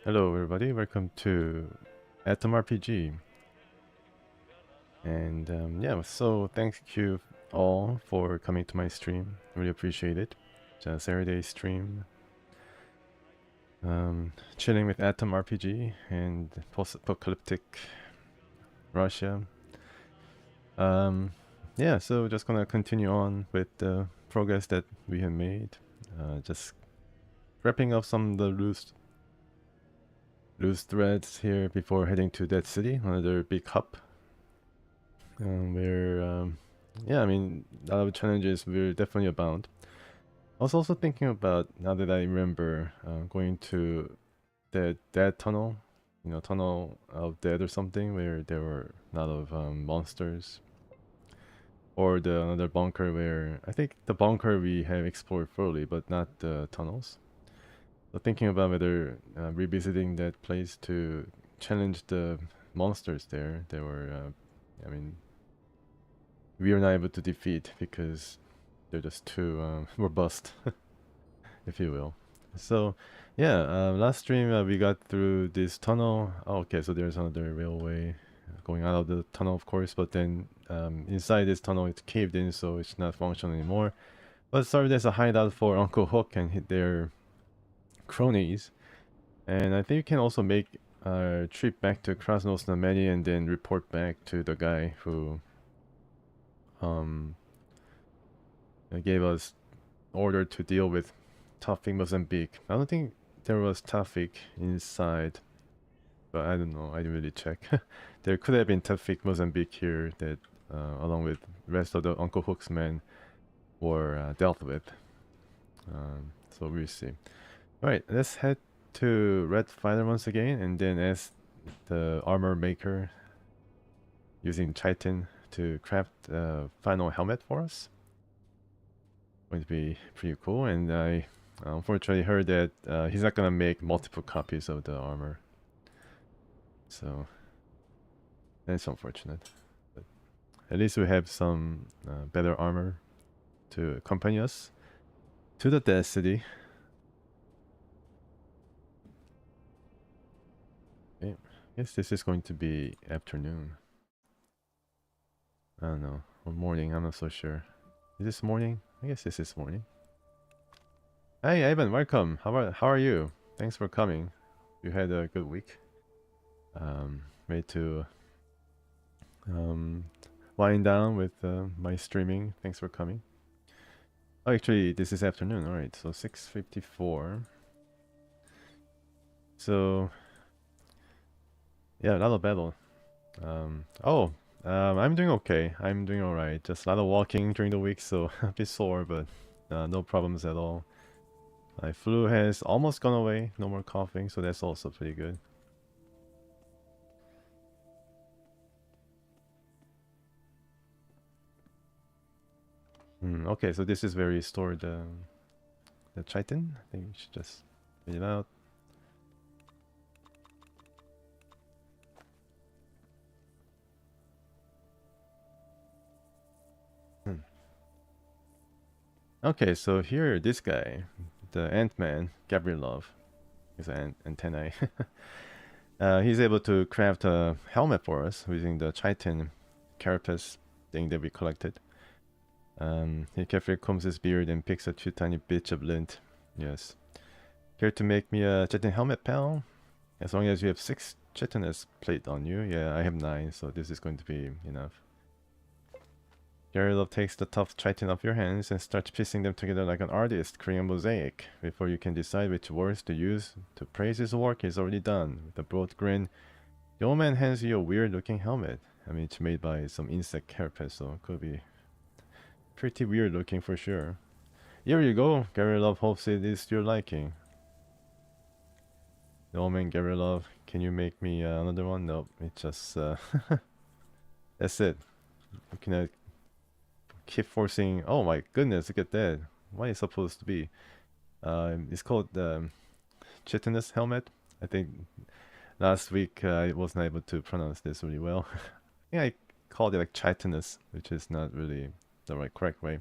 Hello everybody, welcome to Atom RPG. And so thank you all for coming to my stream. Really appreciate it. It's a Saturday stream. Chilling with Atom RPG and Post-Apocalyptic Russia. So just gonna continue on with the progress that we have made. Just wrapping up some of the loose threads here before heading to Dead City, another big hub. I mean, a lot of challenges will definitely abound. I was also thinking about, now that I remember, going to that tunnel, tunnel of death or something, where there were a lot of monsters. Or the another bunker where, I think the bunker we have explored thoroughly, but not the tunnels. So thinking about whether revisiting that place to challenge the monsters there, they were, I mean, we were not able to defeat because they're just too robust, if you will. So, last stream we got through this tunnel. Oh, okay, so there's another railway going out of the tunnel, of course, but then inside this tunnel it's caved in, so it's not functional anymore. But served as a hideout for Uncle Hook and their cronies. And I think you can also make a trip back to Krasnosna Many and then report back to the guy who gave us order to deal with Tawfik Mozambique. I don't think there was Tawfik inside, but I don't know. I didn't really check. There could have been Tawfik Mozambique here that, along with the rest of the Uncle Hook's men, were dealt with. So we'll see. All right, let's head to Red Fighter once again, and then ask the armor maker using chitin to craft a final helmet for us. Going to be pretty cool, and I unfortunately heard that he's not gonna make multiple copies of the armor, so that's unfortunate. But at least we have some better armor to accompany us to the Dead City. Okay. I guess this is going to be afternoon. I don't know, or morning. I'm not so sure. Is this morning? I guess this is morning. Hey Ivan, welcome. How are you? Thanks for coming. You had a good week. Ready to wind down with my streaming. Thanks for coming. Oh, actually, this is afternoon. All right, so 6:54. So yeah, a lot of battle. I'm doing okay. I'm doing all right. Just a lot of walking during the week, so a bit sore, but no problems at all. My flu has almost gone away. No more coughing, so that's also pretty good. Okay, so this is where you store the chitin. I think we should just get it out. Okay, so here, this guy, the Ant-Man, Gavrilov, his antennae. He's able to craft a helmet for us using the chitin carapace thing that we collected. He carefully combs his beard and picks a 2 tiny bits of lint. Yes. Care to make me a chitin helmet, pal? As long as you have 6 chitinous plate on you. Yeah, I have 9, so this is going to be enough. Garilov takes the tough chitin off your hands and starts piecing them together like an artist creating a mosaic. Before you can decide which words to use to praise his work, he's already done. With a broad grin, the old man hands you a weird-looking helmet. I mean, it's made by some insect carapace, so it could be pretty weird-looking for sure. Here you go. Garilov hopes it is your liking. The old man, Garilov, can you make me another one? Nope, it's just that's it. You cannot keep forcing. Oh my goodness, look at that. What is it supposed to be? It's called chitinous helmet. I think last week I wasn't able to pronounce this really well. Yeah, I called it like chitinous, which is not really the correct way.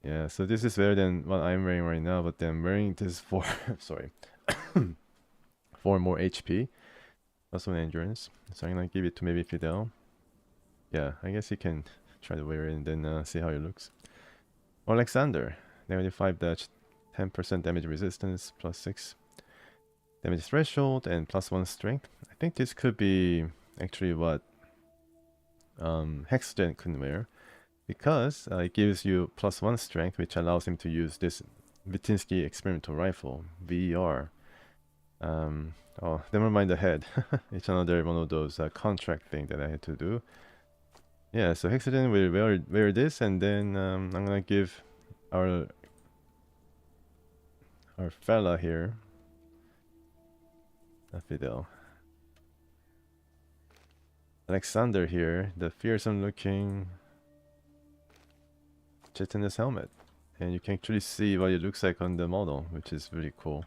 Yeah, so this is better than what I'm wearing right now, but then I'm wearing this for sorry. 4 more HP, plus 1 endurance. So I'm gonna give it to maybe Fidel. Yeah, I guess he can try to wear it and then see how it looks. Alexander, -5 dodge, 10% damage resistance, +6 damage threshold, and +1 strength. I think this could be actually what Hexagen couldn't wear, because it gives you +1 strength, which allows him to use this Vitinsky experimental rifle, VER. Oh, never mind the head. It's another one of those contract thing that I had to do. Yeah, so Hexagen will wear this, and then I'm gonna give our fella here, Fidel, Alexander here, the fearsome looking chitinous helmet, and you can actually see what it looks like on the model, which is really cool.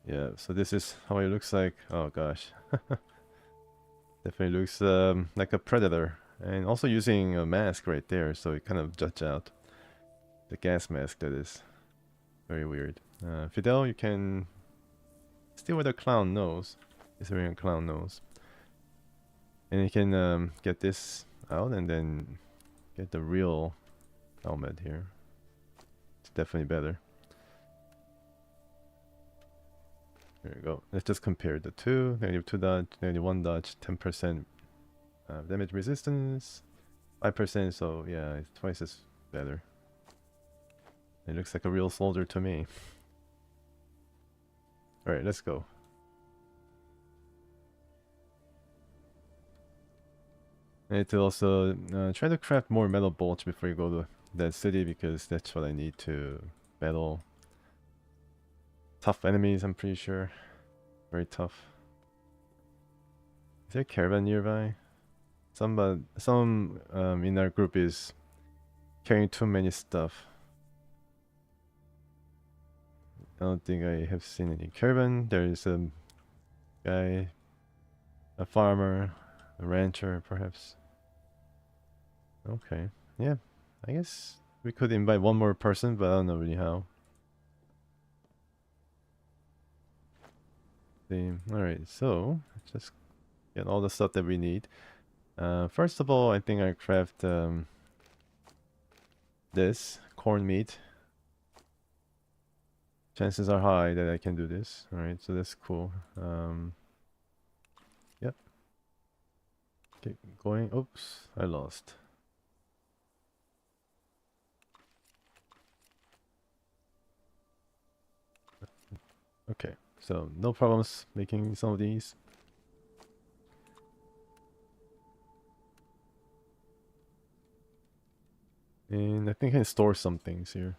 Yeah, so this is how it looks like. Oh gosh. Definitely looks like a predator, and also using a mask right there, so it kind of juts out. The gas mask, that is. Very weird. Fidel, you can still wear the clown nose. He's wearing a clown nose. And you can get this out and then get the real helmet here. It's definitely better. There you go. Let's just compare the two. -2 dodge, -1 dodge, 10% damage resistance, 5%, so yeah, it's twice as better. It looks like a real soldier to me. Alright, let's go. I need to also try to craft more metal bolts before you go to that city, because that's what I need to battle tough enemies, I'm pretty sure. Very tough. Is there a caravan nearby? Some in our group is carrying too many stuff. I don't think I have seen any caravan. There is a guy, a farmer, a rancher, perhaps. Okay, yeah. I guess we could invite one more person, but I don't know really how. Alright, so let's just get all the stuff that we need. First of all, I think I craft this corn meat. Chances are high that I can do this. Alright, so that's cool. Yep. Get going. Oops, I lost. Okay, so no problems making some of these. And I think I can store some things here.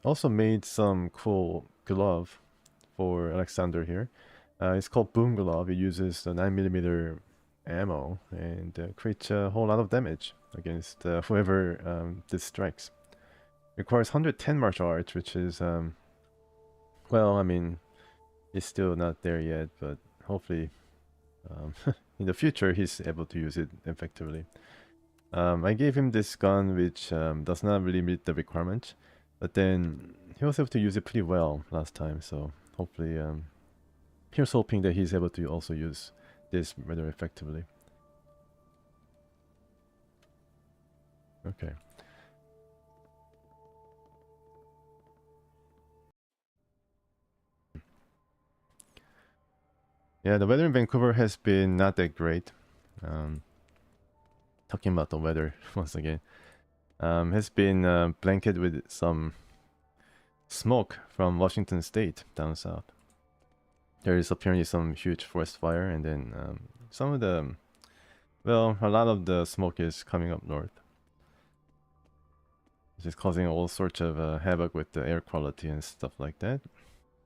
Also made some cool glove for Alexander here. It's called Boom Glove. It uses the 9mm ammo and creates a whole lot of damage against whoever this strikes. Requires 110 martial arts, which is well, I mean, it's still not there yet, but hopefully in the future he's able to use it effectively. I gave him this gun, which does not really meet the requirement, but then he was able to use it pretty well last time, so hopefully here's hoping that he's able to also use this rather effectively. Okay. Yeah, the weather in Vancouver has been not that great. Talking about the weather once again. Has been blanketed with some smoke from Washington State down south. There is apparently some huge forest fire, and then some of the, well, a lot of the smoke is coming up north. Which is causing all sorts of havoc with the air quality and stuff like that.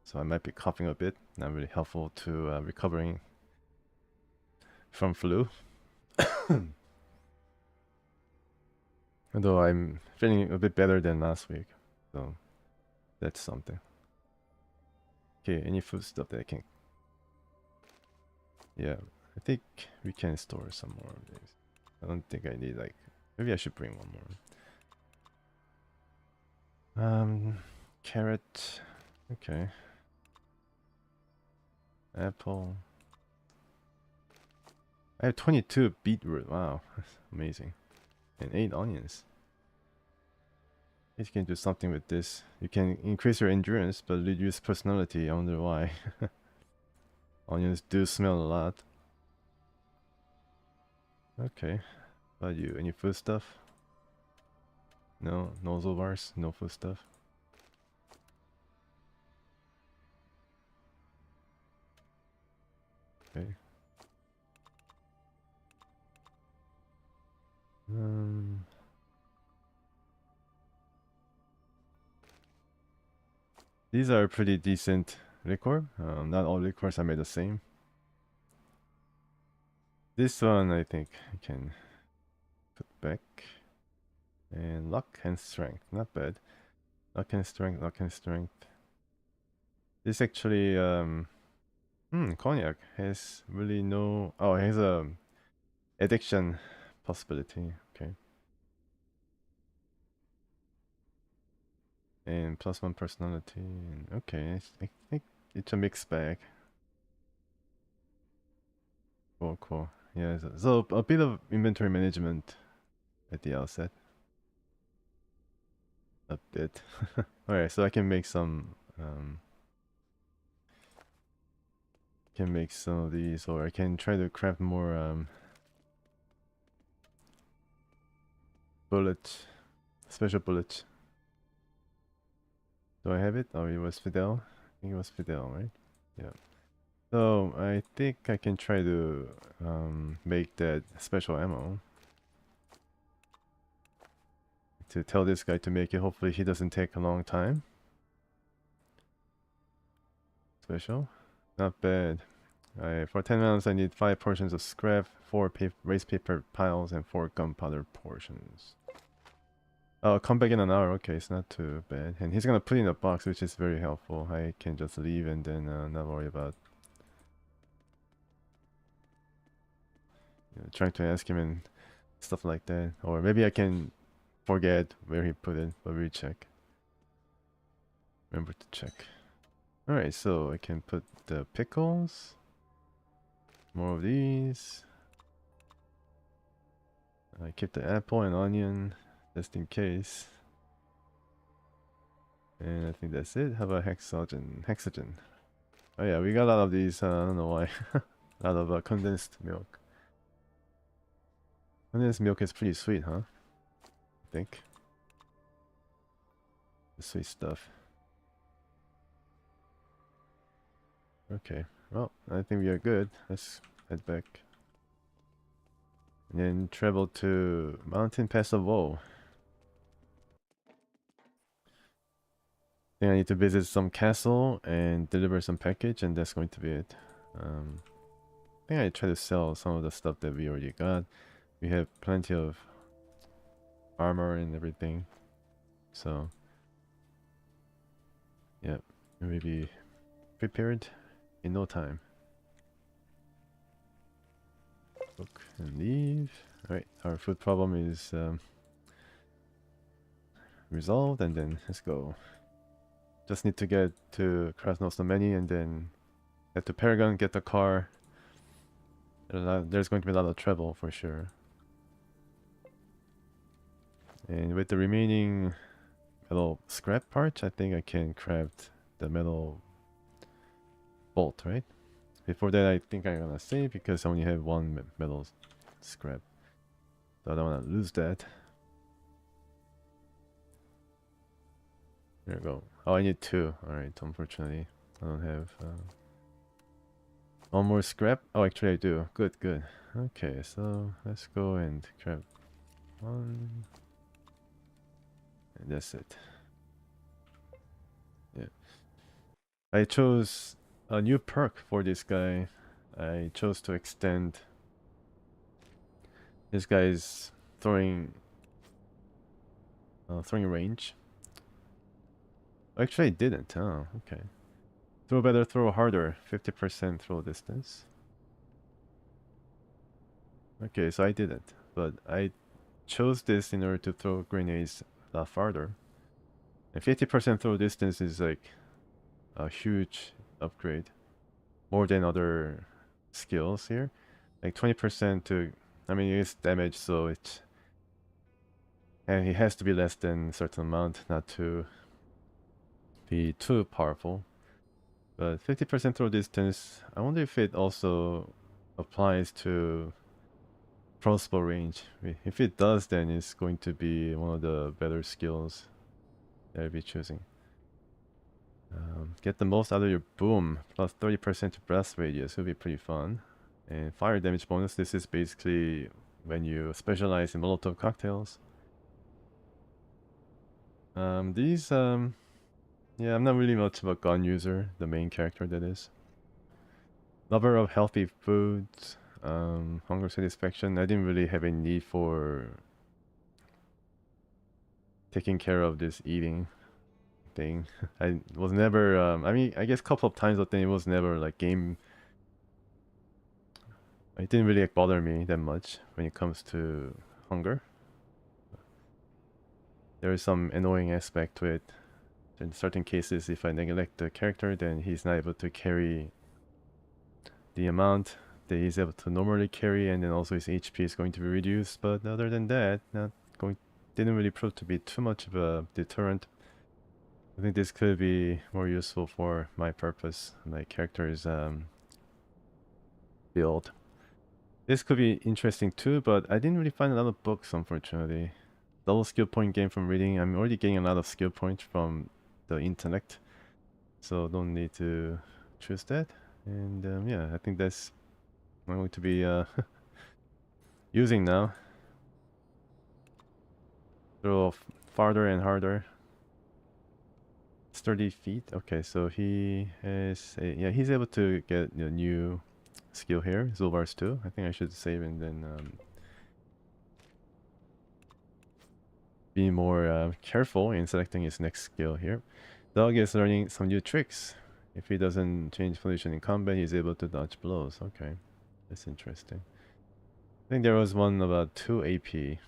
So I might be coughing a bit, not really helpful to recovering from flu. Although I'm feeling a bit better than last week, so that's something. Okay, any food stuff that I can... Yeah, I think we can store some more of these. I don't think I need, like... Maybe I should bring one more. Carrot. Okay. Apple. I have 22 beetroot. Wow, that's amazing. And 8 onions. You can do something with this. You can increase your endurance, but reduce personality. I wonder why. Onions do smell a lot. Okay. How about you? Any food stuff? No? Nozzle bars? No food stuff? Okay. Um... These are pretty decent liquor. Not all liquors are made the same. This one I think I can put back. And luck and strength, not bad. Luck and strength, luck and strength. This actually, cognac has really no. Oh, it has a addiction possibility. Okay. And +1 personality. And okay, I think it's a mixed bag. Cool, cool. Yeah, so a bit of inventory management at the outset. A bit. Alright, so I can make some can make some of these, or I can try to craft more bullets, special bullets. Do I have it? Oh, it was Fidel. I think it was Fidel, right? Yeah. So I think I can try to make that special ammo to tell this guy to make it. Hopefully he doesn't take a long time. Special, not bad. For 10 rounds I need 5 portions of scrap, 4 waste paper piles, and 4 gunpowder portions. Oh, come back in an hour. Okay, it's not too bad. And he's gonna put it in a box, which is very helpful. I can just leave and then not worry about trying to ask him and stuff like that. Or maybe I can forget where he put it, but we'll check. Remember to check. Alright, so I can put the pickles. More of these. I keep the apple and onion just in case. And I think that's it. How about hexogen? Hexogen. Oh yeah, we got a lot of these. I don't know why. A lot of condensed milk. Condensed milk is pretty sweet, huh? I think. The sweet stuff. Okay. Well, I think we are good. Let's head back. And then travel to Mountain Pass of Woe. I think I need to visit some castle and deliver some package, and that's going to be it. I think I try to sell some of the stuff that we already got. We have plenty of armor and everything, so yeah, we'll be prepared in no time. Book and leave. Alright, our food problem is resolved, and then let's go. Just need to get to Krasnosnameni and then head to Paragon, get the car. There's going to be a lot of travel for sure. And with the remaining metal scrap parts, I think I can craft the metal bolt, right? Before that, I think I'm gonna save because I only have 1 metal scrap. So I don't want to lose that. There we go. Oh, I need 2. Alright, unfortunately. I don't have 1 more scrap. Oh, actually I do. Good, good. Okay, so let's go and grab 1. And that's it. Yeah. I chose a new perk for this guy. I chose to extend this guy's throwing range. Actually, I didn't. Oh, okay. Throw better, throw harder. 50% throw distance. Okay, so I didn't. But I chose this in order to throw grenades a lot farther. And 50% throw distance is like a huge upgrade, more than other skills here. Like 20% to, I mean, it's damage, so it's, and it has to be less than a certain amount, not to be too powerful. But 50% throw distance, I wonder if it also applies to crossbow range. If it does, then it's going to be one of the better skills that I'll be choosing. Get the most out of your boom, plus 30% to blast radius, will be pretty fun. And fire damage bonus, this is basically when you specialize in Molotov cocktails. These, yeah, I'm not really much of a gun user, the main character that is. Lover of healthy foods, hunger satisfaction. I didn't really have a need for taking care of this eating thing. I was never, I mean, I guess a couple of times, but then it was never like game. It didn't really bother me that much when it comes to hunger. There is some annoying aspect to it. In certain cases, if I neglect the character, then he's not able to carry the amount that he's able to normally carry, and then also his HP is going to be reduced. But other than that, didn't really prove to be too much of a deterrent. I think this could be more useful for my purpose, my character's build. This could be interesting too, but I didn't really find a lot of books, unfortunately. Double skill point gain from reading. I'm already getting a lot of skill points from the internet, so don't need to choose that. And yeah, I think that's what I'm going to be using now. Throw farther and harder. Sturdy feet. Okay, so he has a, yeah, he's able to get a new skill here, Zulbars 2. I think I should save and then be more careful in selecting his next skill here. Dog is learning some new tricks. If he doesn't change position in combat, he's able to dodge blows. Okay, that's interesting. I think there was one about 2 AP.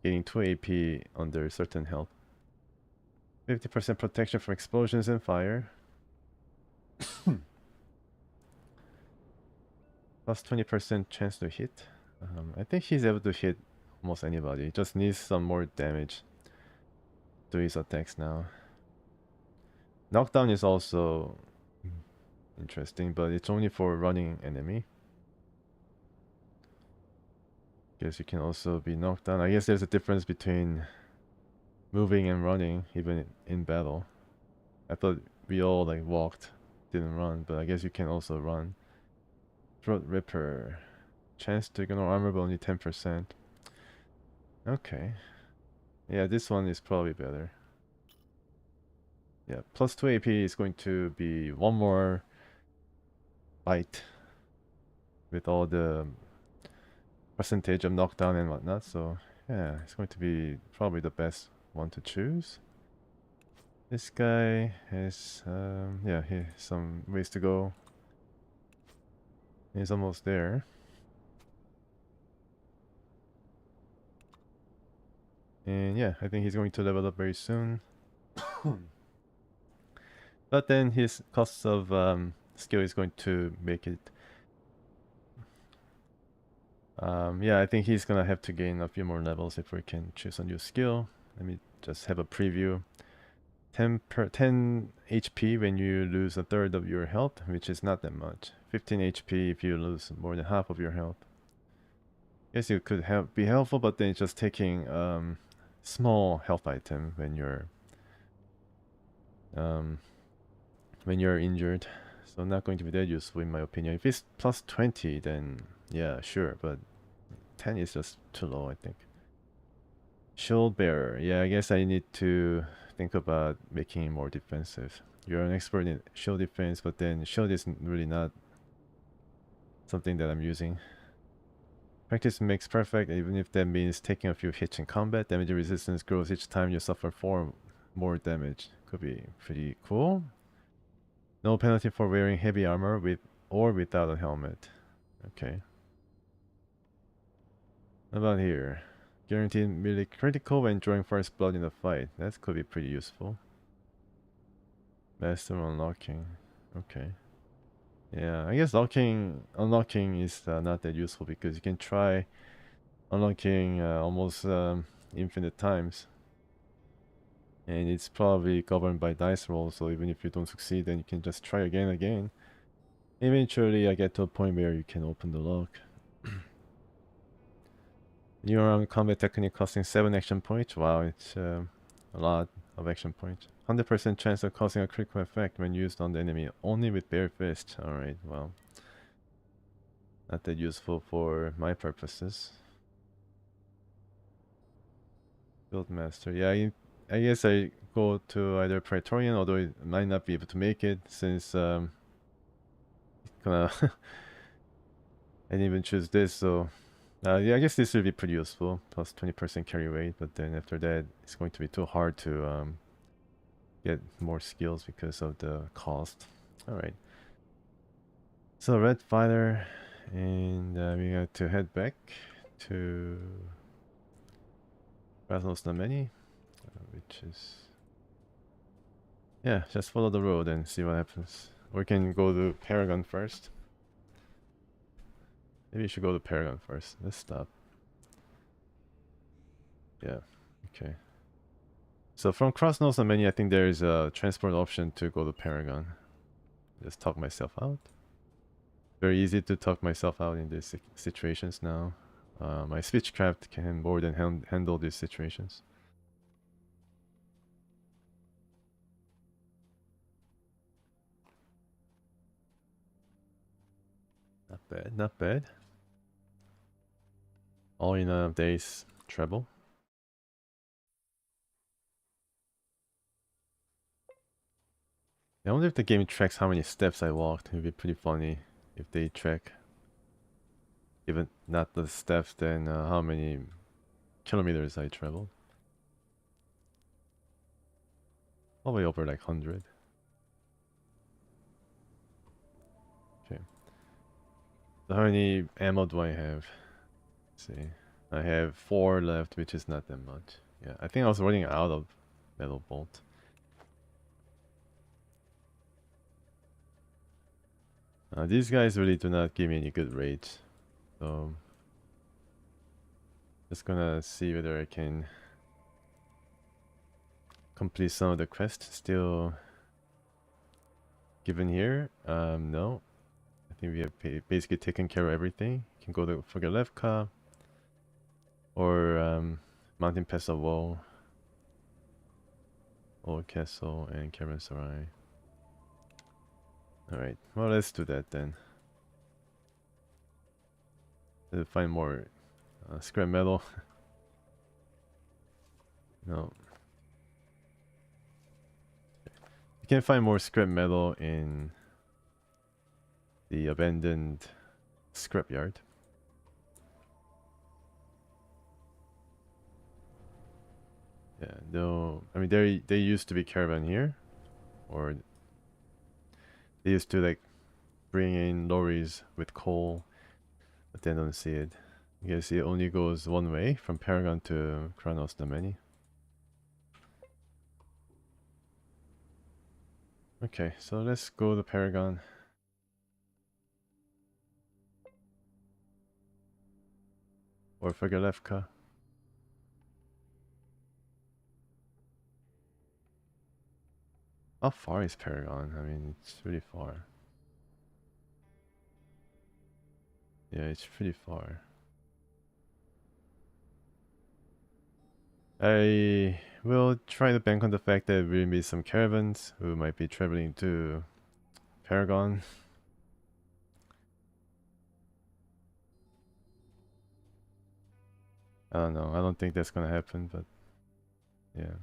Getting 2 AP under certain health. 50% protection from explosions and fire. Plus 20% chance to hit. I think he's able to hit almost anybody. Just needs some more damage to his attacks now. Knockdown is also interesting, but it's only for running enemy. Guess you can also be knocked down. I guess there's a difference between moving and running, even in battle. I thought we all like walked, didn't run, but I guess you can also run. Throat Ripper. Chance to ignore armor, but only 10%. Okay. Yeah, this one is probably better. Yeah, plus 2 AP is going to be one more bite with all the percentage of knockdown and whatnot. So yeah, it's going to be probably the best one to choose. This guy has yeah, he has some ways to go. He's almost there. And yeah, I think he's going to level up very soon. But then his cost of skill is going to make it. Yeah, I think he's gonna have to gain a few more levels if we can choose a new skill. Let me just have a preview. 10 HP when you lose a third of your health, which is not that much. 15 HP if you lose more than half of your health. Guess it could be helpful, but then it's just taking small health item when you're injured. So not going to be that useful in my opinion. If it's plus 20, then yeah, sure, but 10 is just too low, I think. Shield Bearer. Yeah, I guess I need to think about making it more defensive. You're an expert in shield defense, but then shield is really not something that I'm using. Practice makes perfect, even if that means taking a few hits in combat. Damage resistance grows each time you suffer 4 more damage. Could be pretty cool. No penalty for wearing heavy armor with or without a helmet. Okay. How about here? Guaranteed melee critical when drawing first blood in a fight. That could be pretty useful. Master unlocking. Okay. Yeah, I guess unlocking is not that useful because you can try unlocking almost infinite times, and it's probably governed by dice rolls. So even if you don't succeed, then you can just try again and again. Eventually, I get to a point where you can open the lock. New round combat technique costing 7 action points. Wow, it's a lot of action points. 100% chance of causing a critical effect when used on the enemy, only with bare fist. Alright, well, not that useful for my purposes. Build master. Yeah, I guess I go to either Praetorian, although I might not be able to make it since gonna I didn't even choose this, so yeah, I guess this will be pretty useful. Plus 20% carry weight, but then after that, it's going to be too hard to get more skills because of the cost. All right. So red fighter, and we got to head back to Rasmus Nameni, which is yeah, just follow the road and see what happens. Or we can go to Paragon first. Maybe you should go to Paragon first. Let's stop. Yeah. Okay. So from Crossnose Nameni, I think there is a transport option to go to Paragon. Just talk myself out. Very easy to talk myself out in these situations now. My switchcraft can more than handle these situations. Not bad, not bad. All in a day's treble. I wonder if the game tracks how many steps I walked. It would be pretty funny if they track, even not the steps, then how many kilometers I traveled. Probably over like 100. Okay. So how many ammo do I have? Let's see. I have 4 left, which is not that much. Yeah, I think I was running out of metal bolt. These guys really do not give me any good rates. So just gonna see whether I can complete some of the quests still given here. No. I think we have basically taken care of everything. You can go to Fogelevka or Mountain Pass of Woe, Old Castle, and Caravanserai. Alright, well, let's do that then. Let's find more scrap metal. No. You can find more scrap metal in the abandoned scrapyard. Yeah, though, I mean, they used to be caravan here, or they used to like bring in lorries with coal, but they don't see it. You can see it only goes one way from Paragon to Kronos Domeni. Okay, so let's go to Paragon. Or Fogelevka. How far is Paragon? I mean, it's really far. Yeah, it's pretty far. I will try to bank on the fact that there will be some caravans who might be traveling to Paragon. I don't know. I don't think that's gonna happen, but yeah.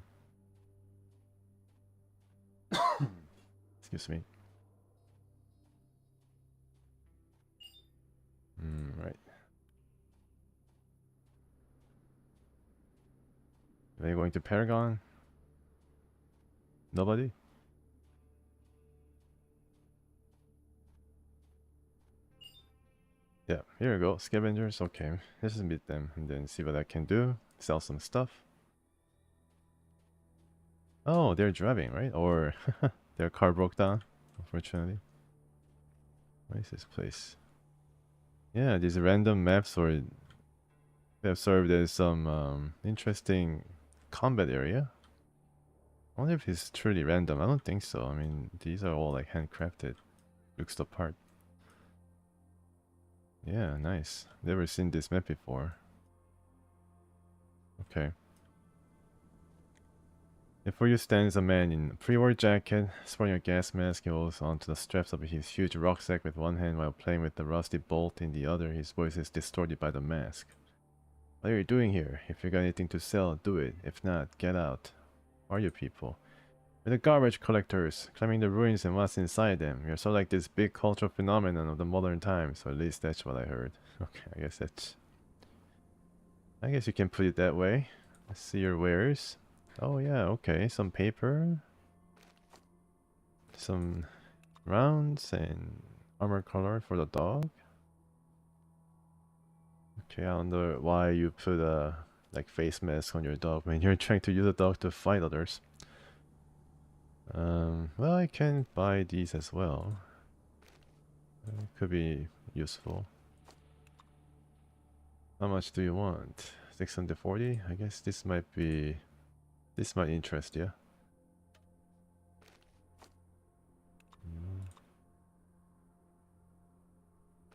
Excuse me. Right. Are you going to Paragon? Nobody? Yeah, here we go. Scavengers. Okay, let's just meet them and then see what I can do. Sell some stuff. Oh, they're driving, right? Or Their car broke down, unfortunately. What is this place? Yeah, these random maps or they have served as some interesting combat area. I wonder if it's truly random. I don't think so. I mean, these are all like handcrafted. Looks the part. Yeah, nice. Never seen this map before. Okay. Before you stands a man in a pre-war jacket, sporting a gas mask. He holds onto the straps of his huge rucksack with one hand while playing with the rusty bolt in the other. His voice is distorted by the mask. What are you doing here? If you got anything to sell, do it. If not, get out. Who are you people? We're the garbage collectors, climbing the ruins and what's inside them. You're sort of like this big cultural phenomenon of the modern times, or at least that's what I heard. Okay, I guess you can put it that way. Let's see your wares. Oh yeah, okay, some paper. Some rounds and armor color for the dog. Okay, I wonder why you put a like face mask on your dog when you're trying to use a dog to fight others. Well, I can buy these as well. Could be useful. How much do you want? 640? I guess this might interest you.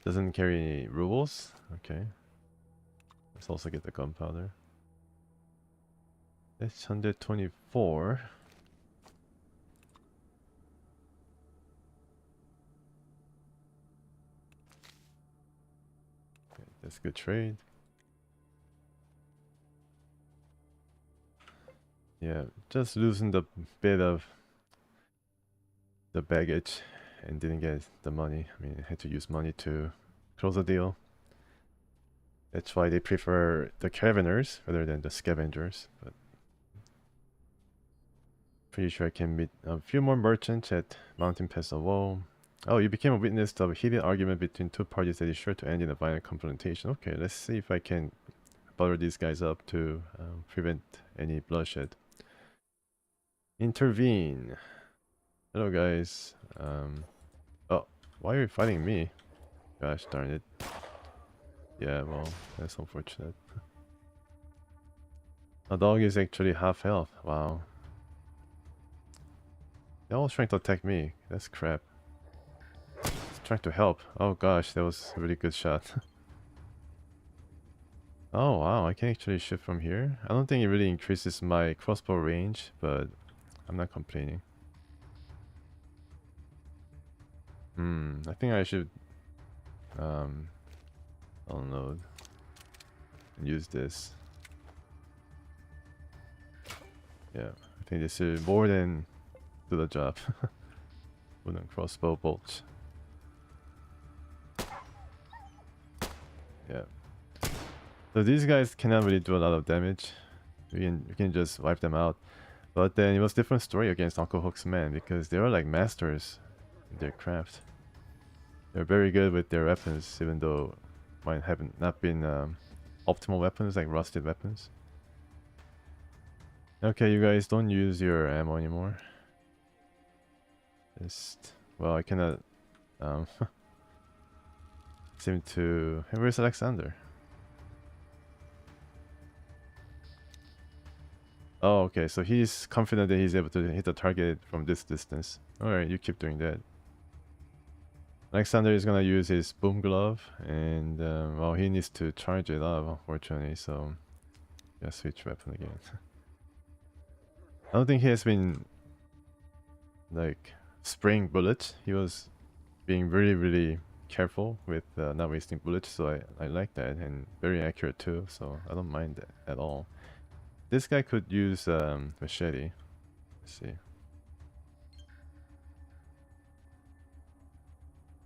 Doesn't carry any rubles? Okay. Let's also get the gunpowder. That's 124. Okay, that's good trade. Yeah, just losing the bit of the baggage and didn't get the money. I mean, I had to use money to close the deal. That's why they prefer the caravanners rather than the scavengers. But pretty sure I can meet a few more merchants at Mountain Pass of Woe. Oh, you became a witness to a heated argument between two parties that is sure to end in a violent confrontation. Okay, let's see if I can butter these guys up to prevent any bloodshed. Intervene. Hello guys. Oh, why are you fighting me? Gosh darn it. Yeah, well, that's unfortunate. A dog is actually half health. Wow. They're all trying to attack me. That's crap. It's trying to help. Oh gosh, that was a really good shot. Oh wow, I can actually shoot from here. I don't think it really increases my crossbow range, but I'm not complaining. I think I should download and use this. Yeah, I think this is more than do the job. Wooden crossbow bolts. Yeah. So these guys cannot really do a lot of damage. We can just wipe them out. But then it was a different story against Uncle Hook's men because they were like masters in their craft. They're very good with their weapons, even though might have not been optimal weapons like rusted weapons. Okay, you guys don't use your ammo anymore. Just well, I cannot seem to. Hey, where's Alexander? Oh, okay, so he's confident that he's able to hit the target from this distance. Alright, you keep doing that. Alexander is gonna use his boom glove, and well, he needs to charge it up, unfortunately, so yeah, switch weapon again. I don't think he has been like spraying bullets. He was being really careful with not wasting bullets, so I like that, and very accurate too, so I don't mind that at all. This guy could use machete. Let's see.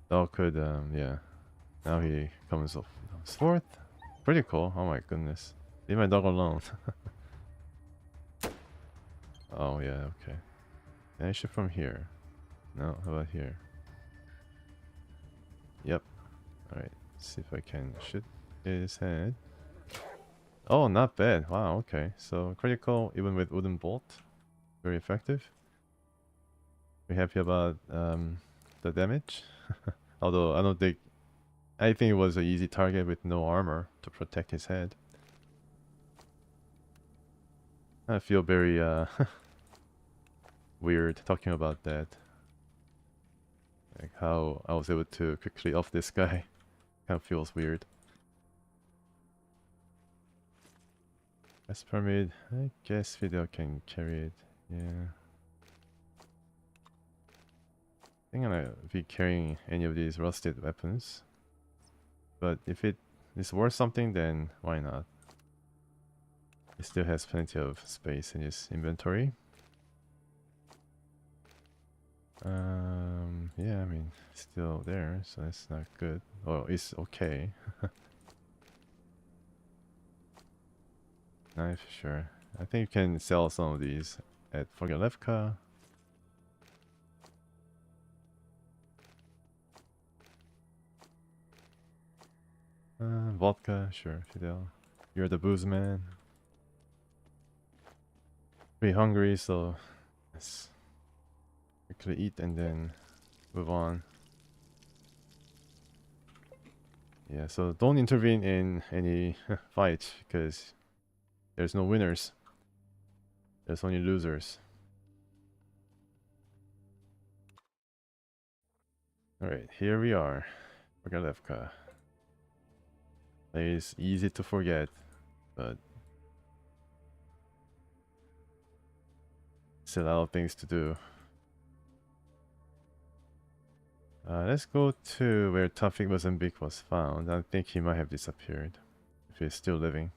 Dog could yeah. Now he comes off fourth. Pretty cool. Oh my goodness. Leave my dog alone. Oh yeah, okay. Can I shoot from here? No, how about here? Yep. Alright, see if I can shoot his head. Oh, not bad. Wow, okay. So critical even with wooden bolt. Very effective. We happy about the damage? Although I think it was an easy target with no armor to protect his head. I feel very weird talking about that. Like how I was able to quickly off this guy. Kind of feels weird. Quest permit. I guess Fidel can carry it. Yeah. I think I'm gonna be carrying any of these rusted weapons. But if it is worth something, then why not? He still has plenty of space in his inventory. Yeah, I mean, still there, so that's not good. Oh, it's okay. Knife, sure. I think you can sell some of these at Forgalevka. Vodka, sure, Fidel. You're the booze man. Pretty hungry, so let's quickly eat and then move on. Yeah, so don't intervene in any fight because there's no winners. There's only losers. Alright, here we are. Forgalevka. It's easy to forget, but still a lot of things to do. Let's go to where Tawfiq Mozambique was found. I think he might have disappeared, if he's still living.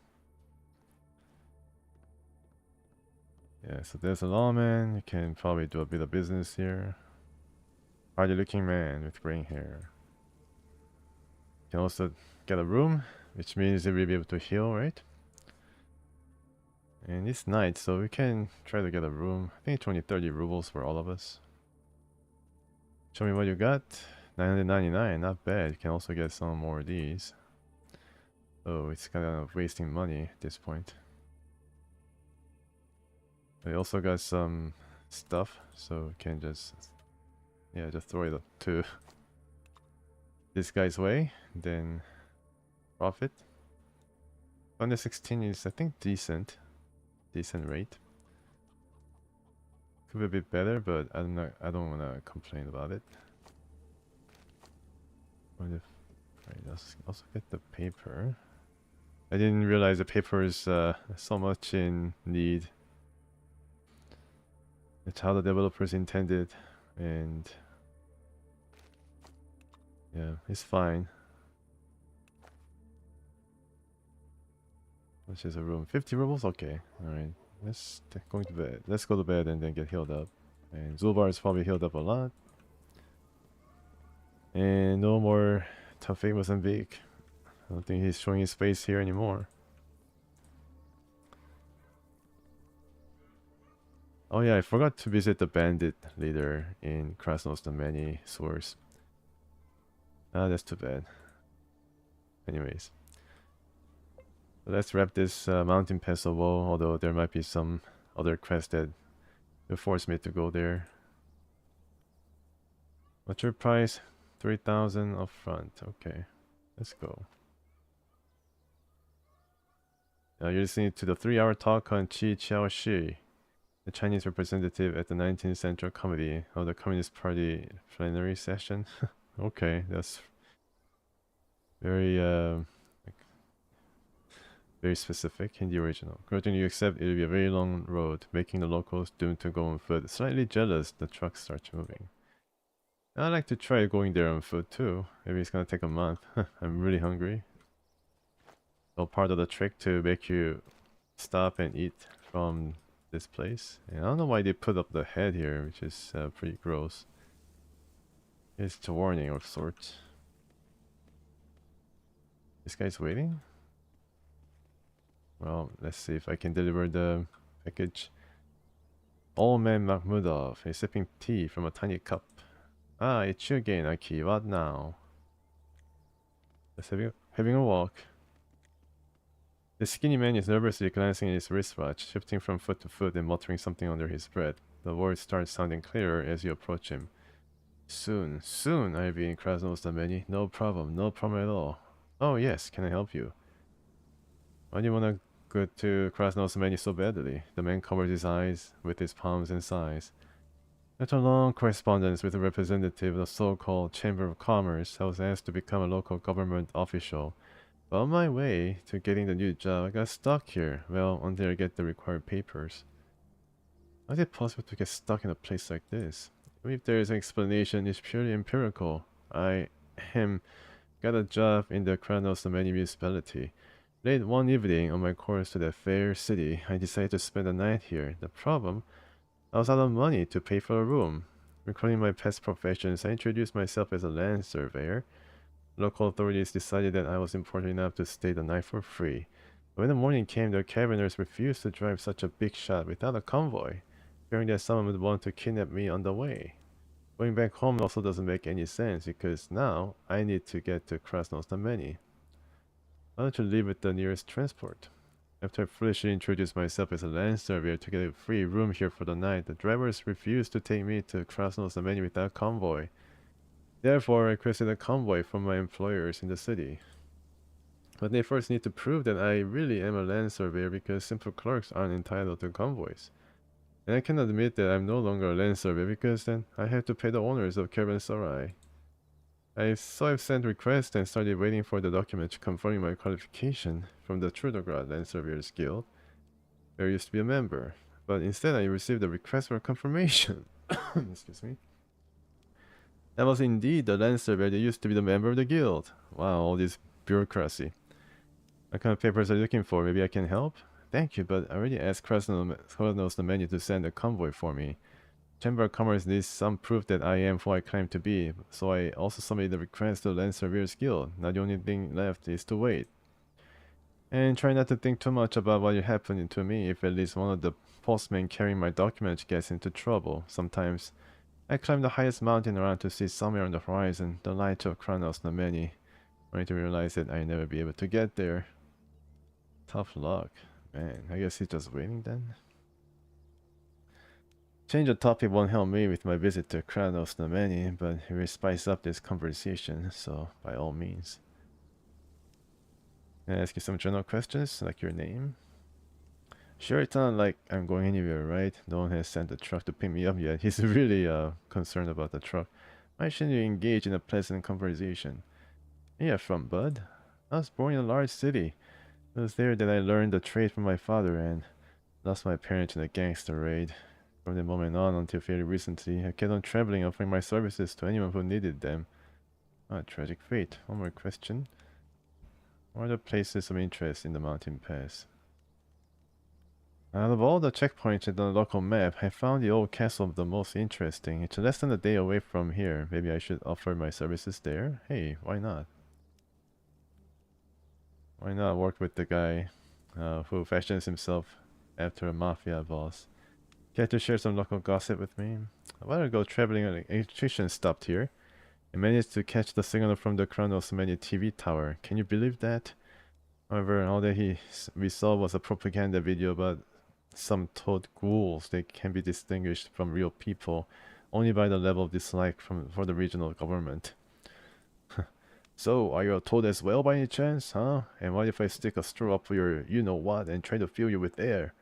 Yeah, so there's a lawman. You can probably do a bit of business here. Hardy looking man with graying hair. You can also get a room, which means he will be able to heal, right? And it's night, so we can try to get a room. I think it's only 30 rubles for all of us. Show me what you got. 999, not bad. You can also get some more of these. Oh, it's kind of wasting money at this point. We also got some stuff, so we can just throw it to this guy's way, then profit. 116 is, I think, decent rate. Could be a bit better, but I don't wanna complain about it. Right, let's also get the paper. I didn't realize the paper is so much in need. It's how the developers intended, and yeah, it's fine. Which is a room. 50 rubles? Okay. Alright. Let's go to bed. Let's go to bed and then get healed up. And Zulbar is probably healed up a lot. And no more Tawfiq Mozambique. I don't think he's showing his face here anymore. Oh yeah, I forgot to visit the bandit leader in Krasnos the Many Swords. Ah, that's too bad. Anyways. Let's wrap this mountain pass of woe, although there might be some other quest that will force me to go there. What's your price? 3,000 up front. Okay, let's go. You're listening to the 3-hour talk on Qi Qiaoshi, the Chinese representative at the 19th Central Committee of the Communist Party plenary session. Okay, that's very very specific in the original. Grudging you accept, it'll be a very long road, making the locals doomed to go on foot. Slightly jealous, the truck starts moving. I'd like to try going there on foot too. Maybe it's gonna take a month. I'm really hungry. So part of the trick to make you stop and eat from this place. And I don't know why they put up the head here, which is pretty gross. It's a warning of sorts. This guy's waiting? Well, let's see if I can deliver the package. Old man Mahmudov is sipping tea from a tiny cup. Ah, it's you again, Aki. What now? Just having a walk. The skinny man is nervously glancing at his wristwatch, shifting from foot to foot and muttering something under his breath. The words start sounding clearer as you approach him. Soon I'll be in Krasnostavlny. No problem at all. Oh yes, can I help you? Why do you wanna go to Krasnostavlny so badly? The man covered his eyes with his palms and sighs. After a long correspondence with a representative of the so-called Chamber of Commerce, I was asked to become a local government official. But on my way to getting the new job, I got stuck here. Well, until I get the required papers. How is it possible to get stuck in a place like this? Even if there is an explanation, it's purely empirical. I got a job in the Krasnostavlny municipality. Late one evening on my course to the fair city, I decided to spend the night here. The problem? I was out of money to pay for a room. Recalling my past professions, I introduced myself as a land surveyor. Local authorities decided that I was important enough to stay the night for free. But when the morning came, the carabiners refused to drive such a big shot without a convoy, fearing that someone would want to kidnap me on the way. Going back home also doesn't make any sense, because now I need to get to Krasnostavlny. Why don't you leave with the nearest transport? After I foolishly introduced myself as a land surveyor to get a free room here for the night, the drivers refused to take me to Krasnostavlny without convoy. Therefore, I requested a convoy from my employers in the city. But they first need to prove that I really am a land surveyor, because simple clerks aren't entitled to convoys. And I can admit that I'm no longer a land surveyor, because then I have to pay the owners of Caravanserai. So I've sent requests and started waiting for the document confirming my qualification from the Trudograd Land Surveyors Guild, where I used to be a member. But instead I received a request for confirmation. Excuse me. I was indeed the land surveyor that used to be the member of the guild. Wow, all this bureaucracy. What kind of papers are you looking for? Maybe I can help? Thank you, but I already asked Krasnostavlny to send a convoy for me. Chamber of Commerce needs some proof that I am who I claim to be, so I also submitted the request to the Land Surveyors Guild. Now the only thing left is to wait. And try not to think too much about what happened to me if at least one of the postmen carrying my documents gets into trouble. Sometimes I climb the highest mountain around to see somewhere on the horizon the light of Krasnostavlny, only to realize that I'll never be able to get there. Tough luck. Man, I guess he's just waiting then. Change the topic won't help me with my visit to Krasnostavlny, but it will spice up this conversation, so by all means. Can I ask you some general questions, like your name? Sure, it's not like I'm going anywhere, right? No one has sent a truck to pick me up yet. He's really concerned about the truck. Why shouldn't you engage in a pleasant conversation? Where are you from, bud? I was born in a large city. It was there that I learned the trade from my father and lost my parents in a gangster raid. From that moment on until fairly recently, I kept on traveling, offering my services to anyone who needed them. Ah, tragic fate. One more question. What are the places of interest in the mountain pass? Out of all the checkpoints in the local map, I found the old castle the most interesting. It's less than a day away from here. Maybe I should offer my services there? Hey, why not? Why not work with the guy who fashions himself after a mafia boss? Care to share some local gossip with me? A while ago, traveling an electrician stopped here and managed to catch the signal from the Krasnostavlny TV tower. Can you believe that? However, all that we saw was a propaganda video about some toad ghouls. They can be distinguished from real people only by the level of dislike for the regional government. So, are you a toad as well by any chance, huh? And what if I stick a straw up your you-know-what and try to fill you with air?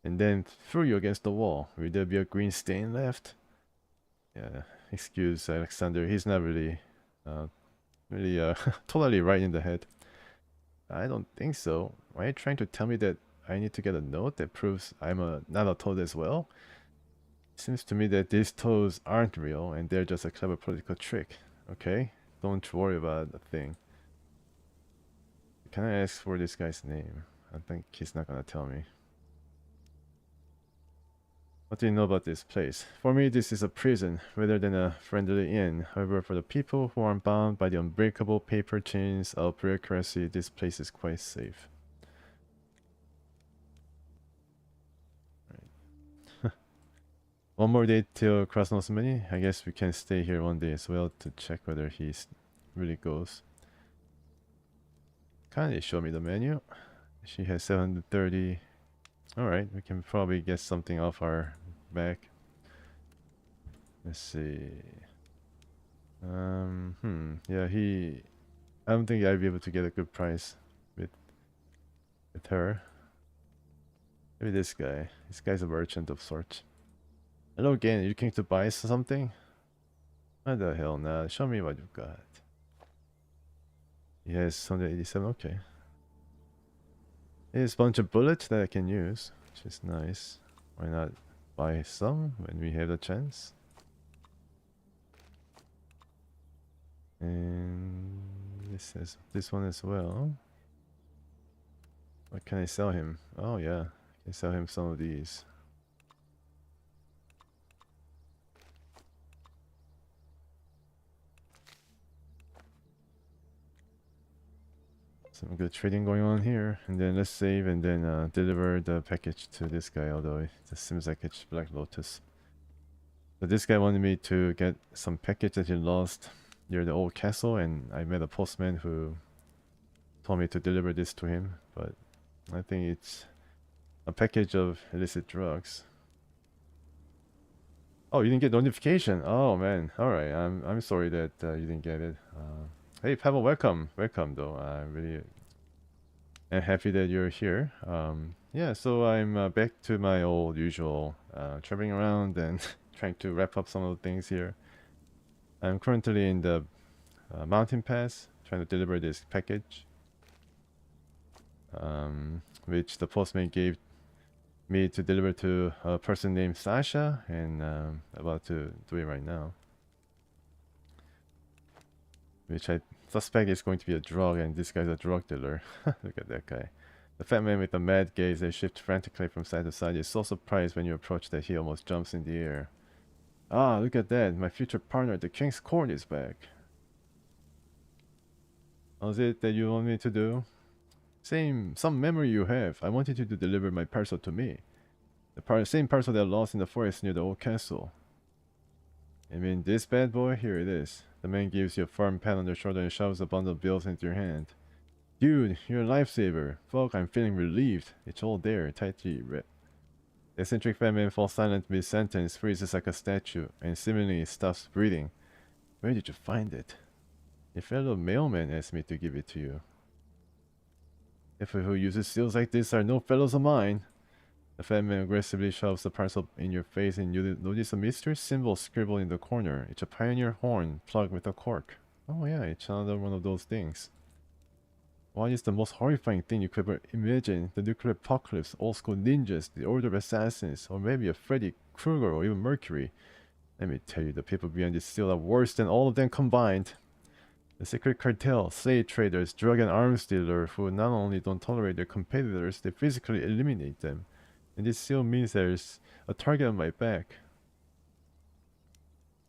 And then threw you against the wall? Will there be a green stain left? Yeah, excuse Alexander, he's not really totally right in the head. I don't think so. Are you trying to tell me that I need to get a note that proves I'm not a toad as well? It seems to me that these toads aren't real and they're just a clever political trick. Okay? Don't worry about a thing. Can I ask for this guy's name? I think he's not gonna tell me. What do you know about this place? For me, this is a prison rather than a friendly inn. However, for the people who aren't bound by the unbreakable paper chains of bureaucracy, this place is quite safe. Right. One more day till Krasnostavlny. I guess we can stay here one day as well to check whether he really goes. Kindly show me the menu. She has 730. Alright, we can probably get something off our back. Let's see. Yeah, I don't think I'd be able to get a good price with her. Maybe this guy. This guy's a merchant of sorts. Hello again. You came to buy something? What the hell now? Show me what you've got. Yes, 187. Okay. Here's a bunch of bullets that I can use, which is nice. Why not buy some when we have the chance? And this one as well. What can I sell him? Oh yeah, I can sell him some of these. Some good trading going on here. And then let's save and then deliver the package to this guy, although it just seems like it's Black Lotus. But this guy wanted me to get some package that he lost near the old castle, and I met a postman who told me to deliver this to him, but I think it's a package of illicit drugs. Oh, you didn't get notification? Oh man, alright, I'm sorry that you didn't get it. Hey Pavel, welcome though. I really am happy that you're here. Yeah, so I'm back to my old usual traveling around and trying to wrap up some of the things here. I'm currently in the mountain pass trying to deliver this package, which the postman gave me to deliver to a person named Sasha, and about to do it right now, which I suspect is going to be a drug, and this guy's a drug dealer. Look at that guy. The fat man with the mad gaze that shifts frantically from side to side is so surprised when you approach that he almost jumps in the air. Ah, look at that. My future partner, the King's Court, is back. How's it that you want me to do? Some memory you have. I wanted you to deliver my parcel to me. The same parcel that I lost in the forest near the old castle. I mean, this bad boy? Here it is. The man gives you a firm pat on the shoulder and shoves a bundle of bills into your hand. Dude, you're a lifesaver. Fuck, I'm feeling relieved. It's all there, tightly wrapped. The eccentric fat man falls silent mid-sentence, freezes like a statue, and seemingly stops breathing. Where did you find it? A fellow mailman asked me to give it to you. If who uses seals like this are no fellows of mine. The fat man aggressively shoves the parcel in your face, and you notice a mysterious symbol scribbled in the corner. It's a pioneer horn plugged with a cork. Oh yeah, it's another one of those things. What is the most horrifying thing you could ever imagine? The nuclear apocalypse, old school ninjas, the order of assassins, or maybe a Freddy Krueger or even Mercury. Let me tell you, the people behind this seal are worse than all of them combined. The secret cartel, slave traders, drug and arms dealers who not only don't tolerate their competitors, they physically eliminate them. And this seal means there's a target on my back.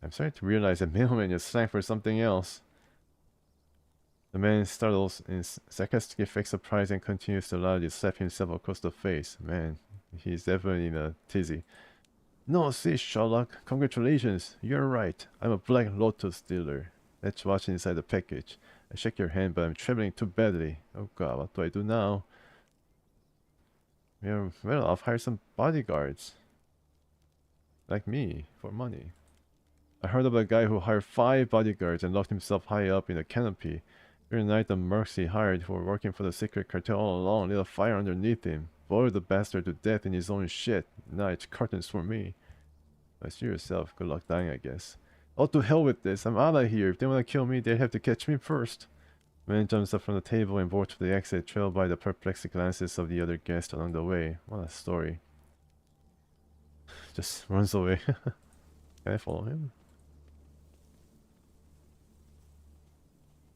I'm starting to realize that mailman is slang for something else. The man startles in sarcastic effect surprise and continues to loudly slap himself across the face. Man, he's definitely in a tizzy. No, see, Sherlock, congratulations. You're right. I'm a Black Lotus dealer. Let's watch inside the package. I shake your hand, but I'm trembling too badly. Oh god, what do I do now? Well, I'll hire some bodyguards. Like me, for money. I heard of a guy who hired 5 bodyguards and locked himself high up in a canopy. During the night, the mercs he hired, who were working for the secret cartel all along, lit a fire underneath him. Boiled the bastard to death in his own shit. Now it's curtains for me. I see yourself. Good luck dying, I guess. Oh, to hell with this. I'm out of here. If they want to kill me, they'd have to catch me first. Man jumps up from the table and bolts for the exit, trailed by the perplexed glances of the other guests along the way. What a story. Just runs away. Can I follow him?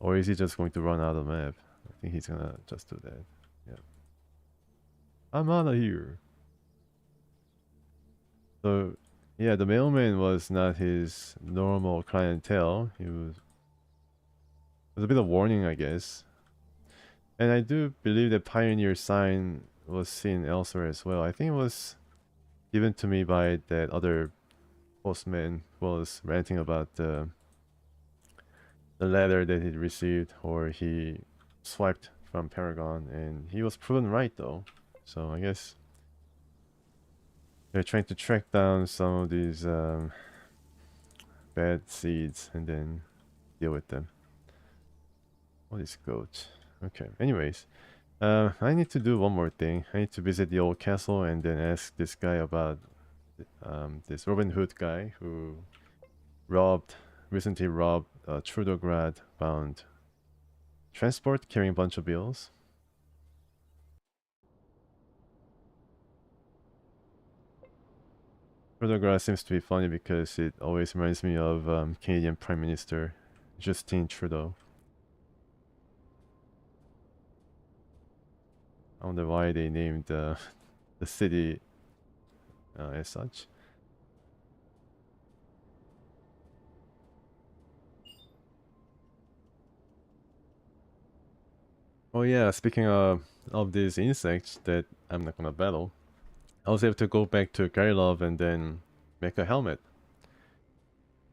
Or is he just going to run out of the map? I think he's gonna just do that. Yeah. I'm out of here. So, yeah, the mailman was not his normal clientele. He was a bit of warning, I guess. And I do believe the pioneer sign was seen elsewhere as well. I think it was given to me by that other postman who was ranting about the letter that he received, or he swiped from Paragon, and he was proven right though. So I guess they're trying to track down some of these bad seeds and then deal with them. What is goat? Okay, anyways. I need to do one more thing. I need to visit the old castle and then ask this guy about this Robin Hood guy who recently robbed Trudograd bound transport carrying a bunch of bills. Trudograd seems to be funny because it always reminds me of Canadian Prime Minister Justin Trudeau. I wonder why they named the city as such. Oh yeah, speaking of these insects that I'm not gonna battle, I was able to go back to Garilov and then make a helmet.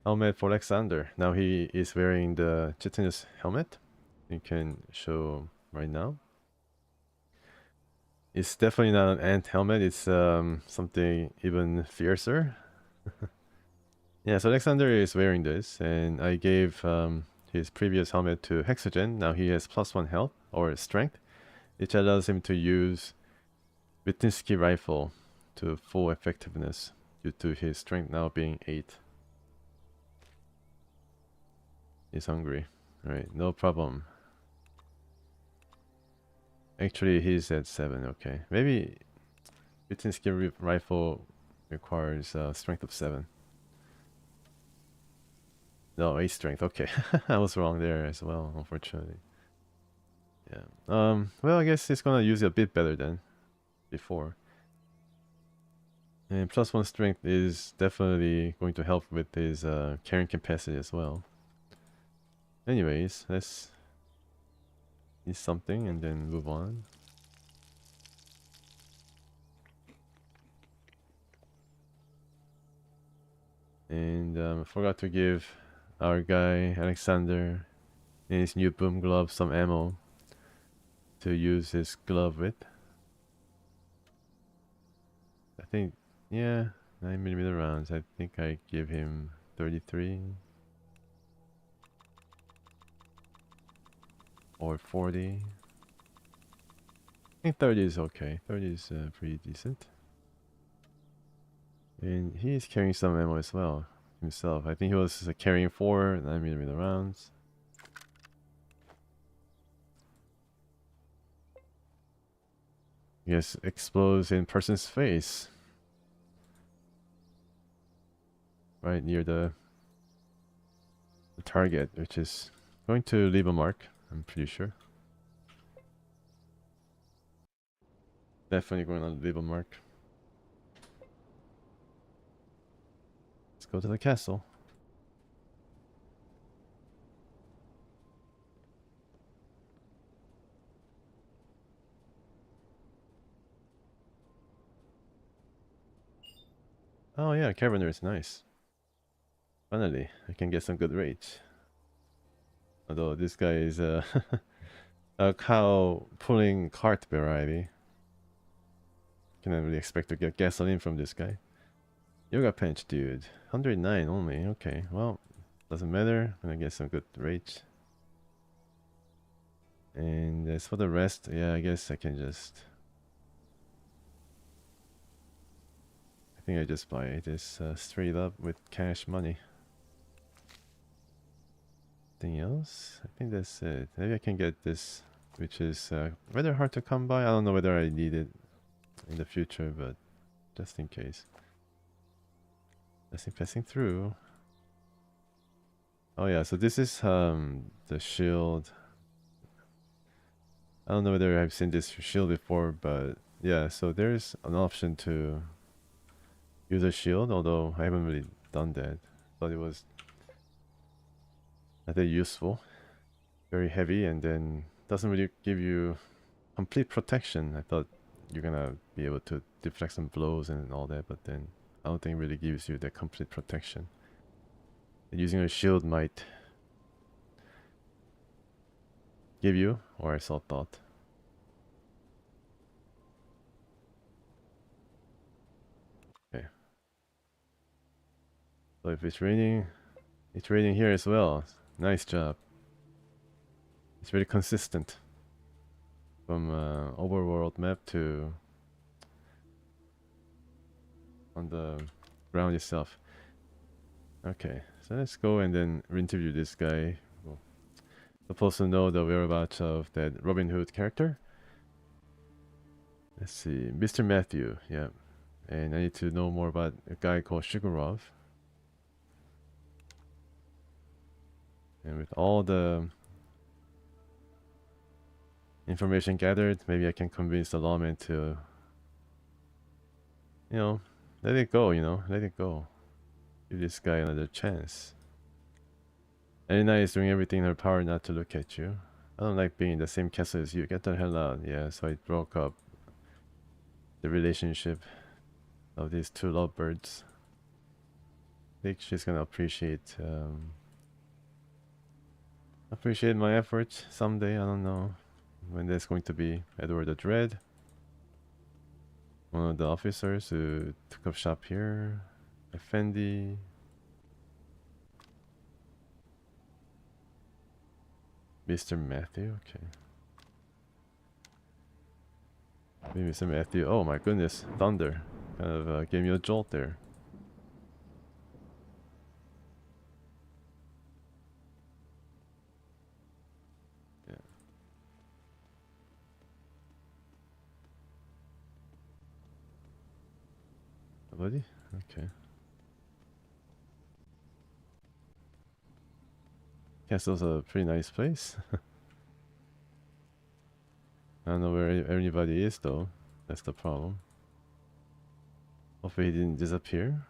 Helmet for Alexander. Now he is wearing the chitinous helmet. You can show right now. It's definitely not an ant helmet. It's something even fiercer. Yeah, so Alexander is wearing this, and I gave his previous helmet to Hexogen. Now he has +1 health or strength, which allows him to use Witnski rifle to full effectiveness due to his strength now being 8. He's hungry. Alright, no problem. Actually, he's at 7, okay. Maybe Witnski rifle requires strength of 7. No, 8 strength, okay. I was wrong there as well, unfortunately. Yeah. Well, I guess he's gonna use it a bit better than before. And +1 strength is definitely going to help with his carrying capacity as well. Anyways, let's eat something and then move on. And I forgot to give our guy Alexander in his new boom glove some ammo to use his glove with. I think, yeah, 9mm rounds. I think I give him 33 or 40. I think 30 is okay. 30 is pretty decent. And he's carrying some ammo as well himself. I think he was carrying 4 9mm rounds. Yes, explodes in person's face. Right near the target, which is going to leave a mark, I'm pretty sure. Definitely going to leave a mark. Let's go to the castle. Oh yeah, Caravanner is nice. Finally, I can get some good rates. Although this guy is a cow pulling cart variety. Cannot really expect to get gasoline from this guy. Yoga Pinch, dude. 109 only. Okay, well, doesn't matter. I'm gonna get some good rates. And as for the rest, yeah, I guess I can just... I think I just buy this straight up with cash money. Anything else? I think that's it. Maybe I can get this, which is rather hard to come by. I don't know whether I need it in the future, but just in case. Just passing through. Oh yeah, so this is the shield. I don't know whether I've seen this shield before, but yeah, so there's an option to use a shield, although I haven't really done that. Thought it was not that useful. Very heavy and then doesn't really give you complete protection. I thought you're gonna be able to deflect some blows and all that, but then I don't think it really gives you that complete protection. Using a shield might give you, or I saw thought. Okay. So if it's raining, It's rating here as well. Nice job. It's very consistent from overworld map to on the ground itself. Okay, so let's go and then interview this guy. We're supposed to know the whereabouts of that Robin Hood character. Let's see, Mr. Matthew. Yeah, and I need to know more about a guy called Shigurov. And with all the information gathered, maybe I can convince the lawman to, let it go, let it go. Give this guy another chance. Elena is doing everything in her power not to look at you. I don't like being in the same castle as you. Get the hell out. Yeah, so it broke up the relationship of these two lovebirds. I think she's gonna appreciate my efforts someday. I don't know when that's going to be. Edward the Dread, one of the officers who took up shop here. Effendi. Mr. Matthew, okay. Maybe Mr. Matthew. Oh my goodness, thunder. Kind of gave me a jolt there. Yeah. Nobody? Okay. Castle's a pretty nice place. I don't know where anybody is though. That's the problem. Hopefully he didn't disappear.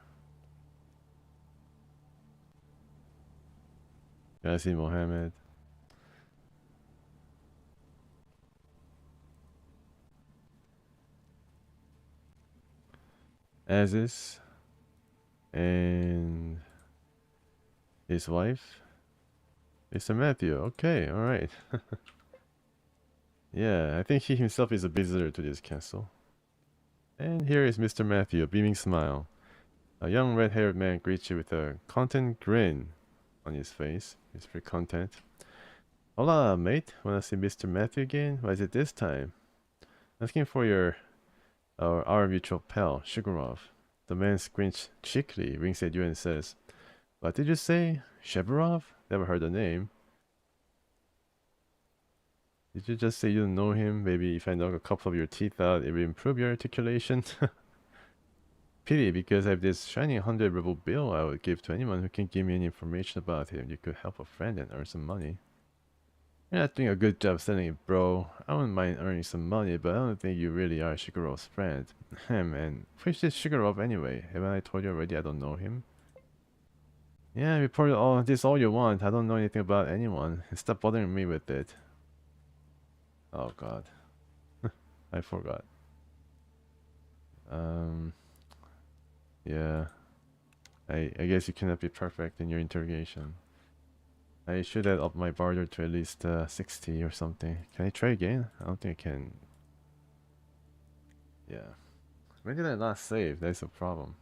Ghazi Mohammed. Aziz. And his wife. Mr. Matthew. Okay, alright. Yeah, I think he himself is a visitor to this castle. And here is Mr. Matthew, a beaming smile. A young red-haired man greets you with a content grin on his face. He's pretty content. Hola, mate. Wanna see Mr. Matthew again? Why is it this time? Asking for our mutual pal, Shigurov. The man squints cheekily, winks at you and says, "What did you say? Shevarov? Never heard the name." Did you just say you don't know him? Maybe if I knock a couple of your teeth out, it will improve your articulation? Pity, because I have this shiny 100 ruble bill I would give to anyone who can give me any information about him. You could help a friend and earn some money. You're not doing a good job selling it, bro. I wouldn't mind earning some money, but I don't think you really are Shigerov's friend. Man, who's this Shigurov anyway? Haven't I told you already I don't know him? Yeah, report all you want. I don't know anything about anyone. Stop bothering me with it. Oh god. I forgot. Yeah. I guess you cannot be perfect in your interrogation. I should add up my barter to at least 60 or something. Can I try again? I don't think I can. Yeah. When did I last save? That's a problem.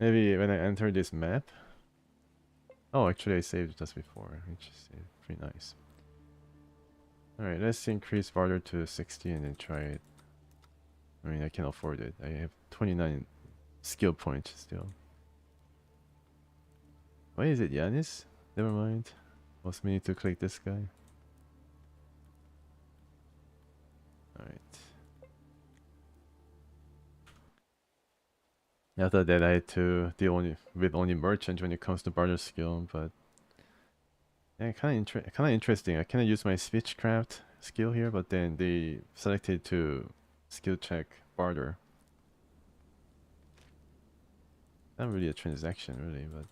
Maybe when I enter this map? Oh, actually I saved just before, which is pretty nice. Alright, let's increase barter to 60 and then try it. I mean, I can afford it. I have 29 skill points still. Why is it Yanis? Never mind. What's me to click this guy? Alright. After that I had to deal with only merchant when it comes to barter skill, but yeah, kind of interesting. I cannot use my switchcraft skill here, but then they selected to skill check barter. Not really a transaction, really, but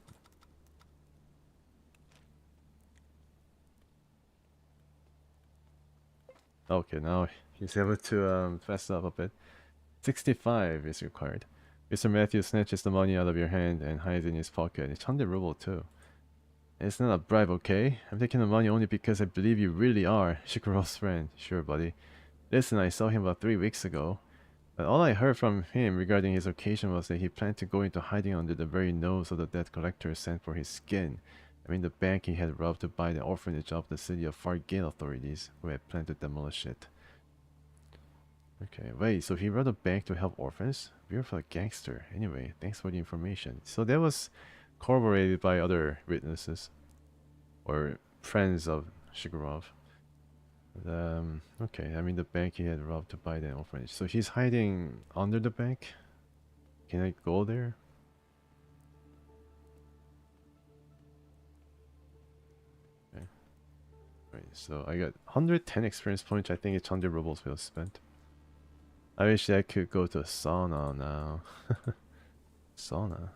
okay, now he's able to fast up a bit. 65 is required. Mr. Matthew snatches the money out of your hand and hides it in his pocket. It's 100 ruble too. It's not a bribe, okay? I'm taking the money only because I believe you really are Shikuro's friend. Sure, buddy. Listen, I saw him about 3 weeks ago. But all I heard from him regarding his occasion was that he planned to go into hiding under the very nose of the debt collector sent for his skin. I mean the bank he had robbed to buy the orphanage of the city of Fargate authorities, who had planned to demolish it. Okay, wait, so he robbed a bank to help orphans? Beautiful gangster. Anyway, thanks for the information. So that was corroborated by other witnesses or friends of Shigurov. Okay, I mean the bank he had robbed to buy the orphanage. So he's hiding under the bank? Can I go there? Okay. Right, so I got 110 experience points. I think it's 100 rubles well spent. I wish I could go to a sauna now. Sauna.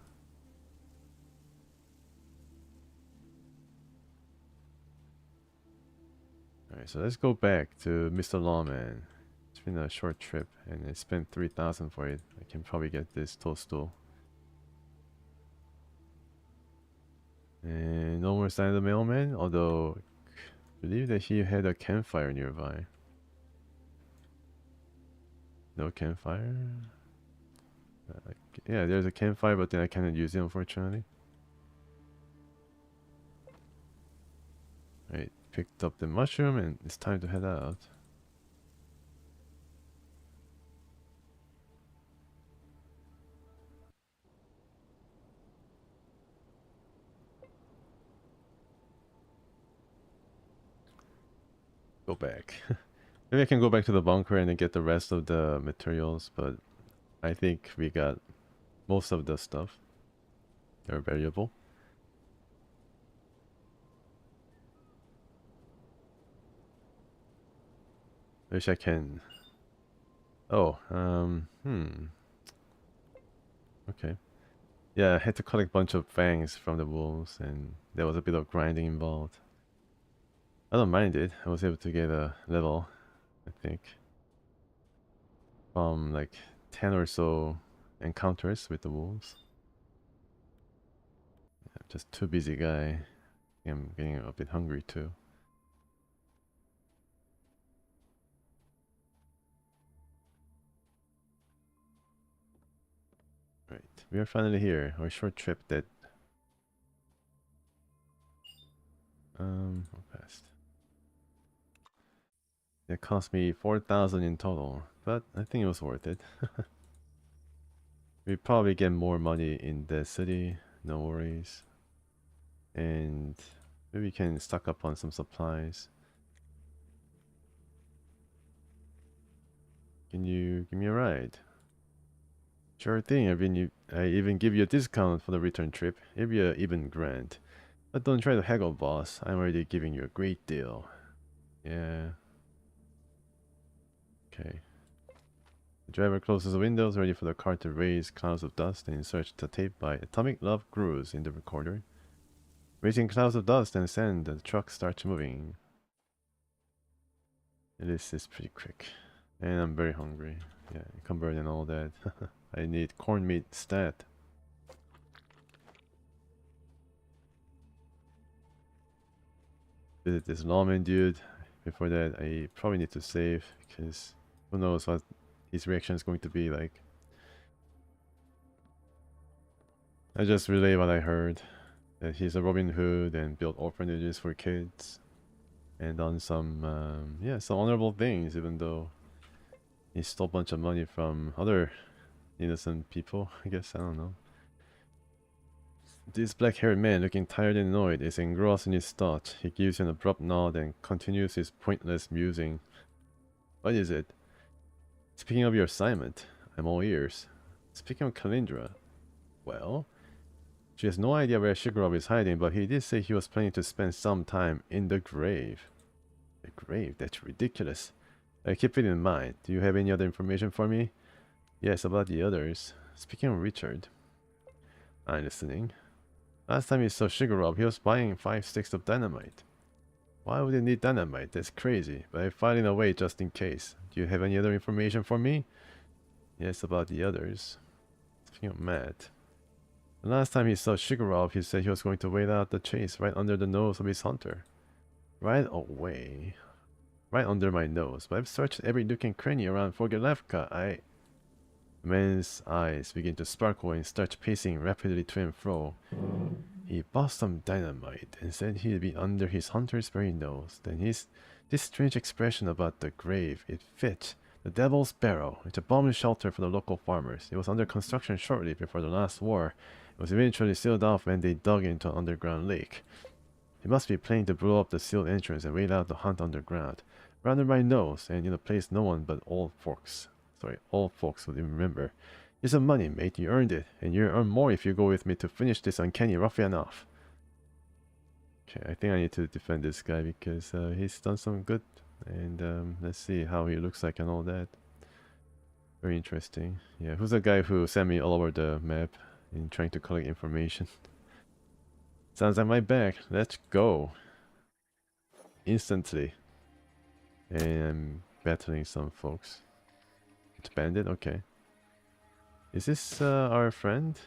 Alright, so let's go back to Mr. Lawman. It's been a short trip and I spent 3,000 for it. I can probably get this toadstool. And no more sign of the mailman, although I believe that he had a campfire nearby. No campfire? Yeah, there's a campfire, but then I cannot use it, unfortunately. Right, picked up the mushroom and it's time to head out. Go back. Maybe I can go back to the bunker and then get the rest of the materials, but I think we got most of the stuff. They're variable. Wish I can. Oh, okay. Yeah, I had to collect a bunch of fangs from the wolves, and there was a bit of grinding involved. I don't mind it. I was able to get a level, I think, from like 10 or so encounters with the wolves. I'm just too busy guy. I'm getting a bit hungry too. Right, we are finally here. Our short trip that passed. It cost me 4,000 in total, but I think it was worth it. We probably get more money in the city, no worries. And maybe we can stock up on some supplies. Can you give me a ride? Sure thing. I even give you a discount for the return trip. If you even grant. But don't try to haggle, boss. I'm already giving you a great deal. Yeah. Okay. The driver closes the windows, ready for the car to raise clouds of dust and inserts the tape by Atomic Love Grooves in the recorder. Raising clouds of dust and sand, the truck starts moving. This is pretty quick. And I'm very hungry. Yeah, convert and all that. I need corned meat stat. Visit this lawman dude. Before that, I probably need to save because who knows what his reaction is going to be like. I just relay what I heard. That he's a Robin Hood and built orphanages for kids. And done some, yeah, some honorable things, even though he stole a bunch of money from other innocent people, I guess, I don't know. This black-haired man, looking tired and annoyed, is engrossed in his thought. He gives an abrupt nod and continues his pointless musing. What is it? Speaking of your assignment, I'm all ears. Speaking of Kalindra, well, she has no idea where Shigurov is hiding, but he did say he was planning to spend some time in the grave. The grave? That's ridiculous. I keep it in mind. Do you have any other information for me? Yes, about the others. Speaking of Richard. I'm listening. Last time he saw Shigurov, he was buying 5 sticks of dynamite. Why would he need dynamite? That's crazy, but I filed it away just in case. Do you have any other information for me? Yes, about the others. Speaking of Matt. The last time he saw Shigurov, he said he was going to wait out the chase right under the nose of his hunter. Right away. Right under my nose. But I've searched every nook and cranny around Forgelevka. The man's eyes begin to sparkle and starts pacing rapidly to and fro. He bought some dynamite and said he'd be under his hunter's very nose. Then this strange expression about the grave, it fit. The Devil's Barrow. It's a bomb shelter for the local farmers. It was under construction shortly before the last war. It was eventually sealed off when they dug into an underground lake. He must be planning to blow up the sealed entrance and wait out the hunt underground. Right under my nose, and in a place no one but old folks would even remember. Here's some money, mate. You earned it, and you'll earn more if you go with me to finish this uncanny ruffian off. Okay, I think I need to defend this guy because he's done some good. And let's see how he looks like and all that. Very interesting. Yeah, who's the guy who sent me all over the map in trying to collect information? Sounds like my bag. Let's go. Instantly. And I'm battling some folks. It's bandit? Okay. Is this our friend?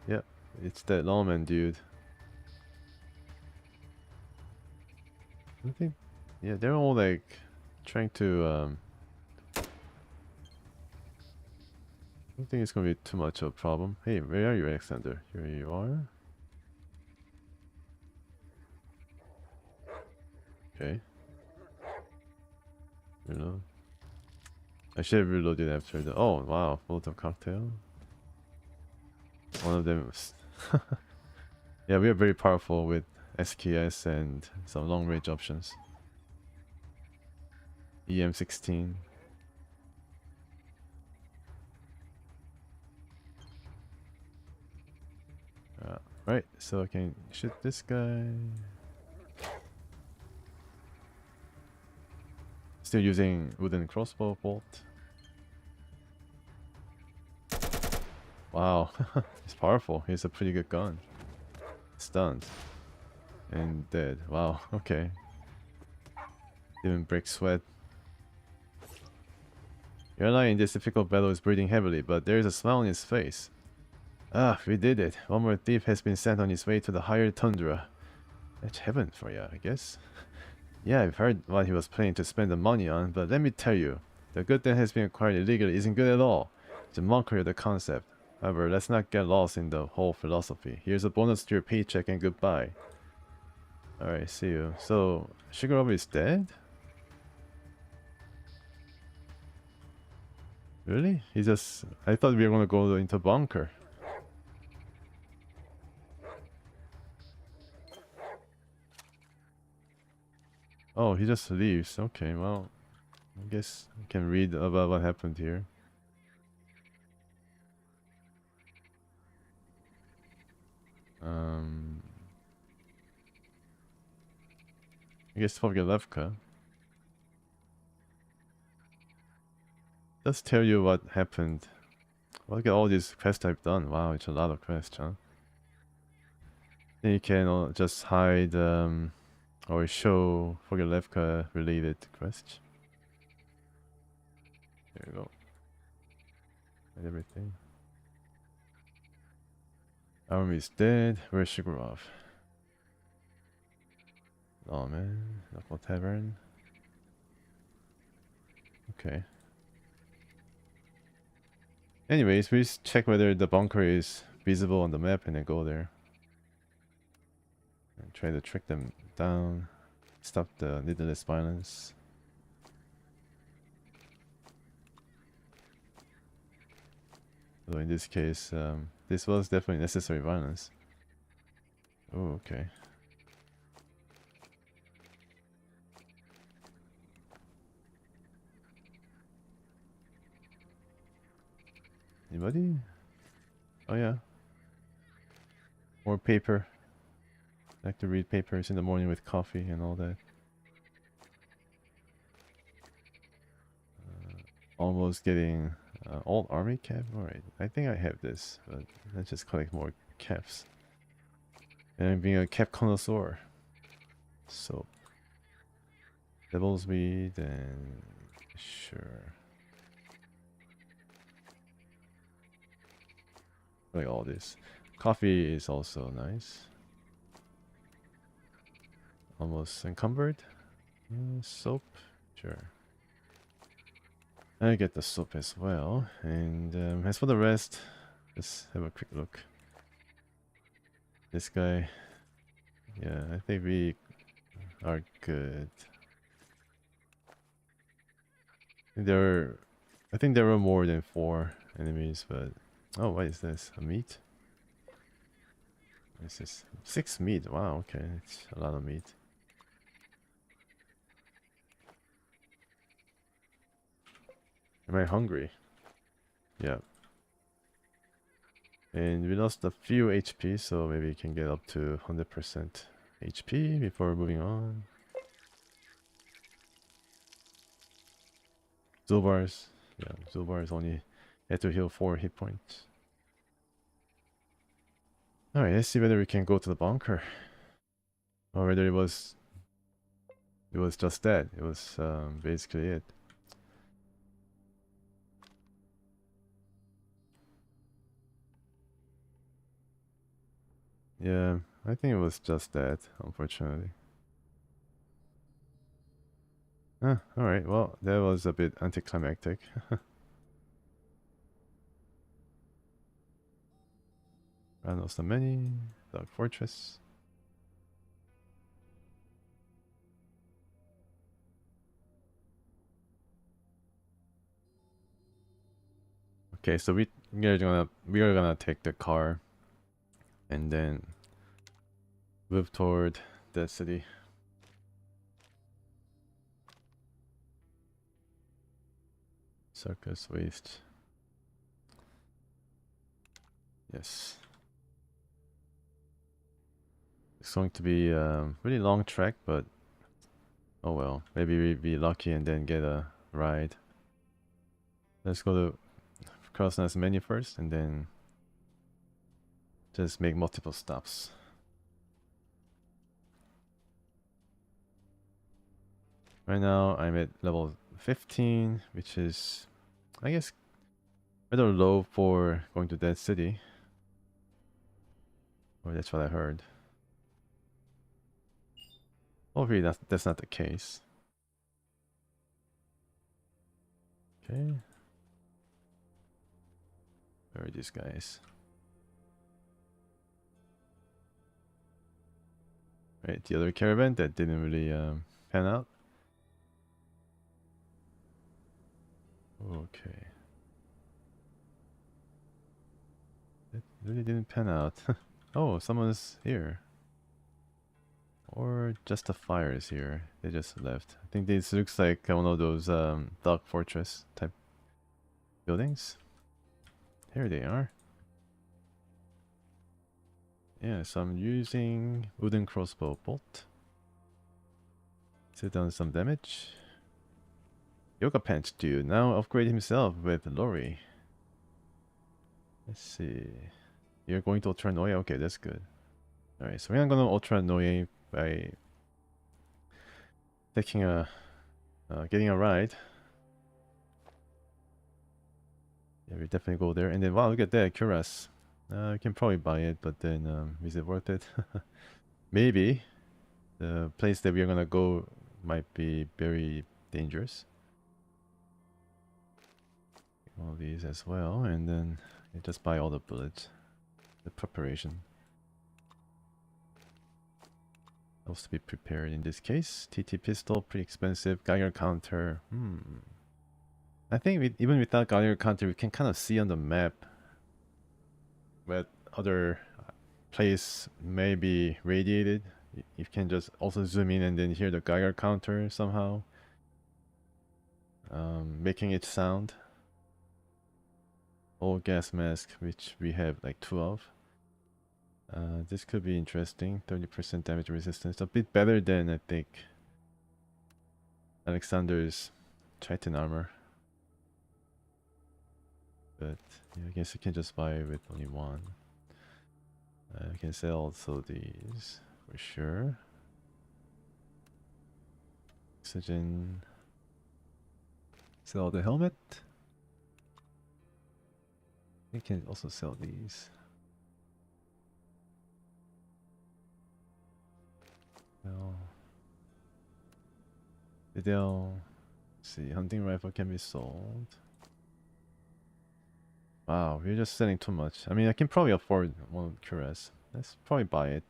Yep, it's that lawman dude. I think, yeah, they're all like trying to I don't think it's gonna be too much of a problem. Hey, where are you, Alexander? Here you are. Okay. Reload. I should have reloaded after the. Oh wow, Molotov cocktail. One of them was. Yeah, we are very powerful with SKS and some long range options. EM16. Right, so I can shoot this guy. Still using wooden crossbow bolt. Wow, he's powerful. He's a pretty good gun. Stunned. And dead. Wow, okay. Didn't break sweat. Your ally in this difficult battle is breathing heavily, but there is a smile on his face. Ah, we did it. One more thief has been sent on his way to the higher tundra. That's heaven for you, I guess. Yeah, I've heard what he was planning to spend the money on, but let me tell you, the good that has been acquired illegally isn't good at all. It's a mockery of the concept. However, let's not get lost in the whole philosophy. Here's a bonus to your paycheck and goodbye. Alright, see you. So, Shigarova is dead? Really? He just... I thought we were gonna go into bunker. Oh, he just leaves. Okay, well... I guess I can read about what happened here. I guess Post-Apocalyptic. Let's tell you what happened. Look at all these quests I've done. Wow, it's a lot of quests, huh? Then you can just hide or show Post-Apocalyptic related quests. There you go. And everything. Army is dead. Where's Shigurov? Oh man, Knuckle Tavern. Okay. Anyways, we just check whether the bunker is visible on the map and then go there. And try to track them down. Stop the needless violence. So in this case, this was definitely necessary violence. Oh, okay. Anybody? Oh yeah. More paper. I like to read papers in the morning with coffee and all that. Almost getting old army cap. Alright, I think I have this, but let's just collect more caps. And I'm being a cap connoisseur. Soap. Devil's weed and sure. Like all this. Coffee is also nice. Almost encumbered. Soap, sure. I get the soap as well. And as for the rest, let's have a quick look. This guy, yeah, I think we are good. I think there were more than 4 enemies, but oh, what is this? A meat? This is 6 meat. Wow, okay, it's a lot of meat. Am I hungry? Yeah. And we lost a few HP, so maybe we can get up to 100% HP before moving on. Zobars. Yeah, Zobars only had to heal 4 hit points. Alright, let's see whether we can go to the bunker. Or whether it was just that. It was basically it. Yeah, I think it was just that, unfortunately. Alright, well, that was a bit anticlimactic. Ranos the Many, Dark Fortress. Okay, so we are gonna take the car and then move toward the city. Circus Waste. Yes. It's going to be a really long trek, but oh well. Maybe we'll be lucky and then get a ride. Let's go to Crossness menu first and then just make multiple stops. Right now I'm at level 15, which is, I guess, rather low for going to Dead City. Or that's what I heard. Hopefully that's not the case. Okay. Where are these guys? Right, the other caravan that didn't really pan out. Okay. It really didn't pan out. Oh, someone's here. Or just the fire is here. They just left. I think this looks like one of those Dark Fortress type buildings. Here they are. Yeah, so I'm using wooden crossbow bolt. Sit down some damage. Yoga Pants dude now upgrade himself with Lori. Let's see. You're going to Ultra Noye? Okay, that's good. Alright, so we're gonna Ultra Noye by taking a getting a ride. Yeah, we definitely go there. And then wow, look at that, Cuirass. You can probably buy it, but then is it worth it? Maybe. The place that we're gonna go might be very dangerous. All these as well, and then you just buy all the bullets. The preparation. Helps to be prepared in this case. TT pistol, pretty expensive. Geiger counter. I think even without Geiger counter, we can kind of see on the map where other place may be radiated. You can just also zoom in and then hear the Geiger counter somehow, making it sound. Old gas mask, which we have like 2 of. This could be interesting. 30% damage resistance, a bit better than I think Alexander's Titan armor. But yeah, I guess you can just buy it with only one. I can sell also these for sure. Oxygen. Sell the helmet. We can also sell these. No. Videl. See, hunting rifle can be sold. Wow, we're just selling too much. I mean, I can probably afford one cuirass. Let's probably buy it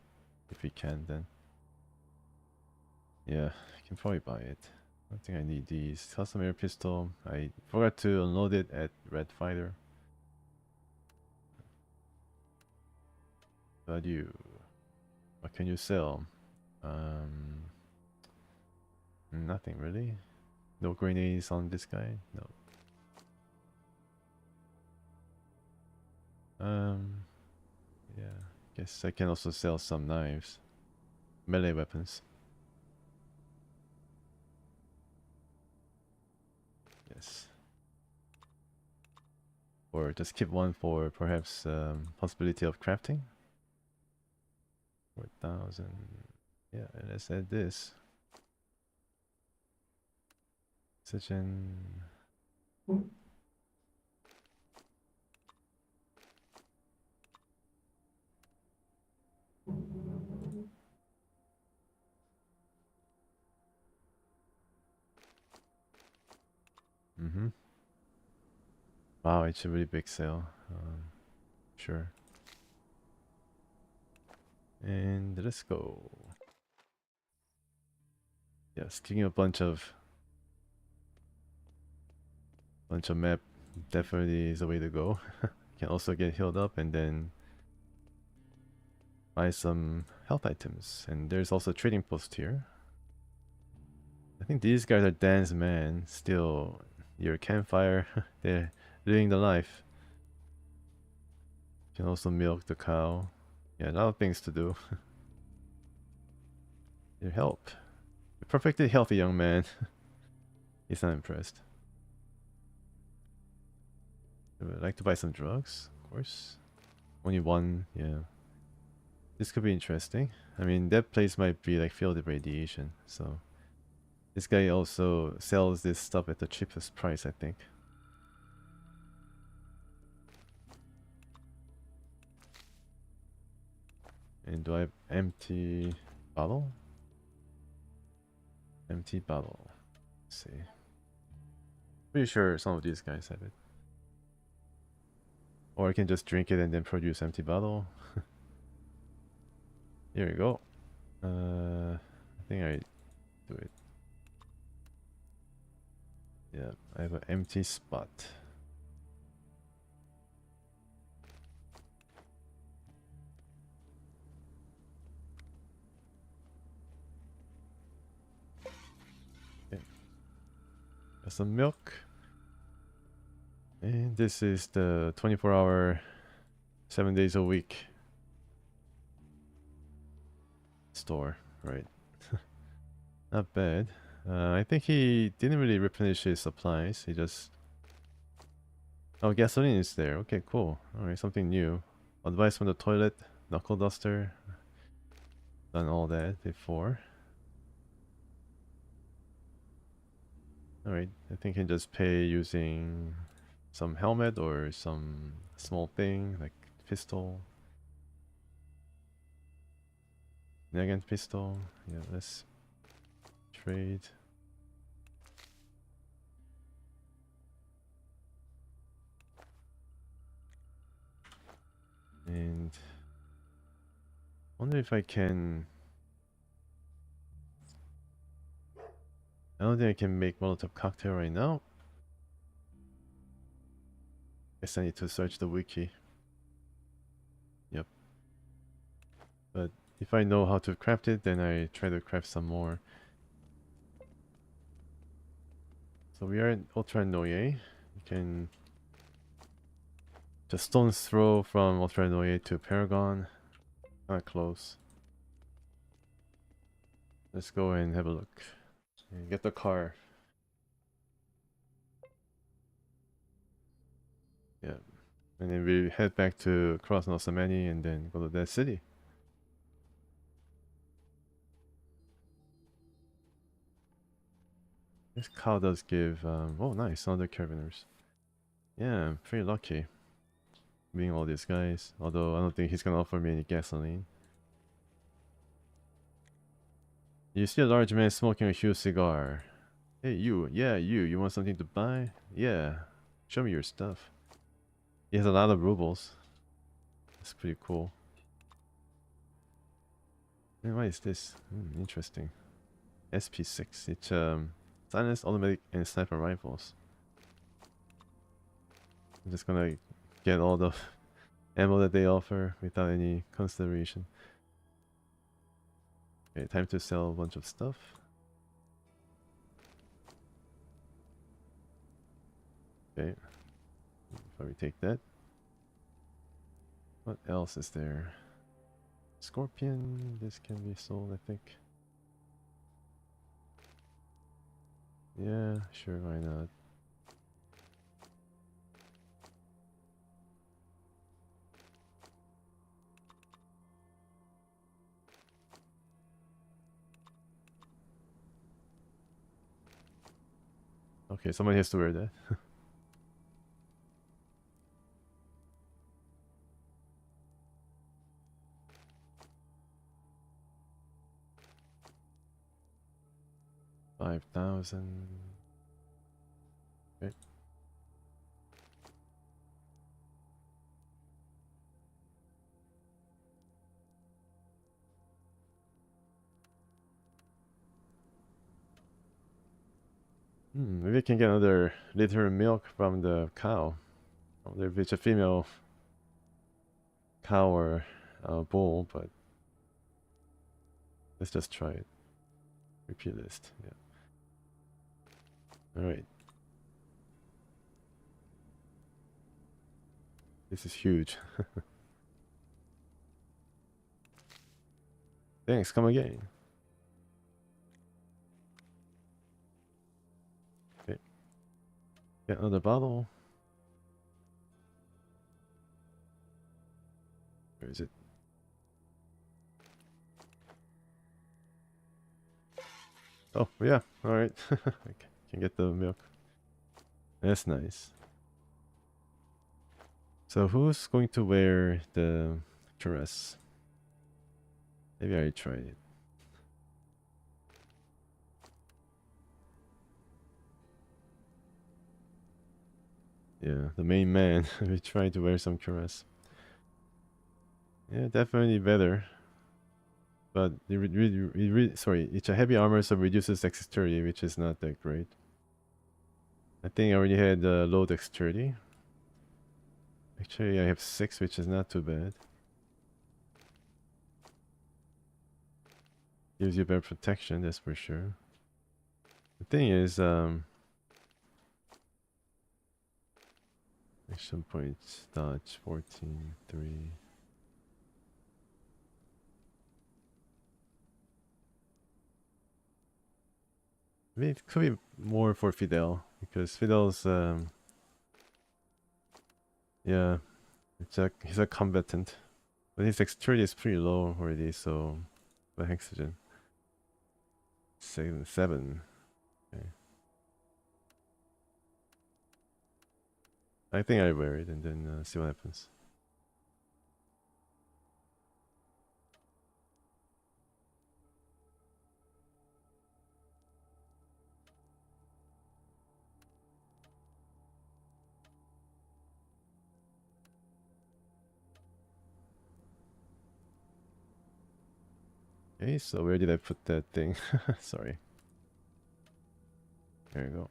if we can then. Yeah, I can probably buy it. I don't think I need these. Custom air pistol. I forgot to unload it at Red Fighter. Value. What can you sell? Nothing really. No grenades on this guy. No. Yeah. Guess I can also sell some knives. Melee weapons. Yes. Or just keep one for perhaps possibility of crafting. 4,000. Yeah, and let's add this. Such an... Mm-hmm. Wow, it's a really big sale. Sure. And let's go. Yes, kicking a bunch of map definitely is the way to go. Can also get healed up and then buy some health items. And there's also a trading post here. I think these guys are dance man. Still, your campfire. They're living the life. Can also milk the cow. Yeah, a lot of things to do. Your help. A perfectly healthy young man. He's not impressed. Would like to buy some drugs, of course. Only one, yeah. This could be interesting. I mean, that place might be like filled with radiation, so... This guy also sells this stuff at the cheapest price, I think. And do I have empty bottle? Empty bottle. Let's see. Pretty sure some of these guys have it. Or I can just drink it and then produce empty bottle. Here we go. I think I do it. Yeah, I have an empty spot. Okay. Got some milk. And this is the 24-hour, 7 days a week store, right? Not bad. I think he didn't really replenish his supplies. He just... Oh, gasoline is there. Okay, cool. Alright, something new. Advice from the toilet. Knuckle duster. Done all that before. Alright, I think he can just pay using some helmet or some small thing like pistol. Nagant pistol. Yeah, let's trade. And wonder if I can... I don't think I can make Molotov cocktail right now. Guess I need to search the wiki. Yep. But if I know how to craft it, then I try to craft some more. So we are in Ultra Noye. You can just stone's throw from Ultra Noye to Paragon. Kinda close. Let's go and have a look. And get the car. Yeah. And then we head back to Cross Nosamani and then go to that city. This cow does give, oh nice, another carabiners. Yeah, I'm pretty lucky. Being all these guys. Although I don't think he's gonna offer me any gasoline. You see a large man smoking a huge cigar. Hey, you. Yeah, you. You want something to buy? Yeah. Show me your stuff. He has a lot of rubles. That's pretty cool. And what is this? Interesting. SP6. It's silenced automatic and sniper rifles. I'm just gonna get all the ammo that they offer without any consideration. Okay, time to sell a bunch of stuff. Okay, probably take that. What else is there? Scorpion, this can be sold, I think. Yeah, sure, why not? Okay, someone has to wear that. 5,000. Okay. Maybe I can get another liter of milk from the cow. I wonder if it's a female cow or bull, but let's just try it. Repeat list, yeah. Alright. This is huge. Thanks, come again. Okay. Get another bottle. Where is it? Oh, yeah, alright. Okay. Can get the milk. That's nice. So who's going to wear the dress? Maybe I try it. Yeah, the main man. We try to wear some cuirass. Yeah, definitely better. But sorry, it's a heavy armor, so reduces dexterity, which is not that great. I think I already had low dexterity. Actually, I have 6, which is not too bad. Gives you better protection, that's for sure. The thing is, action points, dodge, 14, 3. Maybe it could be more for Fidel, because Fidel's, yeah, he's a combatant. But his dexterity is pretty low already, so... But Hexagen. 7. Okay. I think I wear it and then see what happens. Okay, so where did I put that thing? Sorry. There you go.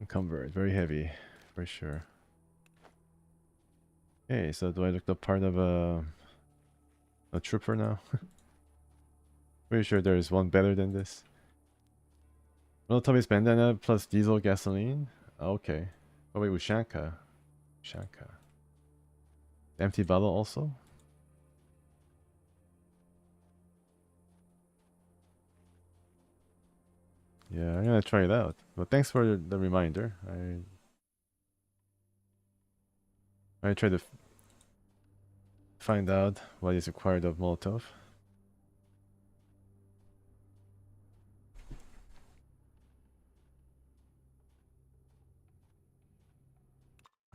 Encumbered, very heavy, for sure. Okay, so do I look the part of a trooper now? Pretty sure there is one better than this. Teletubbies bandana plus diesel gasoline? Okay. Oh wait, Ushanka. Ushanka. Empty bottle also? Yeah, I'm gonna try it out. But thanks for the reminder. I try to find out what is required of Molotov.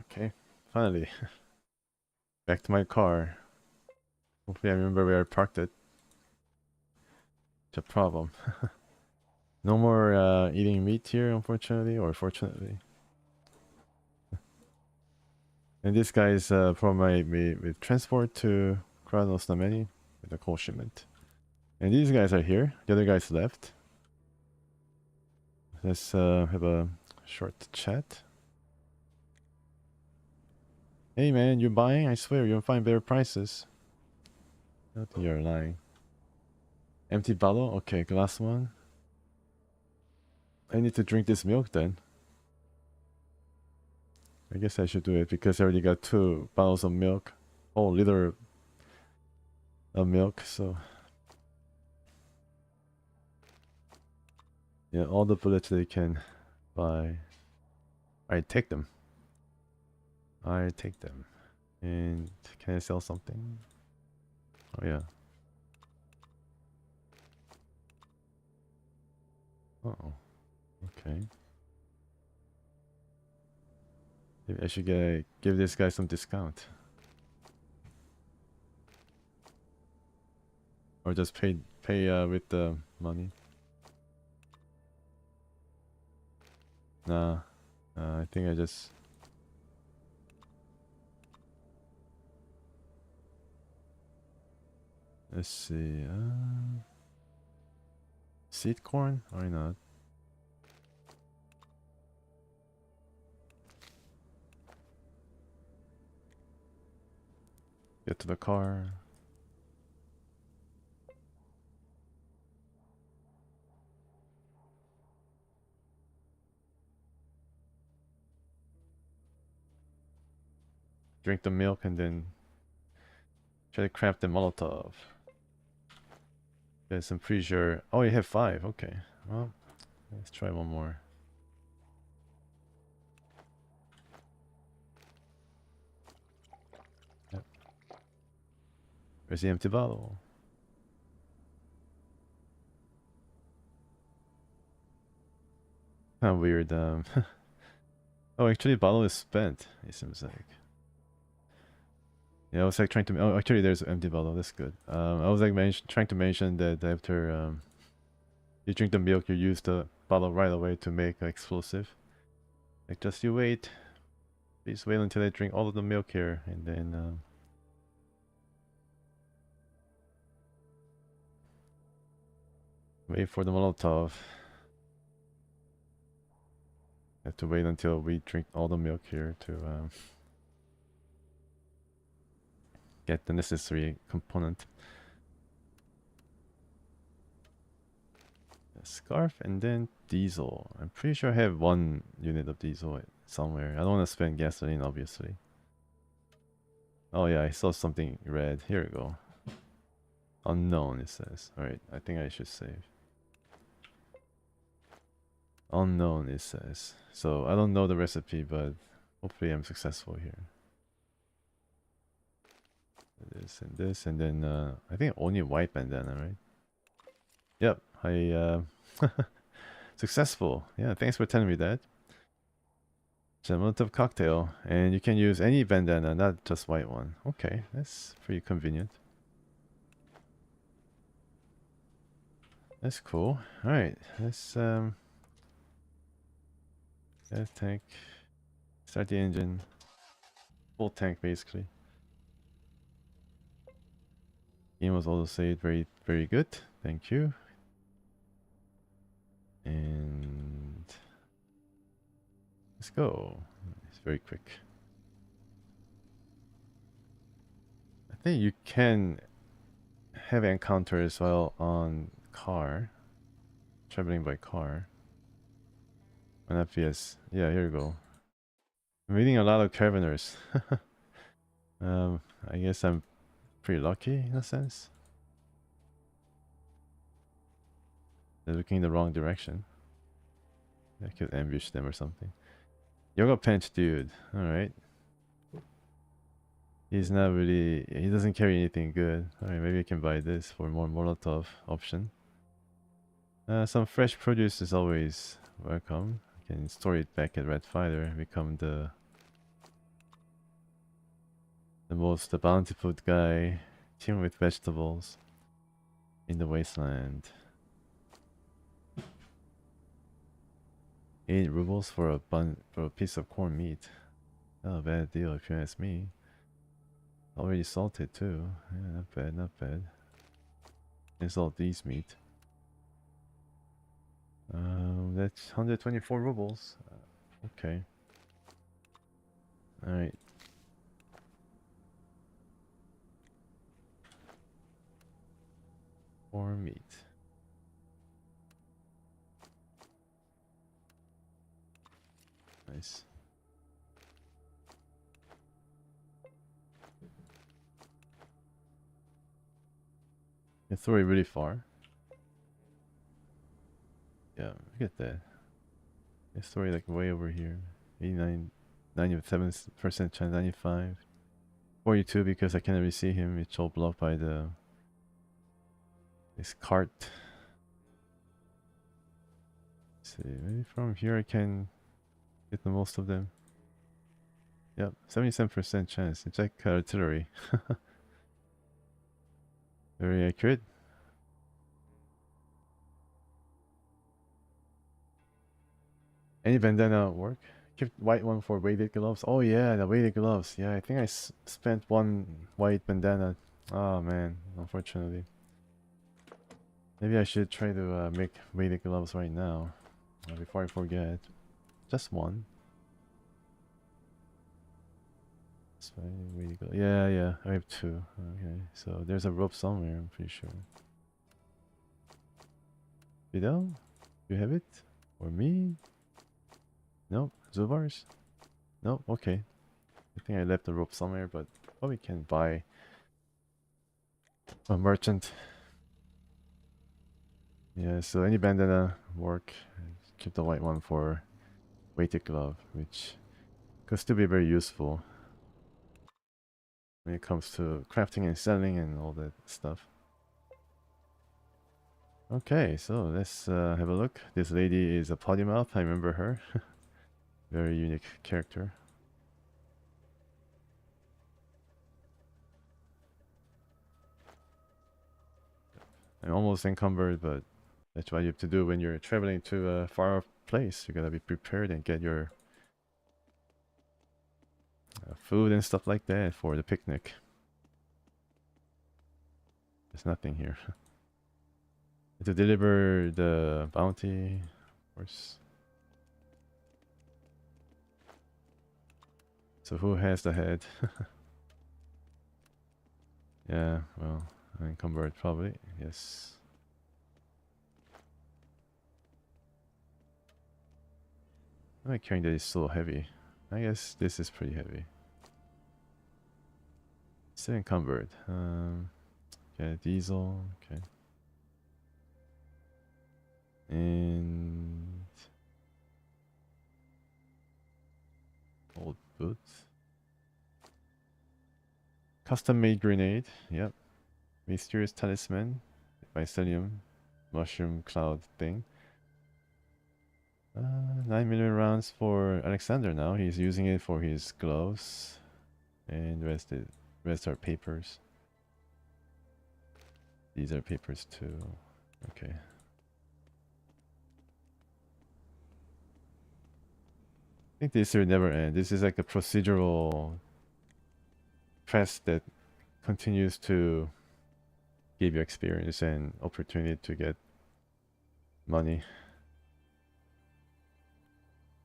Okay, finally. Back to my car. Hopefully I remember where I parked it. It's a problem. No more eating meat here, unfortunately, or fortunately. And this guy is provide me with transport to Kranos Nameni with a coal shipment. And these guys are here. The other guys left. Let's have a short chat. Hey man, you buying? I swear you'll find better prices. You're lying. Empty bottle? Okay, glass one. I need to drink this milk then. I guess I should do it because I already got 2 bottles of milk. Whole liter of milk, so... Yeah, all the bullets they can buy. I take them. I take them. And can I sell something? Oh yeah. Uh-oh. Okay. Maybe I should give this guy some discount. Or just pay with the money. Nah. I think I just... Let's see. Seed corn? Why not? Get to the car. Drink the milk and then try to craft the Molotov. Yes, I'm pretty sure. Oh, you have 5. Okay. Well, let's try one more. Yep. Where's the empty bottle? Kind of weird. Oh, actually, bottle is spent. It seems like. Yeah, I was like trying to. Oh, actually, there's an empty bottle. That's good. I was like trying to mention that after you drink the milk, you use the bottle right away to make an explosive. Like, just you wait. Please wait until I drink all of the milk here, and then wait for the Molotov. Have to wait until we drink all the milk here to get the necessary component. A scarf and then diesel. I'm pretty sure I have 1 unit of diesel somewhere. I don't want to spend gasoline, obviously. Oh yeah, I saw something red. Here we go. Unknown, it says. Alright, I think I should save. Unknown, it says. So I don't know the recipe, but hopefully I'm successful here. This, and then I think only white bandana, right? Yep, I successful. Yeah, thanks for telling me that. It's a Molotov cocktail, and you can use any bandana, not just white one. Okay, that's pretty convenient. That's cool. All right, let's tank. Start the engine. Full tank, basically. Game was also saved very, very good. Thank you. And let's go. It's very quick. I think you can have encounters while on car, traveling by car. On FPS. Yeah, here you go. I'm meeting a lot of caravanners. I guess I'm pretty lucky in a sense. They're looking in the wrong direction. I could ambush them or something. Yoga Pants dude. Alright. He's not really... He doesn't carry anything good. Alright, maybe I can buy this for more Molotov option. Some fresh produce is always welcome. I can store it back at Red Fighter. Become the most bountiful guy. Team with vegetables. In the wasteland. 8 rubles for a piece of corned meat. Not a bad deal if you ask me. Already salted too. Yeah, not bad, not bad. Insult these meat. That's 124 rubles. Okay. Alright. Corned meat. Nice. You throw it really far. Yeah, look at that. You throw it like way over here. 89, 97% chance, 95. 42 because I can't really see him. It's all blocked by this cart. Let's see, maybe from here I can get the most of them. Yep, 77% chance. It's like artillery. Very accurate. Any bandana work? Keep white one for weighted gloves. Oh yeah, the weighted gloves. Yeah, I think I spent one white bandana. Oh man, unfortunately. Maybe I should try to make weighted gloves right now before I forget. Just one. Yeah, yeah, I have two. Okay, so there's a rope somewhere, I'm pretty sure. Fidel? You have it? Or me? Nope. Zubars? Nope, okay. I think I left the rope somewhere, but probably can buy a merchant. Yeah, so any bandana work. Keep the white one for weighted glove, which could still be very useful when it comes to crafting and selling and all that stuff. Okay, so let's have a look. This lady is a potty mouth. I remember her. Very unique character. I'm almost encumbered, but that's what you have to do when you're traveling to a far off place. You gotta be prepared and get your food and stuff like that for the picnic. There's nothing here. To deliver the bounty, of course. So who has the head? Yeah, well, encumbered probably. Yes. Why am I carrying that is so heavy? I guess this is pretty heavy. Still encumbered. Okay, diesel. Okay. And old boots. Custom made grenade. Yep. Mysterious talisman. Mycelium. Mushroom cloud thing. 9 million rounds for Alexander now. He's using it for his gloves. And rest are papers. These are papers too. Okay. I think this will never end. This is like a procedural quest that continues to give you experience and opportunity to get money.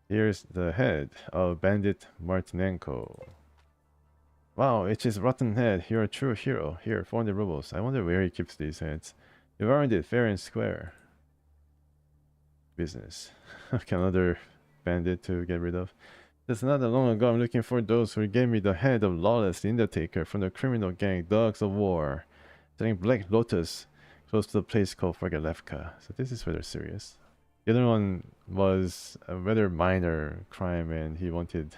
Here's the head of Bandit Martinenko. Wow, it's his rotten head. You're a true hero. Here, 400 rubles. I wonder where he keeps these heads. You've earned it fair and square. Business. Okay, another bandit to get rid of. It's not that long ago I'm looking for those who gave me the head of Lawless Undertaker from the criminal gang Dogs of War. Selling Black Lotus close to the place called Forgalevka. So this is rather serious. The other one was a rather minor crime and he wanted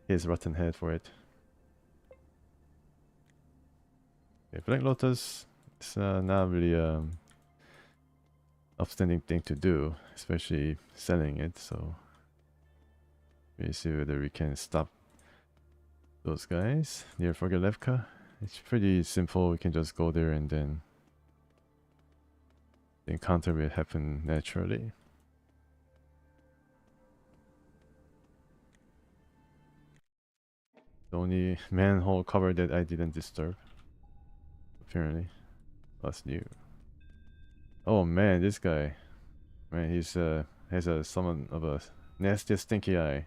his rotten head for it. Okay, Black Lotus, it's not really upstanding thing to do, especially selling it, so we see whether we can stop those guys near Forgalevka. It's pretty simple, we can just go there and then the encounter will happen naturally. The only manhole cover that I didn't disturb. Apparently. That's new. Oh man, this guy. Man, he's has a somewhat of a nasty stinky eye.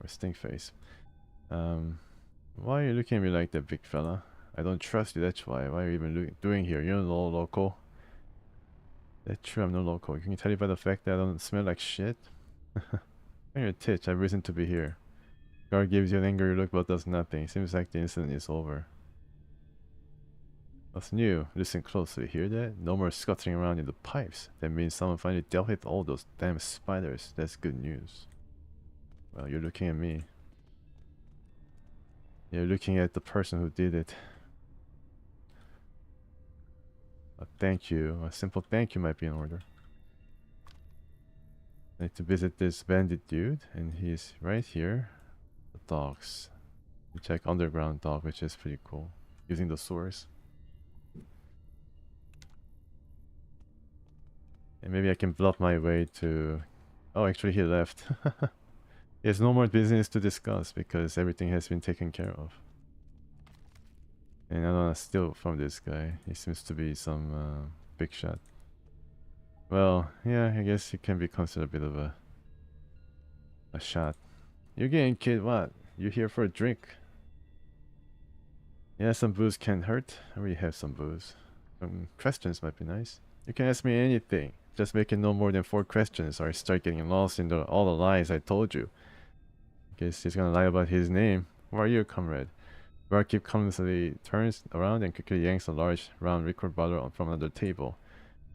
Or stink face. Why are you looking at me like that, big fella? I don't trust you, that's why. Why are you even doing here? You're no local. That's true, I'm no local. Can you tell you by the fact that I don't smell like shit? On your titch, I have reason to be here. Guard gives you an angry look but does nothing. Seems like the incident is over. What's new? Listen closely, hear that? No more scuttling around in the pipes. That means someone finally dealt with all those damn spiders. That's good news. Well, you're looking at me. You're looking at the person who did it. A thank you, a simple thank you might be in order. I need to visit this bandit dude, and he's right here. The dogs. You check underground dog, which is pretty cool. Using the source. And maybe I can bluff my way to... Oh, actually he left. He has no more business to discuss because everything has been taken care of. And I don't want to steal from this guy. He seems to be some big shot. Well, yeah, I guess he can be considered a bit of a shot. You again, kid, what? You here for a drink? Yeah, some booze can't hurt. I already have some booze. Some questions might be nice. You can ask me anything. Just make it no more than 4 questions or I start getting lost in all the lies I told you. Guess he's gonna lie about his name. Who are you, comrade? Barkeep clumsily turns around and quickly yanks a large round liquor bottle from another table.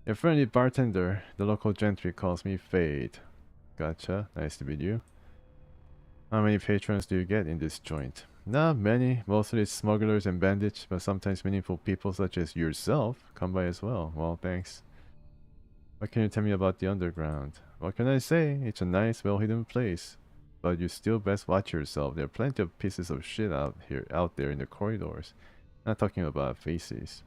A friendly bartender, the local gentry calls me Fade. Gotcha, nice to meet you. How many patrons do you get in this joint? Not many, mostly smugglers and bandits, but sometimes meaningful people such as yourself come by as well. Well, thanks. What can you tell me about the underground? What can I say? It's a nice, well-hidden place. But you still best watch yourself. There are plenty of pieces of shit out there in the corridors. Not talking about faces.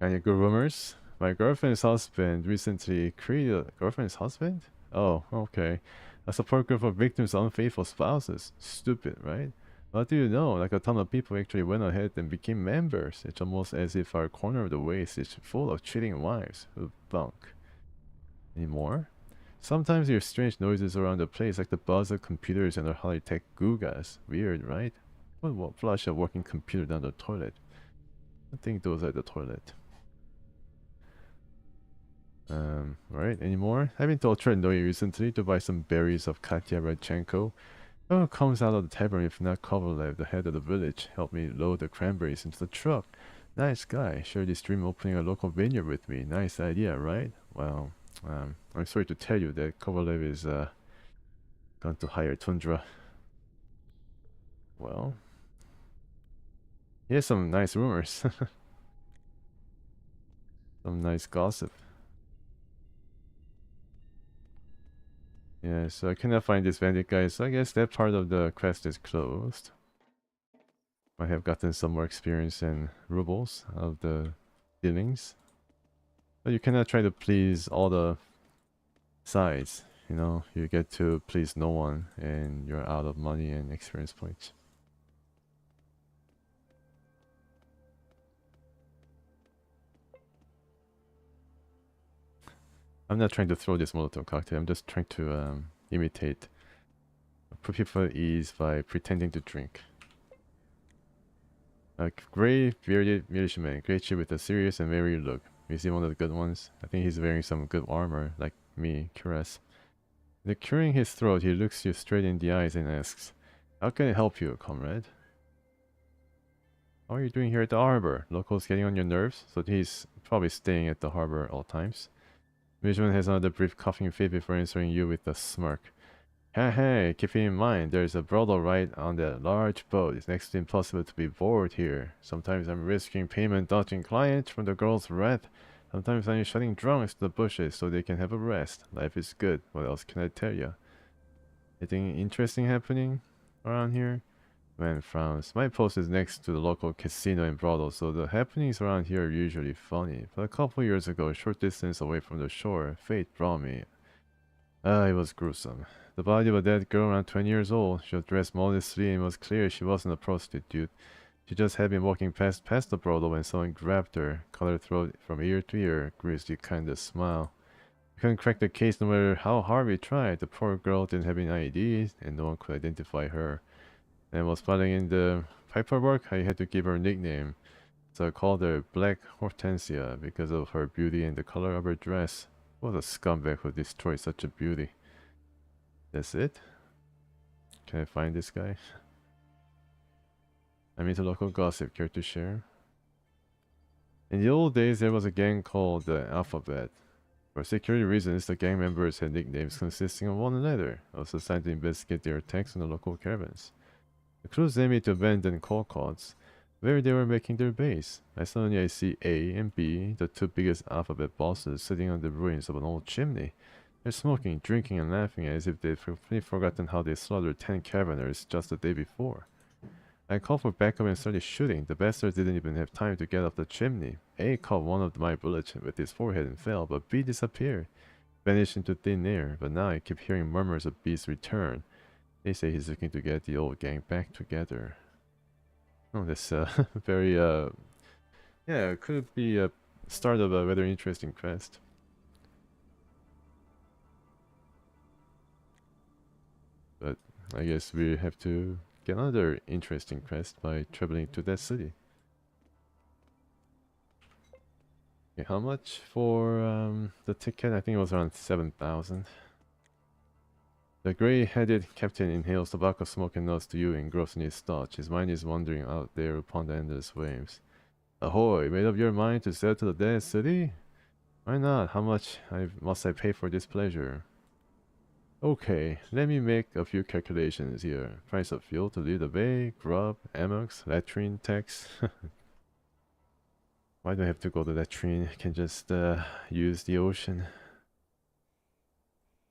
Any good rumors? My girlfriend's husband recently created... Girlfriend's husband? Oh, okay. A support group for victims of unfaithful spouses. Stupid, right? What do you know? Like a ton of people actually went ahead and became members. It's almost as if our corner of the waste is full of cheating wives. Bunk. Any more? Sometimes there's strange noises around the place, like the buzz of computers and their high-tech gugas. Weird, right? What flush a working computer down the toilet? I think those are the toilet. Right, any more? I've been to Ultranoi recently to buy some berries of Katya Radchenko. Oh, comes out of the tavern if not Kovalev, the head of the village, helped me load the cranberries into the truck. Nice guy, shared his dream opening a local vineyard with me. Nice idea, right? Well, I'm sorry to tell you that Kovalev is going to hire Tundra. Well, here's some nice rumors. Some nice gossip. Yeah, so I cannot find this bandit guy, so I guess that part of the quest is closed. I have gotten some more experience and rubles of the dealings. But you cannot try to please all the sides, you know? You get to please no one and you're out of money and experience points. I'm not trying to throw this Molotov cocktail, I'm just trying to imitate. Put people at ease by pretending to drink. A gray bearded militiaman, great ship with a serious and merry look. Is he one of the good ones? I think he's wearing some good armor, like me, curious. Clearing his throat, he looks you straight in the eyes and asks, how can I help you, comrade? How are you doing here at the harbor? Locals getting on your nerves? So he's probably staying at the harbor all times. Militiaman has another brief coughing fit before answering you with a smirk. Hey, keep in mind, there's a brothel right on that large boat. It's next to impossible to be bored here. Sometimes I'm risking payment dodging clients from the girl's wrath. Sometimes I'm shutting drunks to the bushes so they can have a rest. Life is good. What else can I tell you? Anything interesting happening around here? Man frowns. My post is next to the local casino and brothel, so the happenings around here are usually funny. But a couple years ago, a short distance away from the shore, fate brought me. Ah, it was gruesome. The body of a dead girl around 20 years old. She was dressed modestly and it was clear she wasn't a prostitute. She just had been walking past the brothel when someone grabbed her, cut her throat from ear to ear, grisly kind of smile. We couldn't crack the case no matter how hard we tried. The poor girl didn't have any IDs, and no one could identify her. And was filing in the paperwork, I had to give her a nickname. So I called her Black Hortensia because of her beauty and the color of her dress. What a scumbag who destroyed such a beauty. That's it? Can I find this guy? I'm into local gossip. Care to share? In the old days, there was a gang called the Alphabet. For security reasons, the gang members had nicknames consisting of one letter. I was assigned to investigate their attacks on the local caravans. The crews led me to abandoned coal carts, where they were making their base. Suddenly I see A and B, the two biggest Alphabet bosses, sitting on the ruins of an old chimney. They're smoking, drinking, and laughing as if they'd completely forgotten how they slaughtered 10 caravanners just the day before. I called for backup and started shooting. The bastards didn't even have time to get up the chimney. A caught one of my bullets with his forehead and fell, but B disappeared, vanished into thin air. But now I keep hearing murmurs of B's return. They say he's looking to get the old gang back together. Oh, this very yeah, could be a start of a rather interesting quest. But I guess we have to get another interesting quest by traveling to that city. Okay, how much for the ticket? I think it was around 7,000. The gray-headed captain inhales tobacco smoke and nods to you, engrossed in his thoughts. His mind is wandering out there upon the endless waves. Ahoy! Made up your mind to sail to the dead city? Why not? How much must I pay for this pleasure? Okay, let me make a few calculations here. Price of fuel to leave the bay, grub, amox, latrine tax. Why do I have to go to latrine? I can just use the ocean.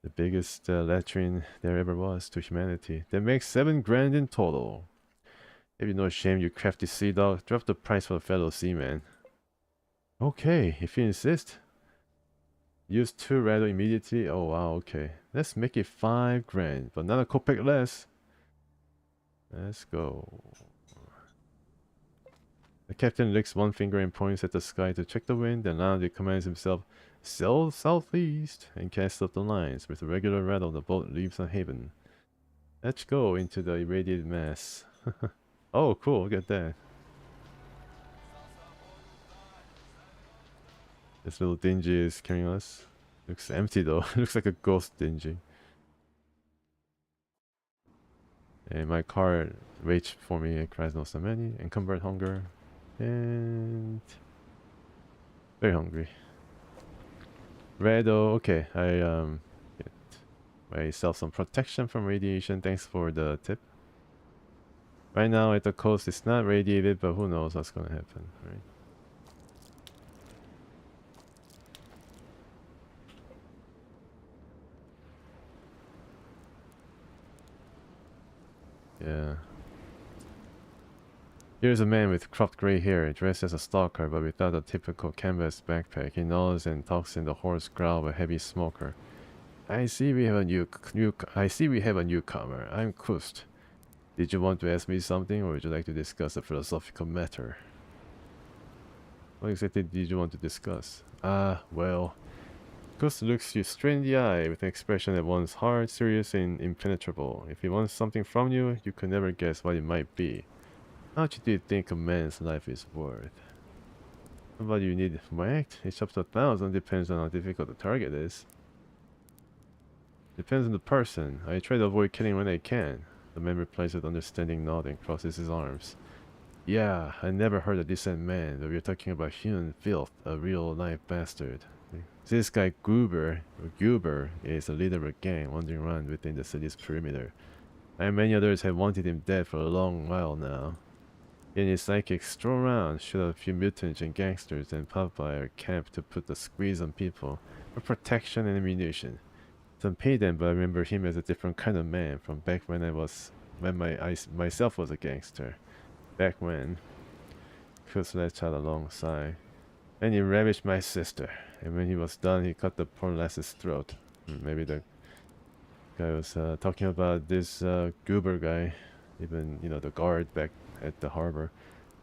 The biggest latrine there ever was to humanity. That makes 7 grand in total. Maybe no shame, you crafty sea dog. Drop the price for a fellow seaman. Okay, if you insist. Use 2 rather immediately. Oh wow, okay. Let's make it 5 grand, but not a kopeck less. Let's go. The captain licks one finger and points at the sky to check the wind, and loudly commands himself, "Sail southeast," and casts up the lines. With a regular rattle, the boat leaves the haven. Let's go into the irradiated mass. Oh, cool, look at that. This little dingy is carrying us. Looks empty though. Looks like a ghost dingy. And my car waits for me at Krasno Sameni and convert hunger. And very hungry. Redo, okay. Get myself some protection from radiation. Thanks for the tip. Right now at the coast it's not radiated, but who knows what's gonna happen, right? Yeah. Here's a man with cropped gray hair, dressed as a stalker but without a typical canvas backpack. He nods and talks in the hoarse growl of a heavy smoker. I see we have a newcomer. I'm Kust. Did you want to ask me something, or would you like to discuss a philosophical matter? What exactly did you want to discuss? Well, Kust looks you straight in the eye with an expression at once hard, serious, and impenetrable. If he wants something from you, you could never guess what it might be. How much do you think a man's life is worth? Somebody you need whacked? It's up to 1,000, depends on how difficult the target is. Depends on the person. I try to avoid killing when I can. The man replies with understanding nod and crosses his arms. Yeah, I never heard a decent man, but we're talking about human filth, a real life bastard. This guy Goober is the leader of a gang wandering around within the city's perimeter. And many others have wanted him dead for a long while now. In his psychics stroll around, shoot a few mutants and gangsters, and pop by our camp to put the squeeze on people for protection and ammunition. Some pay them, but I remember him as a different kind of man from back when myself was a gangster. Back when. Chris let out a long sigh. And he ravished my sister, and when he was done, he cut the poor lass's throat. Maybe the Guy was talking about this goober guy, even the guard back at the harbor.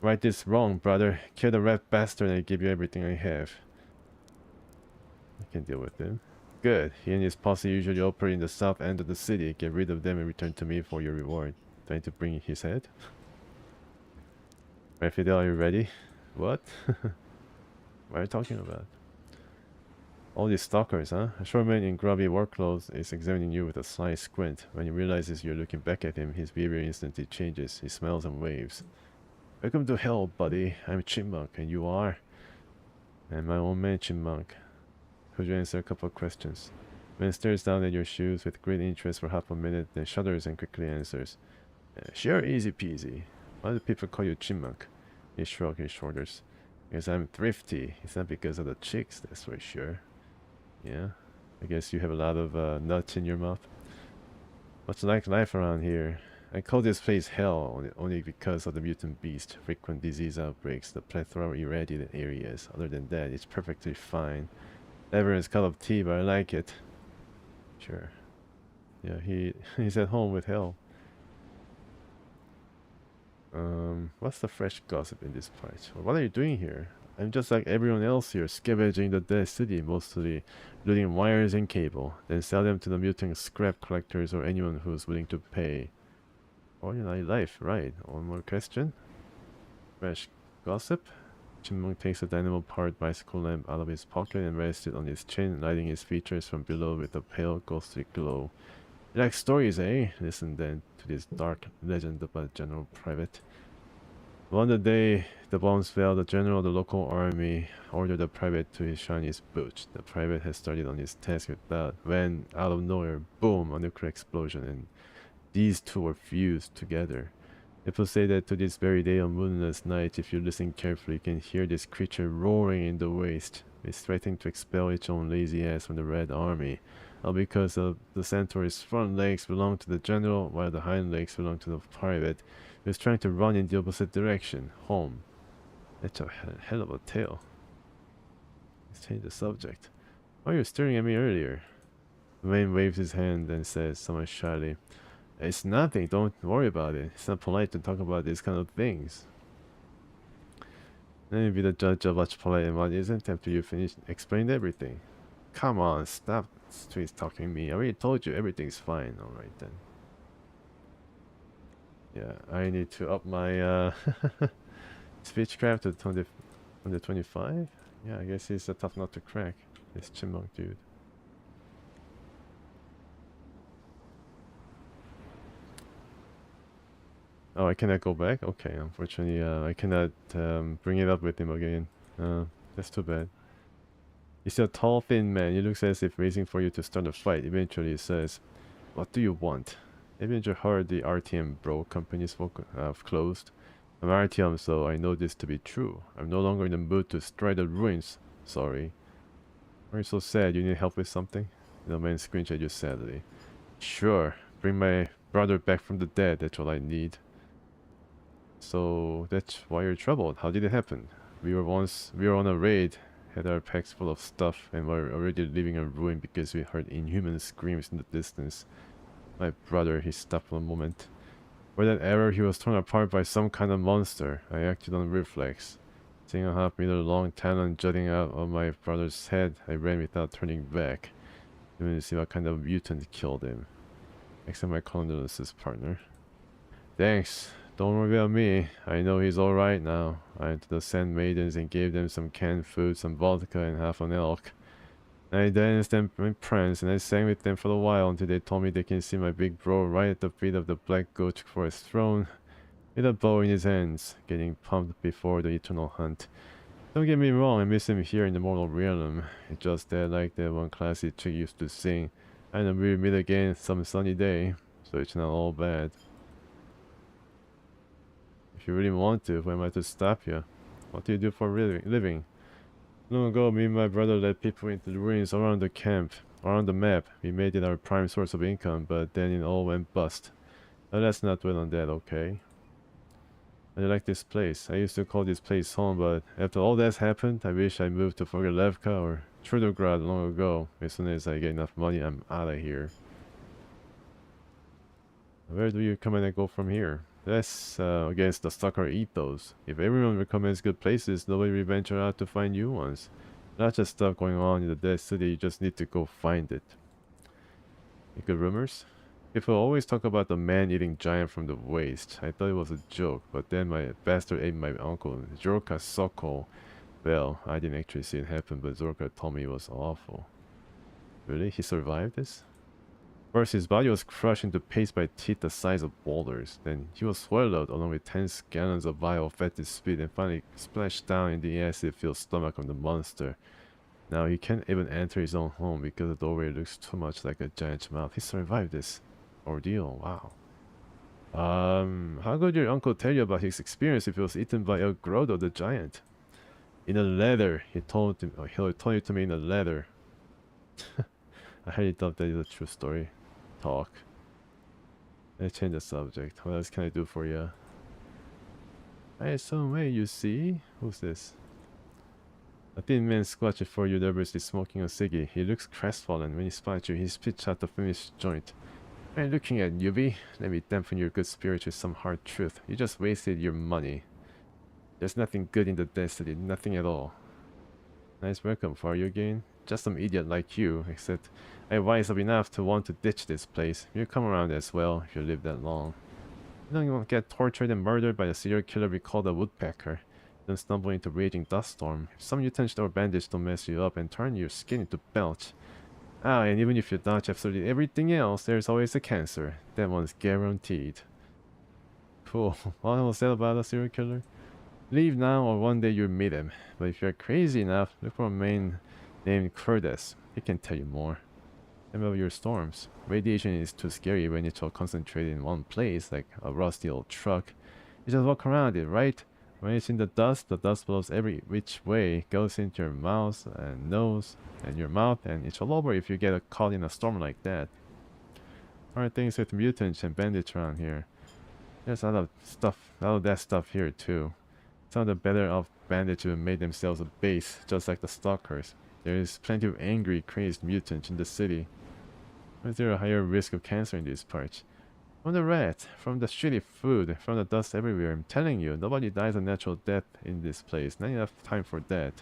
Right this wrong, brother. Kill the rat bastard and I give you everything I have. I can deal with him. Good. He and his posse usually operate in the south end of the city. Get rid of them and return to me for your reward. Do I need to bring his head? Right, Fidel, are you ready? What? What are you talking about? All these stalkers, huh? A short man in grubby work clothes is examining you with a sly squint. When he realizes you're looking back at him, his behavior instantly changes. He smiles and waves. Welcome to hell, buddy. I'm Chipmunk, and you are? And my old man, Chipmunk. Could you answer a couple of questions? Man stares down at your shoes with great interest for half a minute, then shudders and quickly answers. Sure, easy peasy. Why do people call you Chipmunk? He shrugged his shoulders. Because I'm thrifty. It's not because of the chicks, that's for sure. Yeah, I guess you have a lot of nuts in your mouth. What's like life around here? I call this place hell only because of the mutant beast, frequent disease outbreaks, the plethora of irradiated areas. Other than that, it's perfectly fine. Everyone's cup of tea, but I like it. Sure. Yeah, he's at home with hell. What's the fresh gossip in this part? What are you doing here? I'm just like everyone else here, scavenging the dead city, mostly looting wires and cable, then sell them to the mutant scrap collectors or anyone who's willing to pay. Ordinary life, right? One more question? Fresh gossip? Chipmunk takes a dynamo-powered bicycle lamp out of his pocket and rests it on his chin, lighting his features from below with a pale, ghostly glow. You like stories, eh? Listen then to this dark legend about General Private. One day, the bombs fell. The general of the local army ordered the private to his shiniest boot. The private had started on his task with that when, out of nowhere, boom, a nuclear explosion, and these two were fused together. People say that to this very day on moonless night, if you listen carefully, you can hear this creature roaring in the waste. It's threatening to expel its own lazy ass from the Red Army. All because of the Centaur's front legs belong to the general, while the hind legs belong to the private, who is trying to run in the opposite direction, home. That's a hell of a tale. Let's change the subject. Why were you staring at me earlier? Wayne waves his hand and says somewhat shyly, it's nothing, don't worry about it. It's not polite to talk about these kind of things. Let me be the judge of what's polite and what isn't after you finish explained everything. Come on, stop street talking me. I already told you everything's fine. Alright then. Yeah, I need to up my speechcraft to 125. Yeah, I guess he's a tough nut to crack. This chipmunk dude. Oh, I cannot go back? Okay, unfortunately, I cannot bring it up with him again. That's too bad. He's a tall, thin man. He looks as if waiting for you to start a fight. Eventually, he says, what do you want? Haven't you heard the RTM bro companies have closed? I'm RTM, so I know this to be true. I'm no longer in the mood to strike the ruins. Sorry. Why are you so sad? You need help with something? The man squints at you sadly. Sure. Bring my brother back from the dead. That's all I need. So that's why you're troubled. How did it happen? We were on a raid, had our packs full of stuff, and were already leaving a ruin because we heard inhuman screams in the distance. My brother, he stopped for a moment. For that error, he was torn apart by some kind of monster. I acted on reflex. Seeing a half-meter long talon jutting out of my brother's head, I ran without turning back, even to see what kind of mutant killed him. Except my condolences, partner. Thanks. Don't worry about me. I know he's alright now. I went to the Sand Maidens and gave them some canned food, some vodka, and half an elk. I danced them in prance, and I sang with them for a while until they told me they can see my big bro right at the feet of the Black Goat Forest throne, with a bow in his hands, getting pumped before the eternal hunt. Don't get me wrong, I miss him here in the mortal realm. It's just that, like that one classy chick used to sing, I know we'll meet again some sunny day, so it's not all bad. If you really want to, why am I to stop you? What do you do for a living? Long ago, me and my brother led people into the ruins around the camp, around the map. We made it our prime source of income, but then it all went bust. Now let's not dwell on that, okay? I like this place. I used to call this place home, but after all that's happened, I wish I moved to Forgelevka or Trudograd long ago. As soon as I get enough money, I'm out of here. Where do you recommend I go from here? That's against the stalker ethos. If everyone recommends good places, nobody will venture out to find new ones. Not just stuff going on in the dead city, you just need to go find it. Any good rumors? People always talk about the man-eating giant from the waste. I thought it was a joke, but then my bastard ate my uncle, Jorka Sokol. Well, I didn't actually see it happen, but Zorka told me it was awful. Really? He survived this? First, his body was crushed into paste by teeth the size of boulders. Then, he was swallowed along with 10 gallons of vile fetid spit and finally splashed down in the acid-filled stomach of the monster. Now, he can't even enter his own home because the doorway looks too much like a giant's mouth. He survived this ordeal. Wow. How could your uncle tell you about his experience if he was eaten by El Grodo the giant? In a letter, he told it to me in a letter. I highly doubt that is a true story. Talk. Let's change the subject. What else can I do for you? Hey, some way, you see? Who's this? A thin man squatched before you, nervously smoking a ciggy. He looks crestfallen. When he spots you, he spits out the finished joint. What are you looking at, newbie? Let me dampen your good spirits with some hard truth. You just wasted your money. There's nothing good in the destiny, nothing at all. Nice welcome for you again. Just some idiot like you, except I'm wise up enough to want to ditch this place. You'll come around as well if you live that long. You don't even get tortured and murdered by a serial killer we call the woodpecker. Then stumble into raging dust storm. If some mutant or bandage don't mess you up and turn your skin into belch. Ah, and even if you dodge absolutely everything else, there's always a cancer. That one's guaranteed. Cool. What was that about a serial killer? Leave now or one day you'll meet him. But if you're crazy enough, look for a man named Curtis. He can tell you more. Tell me about your storms. Radiation is too scary when it's all concentrated in one place, like a rusty old truck. You just walk around it, right? When it's in the dust blows every which way, goes into your mouth and nose and your mouth, and it's all over if you get caught in a storm like that. Alright, things with mutants and bandits around here. There's a lot of that stuff here too. Some of the better off bandits have made themselves a base, just like the stalkers. There is plenty of angry, crazed mutants in the city. Why is there a higher risk of cancer in these parts? From the rat, from the shitty food, from the dust everywhere. I'm telling you, nobody dies a natural death in this place. Not enough time for that.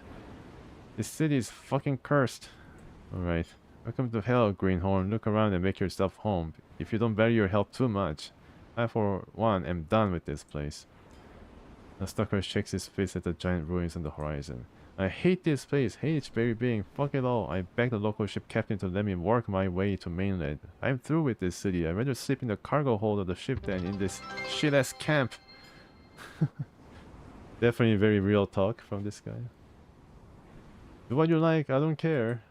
This city is fucking cursed. Alright. Welcome to hell, Greenhorn. Look around and make yourself home. If you don't value your help too much. I, for one, am done with this place. The stalker shakes his fist at the giant ruins on the horizon. I hate this place, hate its very being, fuck it all. I begged the local ship captain to let me work my way to mainland. I'm through with this city. I'd rather sleep in the cargo hold of the ship than in this shit-ass camp. Definitely very real talk from this guy. Do what you like, I don't care.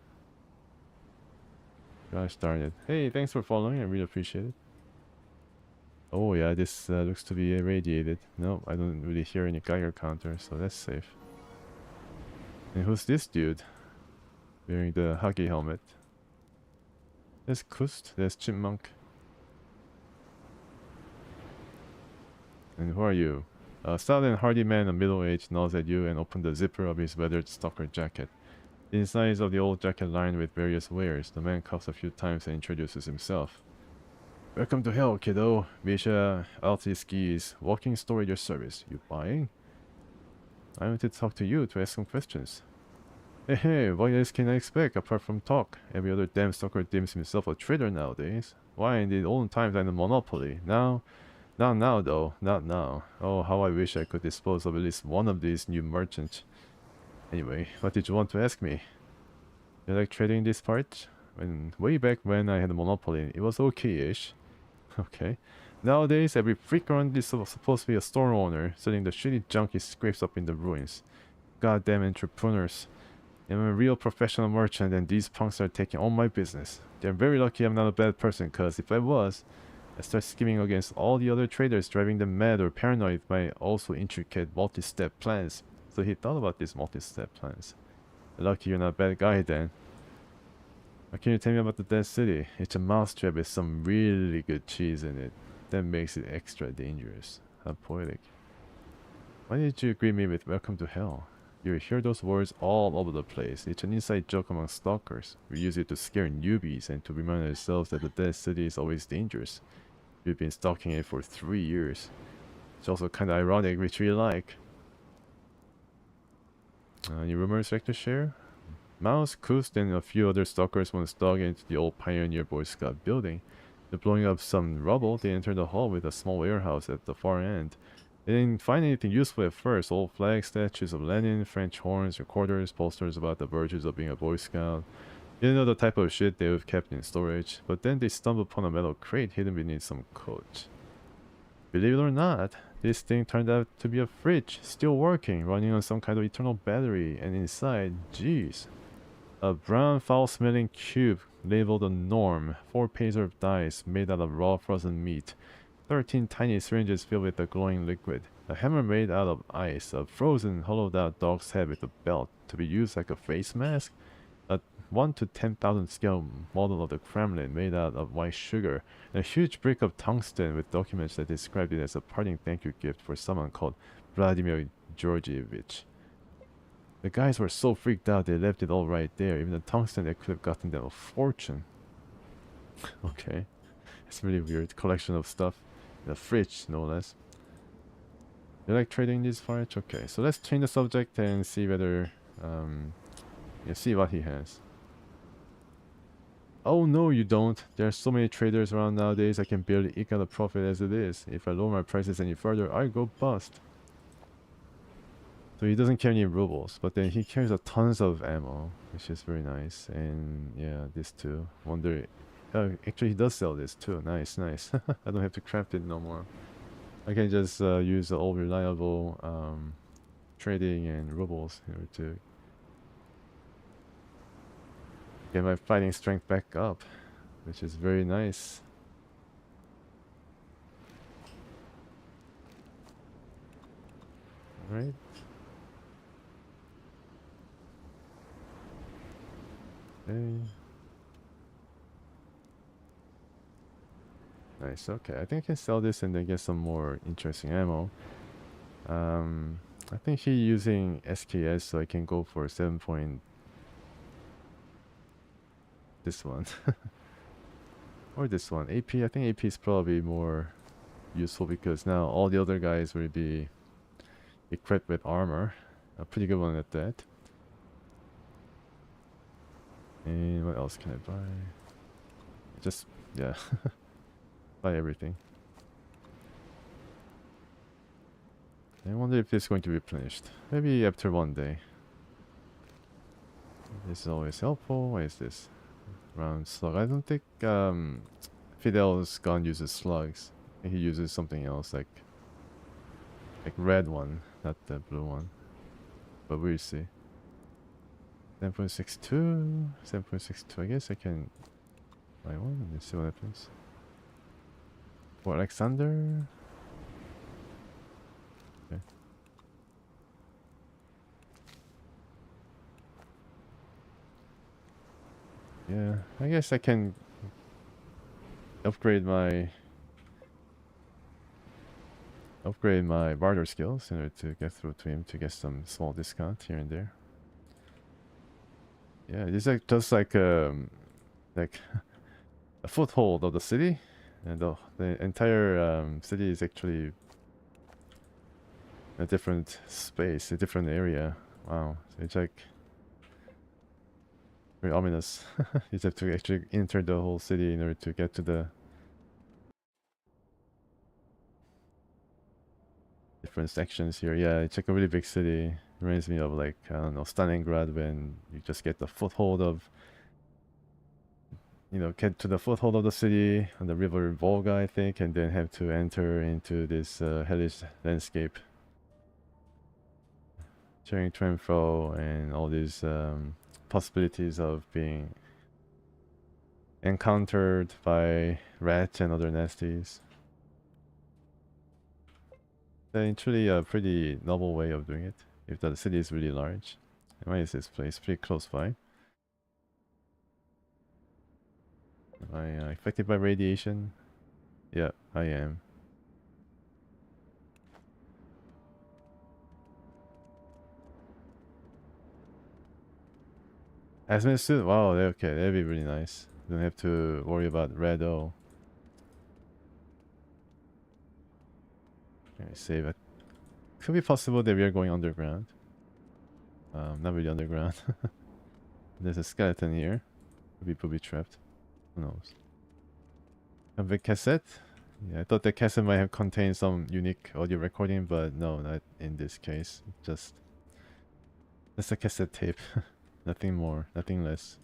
Gosh darn it. Hey, thanks for following, I really appreciate it. Oh yeah, this looks to be irradiated. No, I don't really hear any Geiger counter, so that's safe. And who's this dude? Wearing the hockey helmet. There's Kust, there's Chipmunk. And who are you? A stout and hardy man of middle age nods at you and opens the zipper of his weathered stalker jacket. The insides of the old jacket lined with various wares. The man coughs a few times and introduces himself. Welcome to hell, kiddo. Misha Altiski's walking store at your service. You buying? I wanted to talk to you to ask some questions. Hey, what else can I expect apart from talk? Every other damn stalker deems himself a trader nowadays. Why in the olden times I'm a monopoly? Not now though, not now. Oh, how I wish I could dispose of at least one of these new merchants. Anyway, what did you want to ask me? You like trading this part? Way back when I had a monopoly, it was okay-ish. Okay. Nowadays, every freak around is supposed to be a store owner, selling the shitty junk he scrapes up in the ruins. Goddamn entrepreneurs. I'm a real professional merchant and these punks are taking all my business. They're very lucky I'm not a bad person, cause if I was, I'd start scheming against all the other traders, driving them mad or paranoid by also intricate multi-step plans. So he thought about these multi-step plans. Lucky you're not a bad guy then. What can you tell me about the dead city? It's a mousetrap with some really good cheese in it. That makes it extra dangerous. How poetic. Why did you greet me with welcome to hell? You hear those words all over the place. It's an inside joke among stalkers. We use it to scare newbies and to remind ourselves that the dead city is always dangerous. We've been stalking it for 3 years. It's also kind of ironic, which we like. Any rumors like to share? Mouse, Kust, and a few other stalkers once dug into the old Pioneer Boy Scout building. After blowing up some rubble, they entered the hall with a small warehouse at the far end. They didn't find anything useful at first. Old flags, statues of Lenin, French horns, recorders, posters about the virtues of being a Boy Scout. They didn't know the type of shit they would have kept in storage, but then they stumbled upon a metal crate hidden beneath some coat. Believe it or not, this thing turned out to be a fridge, still working, running on some kind of eternal battery, and inside, jeez, a brown, foul-smelling cube labeled a norm, 4 pairs of dice made out of raw frozen meat, 13 tiny syringes filled with a glowing liquid, a hammer made out of ice, a frozen, hollowed-out dog's head with a belt to be used like a face mask, a 1 to 10,000 scale model of the Kremlin made out of white sugar, and a huge brick of tungsten with documents that described it as a parting thank you gift for someone called Vladimir Georgievich. The guys were so freaked out they left it all right there. Even the tungsten that could have gotten them a fortune. Okay. It's really weird. Collection of stuff. In a fridge, no less. You like trading these parts? Okay, so let's change the subject and see whether... see what he has. Oh no, you don't. There are so many traders around nowadays I can barely eke out a profit as it is. If I lower my prices any further, I go bust. So he doesn't carry any rubles, but then he carries a tons of ammo, which is very nice. And yeah, this too. Wonder, actually he does sell this too. Nice, nice. I don't have to craft it no more. I can just use the old reliable trading and rubles in order to get my fighting strength back up, which is very nice. Alright. Okay. Nice, okay. I think I can sell this and then get some more interesting ammo. I think he's using SKS, so I can go for 7 point... this one. Or this one. AP, I think AP is probably more useful because now all the other guys will be equipped with armor. A pretty good one at that. And what else can I buy? Just, yeah. Buy everything. I wonder if it's going to be replenished. Maybe after 1 day. This is always helpful. What is this? Round slug. I don't think Fidel's gun uses slugs. I think he uses something else, like red one, not the blue one. But we'll see. 7.62, 7.62. I guess I can buy one. Let's see what happens. For Alexander. Okay. Yeah, I guess I can upgrade my barter skills in order to get through to him to get some small discount here and there. Yeah, it's like just like a foothold of the city, and the entire city is actually a different space, a different area. Wow, so it's like very ominous. You have to actually enter the whole city in order to get to the different sections here. Yeah, it's like a really big city. Reminds me of, like, I don't know, Stalingrad, when you just get the foothold of, you know, get to the foothold of the city on the river Volga, I think, and then have to enter into this hellish landscape. Sharing to and fro and all these possibilities of being encountered by rats and other nasties. Actually a pretty novel way of doing it, if the city is really large. And why is this place? Pretty close by. Am I affected by radiation? Yeah, I am. Hazmat suit? Wow, okay, that'd be really nice. Don't have to worry about red O. Okay, save it. Could be possible that we are going underground. Not really underground. There's a skeleton here. Could be booby trapped. Who knows? A big cassette? Yeah, I thought the cassette might have contained some unique audio recording, but no, not in this case. Just a cassette tape. Nothing more, nothing less.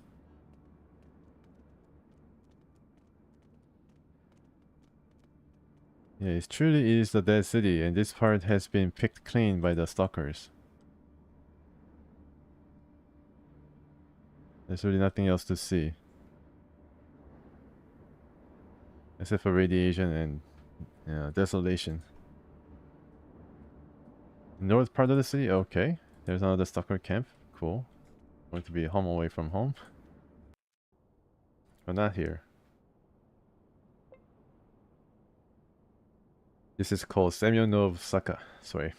Yeah, it truly is the dead city, and this part has been picked clean by the stalkers. There's really nothing else to see. Except for radiation and desolation. North part of the city? Okay. There's another stalker camp. Cool. Going to be home away from home. But not here. This is called Semyonovskaya. Sorry.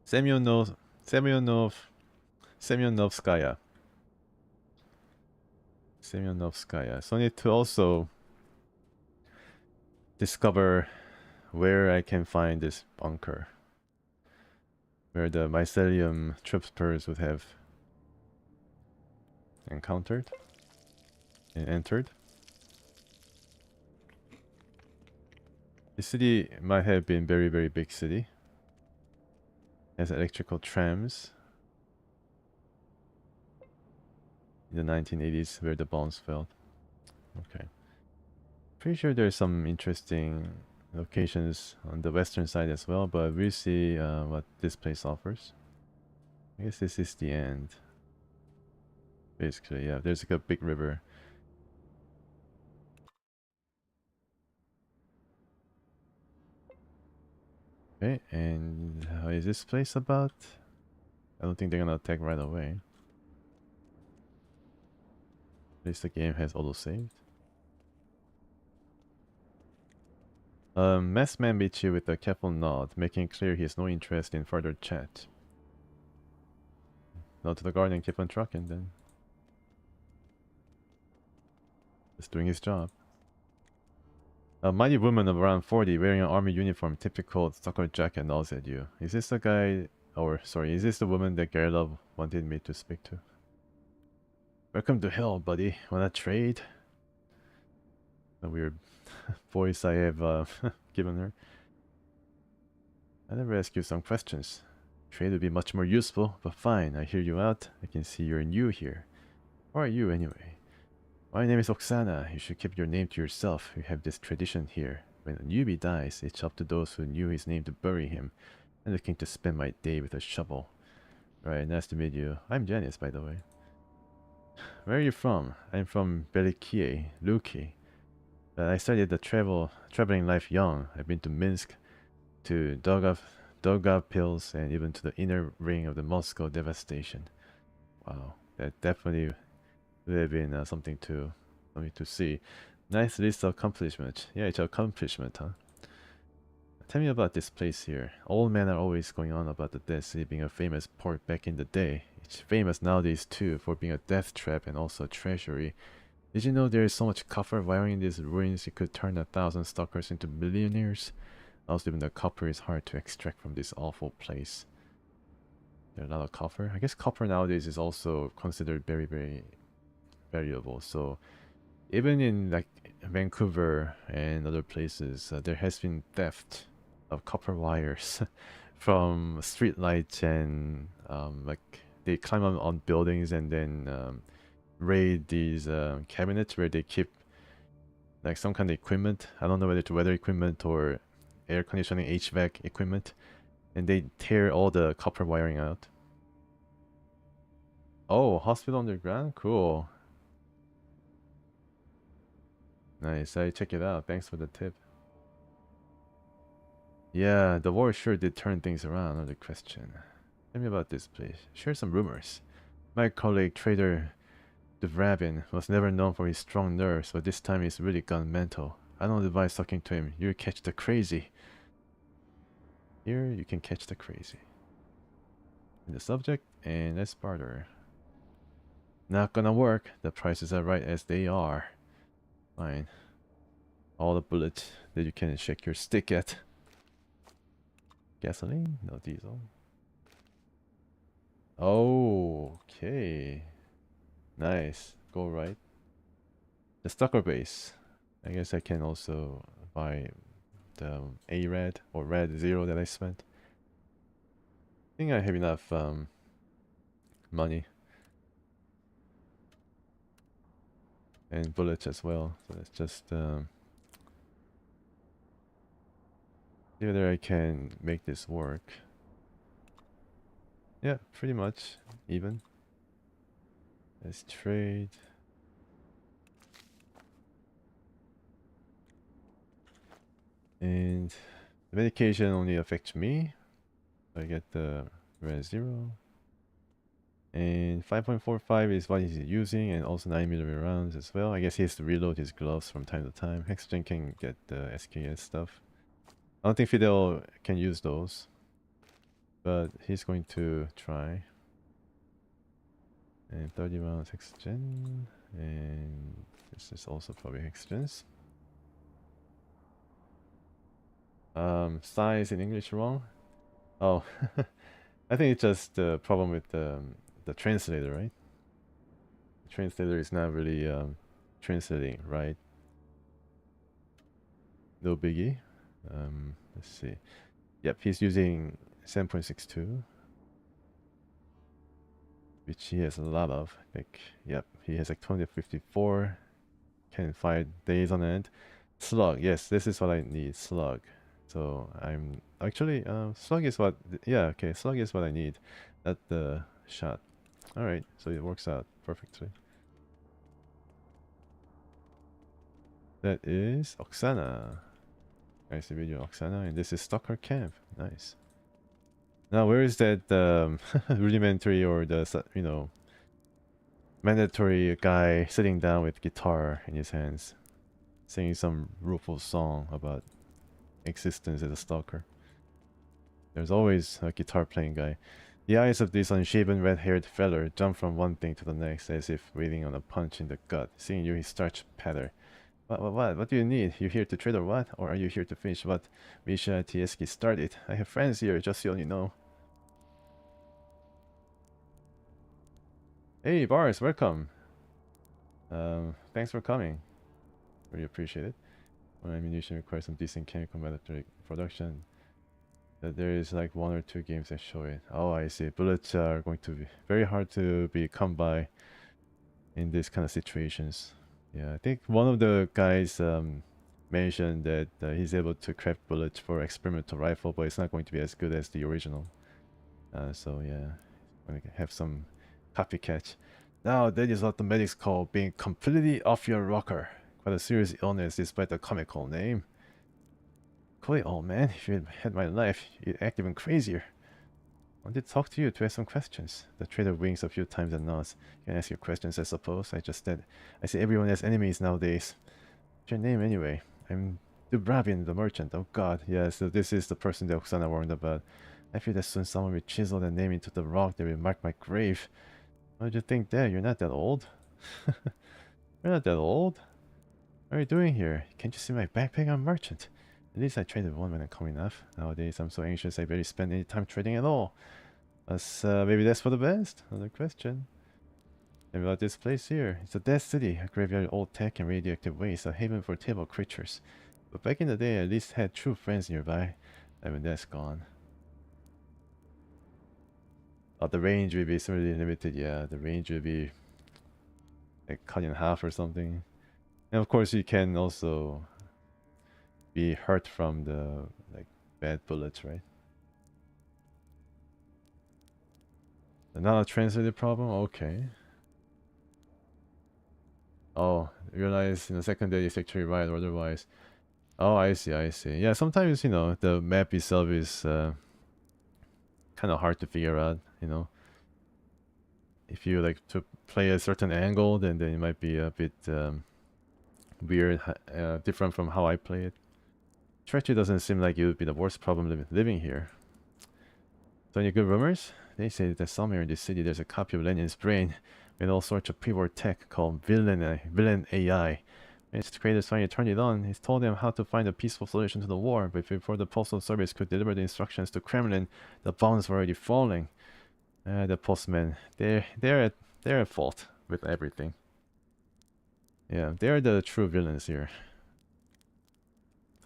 Semyonovskaya. Semyonovskaya. So I need to also discover where I can find this bunker. Where the mycelium troopers would have encountered and entered. The city might have been very, very big city. It has electrical trams. In the 1980s where the bombs fell. Okay. Pretty sure there's some interesting locations on the western side as well, but we'll see what this place offers. I guess this is the end. Basically, yeah, there's like a big river. Okay, and how is this place about? I don't think they're gonna attack right away. At least the game has auto-saved. Masked man meets you with a careful nod, making clear he has no interest in further chat. Nod to the guard and keep on trucking then. Just doing his job. A mighty woman of around 40 wearing an army uniform, typical stalker jacket, nods at you. Is this the guy, or sorry, is this the woman that Gerlov wanted me to speak to? Welcome to hell, buddy. Wanna trade? A weird voice I have given her. I never ask you some questions. Trade would be much more useful, but fine, I hear you out. I can see you're new here. Who are you anyway? My name is Oksana. You should keep your name to yourself. We have this tradition here. When a newbie dies, it's up to those who knew his name to bury him. I'm looking to spend my day with a shovel. Right, nice to meet you. I'm Janice, by the way. Where are you from? I'm from Belikie, Luki. I started the traveling life young. I've been to Minsk, to Daugavpils, and even to the inner ring of the Moscow devastation. Wow, that definitely would have been something to see. Nice list of accomplishments. Yeah, it's an accomplishment, huh? Tell me about this place here. Old men are always going on about the Dead Sea being a famous port back in the day. It's famous nowadays too for being a death trap and also a treasury. Did you know there is so much copper wiring in these ruins it could turn 1,000 stalkers into millionaires? Also, even the copper is hard to extract from this awful place. There's a lot of copper. I guess copper nowadays is also considered very, very valuable. So even in like Vancouver and other places, there has been theft of copper wires from street lights, and like they climb on buildings and then raid these cabinets where they keep like some kind of equipment. I don't know whether it's weather equipment or air conditioning HVAC equipment, and they tear all the copper wiring out. Oh, hospital underground? Cool. Nice, I check it out. Thanks for the tip. Yeah, the war sure did turn things around, another question. Tell me about this place. Share some rumors. My colleague trader Duvrabin was never known for his strong nerves, but this time he's really gone mental. I don't advise talking to him. You'll catch the crazy. Here you can catch the crazy. In the subject, and let's barter. Not gonna work. The prices are right as they are. Fine. All the bullets that you can shake your stick at. Gasoline? No diesel. Oh, okay. Nice. Go right. The Stalker base. I guess I can also buy the A red or red 0 that I spent. I think I have enough money and bullets as well. So let's just see whether I can make this work. Yeah, pretty much even. Let's trade. And the medication only affects me. I get the red 0. And 5.45 is what he's using, and also 9mm rounds as well. I guess he has to reload his gloves from time to time. Hexgen can get the SKS stuff. I don't think Fidel can use those, but he's going to try. And 30 rounds Hexgen, and this is also probably Hexgens. Size in English wrong? Oh, I think it's just the problem with the translator, right? The translator is not really translating right. No biggie. Let's see. Yep, he's using 7.62, which he has a lot of. Like, yep, he has like 254. Can fight days on end. Slug, yes, this is what I need. Slug. So I'm actually slug is what. Yeah, okay, slug is what I need. Not the shot. All right, so it works out perfectly. That is Oksana. Nice video, Oksana, and this is Stalker Camp. Nice. Now, where is that rudimentary or the mandatory guy sitting down with guitar in his hands, singing some rueful song about existence as a stalker? There's always a guitar playing guy. The eyes of this unshaven red-haired feller jump from one thing to the next as if waiting on a punch in the gut. Seeing you, he starts patter. What do you need? You here to trade or what? Or are you here to finish what Misha Tieski started? I have friends here, just so you know. Hey, Boris, welcome. Thanks for coming. Really appreciate it. When ammunition requires some decent chemical matter production. There is like 1 or 2 games that show it. Oh, I see. Bullets are going to be very hard to be come by in these kind of situations. Yeah, I think one of the guys mentioned that he's able to craft bullets for experimental rifle, but it's not going to be as good as the original. So yeah, going to have some copycat. Now that is what the medics call being completely off your rocker. Quite a serious illness despite the comical name. Cool, old man, if you had my life, you'd act even crazier. I wanted to talk to you to ask some questions. The trader winks a few times and nods. Can I ask you questions, I suppose? I just said. I see everyone has enemies nowadays. What's your name anyway? I'm Dubravin, the merchant. Oh god, yeah, so this is the person that Oksana warned about. I fear that soon someone will chisel their name into the rock that will mark my grave. What did you think there? You're not that old. You're not that old. What are you doing here? Can't you see my backpack? I'm a merchant. At least I traded one when I'm coming enough. Nowadays I'm so anxious I barely spend any time trading at all. Maybe that's for the best? Another question. And about this place here. It's a dead city, a graveyard of old tech and radioactive waste, a haven for table creatures. But back in the day I at least had true friends nearby. I mean, that's gone. The range will be similarly limited, yeah. The range will be like cut in half or something. And of course you can also be hurt from the like bad bullets, right? Not a translated problem? Okay. Oh, realize in the second day it's actually right or otherwise. Oh, I see, I see. Yeah, sometimes, the map itself is kind of hard to figure out, If you like to play a certain angle, then it might be a bit weird, different from how I play it. Treachery doesn't seem like it would be the worst problem living here. So any good rumors? They say that somewhere in this city there's a copy of Lenin's brain with all sorts of pre-war tech called Villain AI. And its creators finally turned it on. He told them how to find a peaceful solution to the war, but before the Postal Service could deliver the instructions to Kremlin, the bombs were already falling. The postmen, they're at fault with everything. Yeah, they're the true villains here.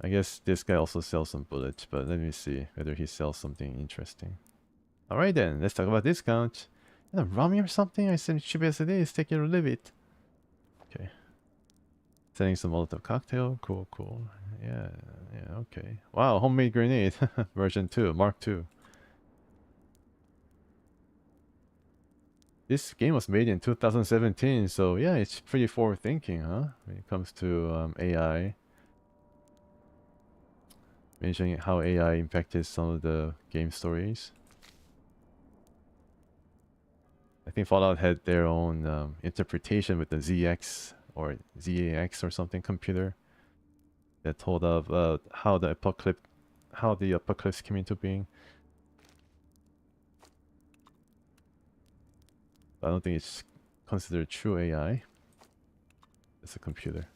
I guess this guy also sells some bullets, but let me see whether he sells something interesting. Alright then, let's talk about discount. Rummy or something? I said cheap as it is, take it or leave it. Okay. Selling some Molotov cocktail. Cool, cool. Yeah, yeah, okay. Wow, homemade grenade. Version 2, Mark 2. This game was made in 2017, so yeah, it's pretty forward thinking, huh? When it comes to AI. Mentioning how AI impacted some of the game stories. I think Fallout had their own interpretation with the ZX or ZAX or something computer that told of how the apocalypse came into being. But I don't think it's considered true AI. It's a computer.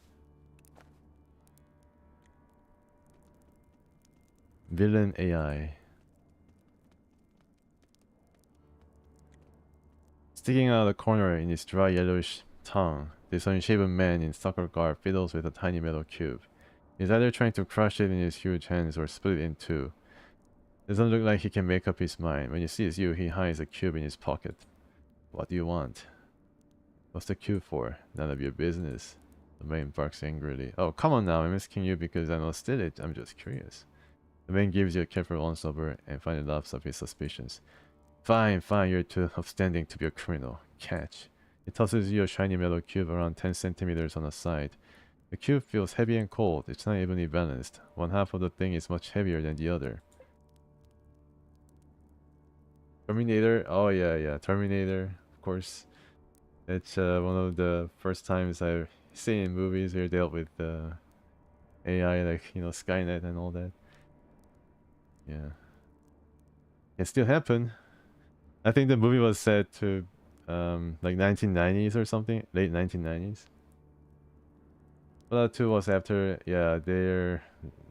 Villain AI. Sticking out of the corner in his dry yellowish tongue, this unshaven man in soccer garb fiddles with a tiny metal cube. He's either trying to crush it in his huge hands or split it in two. Doesn't look like he can make up his mind. When he sees you, he hides a cube in his pocket. What do you want? What's the cube for? None of your business. The man barks angrily. Oh, come on now, I'm asking you because I don't steal it. I'm just curious. The man gives you a careful once over and finally laughs off his suspicions. Fine, fine, you're too upstanding to be a criminal. Catch. He tosses you a shiny metal cube around 10 centimeters on the side. The cube feels heavy and cold. It's not evenly balanced. One half of the thing is much heavier than the other. Terminator? Oh yeah, yeah, Terminator, of course. It's one of the first times I've seen in movies where dealt with AI, like, you know, Skynet and all that. Yeah. It still happened. I think the movie was set to like 1990s or something, late 1990s. Fallout 2 was after, yeah, there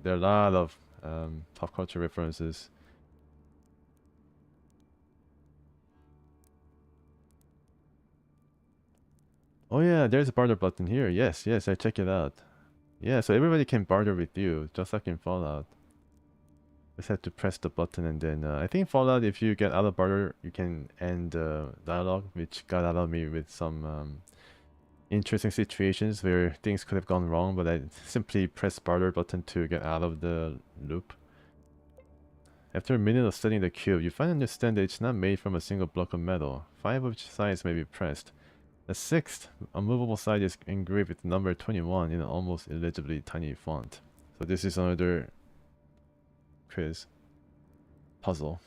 are a lot of pop culture references. Oh yeah, there's a barter button here. Yes, yes, I check it out. Yeah, so everybody can barter with you, just like in Fallout. Just have to press the button and then I think Fallout, if you get out of barter, you can end dialogue, which got out of me with some interesting situations where things could have gone wrong, but I simply press barter button to get out of the loop. After a minute of studying the cube, you finally understand that it's not made from a single block of metal. 5 of each sides may be pressed. The 6th, a movable side is engraved with the number 21 in an almost illegibly tiny font. So this is another quiz puzzle.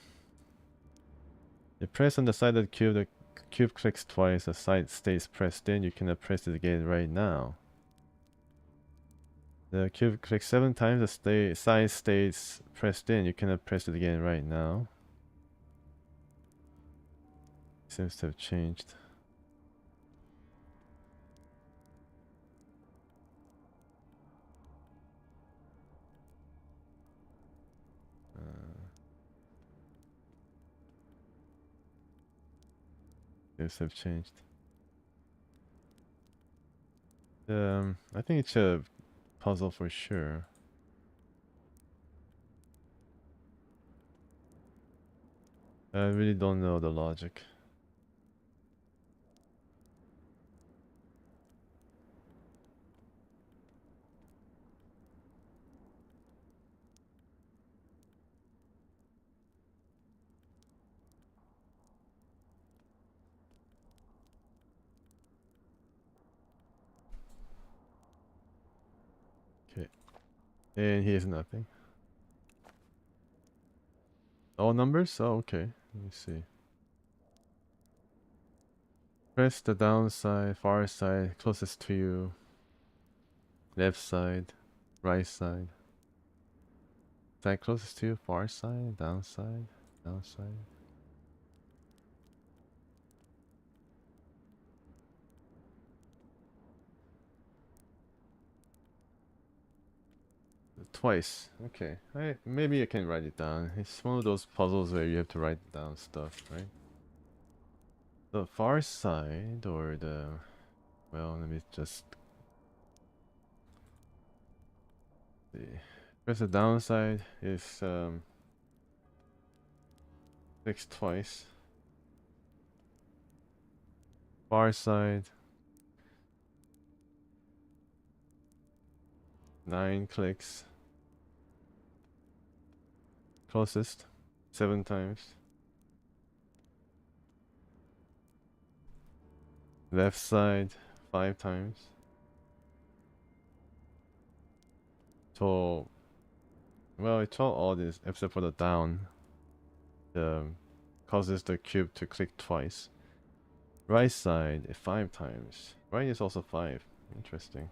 You press on the side of the cube clicks twice, the side stays pressed in, you cannot press it again right now. The cube clicks 7 times, the side stays pressed in, you cannot press it again right now. Seems to have changed. Seems to have changed. I think it's a puzzle for sure. I really don't know the logic. Okay. And he has nothing. All numbers? Oh, okay. Let me see. Press the down side, far side, closest to you. Left side, right side. Side closest to you, far side, down side, down side. twice. Okay, maybe I can write it down. It's one of those puzzles where you have to write down stuff, right? The far side or the... Well, let me just see. Press the downside is clicks twice. Far side 9 clicks. Closest 7 times. Left side 5 times. So, well, it's all odd except for the down. Causes the cube to click twice. Right side 5 times. Right is also 5. Interesting.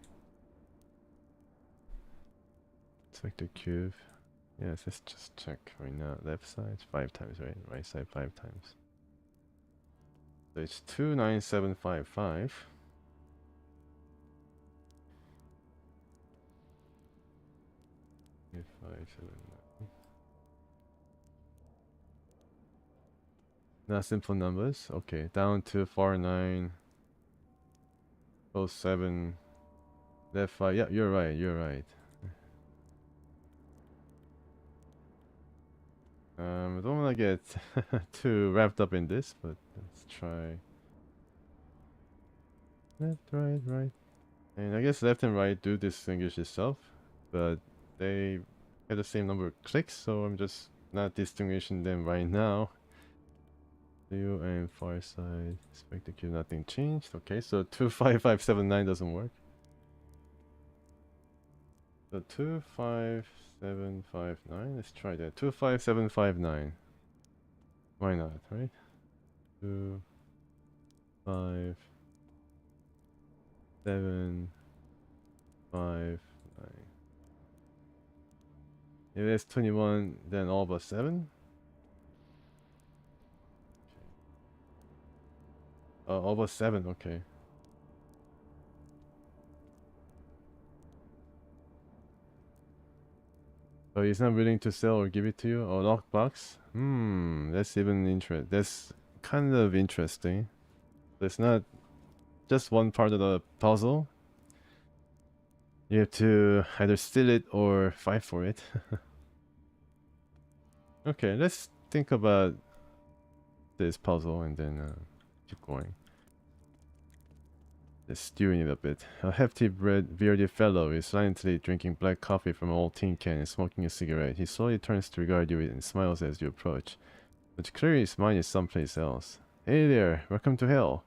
Select the cube. Yes, let's just check right now. Left side 5 times, right? Right side 5 times. So it's 29755. Now simple numbers. Okay, down to 49. Both 7. Left 5. Yeah, you're right. You're right. I don't want to get too wrapped up in this, but let's try left, right, right. And I guess left and right do distinguish itself, but they have the same number of clicks, so I'm just not distinguishing them right now. View and far side. Expect the cube, nothing changed. Okay, so 25579 doesn't work. So 25759. Let's try that. 25759. Why not, right? 2, 5, 7, 5, 9. If it's 21, then all but 7. All but 7. Okay. So he's not willing to sell or give it to you? Oh, lockbox? That's that's kind of interesting. It's not just one part of the puzzle. You have to either steal it or fight for it. Okay, let's think about this puzzle and then keep going. Just stewing it a bit. A hefty bearded fellow is silently drinking black coffee from an old tin can and smoking a cigarette. He slowly turns to regard you and smiles as you approach. But clearly his mind is someplace else. Hey there, welcome to hell.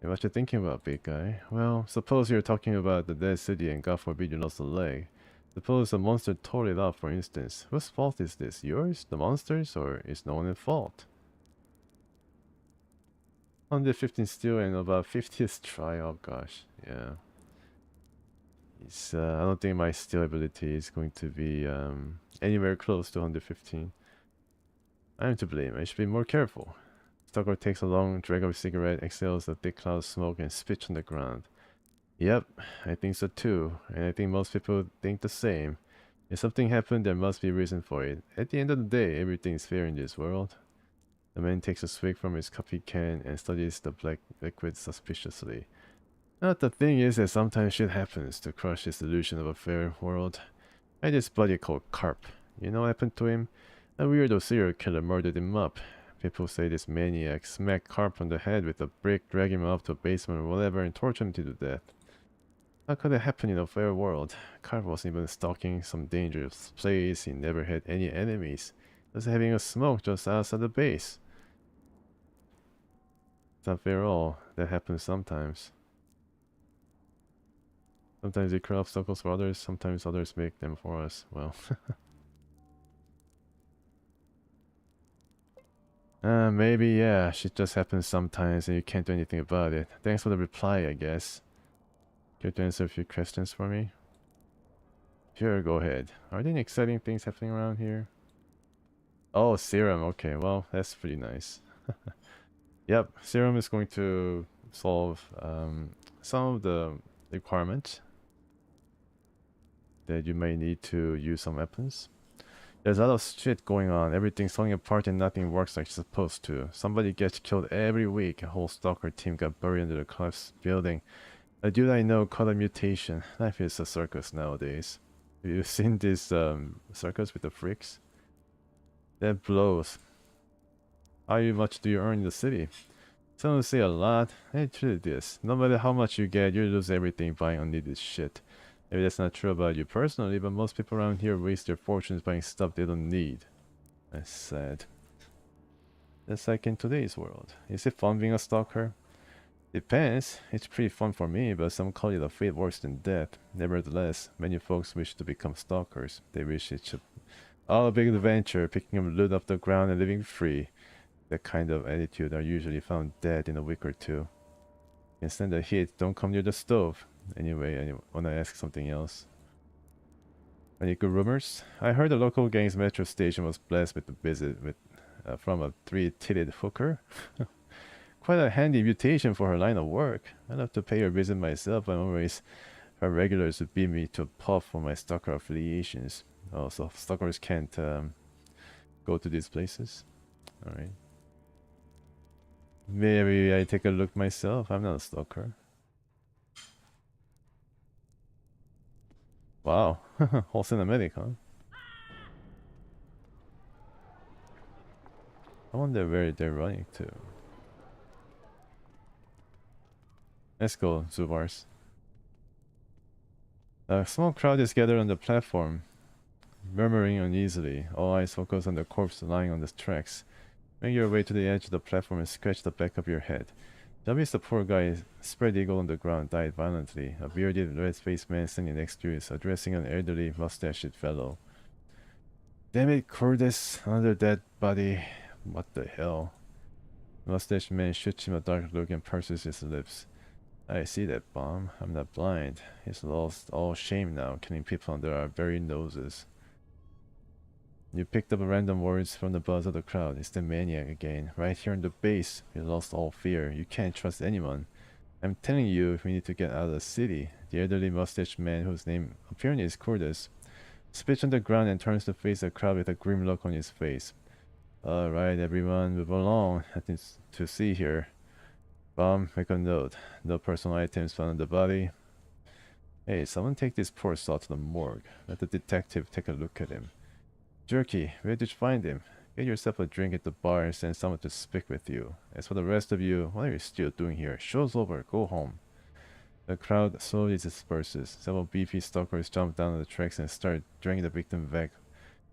Hey, what you thinking about, big guy? Well, suppose you're talking about the dead city and God forbid you lost a leg. Suppose a monster tore it off, for instance. Whose fault is this? Yours? The monster's? Or is no one at fault? 115 steel and about 50th try. Oh gosh, yeah. I don't think my steel ability is going to be anywhere close to 115. I'm to blame. I should be more careful. Stalker takes a long drag of a cigarette, exhales a thick cloud of smoke, and spits on the ground. Yep, I think so too, and I think most people think the same. If something happened, there must be a reason for it. At the end of the day, everything is fair in this world. The man takes a swig from his coffee can and studies the black liquid suspiciously. But the thing is that sometimes shit happens to crush his illusion of a fair world. I had this buddy called Carp. You know what happened to him? A weirdo serial killer murdered him up. People say this maniac smacked Carp on the head with a brick, dragged him off to a basement or whatever, and tortured him to death. How could that happen in a fair world? Carp wasn't even stalking some dangerous place, he never had any enemies. Just having a smoke just outside the base. It's not fair at all. That happens sometimes. Sometimes we create obstacles for others, sometimes others make them for us. Well. Maybe, yeah. Shit just happens sometimes and you can't do anything about it. Thanks for the reply, I guess. Care to answer a few questions for me? Sure, go ahead. Are there any exciting things happening around here? Oh, serum. Okay, well, that's pretty nice. Yep, serum is going to solve some of the requirements. that you may need to use some weapons. There's a lot of shit going on. Everything's falling apart and nothing works like it's supposed to. Somebody gets killed every week. A whole stalker team got buried under the collapsed building. A dude I know caught a mutation. Life is a circus nowadays. Have you seen this circus with the freaks? That blows. How much do you earn in the city? Some say a lot. Hey, truly this. No matter how much you get, you lose everything buying unneeded shit. Maybe that's not true about you personally, but most people around here waste their fortunes buying stuff they don't need. That's sad. That's like in today's world. Is it fun being a stalker? Depends. It's pretty fun for me, but some call it a fate worse than death. Nevertheless, many folks wish to become stalkers. They wish it's all a big adventure, picking up loot off the ground and living free. That kind of attitude are usually found dead in a week or two. Can stand the heat, don't come near the stove. Anyway, I wanna ask something else. Any good rumors? I heard the local gang's metro station was blessed with a visit from a three-titted hooker. Quite a handy mutation for her line of work. I'd love to pay her a visit myself, but always her regulars would beat me to a pulp for my stalker affiliations. Oh, so stalkers can't go to these places? Alright. Maybe I take a look myself. I'm not a stalker. Wow. Whole cinematic, huh? I wonder where they're running to. Let's go, Zubars. A small crowd is gathered on the platform, murmuring uneasily. All eyes focus on the corpse lying on the tracks. Make your way to the edge of the platform and scratch the back of your head. Javis, the poor guy, spread eagle on the ground, died violently. A bearded, red-faced man standing next to you is addressing an elderly, mustached fellow. Damn it, Cordes, another dead body. What the hell? The mustached man shoots him a dark look and purses his lips. I see that, bomb. I'm not blind. He's lost all shame now, killing people under our very noses. You picked up random words from the buzz of the crowd. It's the maniac again. Right here on the base. We lost all fear. You can't trust anyone. I'm telling you, we need to get out of the city. The elderly mustached man, whose name apparently is Cordes, spits on the ground and turns to face the crowd with a grim look on his face. Alright, everyone, move along. Nothing to see here. Bomb, make a note. No personal items found on the body. Hey, someone take this poor soul to the morgue. Let the detective take a look at him. Jerky, where did you find him? Get yourself a drink at the bar and send someone to speak with you. As for the rest of you, what are you still doing here? Show's over, go home. The crowd slowly disperses. Several beefy stalkers jump down the tracks and start dragging the victim back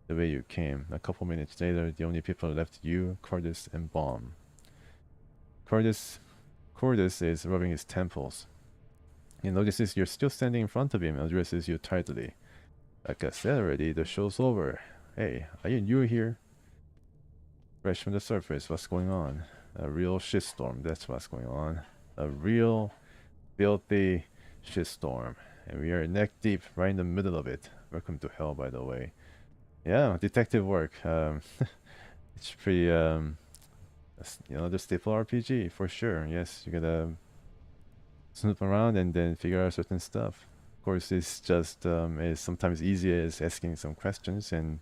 the way you came. A couple minutes later, the only people left you, Cordes, and Bomb. Cordes is rubbing his temples. He notices you're still standing in front of him and addresses you tightly. Like I said already, the show's over. Hey, are you new here? Fresh from the surface, what's going on? A real shitstorm, that's what's going on. A real filthy shitstorm. And we are neck deep right in the middle of it. Welcome to hell, by the way. Yeah, detective work. It's pretty, you know, the staple RPG, for sure. Yes, you gotta snoop around and then figure out certain stuff. Of course, it's just is sometimes easy as asking some questions, and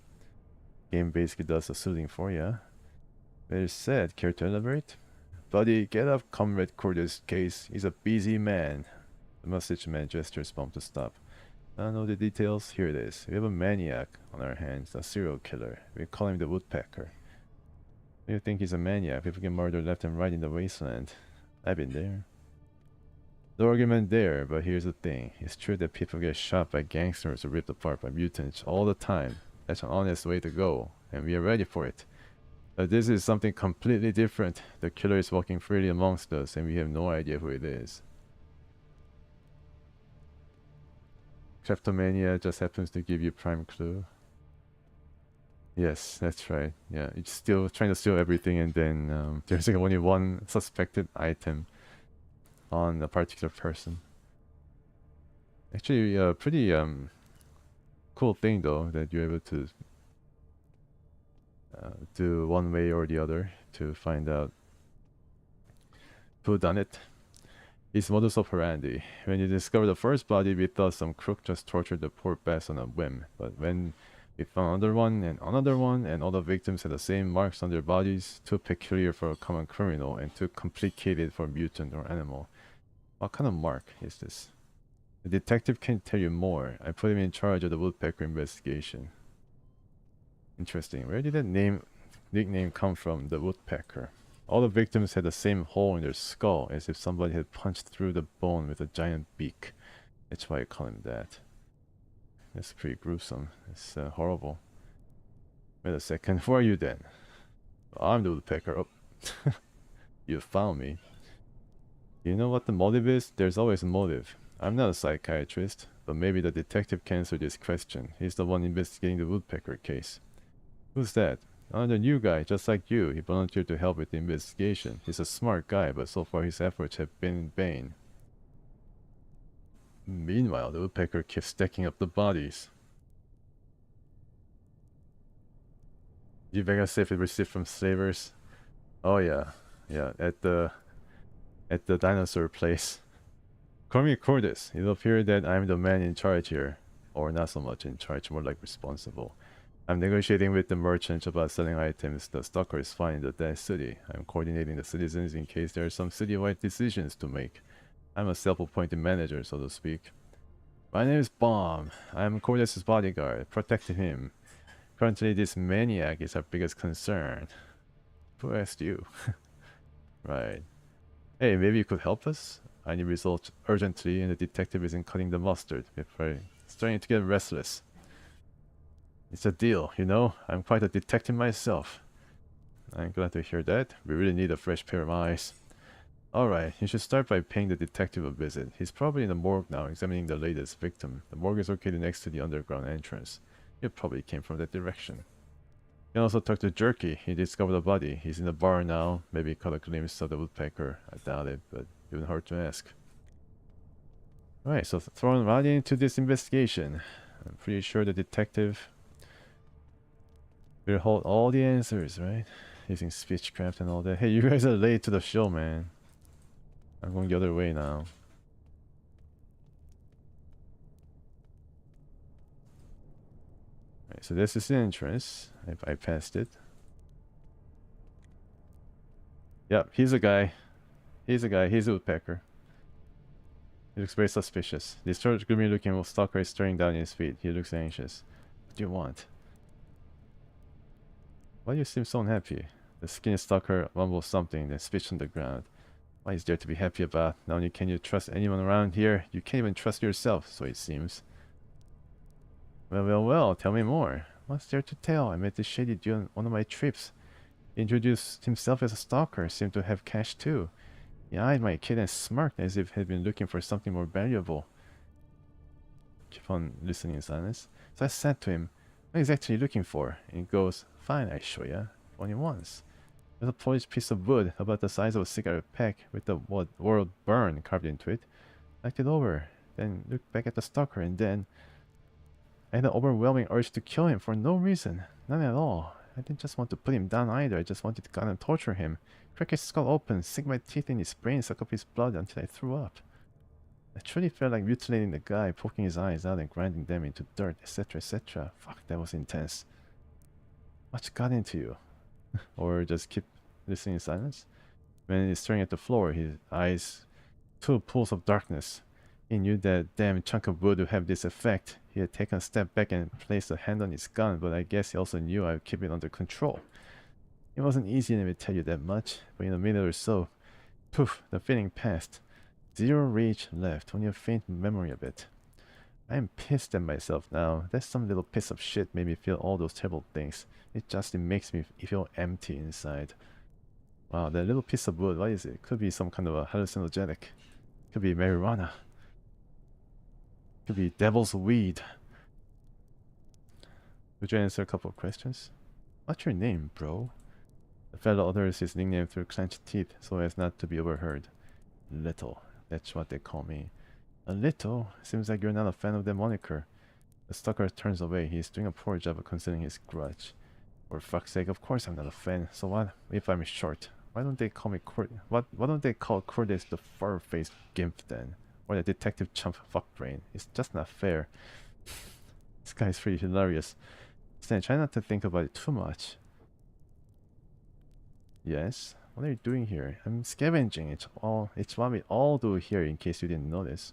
game basically does the soothing for you. Very sad. Care to elaborate? Buddy, get up, Comrade Cordes' case. He's a busy man. The mustache man gestures Bomb to stop. I don't know the details. Here it is. We have a maniac on our hands, a serial killer. We call him the Woodpecker. Do you think he's a maniac? People get murdered left and right in the wasteland. I've been there. No argument there, but here's the thing. It's true that people get shot by gangsters or ripped apart by mutants all the time. That's an honest way to go, and we are ready for it. But this is something completely different. The killer is walking freely amongst us, and we have no idea who it is. Kleptomania just happens to give you prime clue. Yes, that's right. Yeah, it's still trying to steal everything, and then there's like only one suspected item on a particular person. Actually, a pretty cool thing though, that you're able to do one way or the other to find out who done it. His modus operandi. When you discovered the first body, we thought some crook just tortured the poor bastard on a whim. But when we found another one, and all the victims had the same marks on their bodies, too peculiar for a common criminal and too complicated for mutant or animal. What kind of mark is this? The detective can tell you more. I put him in charge of the woodpecker investigation. Interesting. Where did that nickname come from? The woodpecker. All the victims had the same hole in their skull, as if somebody had punched through the bone with a giant beak. That's why I call him that. That's pretty gruesome. It's horrible. Wait a second. Who are you then? I'm the woodpecker. Oh. You found me. You know what the motive is? There's always a motive. I'm not a psychiatrist, but maybe the detective can answer this question. He's the one investigating the woodpecker case. Who's that? Another new guy, just like you. He volunteered to help with the investigation. He's a smart guy, but so far his efforts have been in vain. Meanwhile, the woodpecker keeps stacking up the bodies. You better save it received from slavers. Oh yeah, yeah, at the dinosaur place. Call me Cordis. It'll appear that I'm the man in charge here. Or not so much in charge, more like responsible. I'm negotiating with the merchants about selling items the stalkers find in the dead city. I'm coordinating the citizens in case there are some citywide decisions to make. I'm a self-appointed manager, so to speak. My name is Bomb. I'm Cordis' bodyguard, protecting him. Currently, this maniac is our biggest concern. Who asked you? Right. Hey, maybe you could help us? I need results urgently, and the detective isn't cutting the mustard. We're starting to get restless. It's a deal, you know? I'm quite a detective myself. I'm glad to hear that. We really need a fresh pair of eyes. Alright, you should start by paying the detective a visit. He's probably in the morgue now, examining the latest victim. The morgue is located next to the underground entrance. You probably came from that direction. You can also talk to Jerky. He discovered the body. He's in the bar now. Maybe caught a glimpse of the woodpecker. I doubt it, but it wouldn't hurt to ask. Alright, so thrown right into this investigation. I'm pretty sure the detective will hold all the answers, right? Using speechcraft and all that. Hey, you guys are late to the show, man. I'm going the other way now. Alright, so this is the entrance. I passed it. Yep, he's a guy. He's a guy. He's a woodpecker. He looks very suspicious. This short, gloomy-looking stalker is staring down his feet. He looks anxious. What do you want? Why do you seem so unhappy? The skinny stalker mumbles something, then spits on the ground. What is there to be happy about? Not only can you trust anyone around here, you can't even trust yourself, so it seems. Well, tell me more. What's there to tell? I met this shady dude on one of my trips. He introduced himself as a stalker, seemed to have cash too. He eyed my kid and smirked as if he'd been looking for something more valuable. Keep on listening in silence. So I said to him, what exactly are you looking for? And he goes, fine, I show ya. Only once. There's a polished piece of wood about the size of a cigarette pack with the word burn carved into it. I knocked it over, then looked back at the stalker, and then I had an overwhelming urge to kill him for no reason. None at all. I didn't just want to put him down either. I just wanted to go and torture him. Crack his skull open, sink my teeth in his brain, suck up his blood until I threw up. I truly felt like mutilating the guy, poking his eyes out and grinding them into dirt, etc, etc. Fuck, that was intense. What got into you? Or just keep listening in silence? When he's staring at the floor, his eyes two pools of darkness. He knew that damn chunk of wood would have this effect. He had taken a step back and placed a hand on his gun, but I guess he also knew I would keep it under control. It wasn't easy, let me tell you that much, but in a minute or so, poof, the feeling passed. Zero rage left, only a faint memory of it. I am pissed at myself now. That some little piece of shit made me feel all those terrible things. It makes me feel empty inside. Wow, that little piece of wood, what is it? Could be some kind of a hallucinogenic. Could be marijuana. Could be devil's weed. Would you answer a couple of questions? What's your name, bro? The fellow utters his nickname through clenched teeth so as not to be overheard. Little. That's what they call me. A little? Seems like you're not a fan of the moniker. The stalker turns away. He's doing a poor job of concealing his grudge. For fuck's sake, of course I'm not a fan. So what if I'm short? Why don't they call me Why don't they call Cordes the fur-faced gimp then? Or the detective chump fuckbrain? It's just not fair. This guy's pretty hilarious. Stan, try not to think about it too much. Yes? What are you doing here? I'm scavenging. It's what we all do here in case you didn't notice.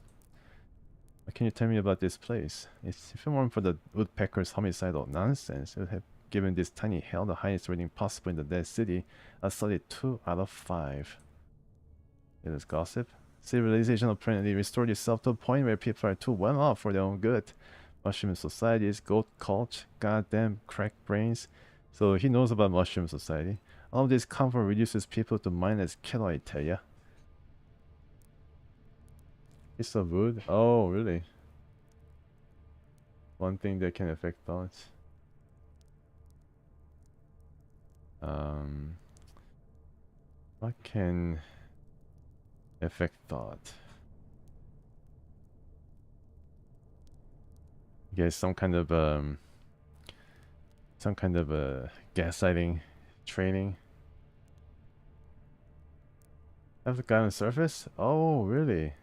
What can you tell me about this place? If it weren't for the woodpecker's homicidal nonsense, it would have given this tiny hell the highest rating possible in the dead city. A solid 2 out of 5. It is gossip. Civilization apparently restored itself to a point where people are too well off for their own good. Mushroom societies, goat cult, goddamn crack brains. So he knows about mushroom society. All of this comfort reduces people to mindless killer, I tell ya. Piece of wood? Oh, really? One thing that can affect thoughts. What can affect thought? I guess some kind of gaslighting training. Have the guy on the surface? Oh, really?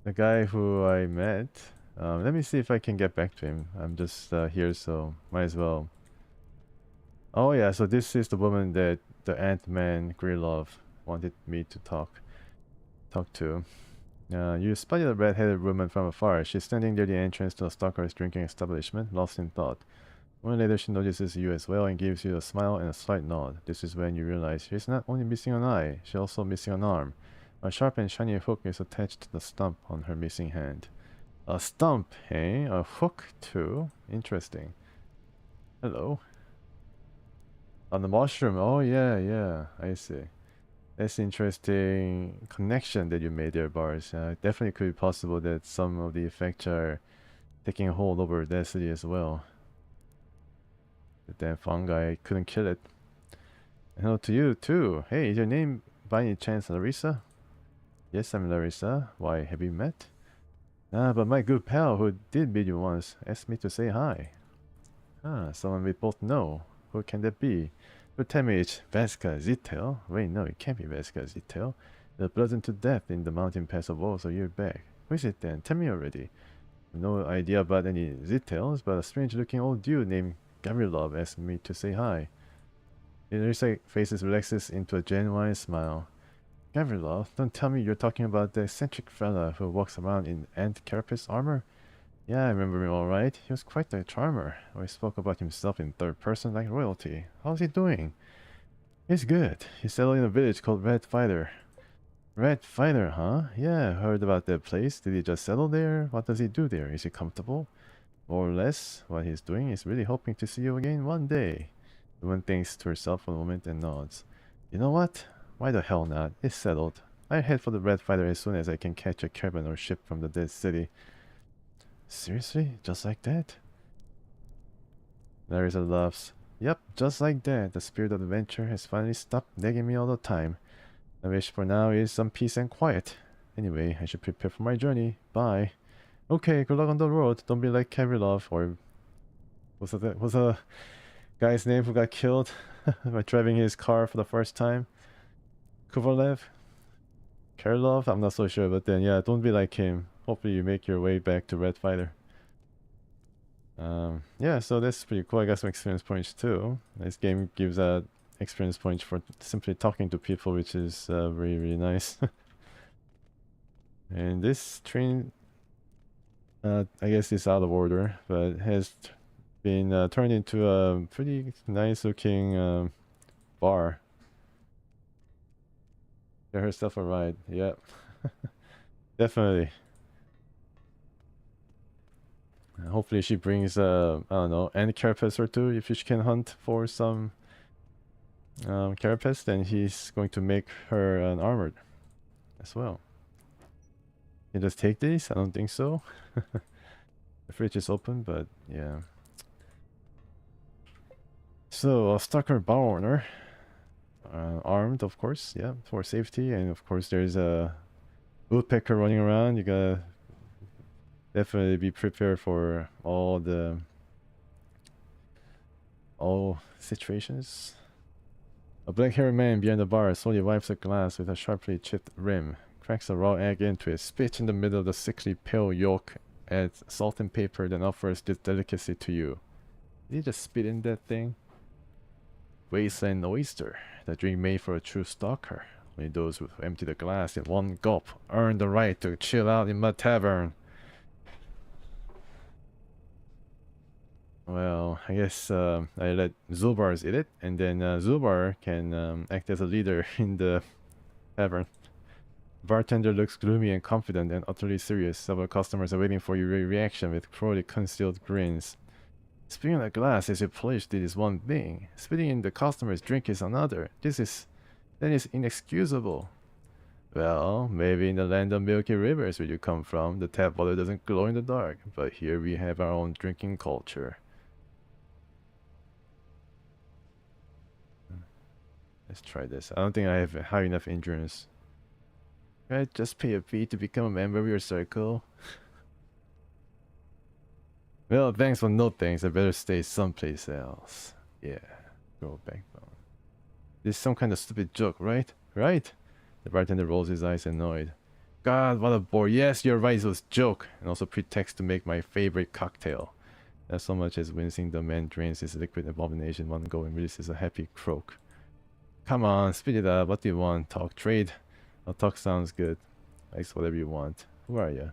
The guy who I met. Let me see if I can get back to him. I'm just here, so might as well. Oh yeah, so this is the woman that the Ant-Man Grillov wanted me to talk to. You spotted a red-headed woman from afar. She's standing near the entrance to a stalker's drinking establishment, lost in thought. A moment later, she notices you as well and gives you a smile and a slight nod. This is when you realize she's not only missing an eye, she's also missing an arm. A sharp and shiny hook is attached to the stump on her missing hand. A stump, eh? A hook too? Interesting. Hello. On the mushroom. Oh yeah, I see. That's interesting connection that you made there, Bars. Definitely could be possible that some of the effects are taking a hold over that city as well. The damn fungi couldn't kill it. And hello to you too. Hey, is your name by any chance Larissa? Yes, I'm Larissa. Why, have we met? But my good pal who did meet you once asked me to say hi. Someone we both know. Who can that be? You tell me it's Vesca Zitel. Wait, no, it can't be Vesca Zitel. They're bludgeoned to death in the mountain pass of Woes a year back. Who is it then? Tell me already. No idea about any Zitels, but a strange-looking old dude named Gavrilov asked me to say hi. Larissa faces relaxes into a genuine smile. Gavrilov, don't tell me you're talking about the eccentric fella who walks around in ant carapace armor? Yeah, I remember him alright. He was quite the charmer. Always spoke about himself in third person like royalty. How's he doing? He's good. He's settled in a village called Red Fighter. Red Fighter, huh? Yeah, heard about that place. Did he just settle there? What does he do there? Is he comfortable? More or less, what he's doing is really hoping to see you again one day. The woman thinks to herself for a moment and nods. You know what? Why the hell not? It's settled. I head for the Red Fighter as soon as I can catch a caravan or ship from the dead city. Seriously? Just like that? Larissa laughs. Yep, just like that. The spirit of adventure has finally stopped nagging me all the time. My wish for now is some peace and quiet. Anyway, I should prepare for my journey. Bye. Okay, good luck on the road. Don't be like Karilov or... What's the guy's name who got killed by driving his car for the first time? Kovalev? Karilov? I'm not so sure, but then yeah, don't be like him. Hopefully you make your way back to Red Fighter. Yeah, so that's pretty cool. I got some experience points too. This game gives out experience points for simply talking to people, which is really nice. And this train, I guess it's out of order, but has been turned into a pretty nice looking bar. Get herself a ride. Yep. Definitely. Hopefully she brings I don't know, any carapace or two. If she can hunt for some carapace, then he's going to make her an armored as well. Can just take these? I don't think so. The fridge is open, but yeah. So a stalker bar owner, armed of course, yeah, for safety, and of course there's a woodpecker running around. You gotta definitely be prepared for all the all situations. A black-haired man behind the bar slowly wipes a glass with a sharply chipped rim, cracks a raw egg into it, spits in the middle of the sickly pale yolk, adds salt and pepper, then offers this delicacy to you. Did he just spit in that thing? Wasteland oyster, the drink made for a true stalker. Only those who empty the glass in one gulp earn the right to chill out in my tavern. Well, I guess I let Zubars eat it, and then Zubar can act as a leader in the tavern. Bartender looks gloomy and confident and utterly serious. Several customers are waiting for your reaction with cruelly concealed grins. Spitting on a glass as you pledged it is one thing. Spitting in the customer's drink is another. That is inexcusable. Well, maybe in the land of milky rivers where you come from, the tap water doesn't glow in the dark. But here we have our own drinking culture. Let's try this. I don't think I have high enough endurance. Right, just pay a fee to become a member of your circle. Well, thanks for no thanks. I better stay someplace else. Yeah, grow backbone. This is some kind of stupid joke, right? Right? The bartender rolls his eyes annoyed. God, what a bore. Yes, you're right, it was a joke. And also pretext to make my favorite cocktail. Not so much as wincing, the man drains his liquid abomination one go and releases a happy croak. Come on, spit it out. What do you want? Talk trade? Oh, talk sounds good. Likes whatever you want. Who are you?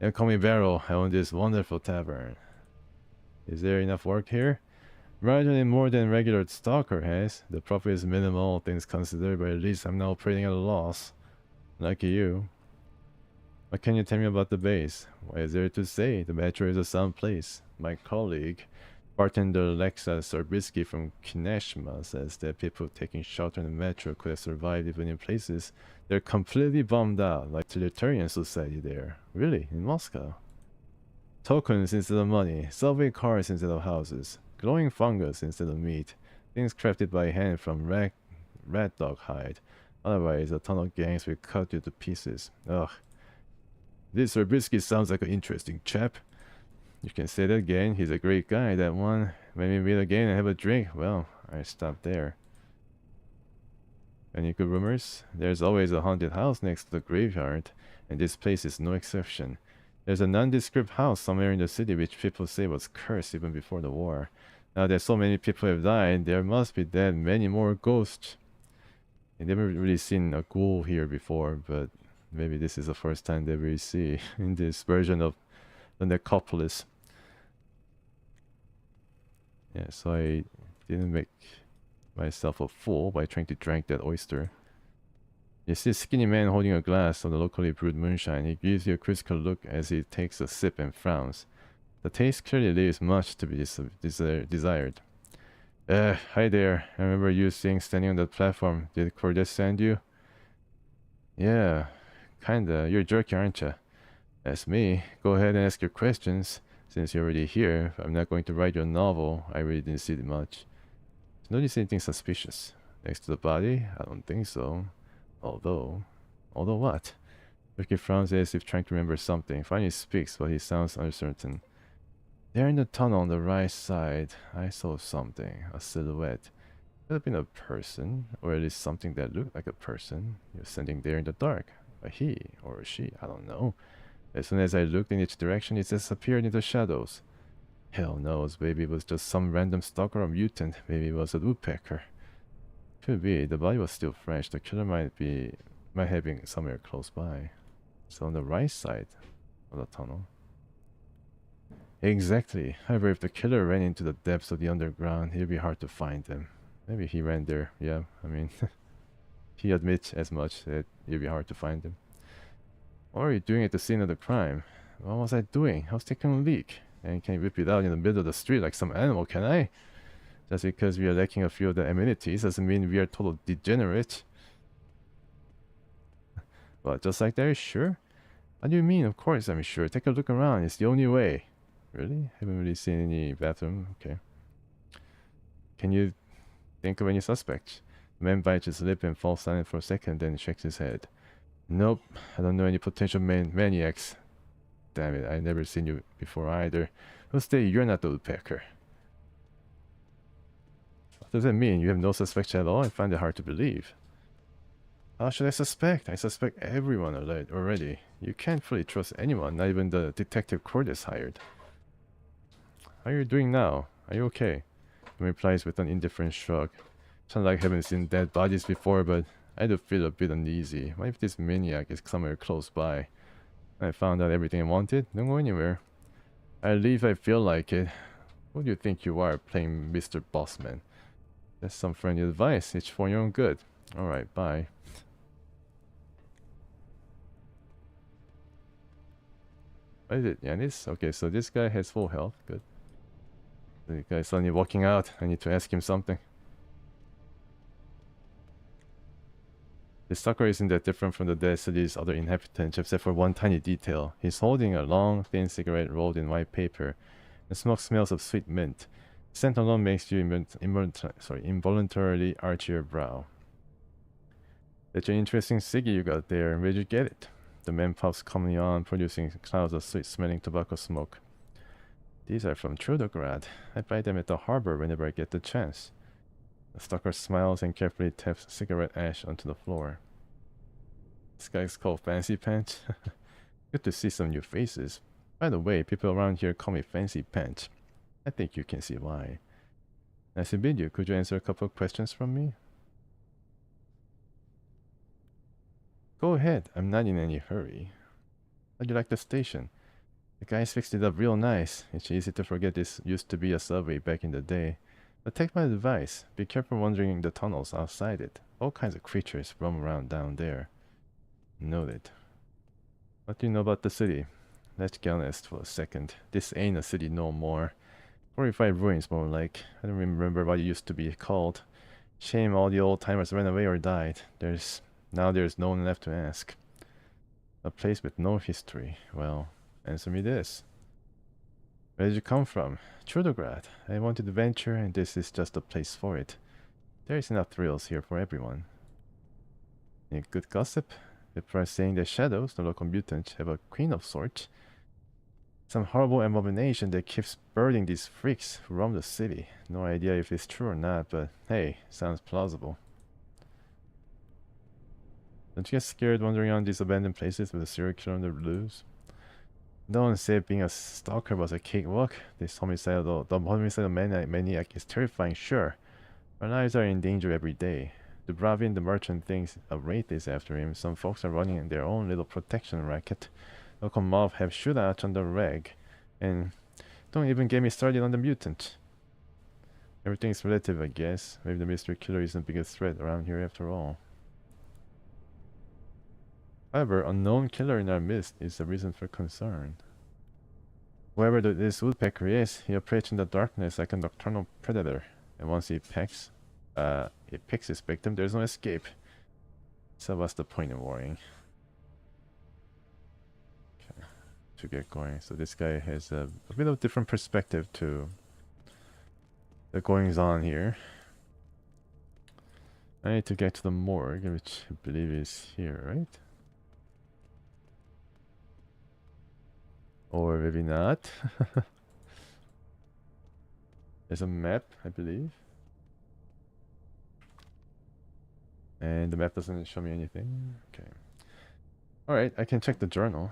And call me Barrel. I own this wonderful tavern. Is there enough work here? Marginally more than regular stalker has. The profit is minimal, all things considered, but at least I'm not operating at a loss. Lucky you. What can you tell me about the base? What is there to say? The metro is a sound place. My colleague, bartender Lexa Sorbisky from Kineshma, says that people taking shelter in the metro could have survived even in places they're completely bummed out, like utilitarian society there. Really? In Moscow? Tokens instead of money, subway cars instead of houses, glowing fungus instead of meat, things crafted by hand from rat dog hide. Otherwise, a ton of gangs will cut you to pieces. Ugh. This Sorbisky sounds like an interesting chap. You can say that again. He's a great guy, that one. When we meet again and have a drink, well, I stop there. Any good rumors? There's always a haunted house next to the graveyard, and this place is no exception. There's a nondescript house somewhere in the city which people say was cursed even before the war. Now that so many people have died, there must be that many more ghosts. I've never really seen a ghoul here before, but maybe this is the first time that we see in this version of the necropolis. Yeah, so I didn't make myself a fool by trying to drink that oyster. You see a skinny man holding a glass of the locally brewed moonshine. He gives you a quizzical look as he takes a sip and frowns. The taste clearly leaves much to be desired. Hi there. I remember you seeing standing on that platform. Did Cordes send you? Yeah, kinda. You're jerky, aren't you? That's me. Go ahead and ask your questions. Since you're already here, I'm not going to write your novel. I really didn't see it much. Notice anything suspicious? Next to the body? I don't think so. Although what? Ricky frowns as if trying to remember something. Finally speaks, but he sounds uncertain. There in the tunnel on the right side, I saw something. A silhouette. Could have been a person, or at least something that looked like a person. He was standing there in the dark. A he, or a she, I don't know. As soon as I looked in each direction, it disappeared into shadows. Hell knows, maybe it was just some random stalker or mutant. Maybe it was a woodpecker. Could be. The body was still fresh. The killer might have been somewhere close by. So on the right side of the tunnel. Exactly. However, if the killer ran into the depths of the underground, it'd be hard to find them. Maybe he ran there. Yeah, I mean, he admits as much that it'd be hard to find them. What are you doing at the scene of the crime? What was I doing? I was taking a leak. And can you whip it out in the middle of the street like some animal, can I? Just because we are lacking a few of the amenities doesn't mean we are total degenerates. Well, just like that, sure? What do you mean? Of course I'm sure. Take a look around. It's the only way. Really? Haven't really seen any bathroom. Okay. Can you think of any suspects? The man bites his lip and falls silent for a second, then shakes his head. Nope. I don't know any potential maniacs. Damn it, I've never seen you before either. Who's say you're not the woodpecker? What does that mean? You have no suspicion at all? I find it hard to believe. How should I suspect? I suspect everyone already. You can't fully trust anyone, not even the detective Cordes hired. How are you doing now? Are you okay? He replies with an indifferent shrug. Sounds like I haven't seen dead bodies before, but I do feel a bit uneasy. What if this maniac is somewhere close by? I found out everything I wanted. Don't go anywhere. I leave if I feel like it. Who do you think you are, playing Mr. Bossman? That's some friendly advice. It's for your own good. Alright, bye. What is it, Yanis? Okay, so this guy has full health. Good. The guy's suddenly walking out. I need to ask him something. The stalker isn't that different from the dead city's other inhabitants, except for one tiny detail. He's holding a long, thin cigarette rolled in white paper. The smoke smells of sweet mint. The scent alone makes you involuntarily arch your brow. That's an interesting ciggy you got there. Where'd you get it? The man puffs calmly on, producing clouds of sweet-smelling tobacco smoke. These are from Trudograd. I buy them at the harbor whenever I get the chance. The stalker smiles and carefully taps cigarette ash onto the floor. This guy's called Fancy Pants. Good to see some new faces. By the way, people around here call me Fancy Pants. I think you can see why. Nice to meet you. Could you answer a couple of questions from me? Go ahead. I'm not in any hurry. How'd you like the station? The guys fixed it up real nice. It's easy to forget this used to be a subway back in the day. But take my advice. Be careful wandering the tunnels outside it. All kinds of creatures roam around down there. Noted. What do you know about the city? Let's get honest for a second. This ain't a city no more. Glorified ruins more like. I don't remember what it used to be called. Shame all the old timers ran away or died. Now there's no one left to ask. A place with no history. Well, answer me this. Where did you come from? Trudograd. I wanted to venture, and this is just the place for it. There is enough thrills here for everyone. Any good gossip? People are saying the shadows, the local mutants, have a queen of sorts. Some horrible abomination that keeps birding these freaks who roam the city. No idea if it's true or not, but hey, sounds plausible. Don't you get scared wandering around these abandoned places with a serial killer on the loose? No one said being a stalker was a cakewalk. The homicidal maniac is terrifying, sure. Our lives are in danger every day. Dubravin the merchant thinks a wraith is after him. Some folks are running their own little protection racket. Local mob have shootouts on the reg. And don't even get me started on the mutant. Everything is relative, I guess. Maybe the mystery killer isn't the biggest threat around here after all. However, unknown killer in our midst is a reason for concern. Whoever this woodpecker is, he operates in the darkness like a nocturnal predator. And once he picks his victim, there's no escape. So what's the point in worrying? Okay, to get going. So this guy has a bit of different perspective to the goings on here. I need to get to the morgue, which I believe is here, right? Or maybe not. There's a map, I believe. And the map doesn't show me anything. Okay. Alright, I can check the journal.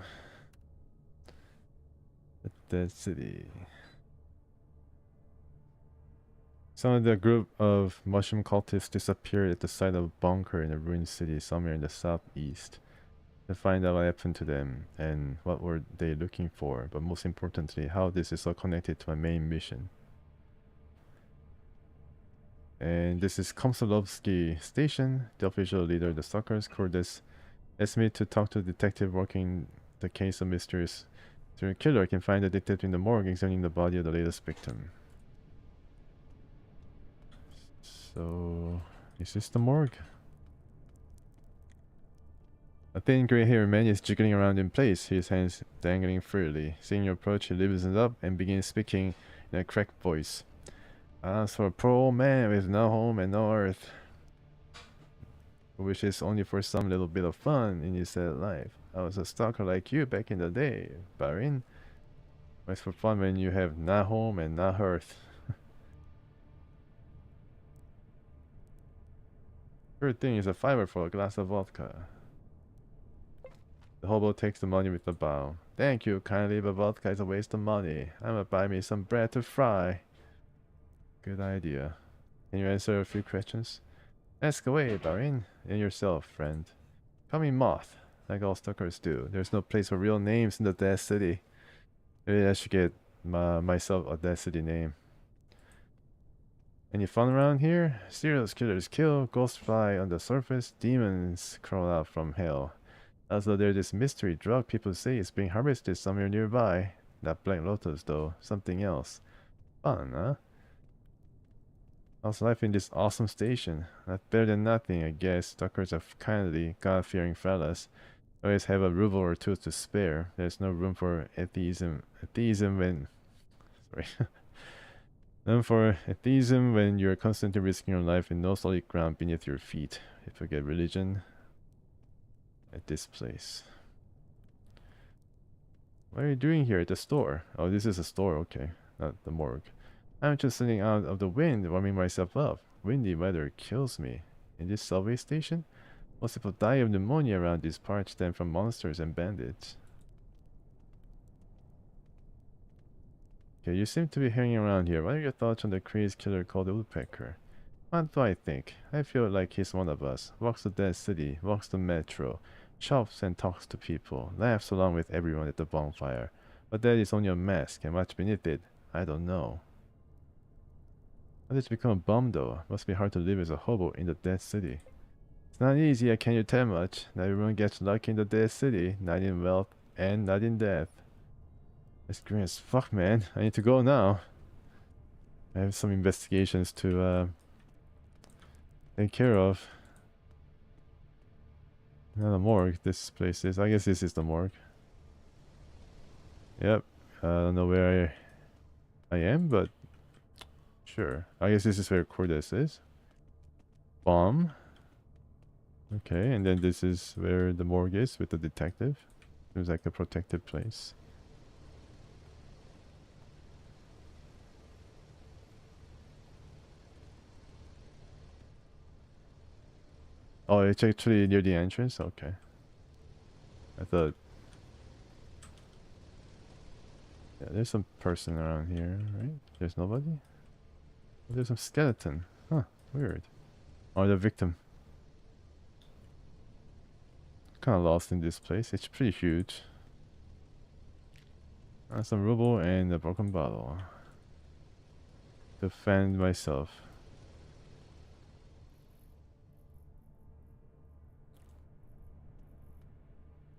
The dead city. Some of the group of mushroom cultists disappeared at the site of a bunker in a ruined city somewhere in the southeast. To find out what happened to them and what were they looking for, but most importantly, how this is all connected to my main mission. And this is Komsolovsky Station. The official leader of the stalkers, Cordes, asked me to talk to a detective working the case of mysterious serial killer. I can find the detective in the morgue examining the body of the latest victim. So, is this the morgue? A thin gray-haired man is jiggling around in place, his hands dangling freely. Seeing your approach, he loosens up and begins speaking in a cracked voice. As for a poor old man with no home and no earth, who wishes only for some little bit of fun in his sad life. I was a stalker like you back in the day, Barin. What's for fun when you have no home and no earth? Third thing is a fiver for a glass of vodka. The hobo takes the money with a bow. Thank you kindly, but vodka is a waste of money. I'm gonna buy me some bread to fry. Good idea. Can you answer a few questions? Ask away, Barin. And yourself, friend. Call me Moth, like all stalkers do. There's no place for real names in the Dead City. Maybe I should get myself a Dead City name. Any fun around here? Serial killers kill, ghosts fly on the surface, demons crawl out from hell. Also, there's this mystery drug people say is being harvested somewhere nearby. Not Black Lotus though, something else. Fun, huh? How's life in this awesome station? Not better than nothing, I guess. Stalkers are kindly, God-fearing fellas. Always have a ruble or two to spare. There's no room for atheism. Atheism when... Sorry. None for atheism when you're constantly risking your life with no solid ground beneath your feet. You forget religion at this place. What are you doing here at the store? Oh, this is a store, okay. Not the morgue. I'm just sitting out of the wind, warming myself up. Windy weather kills me. In this subway station? Most people die of pneumonia around these parts than from monsters and bandits. Okay, you seem to be hanging around here. What are your thoughts on the crazed killer called the Woodpecker? What do I think? I feel like he's one of us. Walks the dead city, walks the metro, shops and talks to people, laughs along with everyone at the bonfire. But that is only a mask, and what's beneath it, I don't know. How did you become a bum though? Must be hard to live as a hobo in the dead city. It's not easy, I can't tell much. Not everyone gets lucky in the dead city, not in wealth and not in death. It's green as fuck, man. I need to go now. I have some investigations to take care of. Not a morgue, this place is. I guess this is the morgue. Yep. I don't know where I am, but sure. I guess this is where Cordes is. Bomb. Okay, and then this is where the morgue is with the detective. Seems like a protected place. Oh, it's actually near the entrance? Okay. I thought... Yeah, there's some person around here, right? There's nobody? There's some skeleton. Huh, weird. Oh, the victim. Kinda lost in this place. It's pretty huge. Some rubble and a broken bottle. Defend myself.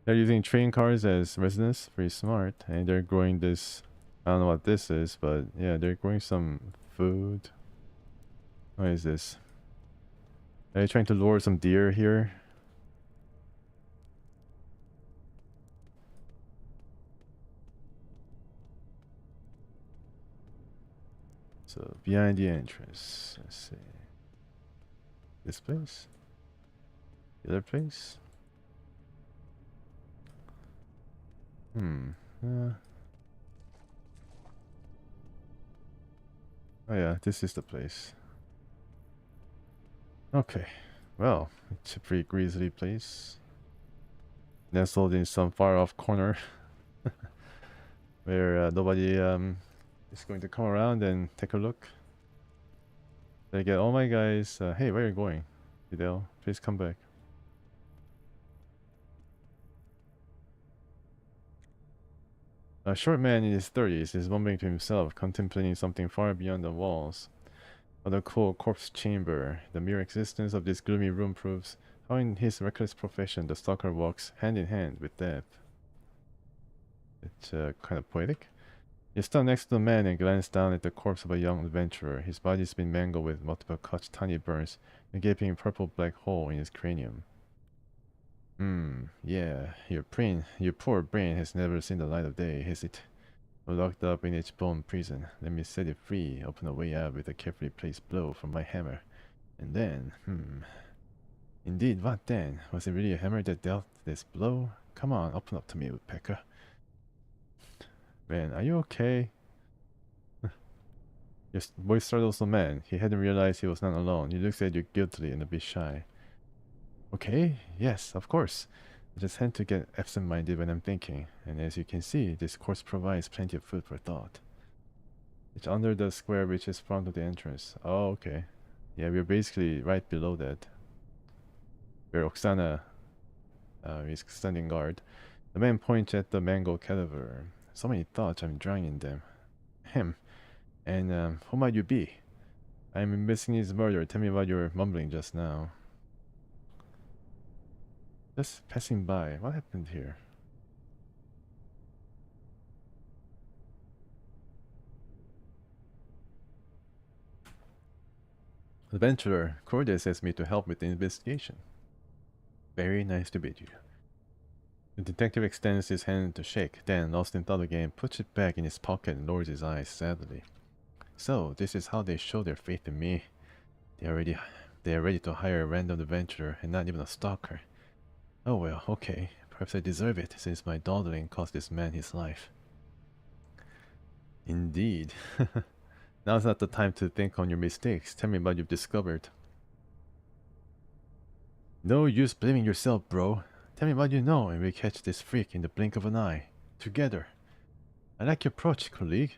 They're using train cars as residents, pretty smart. And they're growing this, I don't know what this is, but yeah, they're growing some food. What is this? Are they trying to lure some deer here? So, behind the entrance, let's see. This place? The other place? Oh yeah, this is the place. Okay. Well, it's a pretty grisly place. Nestled in some far off corner. Where nobody is going to come around and take a look. They get, oh my guys, hey, where are you going? Fidel, please come back. A short man in his 30s is mumbling to himself, contemplating something far beyond the walls of the cool corpse chamber. The mere existence of this gloomy room proves how in his reckless profession the stalker walks hand in hand with death. It's kind of poetic. You stand next to the man and glance down at the corpse of a young adventurer. His body's been mangled with multiple cuts, tiny burns, and a gaping purple-black hole in his cranium. Yeah, your poor brain has never seen the light of day, has it? We're locked up in its bone prison. Let me set it free, open a way out with a carefully placed blow from my hammer. And then, Indeed, what then? Was it really a hammer that dealt this blow? Come on, open up to me, Woodpecker. Man, are you okay? Your voice startles the man. He hadn't realized he was not alone. He looks at you guiltily and a bit shy. Okay, yes, of course. I just tend to get absent-minded when I'm thinking, and as you can see, this course provides plenty of food for thought. It's under the square which is front of the entrance. Oh, okay. Yeah, we're basically right below that, where Oksana is standing guard. The man points at the mango cadaver. So many thoughts I'm drowning in them. Him. And who might you be? I'm investigating his murder. Tell me what you were mumbling just now. Just passing by. What happened here? Adventurer, Cordes asked me to help with the investigation. Very nice to meet you. The detective extends his hand to shake, then, lost in thought again, puts it back in his pocket and lowers his eyes sadly. So, this is how they show their faith in me. They are ready to hire a random adventurer and not even a stalker. Oh well, okay. Perhaps I deserve it, since my dawdling cost this man his life. Indeed. Now's not the time to think on your mistakes. Tell me what you've discovered. No use blaming yourself, bro. Tell me what you know and we'll catch this freak in the blink of an eye. Together. I like your approach, colleague.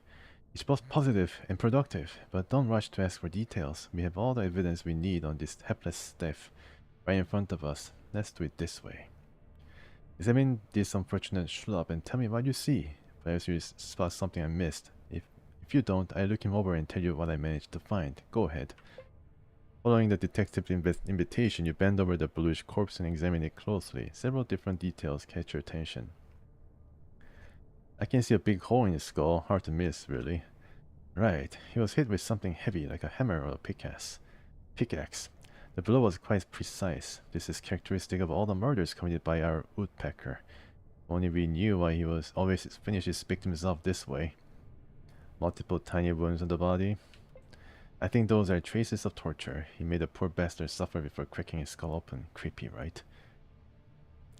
It's both positive and productive, but don't rush to ask for details. We have all the evidence we need on this hapless theft right in front of us. Let's do it this way. Examine this unfortunate schlub and tell me what you see. Perhaps you spot something I missed. If you don't, I'll look him over and tell you what I managed to find. Go ahead. Following the detective's invitation, you bend over the bluish corpse and examine it closely. Several different details catch your attention. I can see a big hole in his skull, hard to miss, really. Right, he was hit with something heavy like a hammer or a pickaxe. The blow was quite precise. This is characteristic of all the murders committed by our woodpecker. Only we knew why he was always finish his victims off this way. Multiple tiny wounds on the body. I think those are traces of torture. He made the poor bastard suffer before cracking his skull open. Creepy, right?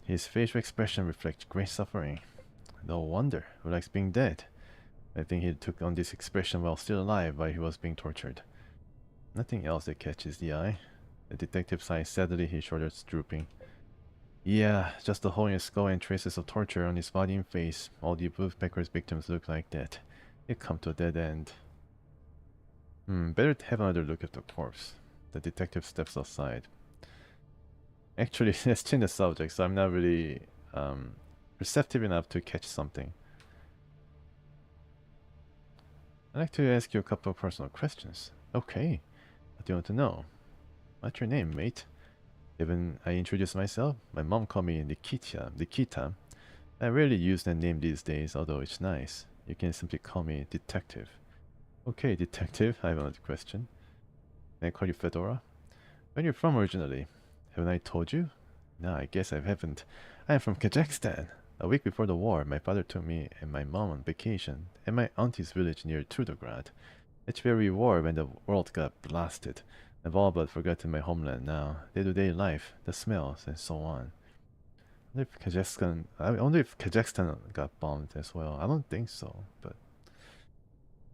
His facial expression reflects great suffering. No wonder, who likes being dead? I think he took on this expression while still alive while he was being tortured. Nothing else that catches the eye. The detective sighs sadly, his shoulders drooping. Yeah, just the hole in his skull and traces of torture on his body and face. All the woodpecker's victims look like that. It come to a dead end. Better to have another look at the corpse. The detective steps aside. Actually, let's change the subject, so I'm not really receptive enough to catch something. I'd like to ask you a couple of personal questions. Okay, what do you want to know? What's your name, mate? Even I introduce myself, my mom called me Nikita. I rarely use that name these days, although it's nice. You can simply call me Detective. Okay, Detective, I have another question. Can I call you Fedora? Where are you from originally? Haven't I told you? No, I guess I haven't. I am from Kazakhstan. A week before the war, my father took me and my mom on vacation at my auntie's village near Trudograd. It's where we were when the world got blasted. I've all but forgotten my homeland now, day-to-day life, the smells, and so on. I wonder if Kazakhstan got bombed as well. I don't think so, but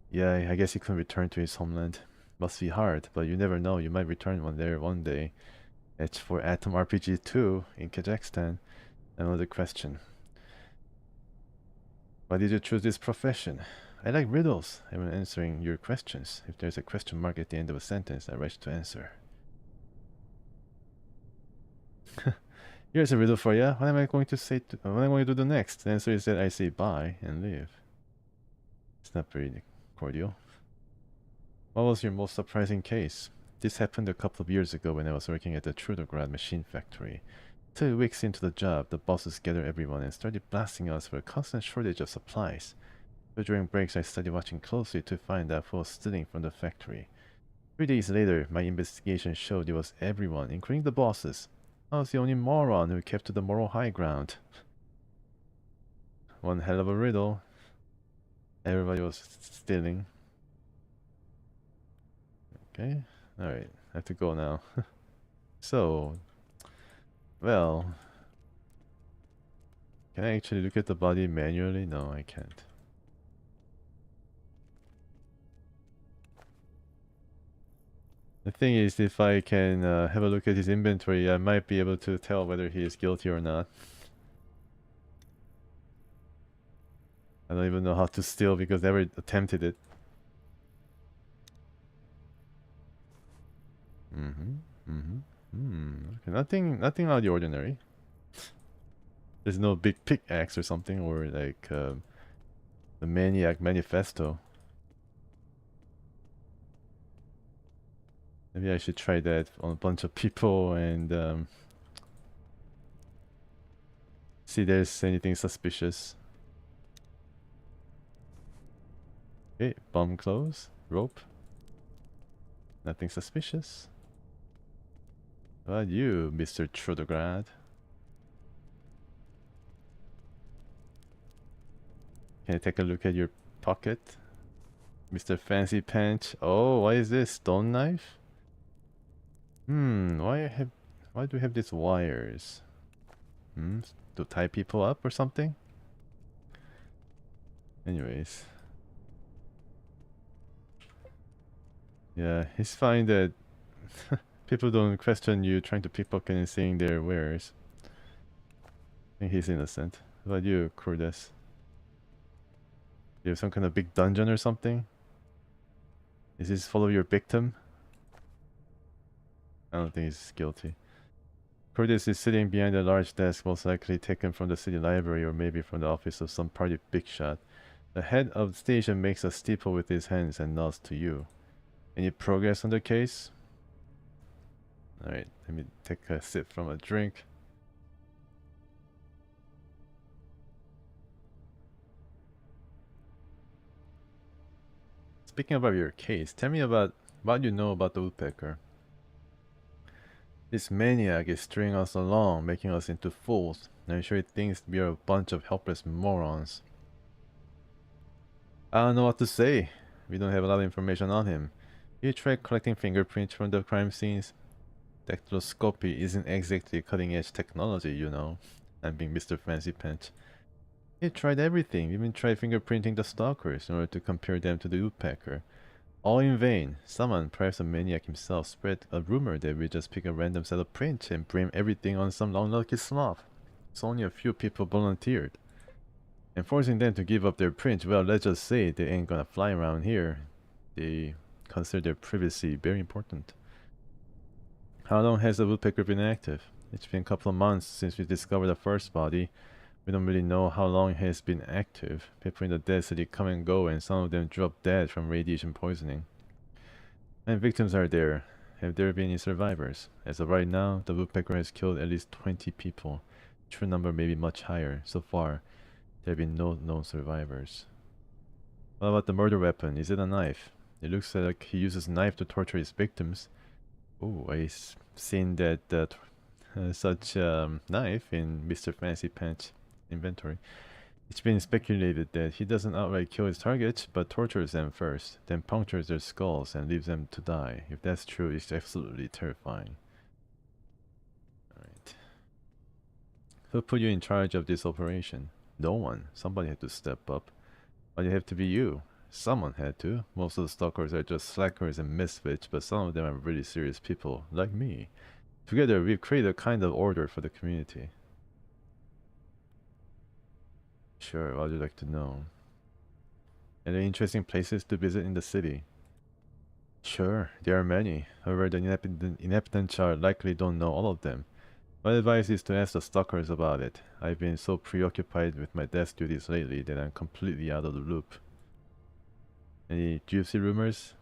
yeah, I guess he couldn't return to his homeland. Must be hard, but you never know. You might return one day. It's for Atom RPG 2 in Kazakhstan. Another question. Why did you choose this profession? I like riddles. I'm answering your questions. If there's a question mark at the end of a sentence, I rush to answer. Here's a riddle for you. What am I going to say? What am I going to do next? The answer is that I say bye and leave. It's not very cordial. What was your most surprising case? This happened a couple of years ago when I was working at the Trudograd machine factory. 2 weeks into the job, the bosses gathered everyone and started blasting us for a constant shortage of supplies. So during breaks, I started watching closely to find out who was stealing from the factory. 3 days later, my investigation showed it was everyone, including the bosses. I was the only moron who kept to the moral high ground. One hell of a riddle. Everybody was stealing. Okay, alright, I have to go now. So, well, can I actually look at the body manually? No, I can't. The thing is, if I can have a look at his inventory, I might be able to tell whether he is guilty or not. I don't even know how to steal because I never attempted it. Okay, nothing out of the ordinary. There's no big pickaxe or something, or like the Maniac Manifesto. Maybe I should try that on a bunch of people and see if there's anything suspicious. Okay, bomb clothes, rope. Nothing suspicious. How about you, Mr. Trudograd? Can I take a look at your pocket? Mr. Fancy Pants. Oh, what is this? Stone knife? Why do we have these wires? To tie people up or something? Anyways. Yeah, it's fine that people don't question you trying to pickpocket and seeing their wares. I think he's innocent. How about you, Cordes? You have some kind of big dungeon or something? Is this follow your victim? I don't think he's guilty. Cordes is sitting behind a large desk, most likely taken from the city library or maybe from the office of some party big shot. The head of the station makes a steeple with his hands and nods to you. Any progress on the case? Alright, let me take a sip from a drink. Speaking about your case, tell me about what you know about the woodpecker. This maniac is stringing us along, making us into fools. I'm sure he thinks we are a bunch of helpless morons. I don't know what to say. We don't have a lot of information on him. You tried collecting fingerprints from the crime scenes? Dactyloscopy isn't exactly cutting-edge technology, you know. I'm being Mr. Fancy Pants. He tried everything, even tried fingerprinting the stalkers in order to compare them to the woodpecker. All in vain. Someone, perhaps a maniac himself, spread a rumor that we just pick a random set of prints and blame everything on some unlucky sloth. So only a few people volunteered. And forcing them to give up their prints, well, let's just say they ain't gonna fly around here. They consider their privacy very important. How long has the woodpecker been active? It's been a couple of months since we discovered the first body. We don't really know how long it has been active. People in the dead city come and go, and some of them drop dead from radiation poisoning. And victims are there. Have there been any survivors? As of right now, the woodpecker has killed at least 20 people. The true number may be much higher. So far, there have been no known survivors. What about the murder weapon? Is it a knife? It looks like he uses a knife to torture his victims. Oh, I've seen that such knife in Mr. Fancy Pants inventory. It's been speculated that he doesn't outright kill his targets, but tortures them first, then punctures their skulls and leaves them to die. If that's true, it's absolutely terrifying. Alright. Who put you in charge of this operation? No one. Somebody had to step up. Why did it have to be you? Someone had to. Most of the stalkers are just slackers and misfits, but some of them are really serious people, like me. Together, we've created a kind of order for the community. Sure, what would you like to know? Are there interesting places to visit in the city? Sure, there are many. However, the inhabitants are likely don't know all of them. My advice is to ask the stalkers about it. I've been so preoccupied with my desk duties lately that I'm completely out of the loop. Any juicy rumors?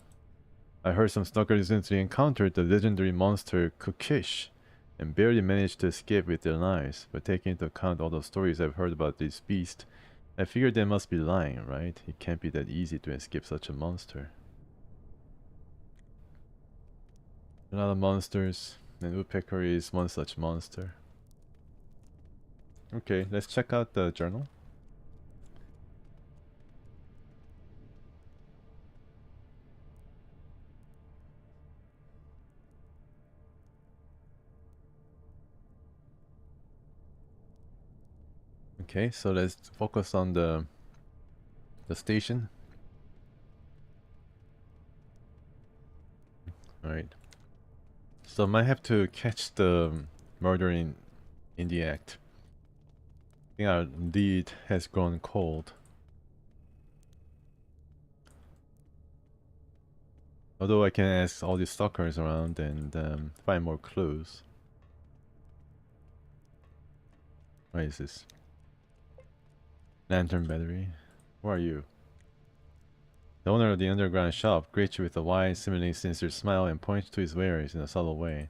I heard some stalkers recently encountered the legendary monster Kukish and barely managed to escape with their lives. But taking into account all the stories I've heard about this beast, I figured they must be lying, right? It can't be that easy to escape such a monster. A lot of monsters, and woodpecker is one such monster. Okay, let's check out the journal. Okay, so let's focus on the station. Alright. So I might have to catch the murder in the act. I think our lead has grown cold. Although I can ask all these stalkers around and find more clues. What is this? Lantern battery. Who are you? The owner of the underground shop greets you with a wide, seemingly sincere smile and points to his wares in a subtle way.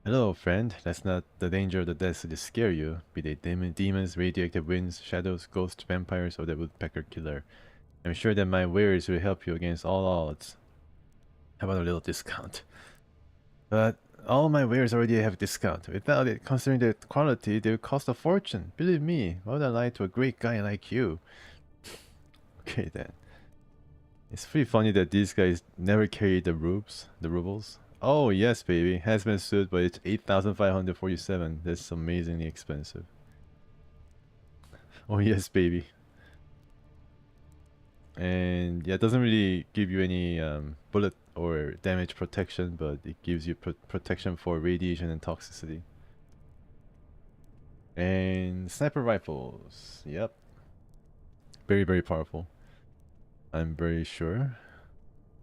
Hello, friend. Let's not the danger of the desert scare you, be they demons, radioactive winds, shadows, ghosts, vampires, or the woodpecker killer. I'm sure that my wares will help you against all odds. How about a little discount? But all my wares already have a discount. Without it, considering the quality, they will cost a fortune. Believe me, why would I lie to a great guy like you? Okay then. It's pretty funny that these guys never carry the rubles. Oh yes, baby, hazmat suit, but it's 8,547. That's amazingly expensive. Oh yes, baby. And yeah, it doesn't really give you any bullet or damage protection, but it gives you protection for radiation and toxicity. And sniper rifles. Yep. Very, very powerful. I'm very sure.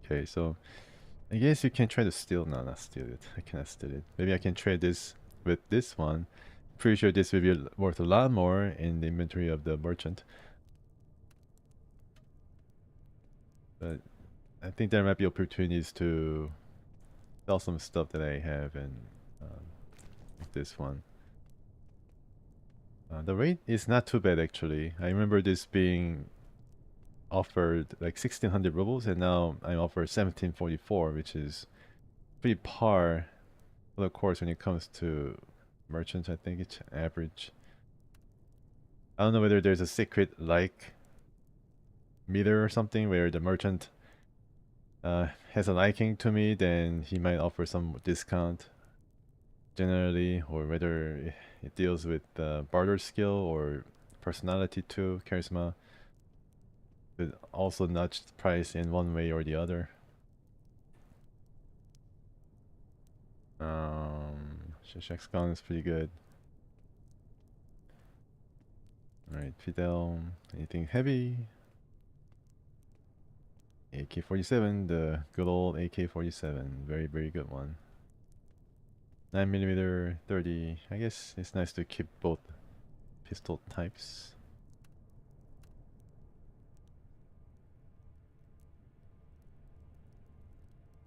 Okay, so I guess you can try to steal. No, not steal it. I cannot steal it. Maybe I can trade this with this one. Pretty sure this will be worth a lot more in the inventory of the merchant. But I think there might be opportunities to sell some stuff that I have, and like this one. The rate is not too bad actually. I remember this being offered like 1600 rubles, and now I'm offered 1744, which is pretty par for the course when it comes to merchants. I think it's average. I don't know whether there's a secret like meter or something where the merchant has a liking to me, then he might offer some discount generally, or whether it deals with barter skill or personality too, charisma. Could also nudge the price in one way or the other. Shishak's gun is pretty good. Alright, Fidel. Anything heavy? AK-47, the good old AK-47. Very, very good one. 9mm, 30. I guess it's nice to keep both pistol types.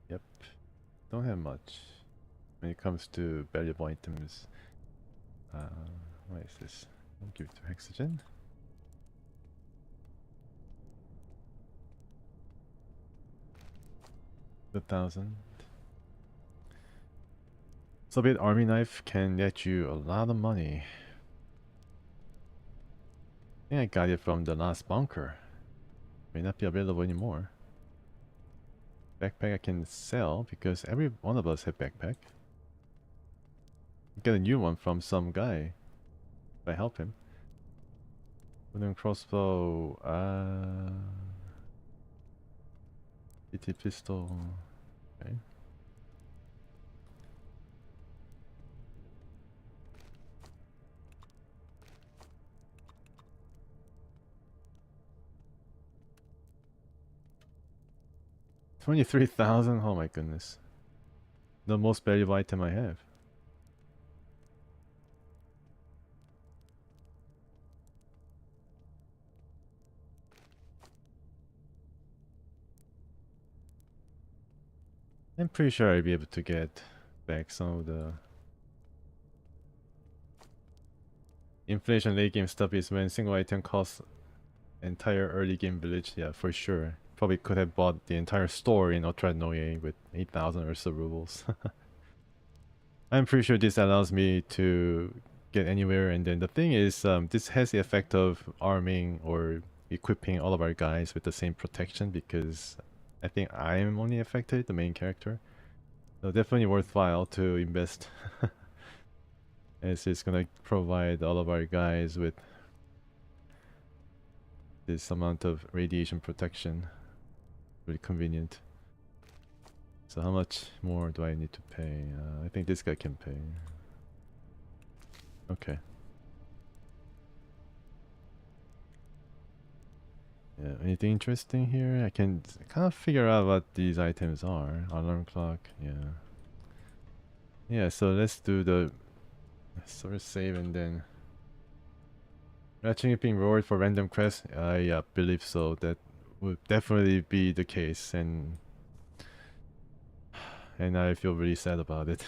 Yep. Don't have much when it comes to valuable items. What is this? I'll give it to Hexagen. The 1,000. Soviet army knife can get you a lot of money. I think I got it from the last bunker. May not be available anymore. Backpack I can sell because every one of us have backpack. Get a new one from some guy if I help him. Wooden crossbow. BT pistol. Okay. $23,000. Oh my goodness. The most valuable item I have. I'm pretty sure I'll be able to get back some of the inflation late game stuff is when single item costs entire early game village. Yeah, for sure. Probably could have bought the entire store in Ultra Noye with 8,000 or so rubles. I'm pretty sure this allows me to get anywhere, and then the thing is, this has the effect of arming or equipping all of our guys with the same protection, because I think I'm only affected, the main character. So definitely worthwhile to invest, as it's gonna provide all of our guys with this amount of radiation protection. Really convenient. So how much more do I need to pay? I think this guy can pay. Okay. Yeah, anything interesting here? I can kind of figure out what these items are. Alarm clock, yeah. Yeah, so let's do the sort of save and then matching it being rewarded for random quests. I believe so. That would definitely be the case, and I feel really sad about it.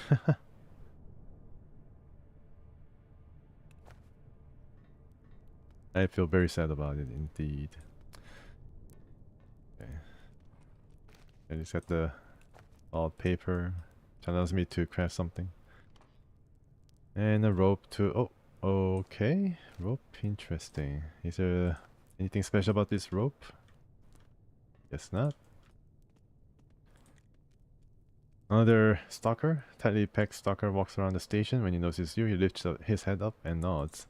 I feel very sad about it indeed. Okay. I just got the all paper, which allows me to craft something. And a rope to... Oh, okay. Rope, interesting. Is there anything special about this rope? Guess not. Another stalker, tightly packed stalker walks around the station. When he notices you, he lifts his head up and nods.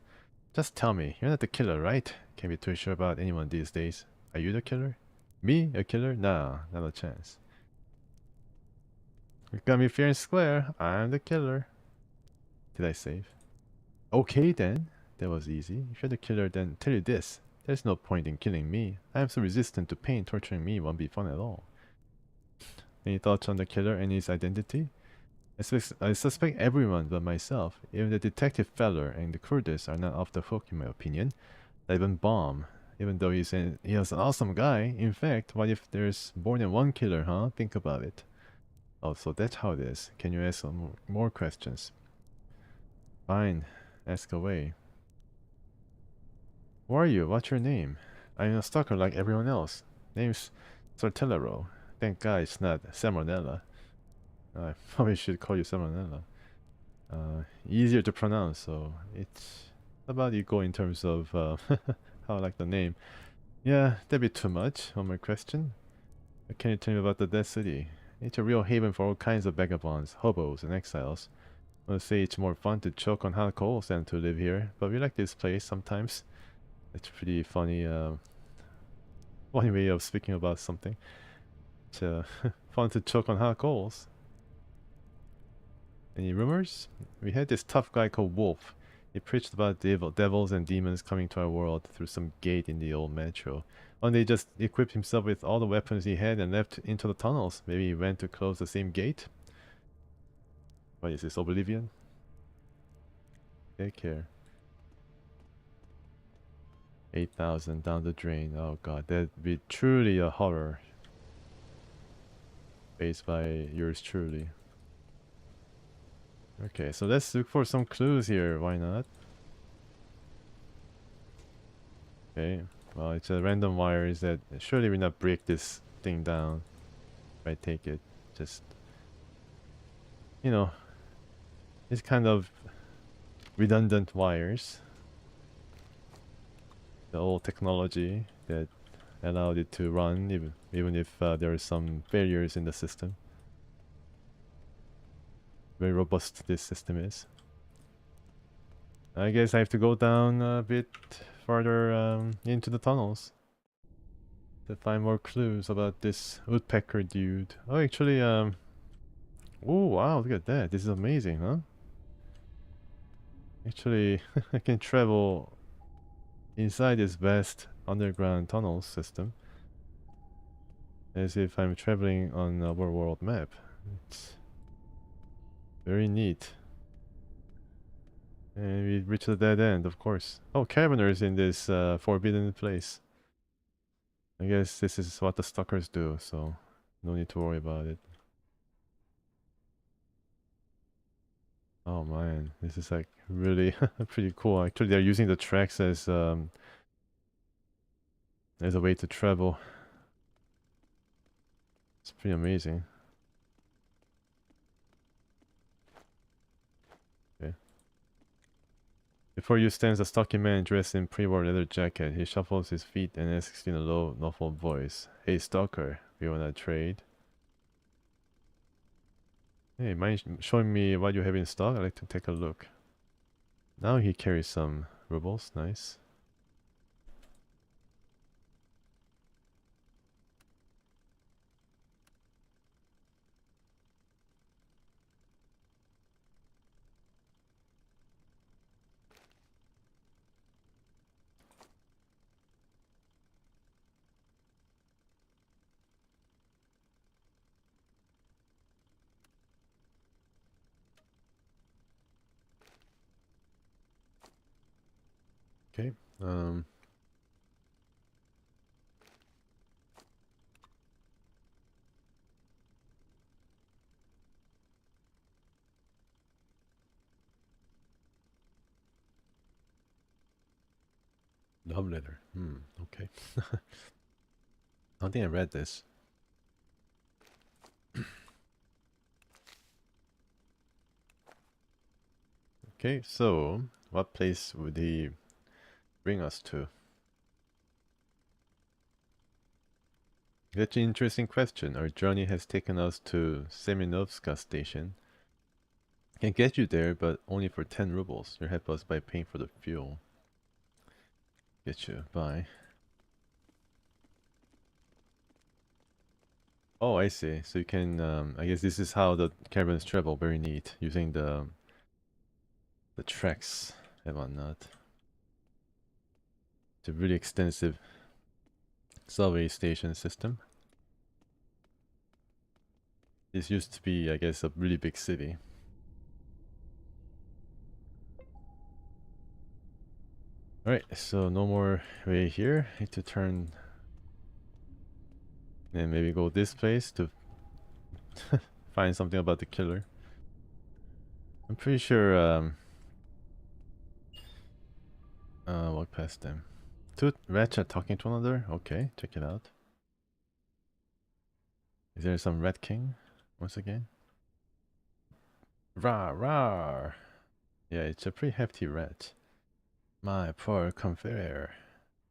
Just tell me, you're not the killer, right? Can't be too sure about anyone these days. Are you the killer? Me? A killer? Nah, not a chance. You got me fair and square. I'm the killer. Did I save? Okay then. That was easy. If you're the killer, then tell you this. There's no point in killing me. I am so resistant to pain. Torturing me won't be fun at all. Any thoughts on the killer and his identity? I suspect everyone but myself. Even the detective feller and the Kurdish are not off the hook in my opinion. Not even Bomb. Even though he was an awesome guy. In fact, what if there's more than one killer, huh? Think about it. Oh, so that's how it is. Can you ask some more questions? Fine. Ask away. Who are you? What's your name? I'm a stalker like everyone else. Name's Sortellero. Thank God it's not Salmonella. I probably should call you Salmonella. Easier to pronounce, so it's about equal in terms of how I like the name. Yeah, that'd be too much. One more question. What can you tell me about the Dead City? It's a real haven for all kinds of vagabonds, hobos, and exiles. I would say it's more fun to choke on hot coals than to live here, but we like this place sometimes. It's pretty funny, funny way of speaking about something. It's fun to choke on hot coals. Any rumors? We had this tough guy called Wolf. He preached about devils and demons coming to our world through some gate in the old metro. One day he just equipped himself with all the weapons he had and left into the tunnels. Maybe he went to close the same gate? What is this, Oblivion? Take care. 8,000 down the drain. Oh god, that'd be truly a horror. Faced by yours truly. Okay, so let's look for some clues here. Why not? Okay, well, it's a random wires that surely will not break this thing down if I take it. Just, you know, it's kind of redundant wires. The old technology that allowed it to run even if there are some failures in the system. Very robust this system is. I guess I have to go down a bit farther into the tunnels to find more clues about this woodpecker dude. Oh, actually, oh wow, look at that. This is amazing, huh? Actually, I can travel inside this vast underground tunnel system as if I'm traveling on our world map. It's very neat. And we reach the dead end, of course. Oh, Carabiners in this forbidden place. I guess this is what the stalkers do, so no need to worry about it. Oh man, this is like really pretty cool. Actually, they're using the tracks as a way to travel. It's pretty amazing. Okay. Before you stands a stocky man dressed in pre-war leather jacket. He shuffles his feet and asks in a low, muffled voice, "Hey stalker, you wanna trade?" Hey, mind showing me what you have in stock? I'd like to take a look. Now he carries some rubles, nice. Okay. Love letter. Okay. I don't think I read this. Okay, so what place would he bring us to? That's an interesting question. Our journey has taken us to Seminovska station. Can get you there, but only for 10 rubles. You'll help us by paying for the fuel. Get you. Bye. Oh, I see. So you can, I guess this is how the caravans travel. Very neat. Using the tracks and whatnot. It's a really extensive subway station system. This used to be, I guess, a really big city. Alright, so no more way here. Need to turn and maybe go this place to find something about the killer. I'm pretty sure walk past them. Two rats are talking to another? Okay, check it out. Is there some rat king once again? Rawr, rawr. Yeah, it's a pretty hefty rat. My poor confrere.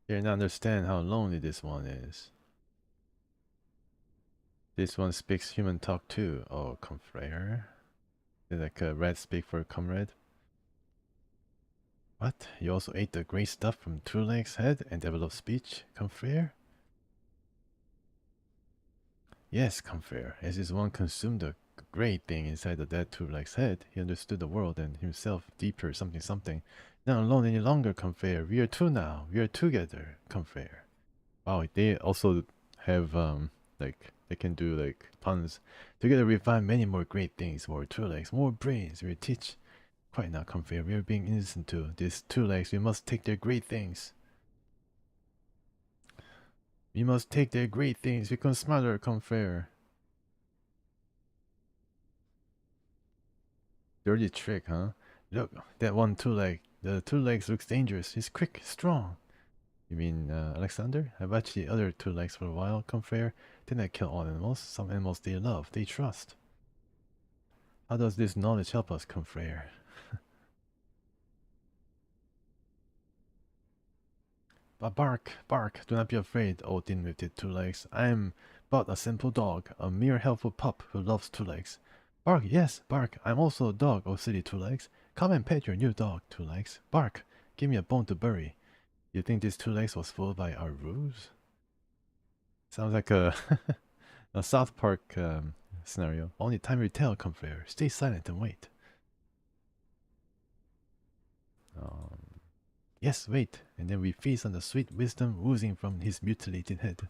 You don't understand how lonely this one is. This one speaks human talk too. Oh, confrere. Did like a rat speak for a comrade? What? You also ate the great stuff from Two Legs' head and developed speech, confrere? Yes, confrere. As his one consumed the great thing inside the dead Two Legs' head, he understood the world and himself deeper, something something. Not alone any longer, confrere. We are two now. We are together, confrere. Wow, they also have like they can do like puns. Together we find many more great things, more Two Legs, more brains. We teach. Quite not, confrere. We are being innocent to these Two Legs. We must take their great things. We must take their great things. Become smarter, confrere. Dirty trick, huh? Look, that one Two Leg. The Two Legs looks dangerous. He's quick, strong. You mean Alexander? I watched the other Two Legs for a while, confrere. Didn't I kill all animals? Some animals they love, they trust. How does this knowledge help us, confrere? But bark, bark, do not be afraid, O thin-witted Two Legs. I am but a simple dog, a mere helpful pup who loves Two Legs. Bark, yes, bark. I'm also a dog, O silly Two Legs. Come and pet your new dog, Two Legs. Bark, give me a bone to bury. You think this Two Legs was fooled by our ruse? Sounds like a a South Park scenario. Only time will tell, confrere. Stay silent and wait. Yes, wait. And then we feast on the sweet wisdom oozing from his mutilated head.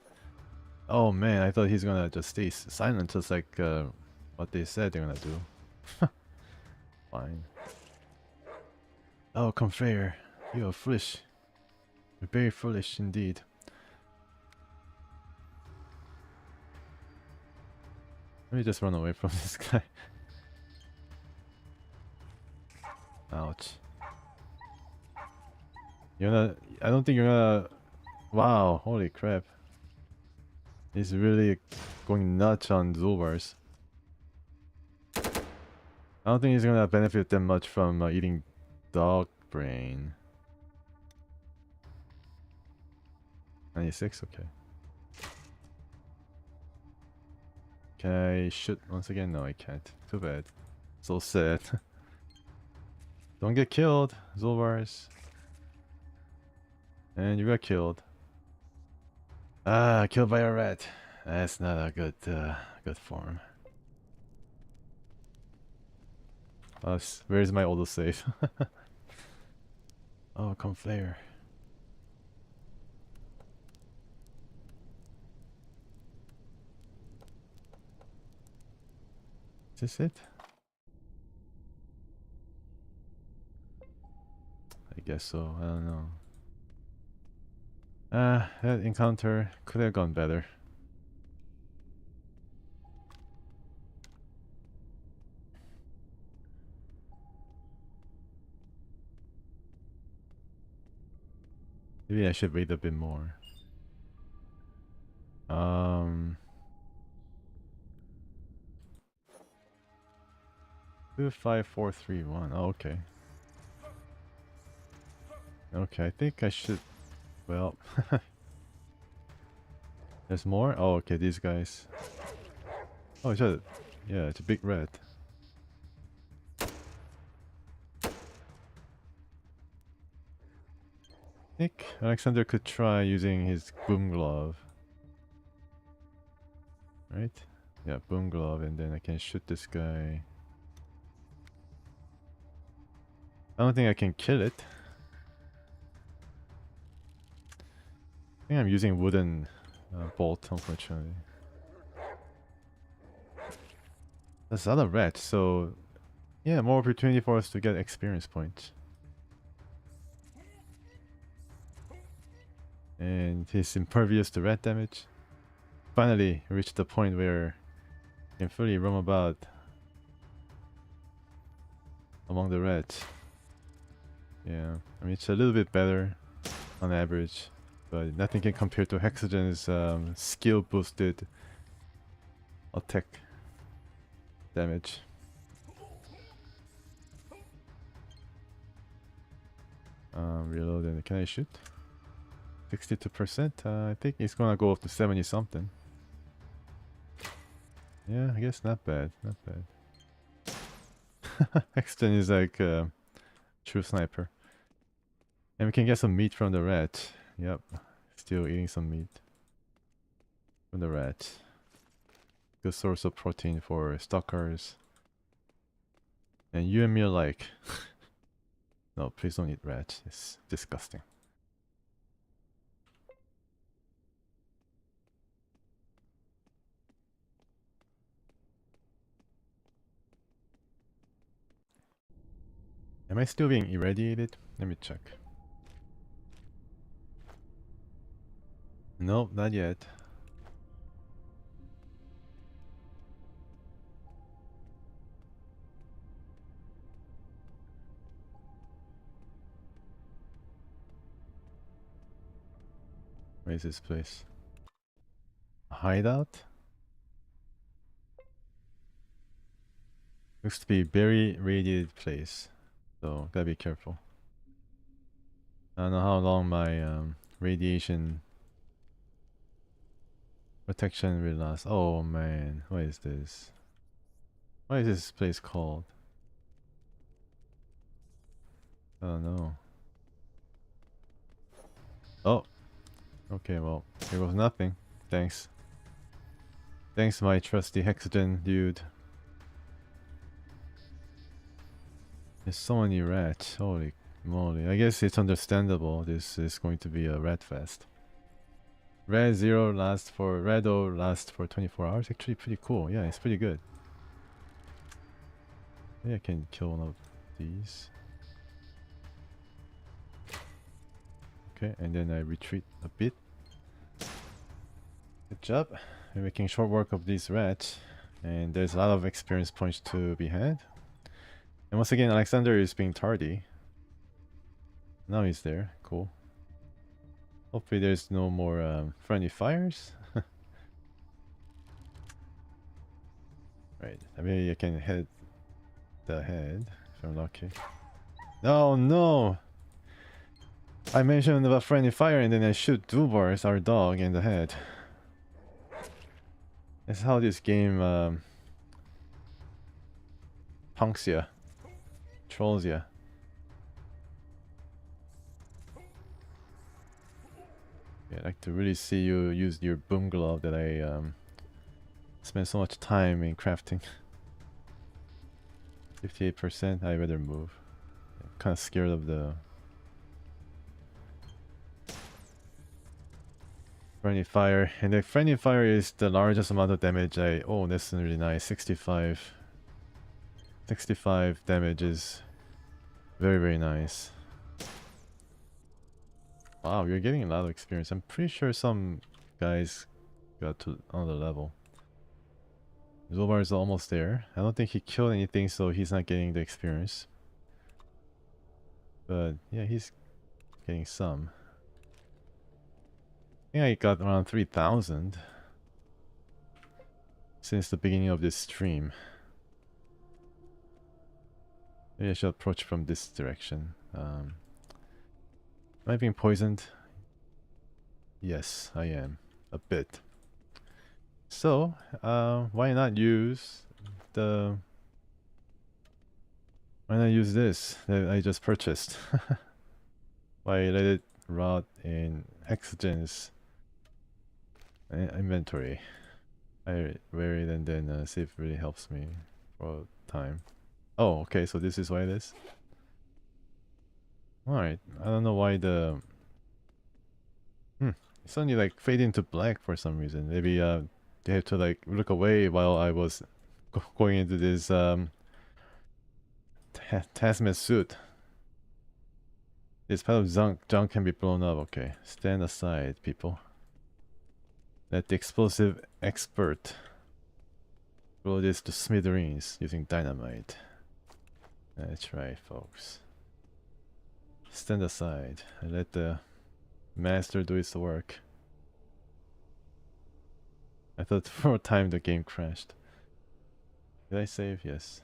Oh man, I thought he's gonna just stay silent, just like what they said they're gonna do. Fine. Oh, confrere, you are foolish. You're very foolish indeed. Let me just run away from this guy. Ouch. You're gonna... I don't think you're gonna... Wow, holy crap. He's really going nuts on Zulbars. I don't think he's gonna benefit that much from eating dog brain. 96? Okay. Can I shoot once again? No, I can't. Too bad. So sad. Don't get killed, Zulbars. And you got killed. Ah, killed by a rat. That's not a good form. Where's my autosave? Oh, conflare. Is this it? I guess so. I don't know. That encounter could have gone better. Maybe I should wait a bit more. 25431. Oh, okay. Okay, I think I should. Well, there's more. Oh, okay, these guys. Oh, yeah, it's a big red. I think Alexander could try using his boom glove. Right? Yeah, boom glove, and then I can shoot this guy. I don't think I can kill it. I think I'm using wooden bolt, unfortunately. There's a lot of red, so yeah, more opportunity for us to get experience points. And he's impervious to red damage. Finally reached the point where he can fully roam about among the reds. Yeah, I mean it's a little bit better on average, but nothing can compare to Hexagon's skill boosted attack damage. Reload, and can I shoot? 62%? I think it's gonna go up to 70 something. Yeah, I guess not bad, not bad. Hexagon is like a true sniper. And we can get some meat from the rat. Yep, still eating some meat from the rat. Good source of protein for stalkers. And you and me alike. No, please don't eat rat. It's disgusting. Am I still being irradiated? Let me check. Nope, not yet. Where is this place? A hideout? Looks to be very radiated place. So gotta be careful. I don't know how long my radiation protection will last. Oh man, what is this? What is this place called? I don't know. Oh, okay, well, there was nothing. Thanks. Thanks, my trusty Hexagon dude. There's so many rats. Holy moly. I guess it's understandable. This is going to be a rat fest. Red 0 lasts for... Red O lasts for 24 hours. Actually pretty cool. Yeah, it's pretty good. Maybe I can kill one of these. Okay, and then I retreat a bit. Good job. We're making short work of these rats. And there's a lot of experience points to be had. And once again, Alexander is being tardy. Now he's there. Cool. Hopefully there's no more friendly fires. Right. Maybe I can hit the head if I'm lucky. No, no! I mentioned about friendly fire and then I shoot Dubars, our dog, in the head. That's how this game punks ya. Trolls ya. Yeah, I'd like to really see you use your boom glove that I spent so much time in crafting. 58%, I'd rather move. I'm kind of scared of the friendly fire. And the friendly fire is the largest amount of damage I... Oh, that's really nice. 65. 65 damage is very, very nice. Wow, you're getting a lot of experience. I'm pretty sure some guys got to another level. Zobar is almost there. I don't think he killed anything, so he's not getting the experience. But yeah, he's getting some. I think I got around 3,000 since the beginning of this stream. Maybe I should approach from this direction. Am I being poisoned? Yes, I am. A bit. So, why not use the... Why not use this that I just purchased? Why let it rot in Hexagen's inventory? I wear it and then see if it really helps me for time. Oh, okay, so this is why it is? Alright, I don't know why the... It suddenly like fade into black for some reason. Maybe they have to like look away while I was going into this hazmat suit. This pile of junk can be blown up. Okay, stand aside, people. Let the explosive expert blow this to smithereens using dynamite. That's right, folks. Stand aside and let the master do its work. I thought for a time the game crashed. Did I save? Yes.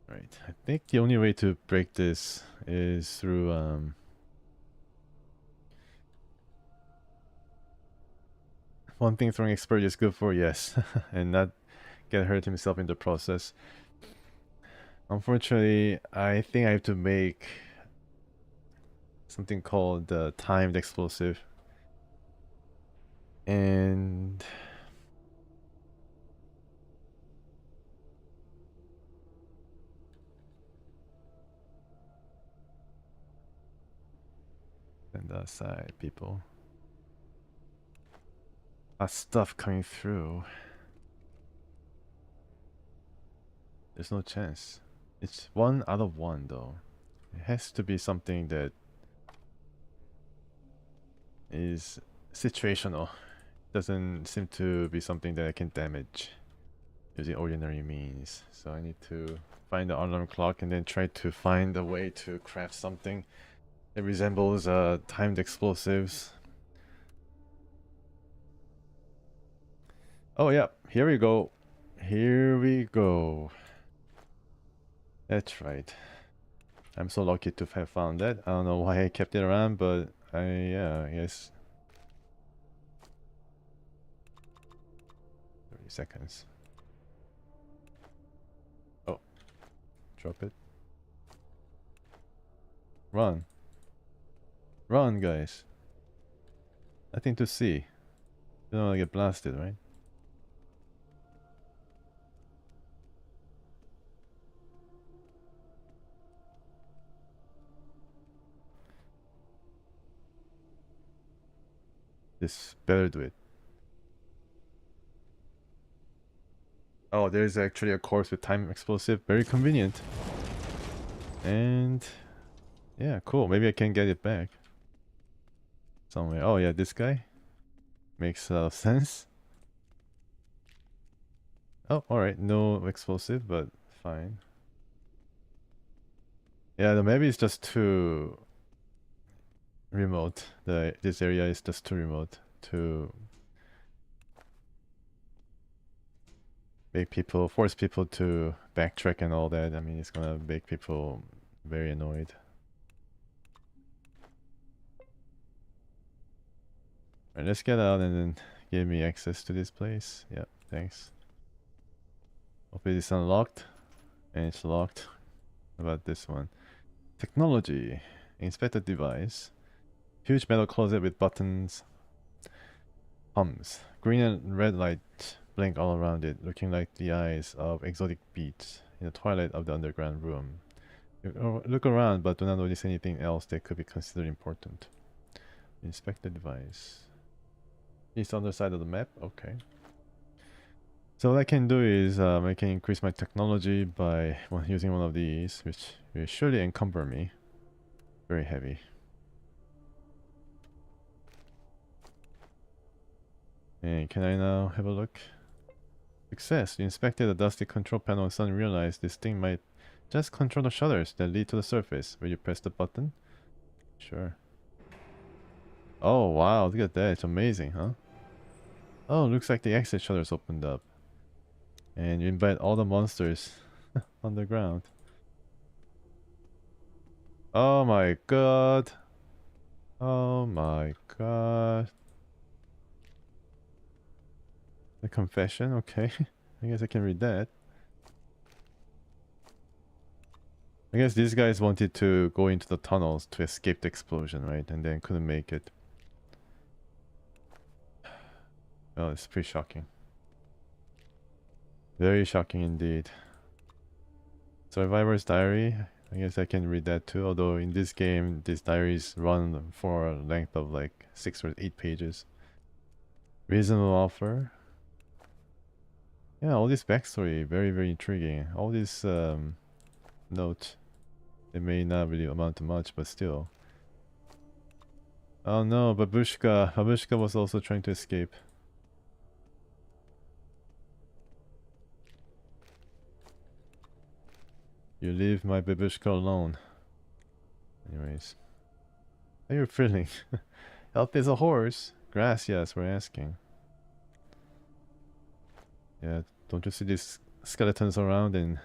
Right. I think the only way to break this is through one thing throwing expert is good for, yes, and not get hurt himself in the process. Unfortunately, I think I have to make something called the timed explosive. And stand aside, people. That stuff coming through. There's no chance. It's 1 out of 1 though. It has to be something that is situational. Doesn't seem to be something that I can damage using ordinary means. So I need to find the alarm clock and then try to find a way to craft something that resembles timed explosives. Oh yeah, here we go. Here we go. That's right. I'm so lucky to have found that. I don't know why I kept it around, but I guess 30 seconds. Oh, drop it. Run. Run, guys. Nothing to see. You don't want to get blasted, right? Just better do it. Oh, there's actually a course with time explosive. Very convenient. And yeah, cool. Maybe I can get it back somewhere. Oh yeah, this guy makes a lot of sense. Oh, alright. No explosive, but fine. Yeah, the maybe it's just too remote. This area is just too remote to make people force people to backtrack and all that. I mean, it's gonna make people very annoyed. Alright, let's get out and then give me access to this place. Yeah, thanks. Hopefully it's unlocked. And it's locked. How about this one? Technology. Inspect the device. Huge metal closet with buttons. Hums. Green and red light blink all around it, looking like the eyes of exotic beasts in the twilight of the underground room. Look around, but do not notice anything else that could be considered important. Inspect the device. It's on the side of the map? Okay. So what I can do is I can increase my technology by using one of these, which will surely encumber me. Very heavy. And can I now have a look? Success! You inspected the dusty control panel and suddenly realized this thing might just control the shutters that lead to the surface. Will you press the button? Sure. Oh wow, look at that. It's amazing, huh? Oh, looks like the exit shutters opened up. And you invite all the monsters on the ground. Oh my god. Oh my god. The confession? Okay. I guess I can read that. I guess these guys wanted to go into the tunnels to escape the explosion, right? And then couldn't make it. Oh, it's pretty shocking. Very shocking indeed. Survivor's Diary. I guess I can read that too. Although in this game, these diaries run for a length of like 6 or 8 pages. Reasonable offer. Yeah, all this backstory, very, very intriguing. All this note, it may not really amount to much, but still. Oh no, Babushka. Babushka was also trying to escape. You leave my Babushka alone. Anyways. How are you feeling? Health is a horse. Grass, yes, we're asking. Yeah, don't you see these skeletons around and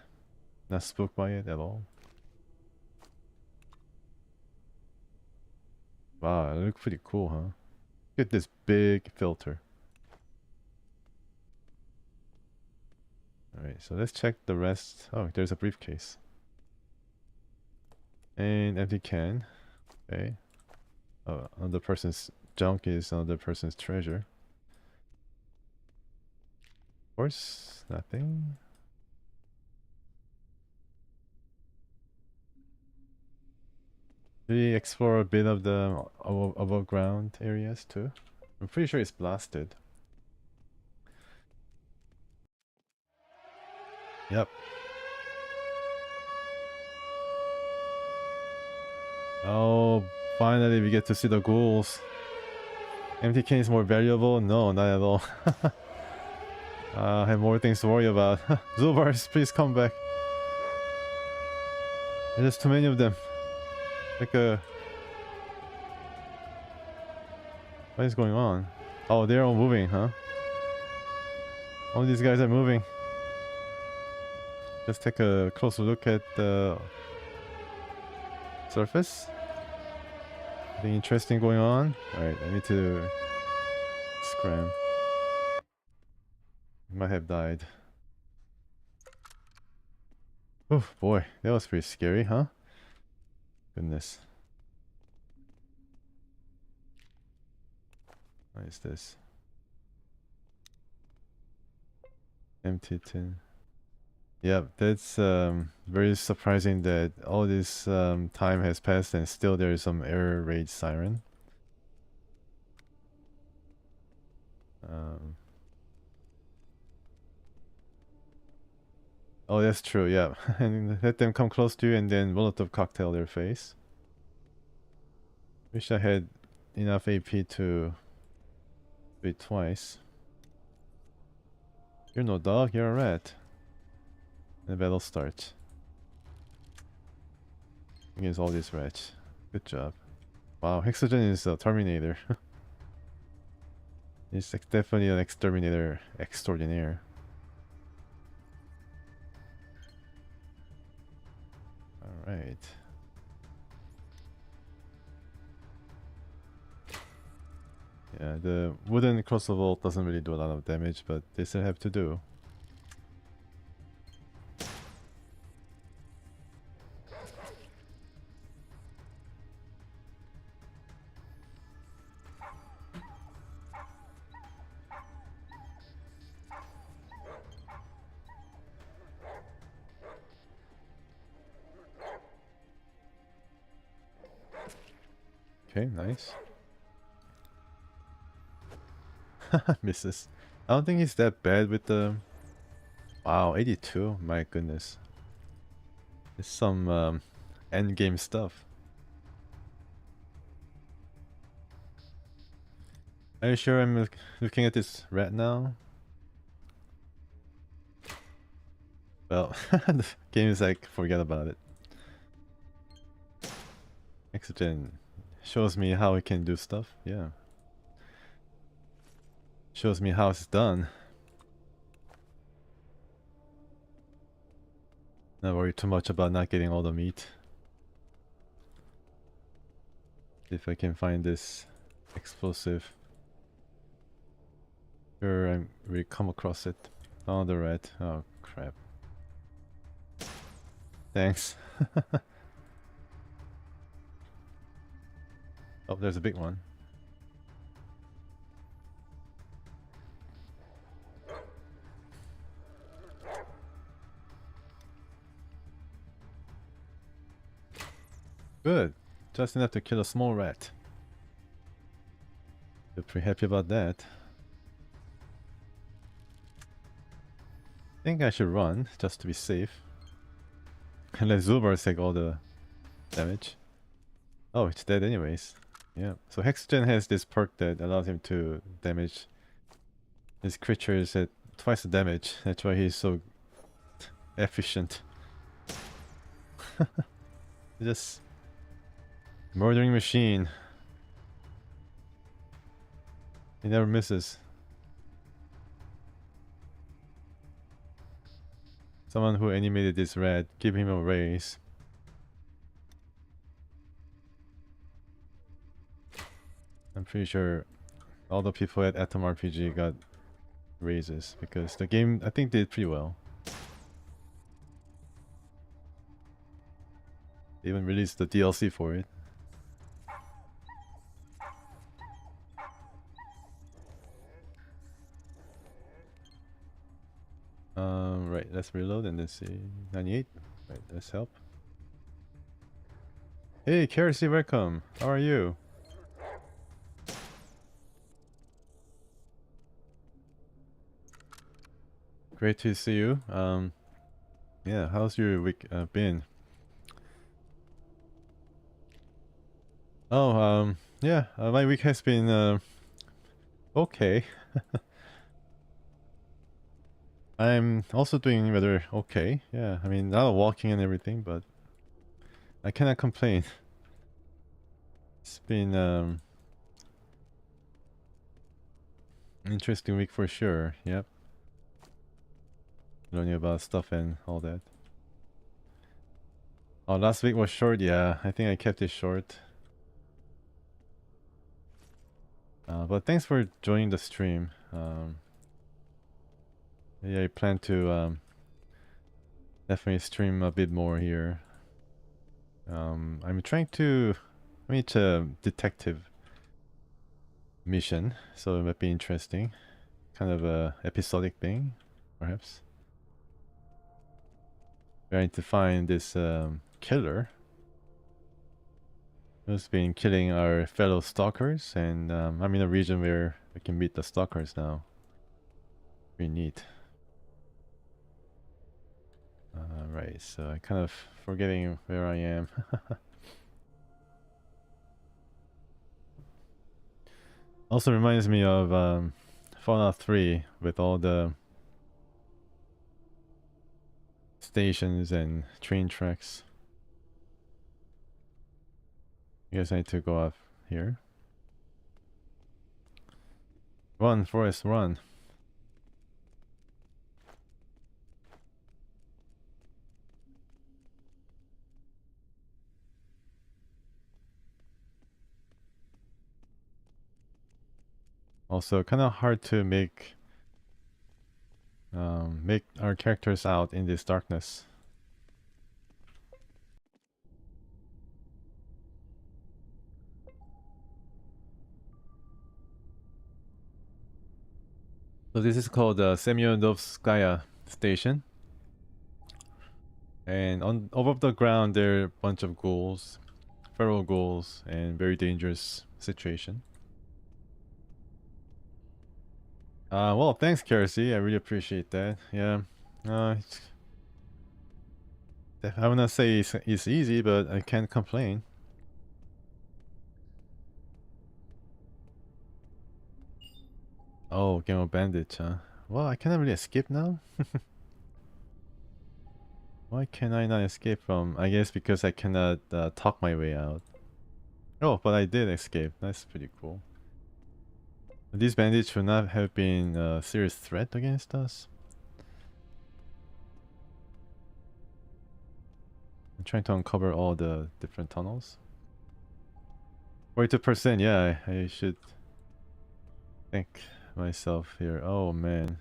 not spooked by it at all? Wow, it looks pretty cool, huh? Look at this big filter. Alright, so let's check the rest. Oh, there's a briefcase. And empty can. Okay. Another person's junk is another person's treasure. Of course, nothing. Did we explore a bit of the above ground areas too? I'm pretty sure it's blasted. Yep. Oh, finally we get to see the ghouls. Empty cane is more valuable? No, not at all. I have more things to worry about. Zubars, please come back. There's too many of them. Like what is going on? Oh, they're all moving, huh? All these guys are moving. Just take a closer look at the surface. Anything interesting going on? Alright, I need to scram. Might have died. Oh boy, that was pretty scary, huh? Goodness. What is this? Empty tin. Yeah, that's very surprising that all this time has passed and still there is some error rage siren. Oh, that's true, yeah. And let them come close to you and then Molotov cocktail their face. Wish I had enough AP to do it twice. You're no dog, you're a rat. And the battle starts. Against all these rats. Good job. Wow, Hexogen is a Terminator. He's definitely an exterminator extraordinaire. Alright. Yeah, the wooden crossbow doesn't really do a lot of damage, but they still have to do. Okay, nice. Misses. I don't think he's that bad with the Wow, 82. My goodness. It's some end game stuff. Are you sure I'm looking at this right now? Well, the game is like, forget about it. Oxygen shows me how it can do stuff. Yeah. Shows me how it's done. Not worry too much about not getting all the meat. If I can find this explosive. Sure, I will come across it. Oh, the red. Oh, crap. Thanks. Oh, there's a big one. Good. Just enough to kill a small rat. Feel pretty happy about that. I think I should run, just to be safe. And let Zubars take all the damage. Oh, it's dead anyways. Yeah. So Hexagen has this perk that allows him to damage his creatures at twice the damage. That's why he's so efficient. Just murdering machine. He never misses. Someone who animated this rat, give him a raise. I'm pretty sure all the people at Atom RPG got raises because the game, I think, did pretty well. They even released the DLC for it. Right, let's reload and let's see. 98. Right, let's help. Hey, Kerosene, welcome. How are you? Great to see you. Yeah, how's your week been? Oh, yeah, my week has been okay. I'm also doing rather okay. Yeah, I mean, not walking and everything, but I cannot complain. It's been interesting week for sure. Yep. Learning about stuff and all that. Oh, last week was short. Yeah, I think I kept it short. But thanks for joining the stream. Yeah, I plan to definitely stream a bit more here. I'm trying to. I mean, it's a detective mission, so it might be interesting. Kind of a episodic thing, perhaps. Trying to find this killer who's been killing our fellow stalkers, and I'm in a region where we can meet the stalkers now. Pretty neat. Right, so I kind of forgetting where I am. Also reminds me of Fallout 3 with all the stations and train tracks. I guess I need to go up here. Run, Forest, run. Also, kind of hard to make our characters out in this darkness. So this is called the Semyonovskaya station. And on above the ground there are a bunch of ghouls, feral ghouls, and very dangerous situation. Well, thanks, Kersey. I really appreciate that. Yeah, It's, I would not say it's easy, but I can't complain. Oh, Game of Bandits, huh? Well, I cannot really escape now. Why can I not escape from? I guess because I cannot talk my way out. Oh, but I did escape. That's pretty cool. These bandits should not have been a serious threat against us. I'm trying to uncover all the different tunnels. 42%, yeah, I should think myself here. Oh man.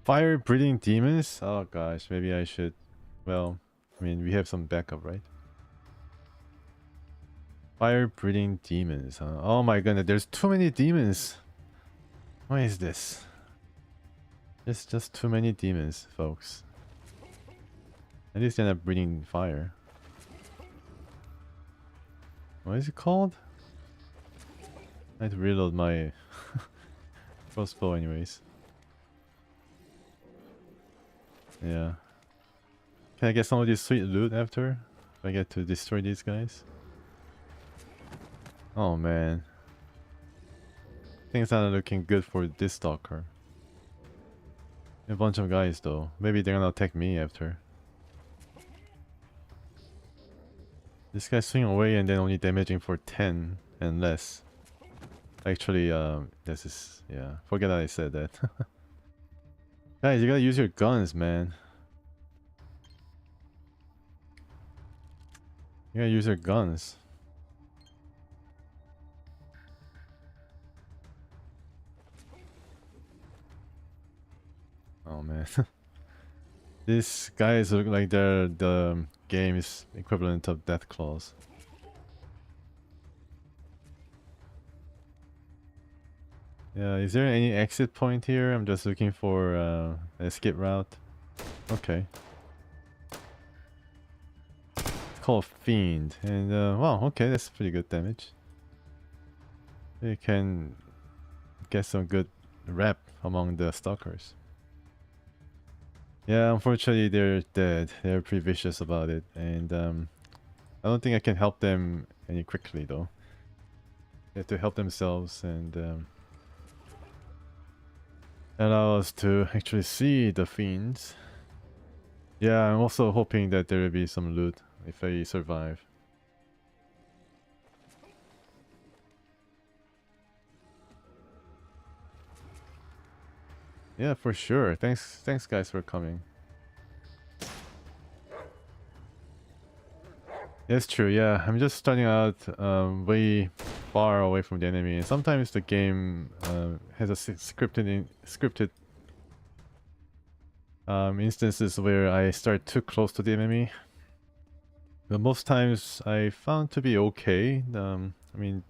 Fire breathing demons? Oh gosh, maybe I should. Well, I mean, we have some backup, right? Fire breathing demons, huh? Oh my goodness, there's too many demons. Why is this? There's just too many demons, folks. At least they're not breathing fire. What is it called? I had to reload my crossbow anyways. Yeah. Can I get some of this sweet loot after? If I get to destroy these guys? Oh man. Things aren't looking good for this stalker. A bunch of guys though. Maybe they're gonna attack me after. This guy's swinging away and then only damaging for 10 and less. Actually, this is... yeah, forget that I said that. Guys, you gotta use your guns, man. You gotta use your guns. Oh man. These guys look like they're the game's equivalent of Death Claws. Yeah, is there any exit point here? I'm just looking for an escape route. Okay. It's called Fiend. And wow, okay, that's pretty good damage. You can get some good rep among the stalkers. Yeah, unfortunately they're dead. They're pretty vicious about it. And I don't think I can help them any quickly though. They have to help themselves and allow us to actually see the fiends. Yeah, I'm also hoping that there will be some loot if I survive. Yeah, for sure. Thanks guys for coming. That's true, yeah. I'm just starting out way far away from the enemy, and sometimes the game has a scripted instances where I start too close to the enemy. But most times I found to be okay. I mean,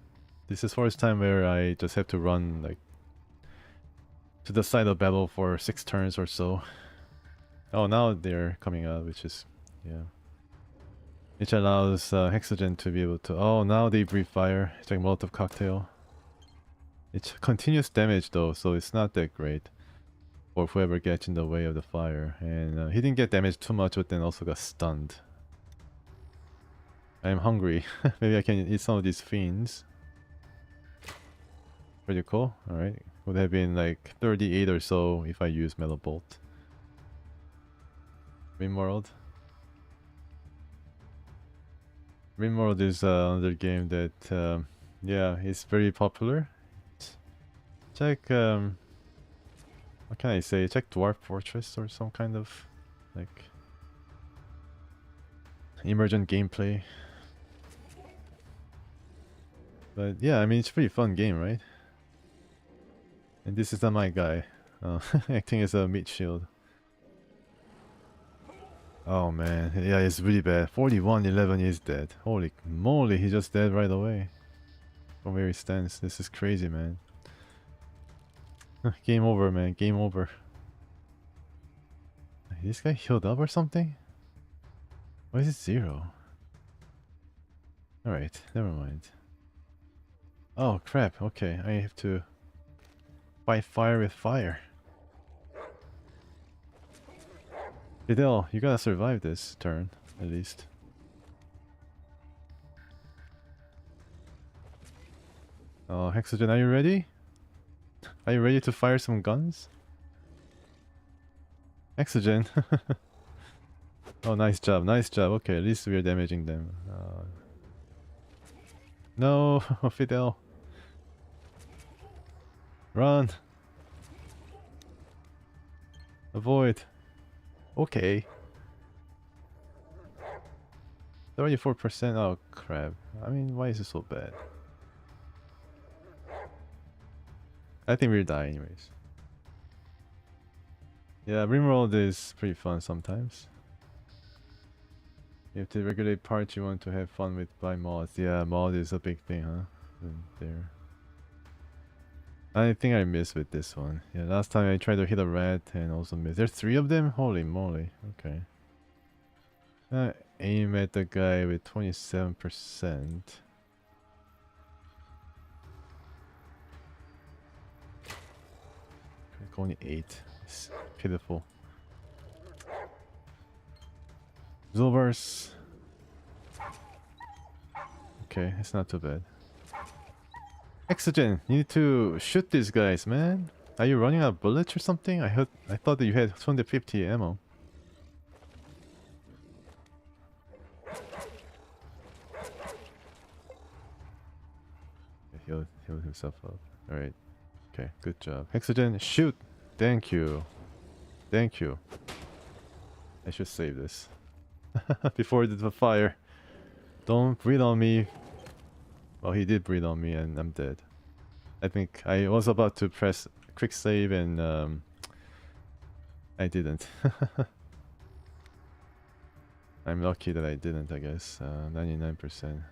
this is first time where I just have to run like to the side of battle for 6 turns or so. Oh, now they're coming out, which is, yeah. Which allows Hexagen to be able to... oh, now they breathe fire. It's like Molotov cocktail. It's continuous damage though, so it's not that great. For whoever gets in the way of the fire. And he didn't get damaged too much, but then also got stunned. I am hungry. Maybe I can eat some of these fiends. Pretty cool. Alright. Would have been like 38 or so if I use Metal Bolt. Rimworld. Rimworld is another game that, yeah, is very popular. It's like, what can I say? It's like Dwarf Fortress or some kind of, like, emergent gameplay. But yeah, I mean, it's a pretty fun game, right? And this is not my guy, acting as a meat shield. Oh man, yeah, it's really bad. 41-11 is dead. Holy moly, he's just dead right away. From where he stands. This is crazy, man. Game over, man. Game over. Is this guy healed up or something? Why is it 0? Alright, never mind. Oh crap, okay, I have to fight fire with fire. Fidel, you gotta survive this turn, at least. Oh, Hexogen, are you ready? Are you ready to fire some guns? Hexogen. Oh, nice job, nice job. Okay, at least we are damaging them. No, Fidel. Run. Avoid. Okay. 34%. Oh, crap. I mean, why is it so bad? I think we'll die anyways. Yeah, Rimworld is pretty fun sometimes. If the regulate parts you want to have fun with by mods. Yeah, mod is a big thing, huh? There. I think I missed with this one. Yeah, last time I tried to hit a rat and also missed. There's 3 of them? Holy moly. Okay. Aim at the guy with 27%. Only 8. It's pitiful. Zulvers. Okay, it's not too bad. Exogen, you need to shoot these guys, man. Are you running out of bullets or something? I thought that you had 250 ammo. Heal himself up. Alright. Okay, good job. Hexogen, shoot! Thank you. Thank you. I should save this. Before the fire. Don't breathe on me. Well, he did breathe on me and I'm dead. I think I was about to press quick save and I didn't. I'm lucky that I didn't, I guess. 99%.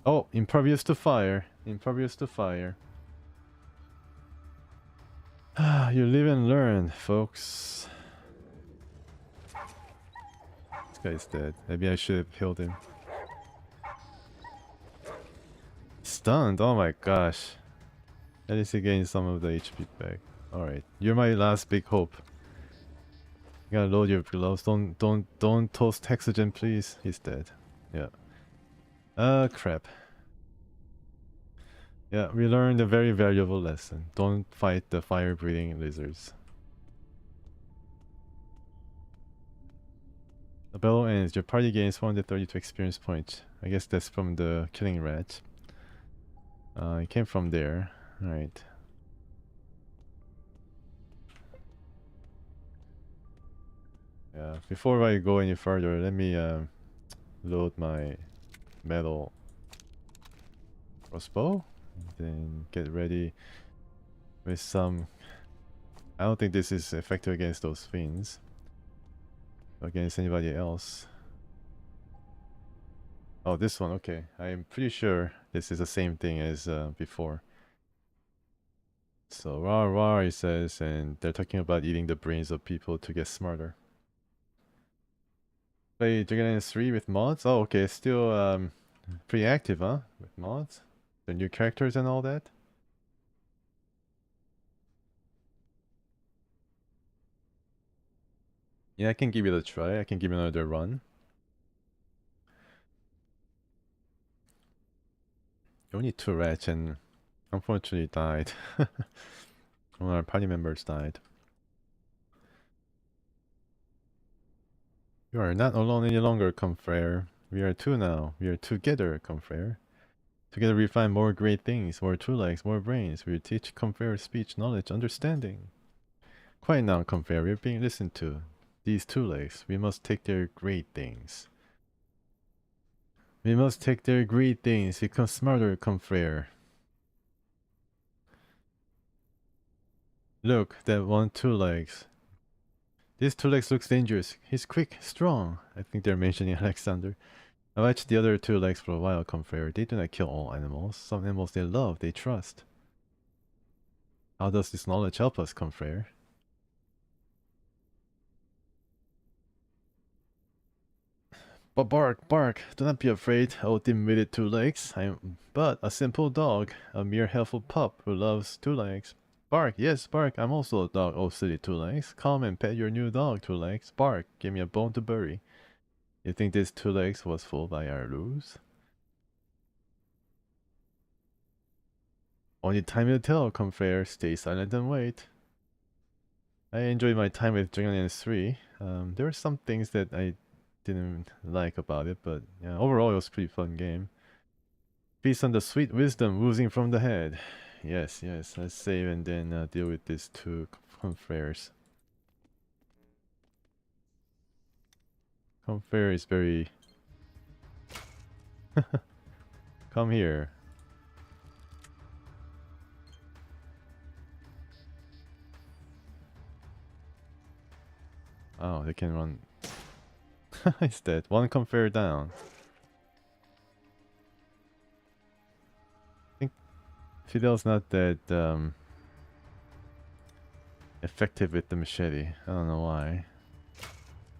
Oh, impervious to fire. Impervious to fire. You live and learn, folks. This guy's dead. Maybe I should have killed him. Stunned? Oh my gosh. At least he gained some of the HP back. Alright. You're my last big hope. You gotta load your gloves. Don't toast Hexogen, please. He's dead. Yeah. Crap. Yeah, we learned a very valuable lesson. Don't fight the fire-breathing lizards. The battle ends. Your party gains 432 experience points. I guess that's from the killing rat. It came from there. Alright. Yeah, before I go any further, let me load my metal crossbow. Then get ready with some... I don't think this is effective against those fiends. Against anybody else. Oh, this one, okay. I'm pretty sure this is the same thing as before. So, rawr rawr, he says, and they're talking about eating the brains of people to get smarter. Play Dragonlance 3 with mods? Oh, okay, still pretty active, huh? With mods? The new characters and all that? Yeah, I can give it a try. I can give it another run. Only 2 rats and unfortunately died. One of our party members died. You are not alone any longer, confrere. We are 2 now. We are together, confrere. Together we find more great things, more true legs, more brains. We teach confrere speech, knowledge, understanding. Quiet now, confrere. We are being listened to. These 2 legs, we must take their great things. We must take their great things. Become smarter, confrere. Look, that one 2 legs. This 2 legs looks dangerous. He's quick, strong. I think they're mentioning Alexander. I watched the other 2 legs for a while, confrere. They do not kill all animals. Some animals they love, they trust. How does this knowledge help us, confrere? But bark, bark. Do not be afraid, oh dim-witted 2 legs. I am but a simple dog, a mere helpful pup who loves 2 legs. Bark. Yes, Bark. I'm also a dog. Oh, silly Two Legs. Come and pet your new dog, Two Legs. Bark. Give me a bone to bury. You think this Two Legs was fooled by our ruse? Only time will tell, confrere. Stay silent and wait. I enjoyed my time with Dragonlance 3. There were some things that I didn't like about it, but yeah, overall it was a pretty fun game. Feast on the sweet wisdom oozing from the head. Yes, yes. Let's save and then deal with these two confreres. Confrere is very... Come here. Oh, they can run. It's dead. One confrere down. I think Fidel's not that effective with the machete. I don't know why.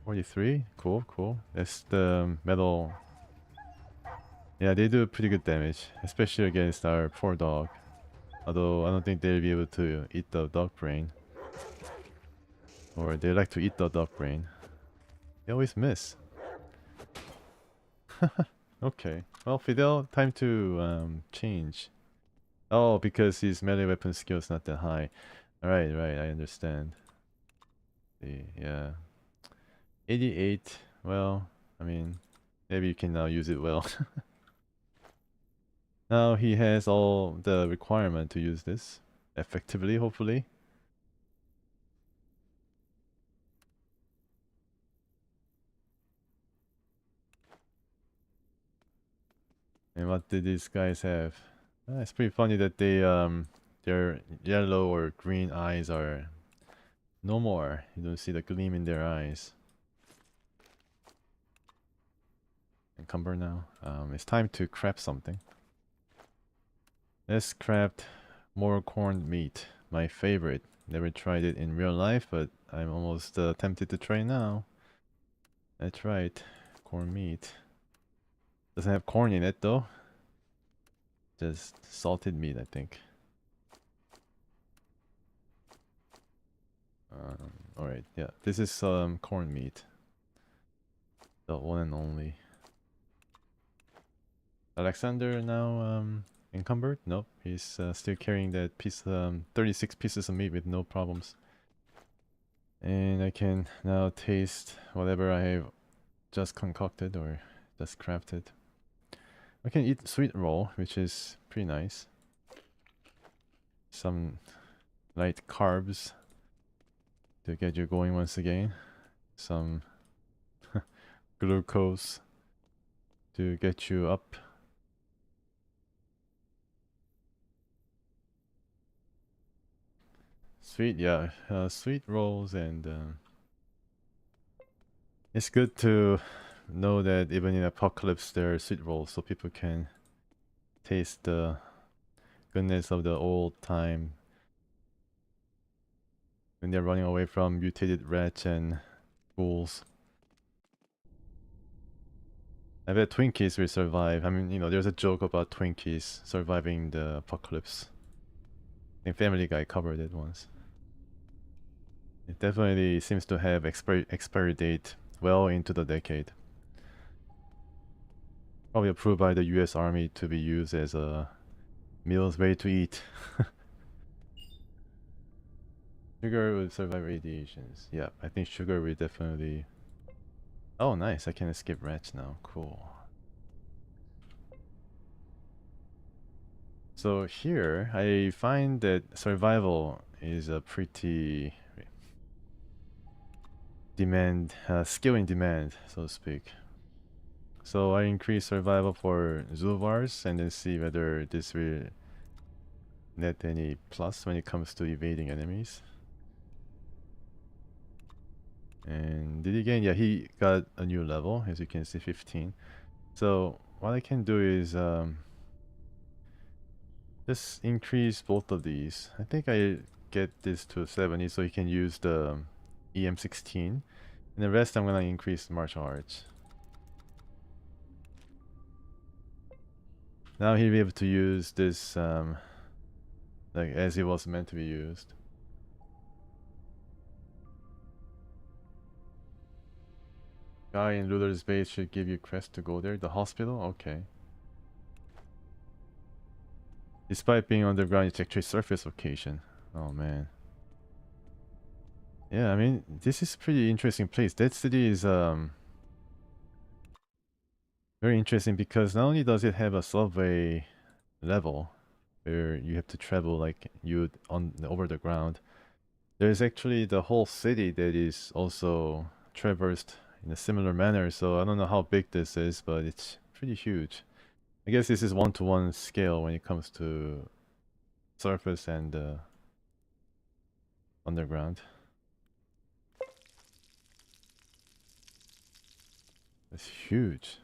43? Cool, cool. That's the metal. Yeah, they do pretty good damage, especially against our poor dog. Although I don't think they'll be able to eat the dog brain. Or they like to eat the dog brain. They always miss. Okay. Well, Fidel, time to change. Oh, because his melee weapon skill is not that high. Alright, right, I understand. See, yeah. 88. Well, I mean, maybe you can now use it well. Now he has all the requirement to use this effectively, hopefully. And what did these guys have? It's pretty funny that their yellow or green eyes are no more. You don't see the gleam in their eyes. Encumber now. It's time to craft something. Let's craft more corned meat. My favorite. Never tried it in real life, but I'm almost tempted to try now. That's right. Corned meat. Doesn't have corn in it though. Just salted meat, I think. Alright, yeah. This is corned meat. The one and only. Alexander now encumbered? Nope, he's still carrying that piece, 36 pieces of meat with no problems. And I can now taste whatever I have just concocted or just crafted. I can eat sweet roll, which is pretty nice. Some light carbs to get you going once again. Some glucose to get you up. Sweet, yeah, sweet rolls, and it's good to know that even in Apocalypse there are sweet rolls, so people can taste the goodness of the old time when they're running away from mutated rats and ghouls. I bet Twinkies will survive. I mean, you know, there's a joke about Twinkies surviving the apocalypse. I think Family Guy covered it once. It definitely seems to have expiry date well into the decade. Probably approved by the US Army to be used as a meals ready to eat. Sugar would survive radiations. Yeah, I think sugar will definitely... Oh, nice. I can escape rats now. Cool. So here, I find that survival is a pretty skill in demand, so to speak. So I increase survival for Zuvars and then see whether this will net any plus when it comes to evading enemies. And did he gain? Yeah, he got a new level, as you can see, 15. So what I can do is just increase both of these. I think I get this to 70 so he can use the EM16. And the rest I'm gonna increase martial arts. Now he'll be able to use this like as it was meant to be used. Guy in Luther's base should give you quest to go there. The hospital? Okay. Despite being underground, it's actually surface location. Oh man. Yeah, I mean, this is a pretty interesting place. That city is very interesting because not only does it have a subway level where you have to travel like you on over the ground, there's actually the whole city that is also traversed in a similar manner. So I don't know how big this is, but it's pretty huge. I guess this is one-to-one scale when it comes to surface and underground. It's huge.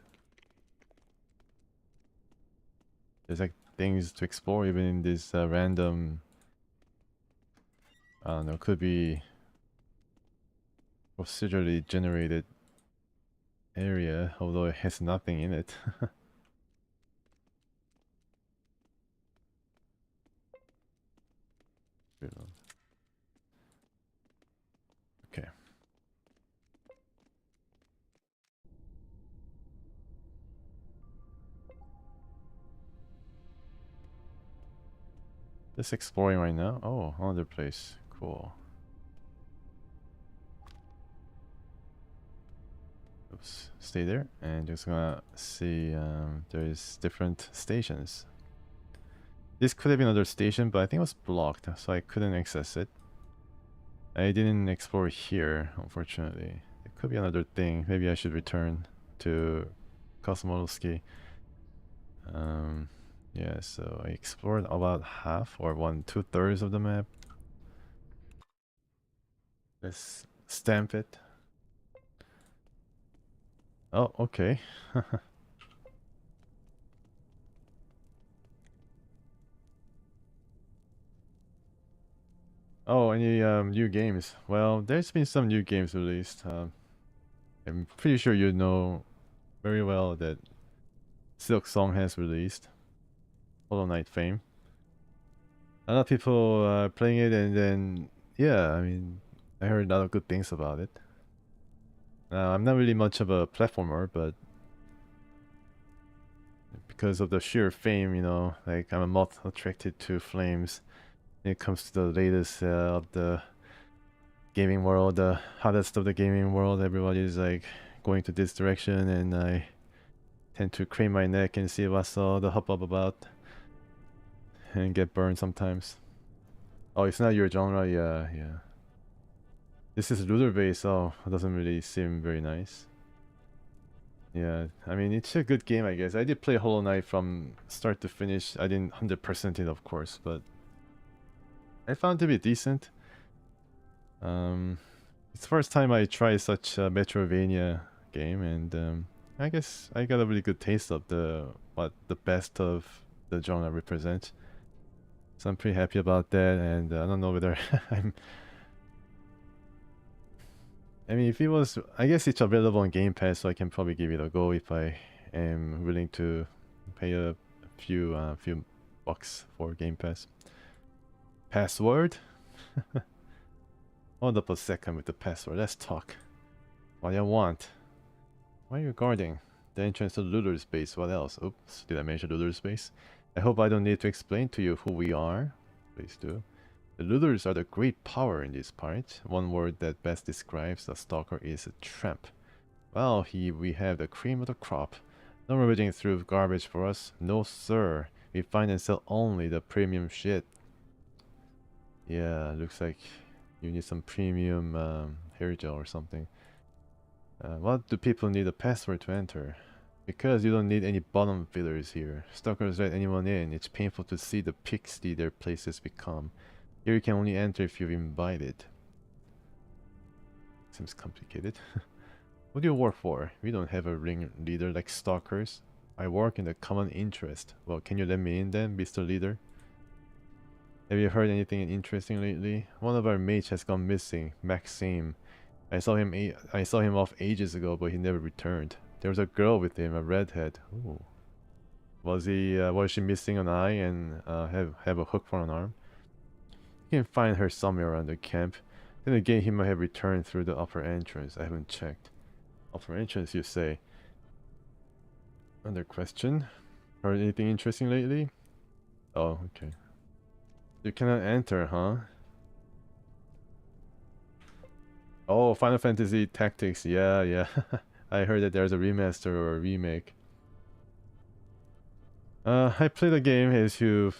There's like things to explore even in this random, I don't know, could be procedurally generated area, although it has nothing in it. Okay. Just exploring right now. Oh, another place. Cool. Oops. Stay there and just gonna see there's different stations. This could have been another station, but I think it was blocked, so I couldn't access it. I didn't explore here, unfortunately. It could be another thing. Maybe I should return to Kosmolsky. Yeah, so I explored about half or 2/3 of the map. Let's stamp it. Oh, okay. Oh, any new games? Well, there's been some new games released. I'm pretty sure you know very well that Silk Song has released Hollow Knight fame. A lot of people playing it, and then yeah, I mean, I heard a lot of good things about it. I'm not really much of a platformer, but because of the sheer fame, you know, like I'm a moth attracted to flames. When it comes to the latest of the gaming world, the hottest of the gaming world, everybody's like going to this direction, and I tend to crane my neck and see what's all the hubbub about, and get burned sometimes. Oh, it's not your genre? Yeah, yeah. This is looter based, so it doesn't really seem very nice. Yeah, I mean, it's a good game, I guess. I did play Hollow Knight from start to finish. I didn't 100% it, of course, but I found it to be decent. It's the first time I try such a Metroidvania game, and I guess I got a really good taste of what the best of the genre represents. So I'm pretty happy about that, and I don't know whether I mean, if it was, I guess it's available on Game Pass, so I can probably give it a go if I am willing to pay a few bucks for Game Pass. Password? Hold up a second with the password. Let's talk. What do you want? Why are you guarding? The entrance to Luther's base. What else? Oops, did I mention Luther's base? I hope I don't need to explain to you who we are. Please do. The Luthers are the great power in this part. One word that best describes a stalker is a tramp. Well, we have the cream of the crop. No rummaging through garbage for us. No sir. We find and sell only the premium shit. Yeah, looks like you need some premium hair gel or something. What do people need a password to enter? Because you don't need any bottom fillers here. Stalkers let anyone in. It's painful to see the pixie their places become. Here you can only enter if you've invited. Seems complicated. What do you work for? We don't have a ring leader like stalkers. I work in the common interest. Well, can you let me in then, Mr. Leader? Have you heard anything interesting lately? One of our mates has gone missing, Maxime. I saw him off ages ago, but he never returned. There was a girl with him, a redhead. Ooh. Was she missing an eye and have a hook for an arm? can find her somewhere around the camp. Then again, he might have returned through the upper entrance. I haven't checked. Upper entrance, you say? Another question. Heard anything interesting lately? Oh, okay. You cannot enter, huh? Oh, Final Fantasy Tactics. Yeah, yeah. I heard that there's a remaster or a remake. I played the game, as you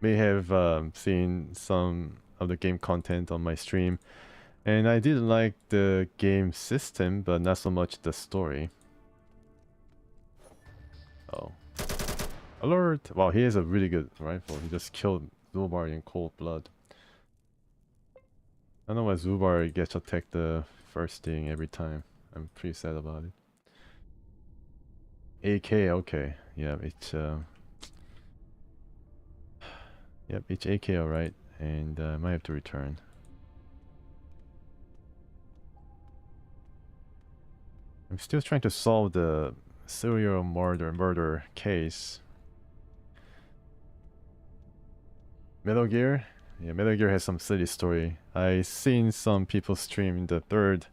may have seen some of the game content on my stream. And I did like the game system, but not so much the story. Oh. Alert! Wow, he has a really good rifle. He just killed Zubar in cold blood. I don't know why Zubar gets attacked the first thing every time. I'm pretty sad about it. AK, okay. Yeah, it's yep, it's AK alright. And I might have to return. I'm still trying to solve the serial murder case. Metal Gear? Yeah, Metal Gear has some silly story. I seen some people stream the third.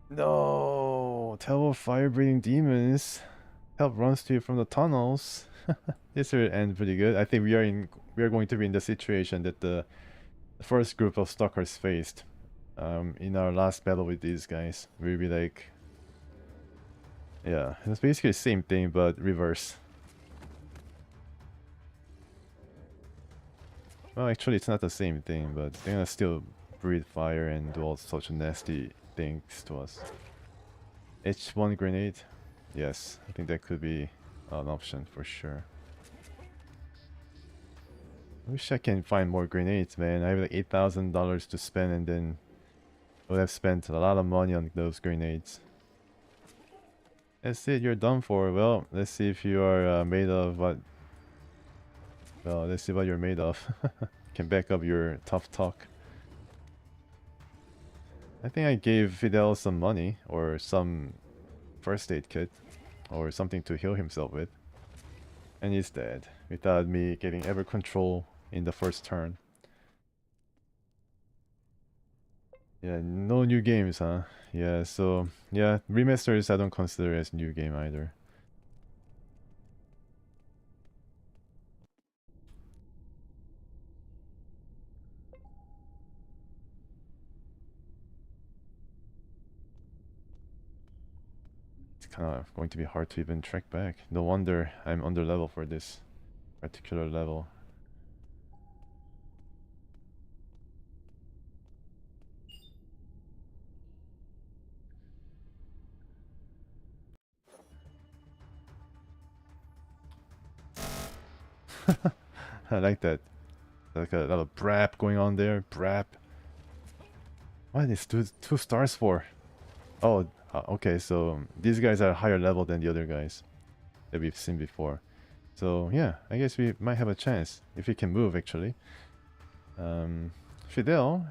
No, terrible fire-breathing demons. Help runs to you from the tunnels. This will end pretty good. I think we are going to be in the situation that the first group of stalkers faced. In our last battle with these guys, we'll be like, yeah, it's basically the same thing but reverse. Well, actually, it's not the same thing, but they're gonna still breathe fire and do all sorts of nasty things to us. H1 grenade? Yes, I think that could be an option for sure. I wish I can find more grenades, man. I have like $8,000 to spend, and then I would have spent a lot of money on those grenades. That's it, you're done for. Well, let's see if you are made of what... Well, let's see what you're made of. Can back up your tough talk. I think I gave Fidel some money, or some first aid kit, or something to heal himself with. And he's dead, without me getting ever control in the first turn. Yeah, no new games, huh? Yeah, so... Yeah, remasters I don't consider as new game either. It's kind of going to be hard to even track back. No wonder I'm under level for this particular level. I like that. Like a lot of brap going on there. Brap. What is two stars for? Oh, okay, so these guys are higher level than the other guys that we've seen before. So yeah, I guess we might have a chance if we can move actually. Fidel?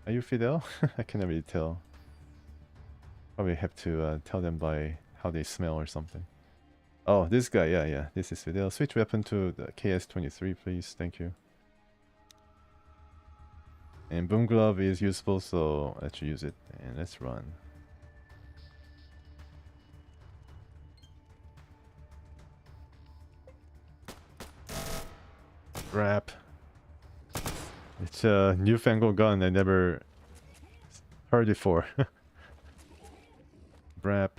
Are you Fidel? I cannot really tell. Probably have to tell them by how they smell or something. Oh, this guy, yeah, this is Fidel. Switch weapon to the KS-23, please, thank you. And Boom Glove is useful, so let's use it. And let's run. Rap. It's a newfangled gun I never heard before. Brap.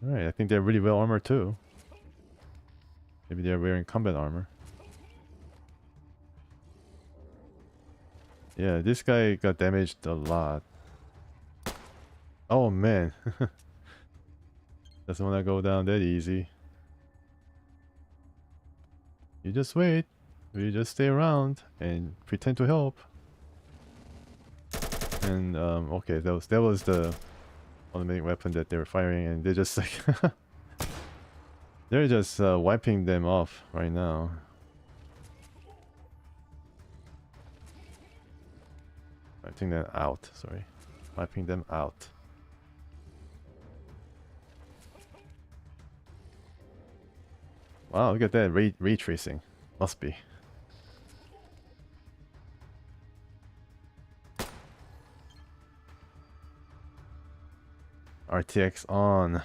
Alright, I think they're really well armored too. Maybe they're wearing combat armor. Yeah, this guy got damaged a lot. Oh man. Doesn't want to go down that easy. You just wait. We just stay around and pretend to help. And okay, that was the automatic weapon that they were firing, and they're just like they're just wiping them off right now. Wiping them out, sorry. Wiping them out. Wow, look at that ray tracing. Must be. RTX on.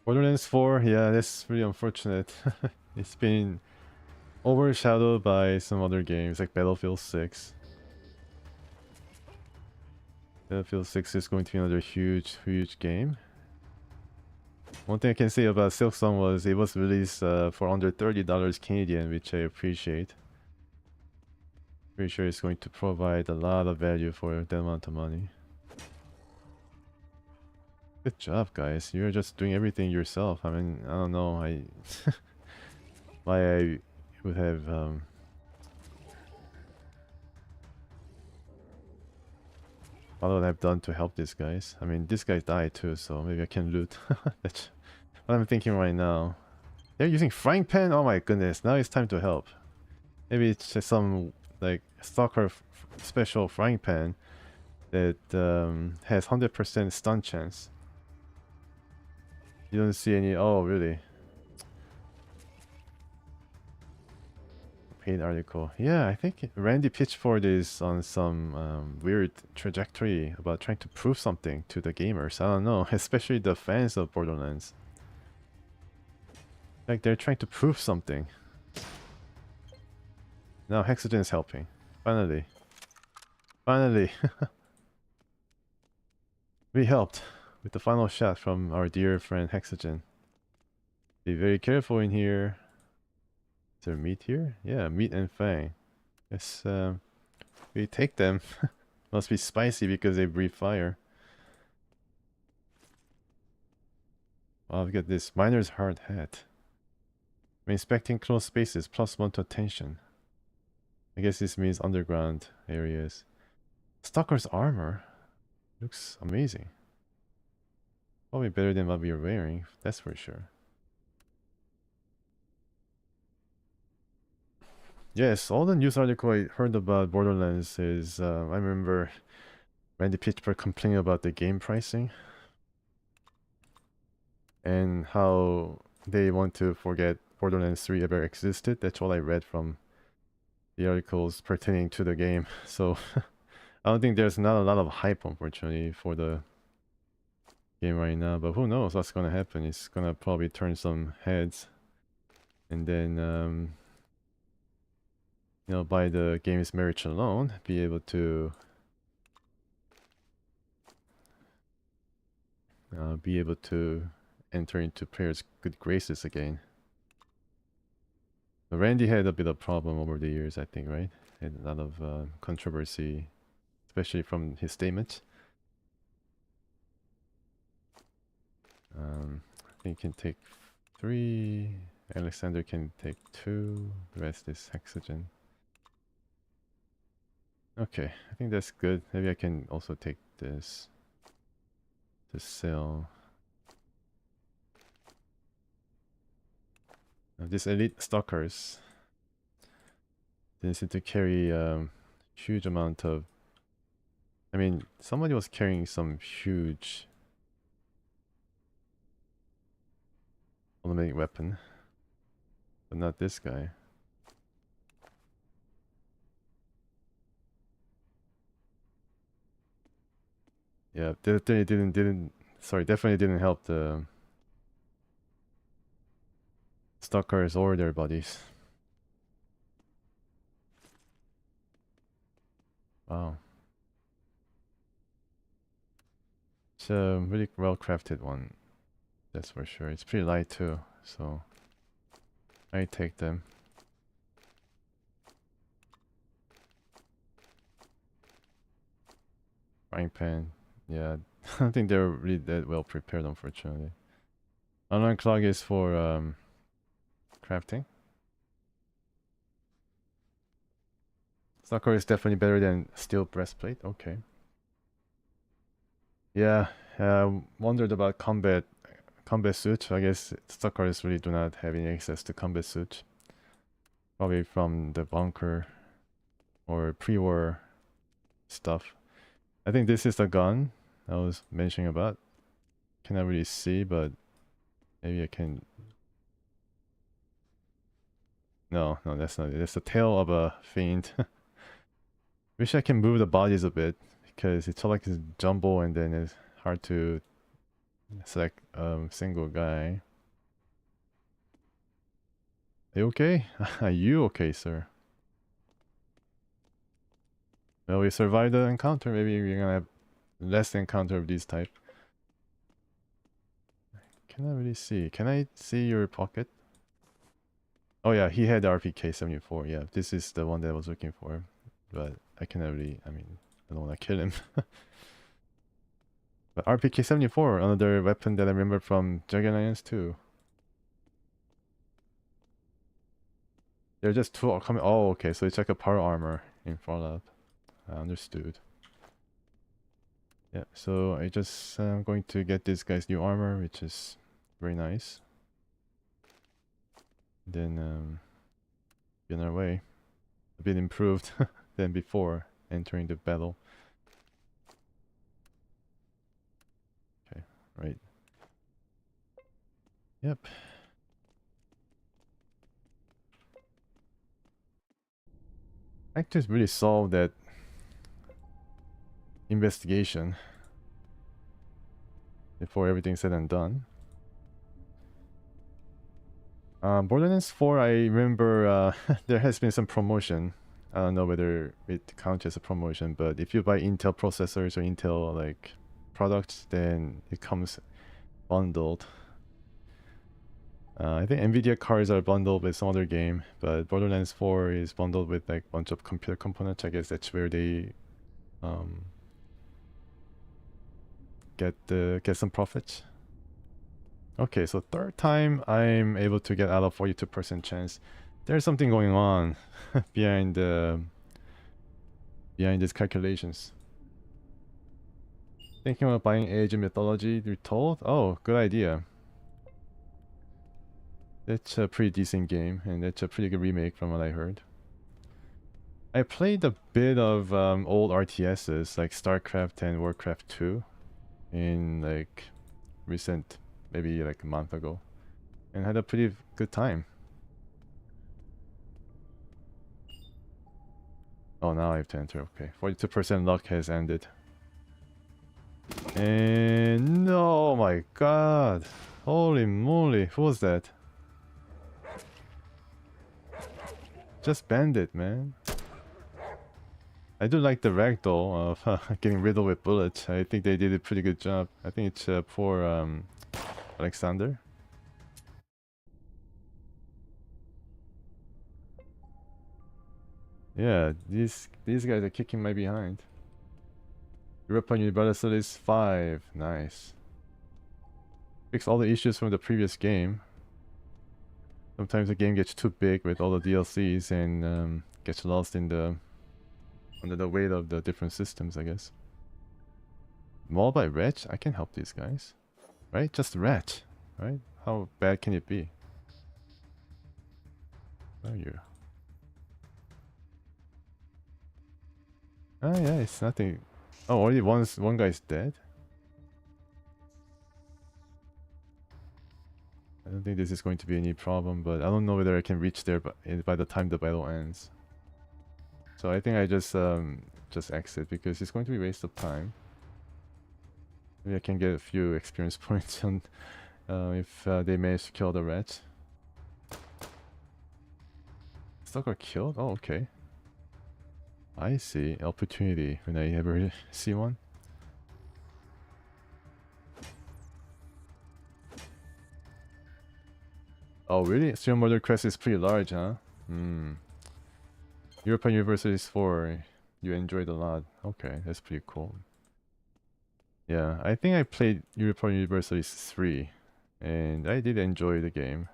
Borderlands 4, yeah, that's really unfortunate. It's been overshadowed by some other games like Battlefield 6. Battlefield 6 is going to be another huge game. One thing I can say about Silksong was it was released for under $30 Canadian, which I appreciate. Pretty sure it's going to provide a lot of value for that amount of money. Good job, guys. You're just doing everything yourself. I mean, I don't know why I would have what would I have done to help these guys. I mean, this guy died too, so maybe I can loot. That's what I'm thinking right now. They're using frying pan? Oh my goodness, now it's time to help. Maybe it's just some like stalker special frying pan that has 100% stun chance. You don't see any. Oh, really? Paid article. Yeah, I think Randy Pitchford is on some weird trajectory about trying to prove something to the gamers. I don't know, especially the fans of Borderlands. Like they're trying to prove something. Now Hexagen is helping. Finally. Finally. We helped with the final shot from our dear friend Hexagen. Be very careful in here. Is there meat here? Yeah, meat and fang. Yes, we take them. Must be spicy because they breathe fire. Wow, we got this miner's hard hat. When inspecting closed spaces, +1 to attention. I guess this means underground areas. Stalker's armor. Looks amazing. Probably better than what we are wearing, that's for sure. Yes, all the news article I heard about Borderlands is, I remember Randy Pitchford complaining about the game pricing and how they want to forget Borderlands 3 ever existed. That's all I read from the articles pertaining to the game. So I don't think there's not a lot of hype, unfortunately, for the game right now. But who knows what's gonna happen? It's gonna probably turn some heads, and then you know, by the game's merit alone, be able to enter into players' good graces again. But Randy had a bit of problem over the years, I think, right? Had a lot of controversy, especially from his statements. I think he can take 3. Alexander can take 2. The rest is Hexagen. Okay, I think that's good. Maybe I can also take this to sell. Now, these elite stalkers, they seem to carry huge amount of. I mean, somebody was carrying some huge automatic weapon, but not this guy. Yeah, definitely didn't help the stalkers or their buddies. Wow. It's a really well crafted one, that's for sure. It's pretty light too, so I take them. Frying pan, yeah, I don't think they're really that well prepared, unfortunately. Online clock is for crafting. Stalker is definitely better than steel breastplate. Okay. Yeah, wondered about combat suit. I guess Stalkers really do not have any access to combat suit. Probably from the bunker or pre-war stuff. I think this is the gun I was mentioning about. Cannot really see, but maybe I can. No, no, that's not it. It's the tail of a fiend. Wish I can move the bodies a bit because it's all like this jumble and then it's hard to select single guy. Are you okay? Are you okay, sir? Well, we survived the encounter. Maybe we're gonna have less encounter of this type. Can I really see? Can I see your pocket? Oh yeah, he had RPK-74. Yeah, this is the one that I was looking for. But I cannot really, I mean, I don't want to kill him. But RPK-74, another weapon that I remember from Dragon Alliance 2. They're just two coming. Oh, okay, so it's like a power armor in Fallout. I understood. Yeah, so I just I'm going to get this guy's new armor, which is very nice. Then be on our way. A bit improved than before entering the battle. Okay, right. Yep. I just really solved that investigation before everything's said and done. Borderlands 4, I remember there has been some promotion. I don't know whether it counts as a promotion, but if you buy Intel processors or Intel like products, then it comes bundled. I think Nvidia cards are bundled with some other game, but Borderlands 4 is bundled with like a bunch of computer components. I guess that's where they get some profits. Okay, so third time I'm able to get out of 42% chance. There's something going on behind these calculations. Thinking about buying Age of Mythology Retold? Oh, good idea. That's a pretty decent game, and that's a pretty good remake from what I heard. I played a bit of old RTSs like StarCraft and Warcraft 2 in like recent, maybe like a month ago, and had a pretty good time. Oh, now I have to enter. Okay, 42% luck has ended. And oh my god, holy moly, who was that? Just Bandit, man. I do like the ragdoll of getting riddled with bullets. I think they did a pretty good job. I think it's poor Alexander. Yeah, these guys are kicking my behind. European Universalis 5, nice. Fix all the issues from the previous game. Sometimes the game gets too big with all the DLCs and gets lost in the under the weight of the different systems, I guess. Mauled by Wretch? I can help these guys. Right? Just Wretch. Right? How bad can it be? Where are you? Oh yeah, it's nothing. Oh, already one guy's dead? I don't think this is going to be any problem, but I don't know whether I can reach there by the time the battle ends. So I think I just exit because it's going to be a waste of time. Maybe I can get a few experience points on if they manage to kill the rats. Stalker killed? Oh, okay. I see. Opportunity when I ever see one. Oh, really? Serial Murder Crest is pretty large, huh? Hmm. European Universities 4. You enjoyed a lot. Okay, that's pretty cool. Yeah, I think I played European Universities 3. And I did enjoy the game.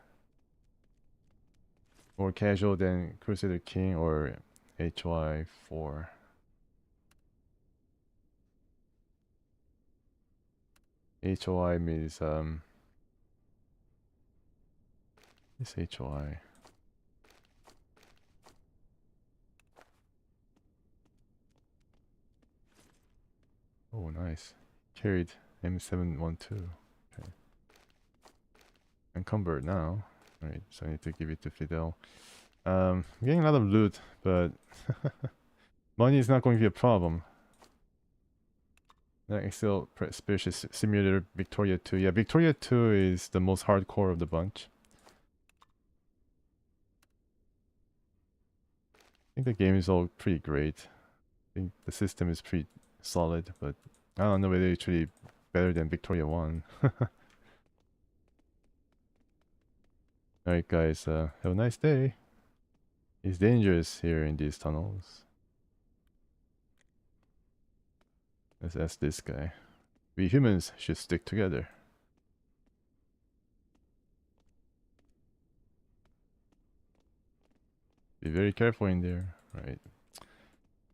More casual than Crusader King or HY4. HOI means it's HOI. Oh, nice. Carried M712. Okay. Encumbered now. Alright, so I need to give it to Fidel. I'm getting a lot of loot, but money is not going to be a problem. Excel Species Simulator Victoria 2. Yeah, Victoria 2 is the most hardcore of the bunch. I think the game is all pretty great. I think the system is pretty solid, but I don't know whether it's really better than Victoria 1. Alright guys, have a nice day. It's dangerous here in these tunnels. Let's ask this guy. We humans should stick together. Be very careful in there. Right.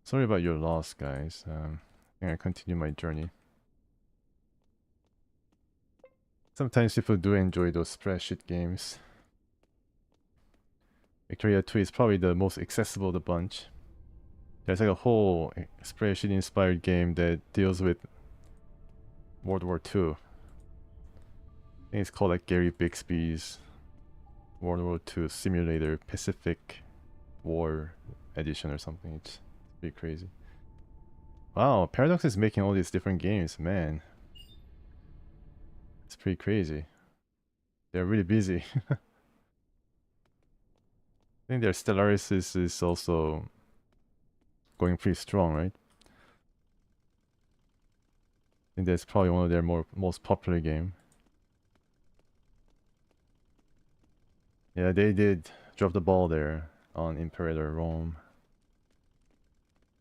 Sorry about your loss, guys. I think I continue my journey. Sometimes people do enjoy those spreadsheet games. Victoria 2 is probably the most accessible of the bunch. There's like a whole spreadsheet inspired game that deals with World War II. I think it's called like Gary Bixby's World War II Simulator Pacific War Edition or something. It's pretty crazy. Wow, Paradox is making all these different games, man. It's pretty crazy. They're really busy. I think their Stellaris is also going pretty strong, right? I think that's probably one of their most popular game. Yeah, they did drop the ball there on Imperator Rome.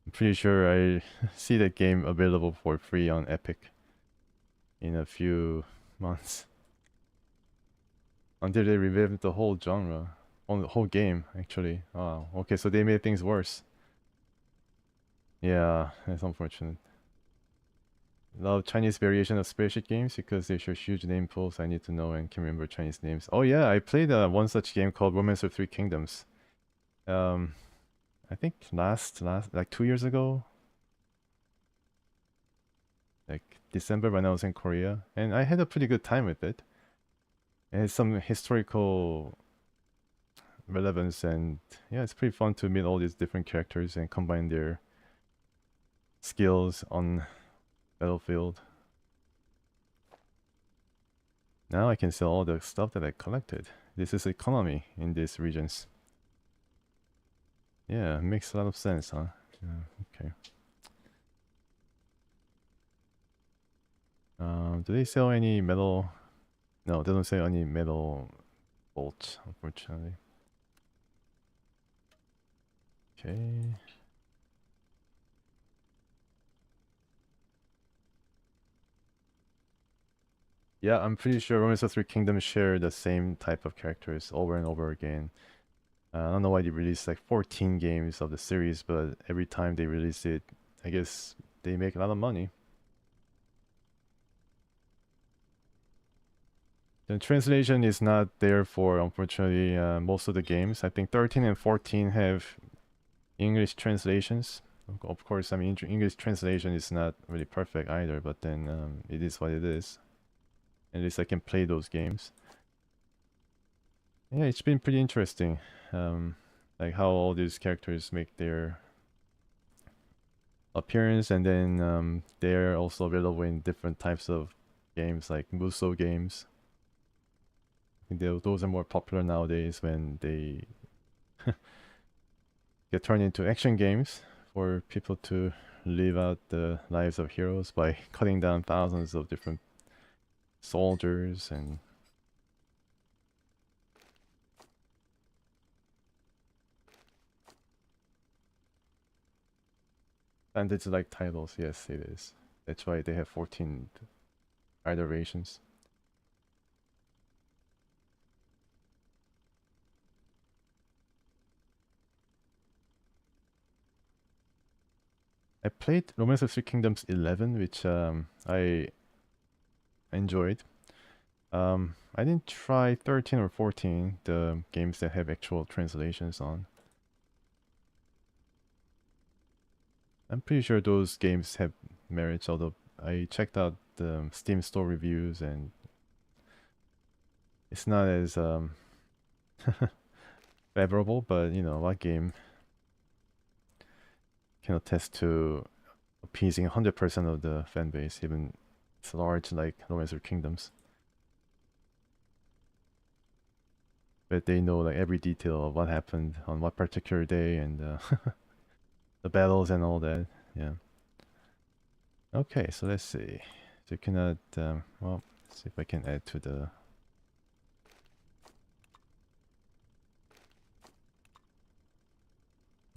I'm pretty sure I see that game available for free on Epic in a few months. Until they revived the whole genre. On the whole game, actually. Wow. Okay, so they made things worse. Yeah, that's unfortunate. A lot of Chinese variation of spreadsheet games because they show huge name pools. I need to know and can remember Chinese names. Oh yeah, I played one such game called Romance of Three Kingdoms. I think last like 2 years ago, like December when I was in Korea, and I had a pretty good time with it. It has some historical relevance, and yeah, it's pretty fun to meet all these different characters and combine their skills on battlefield. Now I can sell all the stuff that I collected. This is economy in these regions. Yeah, makes a lot of sense, huh? Yeah, okay. Do they sell any metal? No, they don't sell any metal bolts, unfortunately. Okay. Yeah, I'm pretty sure Romance of Three Kingdoms share the same type of characters over and over again. I don't know why they released like 14 games of the series, but every time they release it, I guess they make a lot of money. The translation is not there for, unfortunately, most of the games. I think 13 and 14 have English translations. Of course, I mean, English translation is not really perfect either, but then it is what it is. At least I can play those games. Yeah, it's been pretty interesting. Like how all these characters make their appearance, and then they're also available in different types of games, like Muso games. I think those are more popular nowadays when they get turned into action games for people to live out the lives of heroes by cutting down thousands of different soldiers and bandits like titles. Yes, it is. That's why they have 14 iterations. I played Romance of Three Kingdoms 11, which I enjoyed. I didn't try 13 or 14, the games that have actual translations on. I'm pretty sure those games have merits, although I checked out the Steam store reviews, and it's not as favorable. But you know, what game can attest to appeasing 100% of the fan base, even it's large like Romance of Kingdoms. But they know like every detail of what happened on what particular day and the battles and all that. Yeah. Okay, so let's see. So you cannot. Well, let's see if I can add to the.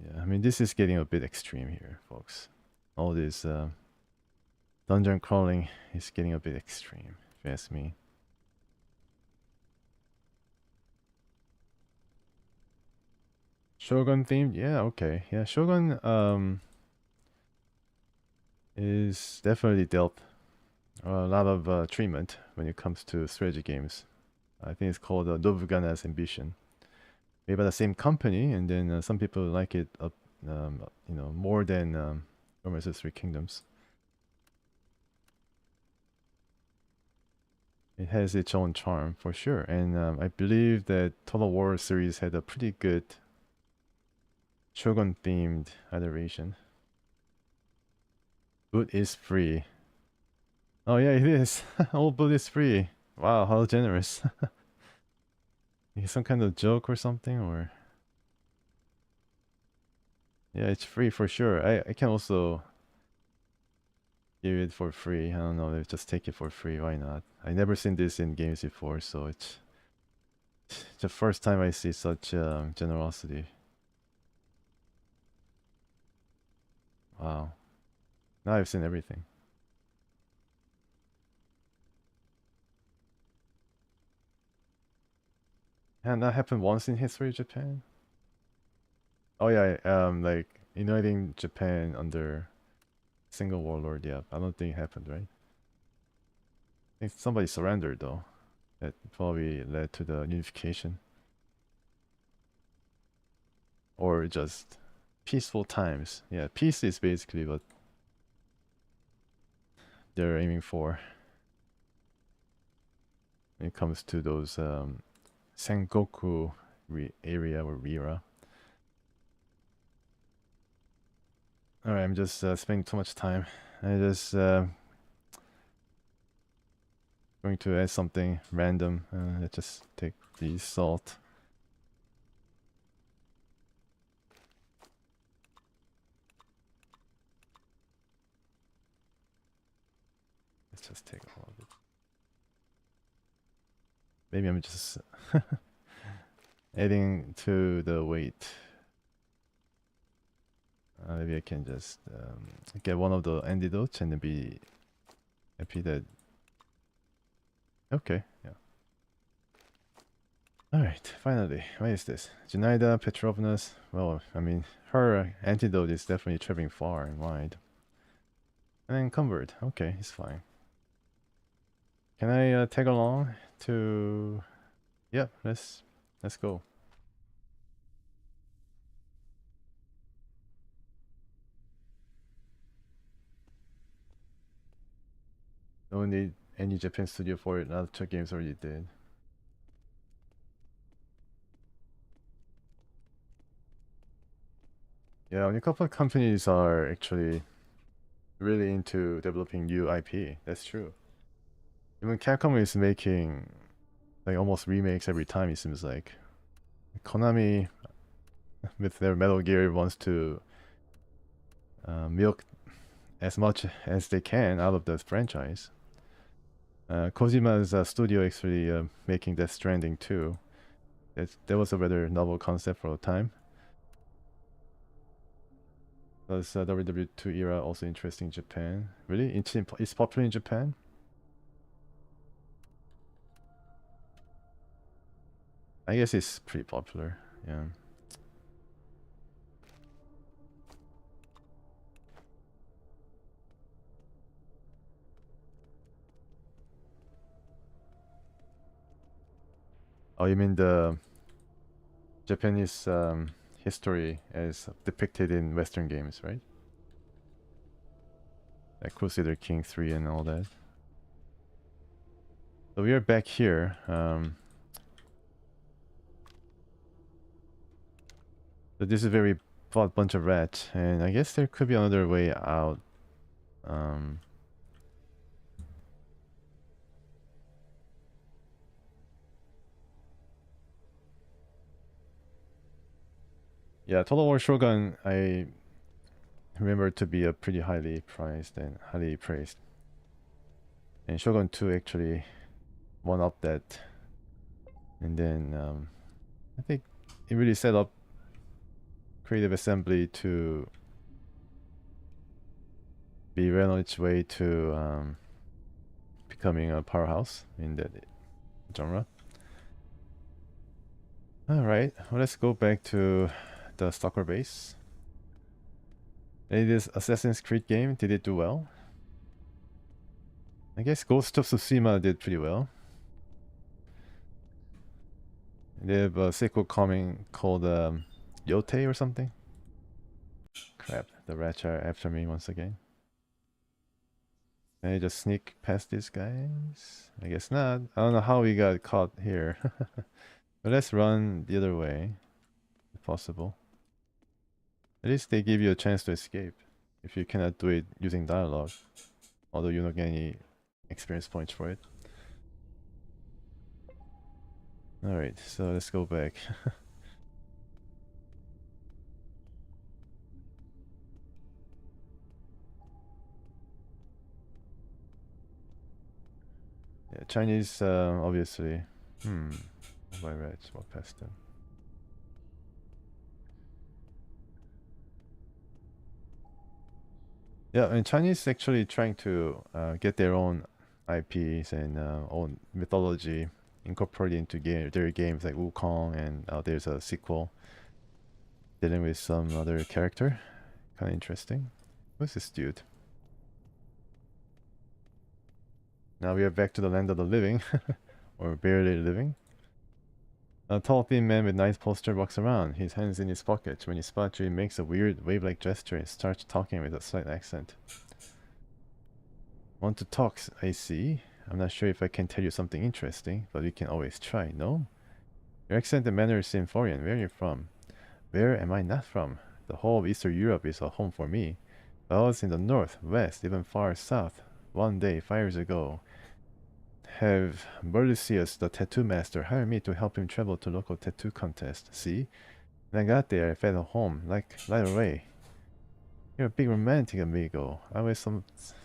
Yeah, I mean this is getting a bit extreme here, folks. All this dungeon crawling is getting a bit extreme, if you ask me. Shogun themed, yeah, okay, yeah. Shogun is definitely dealt a lot of treatment when it comes to strategy games. I think it's called Nobugana's Ambition, made by the same company, and then some people like it up, you know, more than Romance of Three Kingdoms. It has its own charm for sure, and I believe that Total War series had a pretty good Shogun themed iteration. Boot is free. Oh yeah, it is. All boot is free. Wow, how generous. It's some kind of joke or something, or yeah, it's free for sure. I can also give it for free. I don't know, let's just take it for free. Why not? I never seen this in games before, so it's the first time I see such generosity. Wow. Now I've seen everything. And that happened once in history of Japan. Oh yeah, like uniting Japan under single warlord. Yeah, I don't think it happened, right? I think somebody surrendered though. That probably led to the unification, or just peaceful times. Yeah, peace is basically what they're aiming for when it comes to those Sengoku area or Rira. Alright, I'm just spending too much time. I just going to add something random. Let's just take the salt. Let's just take all of it. Maybe I'm just adding to the weight. Maybe I can just get one of the antidotes and then be happy that. Okay, yeah. Alright, finally. What is this? Junaida Petrovna's. Well, I mean, her antidote is definitely traveling far and wide. And then convert. Okay, it's fine. Can I tag along to? Yeah, let's go. Don't need any Japan studio for it. Other games already did. Yeah, only a couple of companies are actually really into developing new IP. That's true. Even Capcom is making like almost remakes every time. It seems like Konami with their Metal Gear wants to milk as much as they can out of the franchise. Kojima's studio actually making Death Stranding too. That was a rather novel concept for a time. Was WW2 era also interesting in Japan? Really? It's popular in Japan? I guess it's pretty popular. Yeah. Oh, you mean the Japanese history as depicted in Western games, right? like Crusader King 3 and all that. So we are back here. So this is a very bunch of rats, and I guess there could be another way out. Um, yeah, Total War Shogun, I remember to be a pretty highly prized and highly praised. And Shogun 2 actually one up that. And then I think it really set up Creative Assembly to be well on its way to becoming a powerhouse in that genre. Alright, well, let's go back to the Stalker base. Hey, this Assassin's Creed game, did it do well? I guess Ghost of Tsushima did pretty well. They have a sequel coming called Yote or something. Crap, the rats are after me once again. Can I just sneak past these guys? I guess not. I don't know how we got caught here. But let's run the other way, if possible. At least they give you a chance to escape, if you cannot do it using dialogue. Although you don't get any experience points for it. Alright, so let's go back. Yeah, Chinese, obviously. My rats walk past them. Yeah, and Chinese actually trying to get their own IPs and own mythology incorporated into their games like Wukong, and there's a sequel dealing with some other character. Kind of interesting. Who's this dude? Now we are back to the land of the living, or barely living. A tall thin man with nice posture walks around, his hands in his pockets. When he spots you, he makes a weird wave-like gesture and starts talking with a slight accent. Want to talk, I see. I'm not sure if I can tell you something interesting, but we can always try, no? Your accent and manner seem foreign. Where are you from? Where am I not from? The whole of Eastern Europe is a home for me. But I was in the north, west, even far south. One day, 5 years ago, have Berlucius, the tattoo master, hired me to help him travel to local tattoo contest. See? When I got there, I felt home, like right away. You're a big romantic, amigo. I always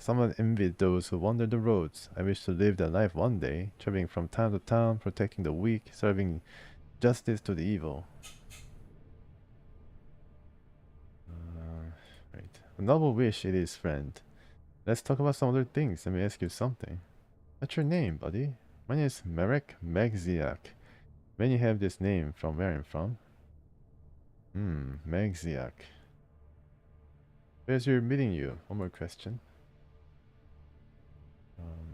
somewhat envied those who wander the roads. I wish to live that life one day, traveling from town to town, protecting the weak, serving justice to the evil. Right. A noble wish it is, friend. Let's talk about some other things. Let me ask you something. What's your name, buddy? My name is Marek Magziak. Many have this name from where I'm from. Magziak. Pleasure meeting you. One more question.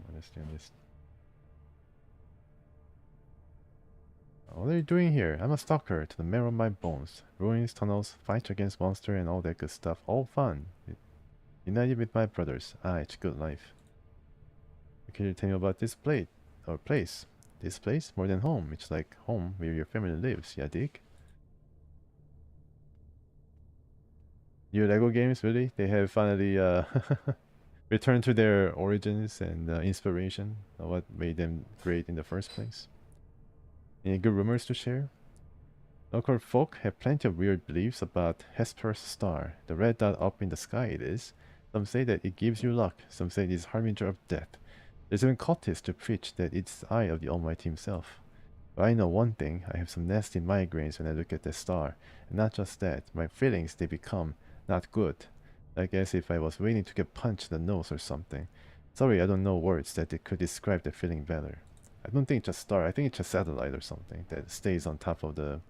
Understand this. What are you doing here? I'm a stalker to the marrow of my bones. Ruins, tunnels, fights against monsters, and all that good stuff. All fun. United with my brothers. Ah, it's good life. Can you tell me about this place? This place? More than home. It's like home where your family lives. Yeah, dig? New Lego games, really? They have finally returned to their origins and inspiration of what made them great in the first place. Any good rumors to share? Local folk have plenty of weird beliefs about Hesper's star, the red dot up in the sky it is. Some say that it gives you luck, some say it is harbinger of death. There's even cultists who preach that it's the eye of the Almighty himself. But I know one thing, I have some nasty migraines when I look at the star. And not just that, my feelings, they become not good. Like as if I was waiting to get punched in the nose or something. Sorry, I don't know words that could describe the feeling better. I don't think it's a star, I think it's a satellite or something that stays on top of the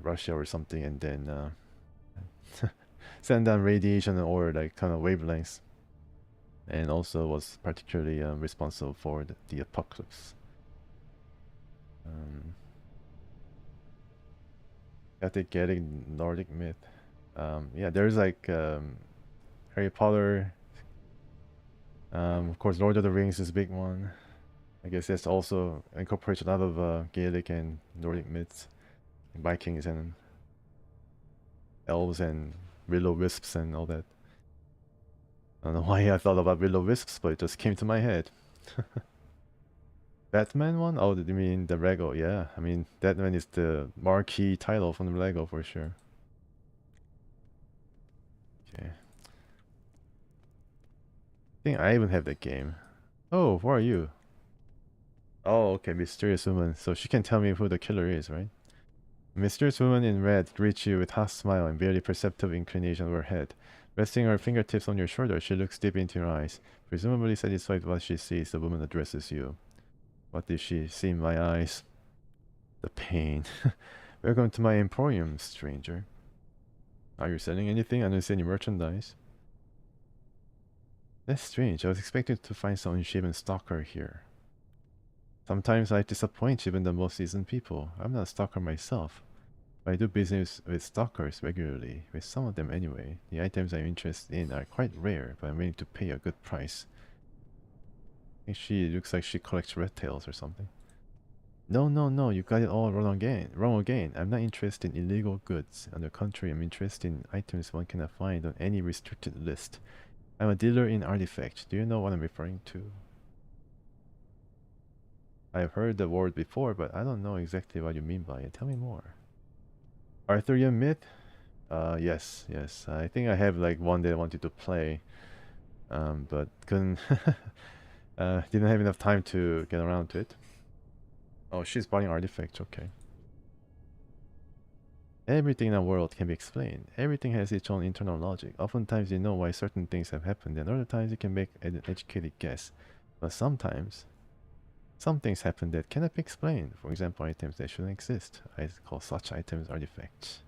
Russia or something, and then send down radiation or like kind of wavelengths, and also was particularly responsible for the apocalypse. Galactic Nordic myth. Yeah, there's like Harry Potter. Of course, Lord of the Rings is a big one. I guess that's also incorporates a lot of Gaelic and Nordic myths, Vikings and elves and will-o-wisps and all that. I don't know why I thought about will-o-wisps, but it just came to my head. Batman one? Oh, you mean the Lego? Yeah, I mean that one is the marquee title from the Lego for sure. Okay. I think I even have that game. Oh, who are you? Oh, okay, mysterious woman. So she can tell me who the killer is, right? Mysterious woman in red greets you with half smile and barely perceptible inclination of her head. Resting her fingertips on your shoulder, she looks deep into your eyes. Presumably satisfied with what she sees, the woman addresses you. What did she see in my eyes? The pain. Welcome to my emporium, stranger. Are you selling anything? I don't see any merchandise. That's strange. I was expecting to find some unshaven stalker here. Sometimes I disappoint even the most seasoned people. I'm not a stalker myself. But I do business with stalkers regularly, with some of them anyway. The items I'm interested in are quite rare, but I'm willing to pay a good price. I think she looks like she collects red tails or something. No, you got it all wrong again. I'm not interested in illegal goods. On the contrary, I'm interested in items one cannot find on any restricted list. I'm a dealer in artifacts. Do you know what I'm referring to? I've heard the word before, but I don't know exactly what you mean by it. Tell me more. Arthurian myth? Yes. I think I have like one that I wanted to play, but couldn't. Didn't have enough time to get around to it. Oh, she's buying artifacts. Okay. Everything in the world can be explained. Everything has its own internal logic. Oftentimes you know why certain things have happened, and other times you can make an educated guess. But sometimes, some things happen that cannot be explained. For example, items that shouldn't exist. I call such items artifacts.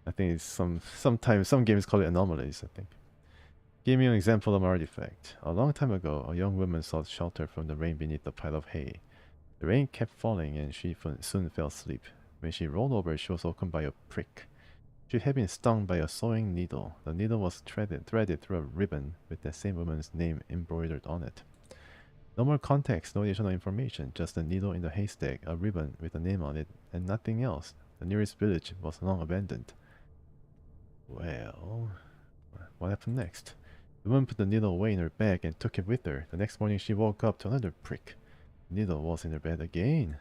I think it's sometimes some games call it anomalies, I think. Give me an example of an artifact. A long time ago, a young woman sought shelter from the rain beneath a pile of hay. The rain kept falling and she soon fell asleep. When she rolled over, she was woken by a prick. She had been stung by a sewing needle. The needle was threaded through a ribbon with the same woman's name embroidered on it. No more context, no additional information, just a needle in the haystack, a ribbon with a name on it, and nothing else. The nearest village was long abandoned. Well, what happened next? The woman put the needle away in her bag and took it with her. The next morning she woke up to another prick. The needle was in her bed again.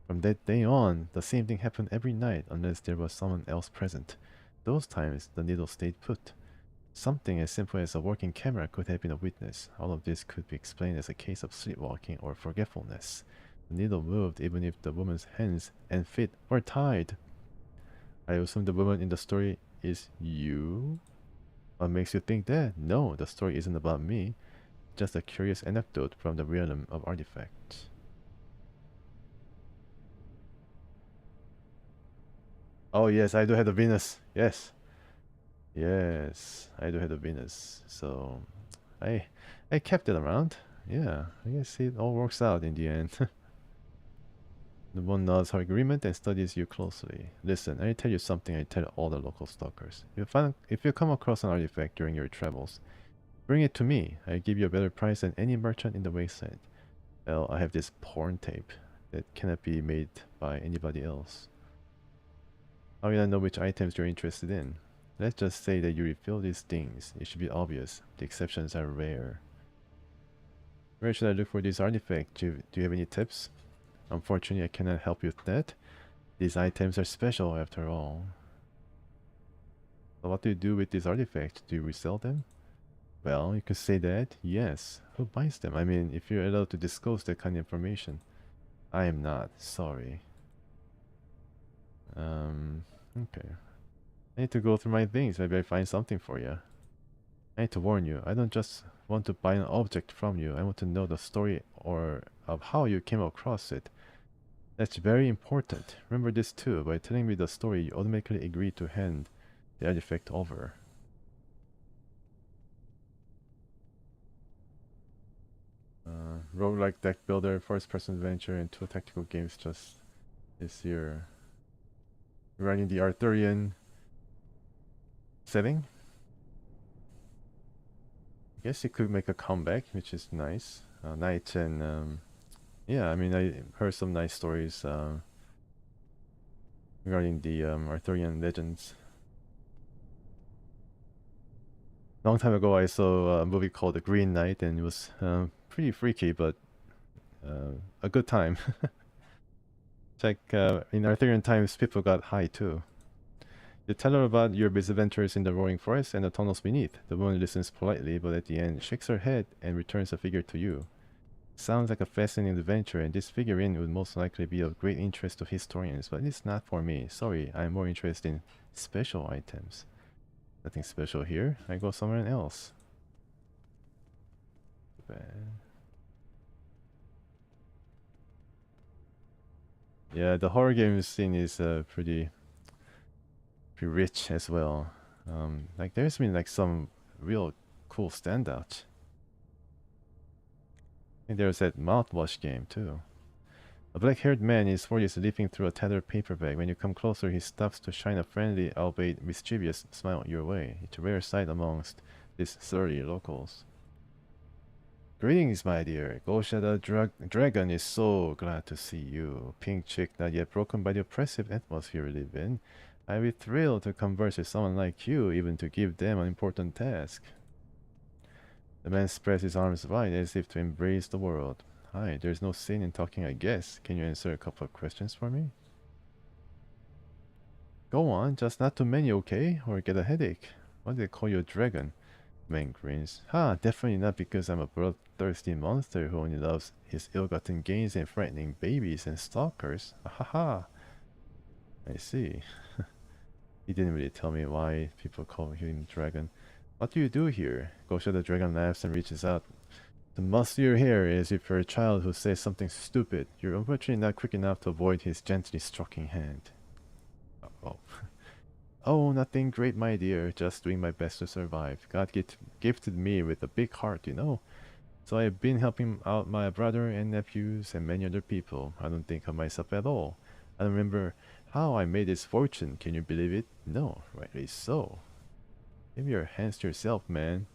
From that day on, the same thing happened every night unless there was someone else present. Those times, the needle stayed put. Something as simple as a working camera could have been a witness. All of this could be explained as a case of sleepwalking or forgetfulness. The needle moved even if the woman's hands and feet were tied. I assume the woman in the story is you? What makes you think that? No, the story isn't about me. Just a curious anecdote from the realm of artifacts. Oh yes, I do have the Venus. Yes. Yes, I do have the Venus. So I kept it around. Yeah, I guess it all works out in the end. The one nods her agreement and studies you closely. Listen, I tell you something I tell all the local stalkers. If you come across an artifact during your travels, bring it to me. I give you a better price than any merchant in the wasteland. Well, I have this porn tape that cannot be made by anybody else. How will I know which items you're interested in? Let's just say that you reveal these things. It should be obvious. The exceptions are rare. Where should I look for this artifact? Do you have any tips? Unfortunately, I cannot help you with that. These items are special after all. So what do you do with these artifacts? Do you resell them? Well, you could say that, yes. Who buys them? I mean, if you're allowed to disclose that kind of information. I am not, sorry. Okay. I need to go through my things. Maybe I find something for you. I need to warn you. I don't just want to buy an object from you. I want to know the story or of how you came across it. That's very important. Remember this too. By telling me the story, you automatically agree to hand the artifact over. Roguelike deck builder, first-person adventure, and 2 tactical games just this year. Running the Arthurian setting. guess it could make a comeback, which is nice. Knight and yeah, I mean I heard some nice stories regarding the Arthurian legends. Long time ago, I saw a movie called The Green Knight, and it was pretty freaky, but a good time. It's like in Arthurian times, people got high too. You tell her about your misadventures in the roaring forest and the tunnels beneath. The woman listens politely, but at the end shakes her head and returns the figure to you. Sounds like a fascinating adventure, and this figurine would most likely be of great interest to historians, but it's not for me. Sorry, I'm more interested in special items. Nothing special here. I go somewhere else. Yeah, the horror game scene is pretty rich as well. Like there's been like some real cool standouts. And there's that mouthwash game too. A black-haired man in his 40s leafing through a tattered paper bag. When you come closer, he stops to shine a friendly, albeit mischievous, smile your way. It's a rare sight amongst these 30 locals. Greetings, my dear. Gosha the dragon is so glad to see you. Pink chick not yet broken by the oppressive atmosphere we live in. I'd be thrilled to converse with someone like you, even to give them an important task. The man spreads his arms wide as if to embrace the world. Hi, there's no sin in talking, I guess. Can you answer a couple of questions for me? Go on, just not too many, okay? Or get a headache. Why do they call you a dragon? Man grins. Ha, definitely not because I'm a bloodthirsty monster who only loves his ill-gotten gains and frightening babies and stalkers. Ahaha. I see. He didn't really tell me why people call him dragon. What do you do here? Gosha the dragon laughs and reaches out to muss your hair as if you're a child who says something stupid. You're unfortunately not quick enough to avoid his gently stroking hand. Oh. Oh, nothing great, my dear. Just doing my best to survive. God gifted me with a big heart, you know. So I've been helping out my brother and nephews and many other people. I don't think of myself at all. I don't remember how I made this fortune. Can you believe it? No, rightly so. Give your hands to yourself, man.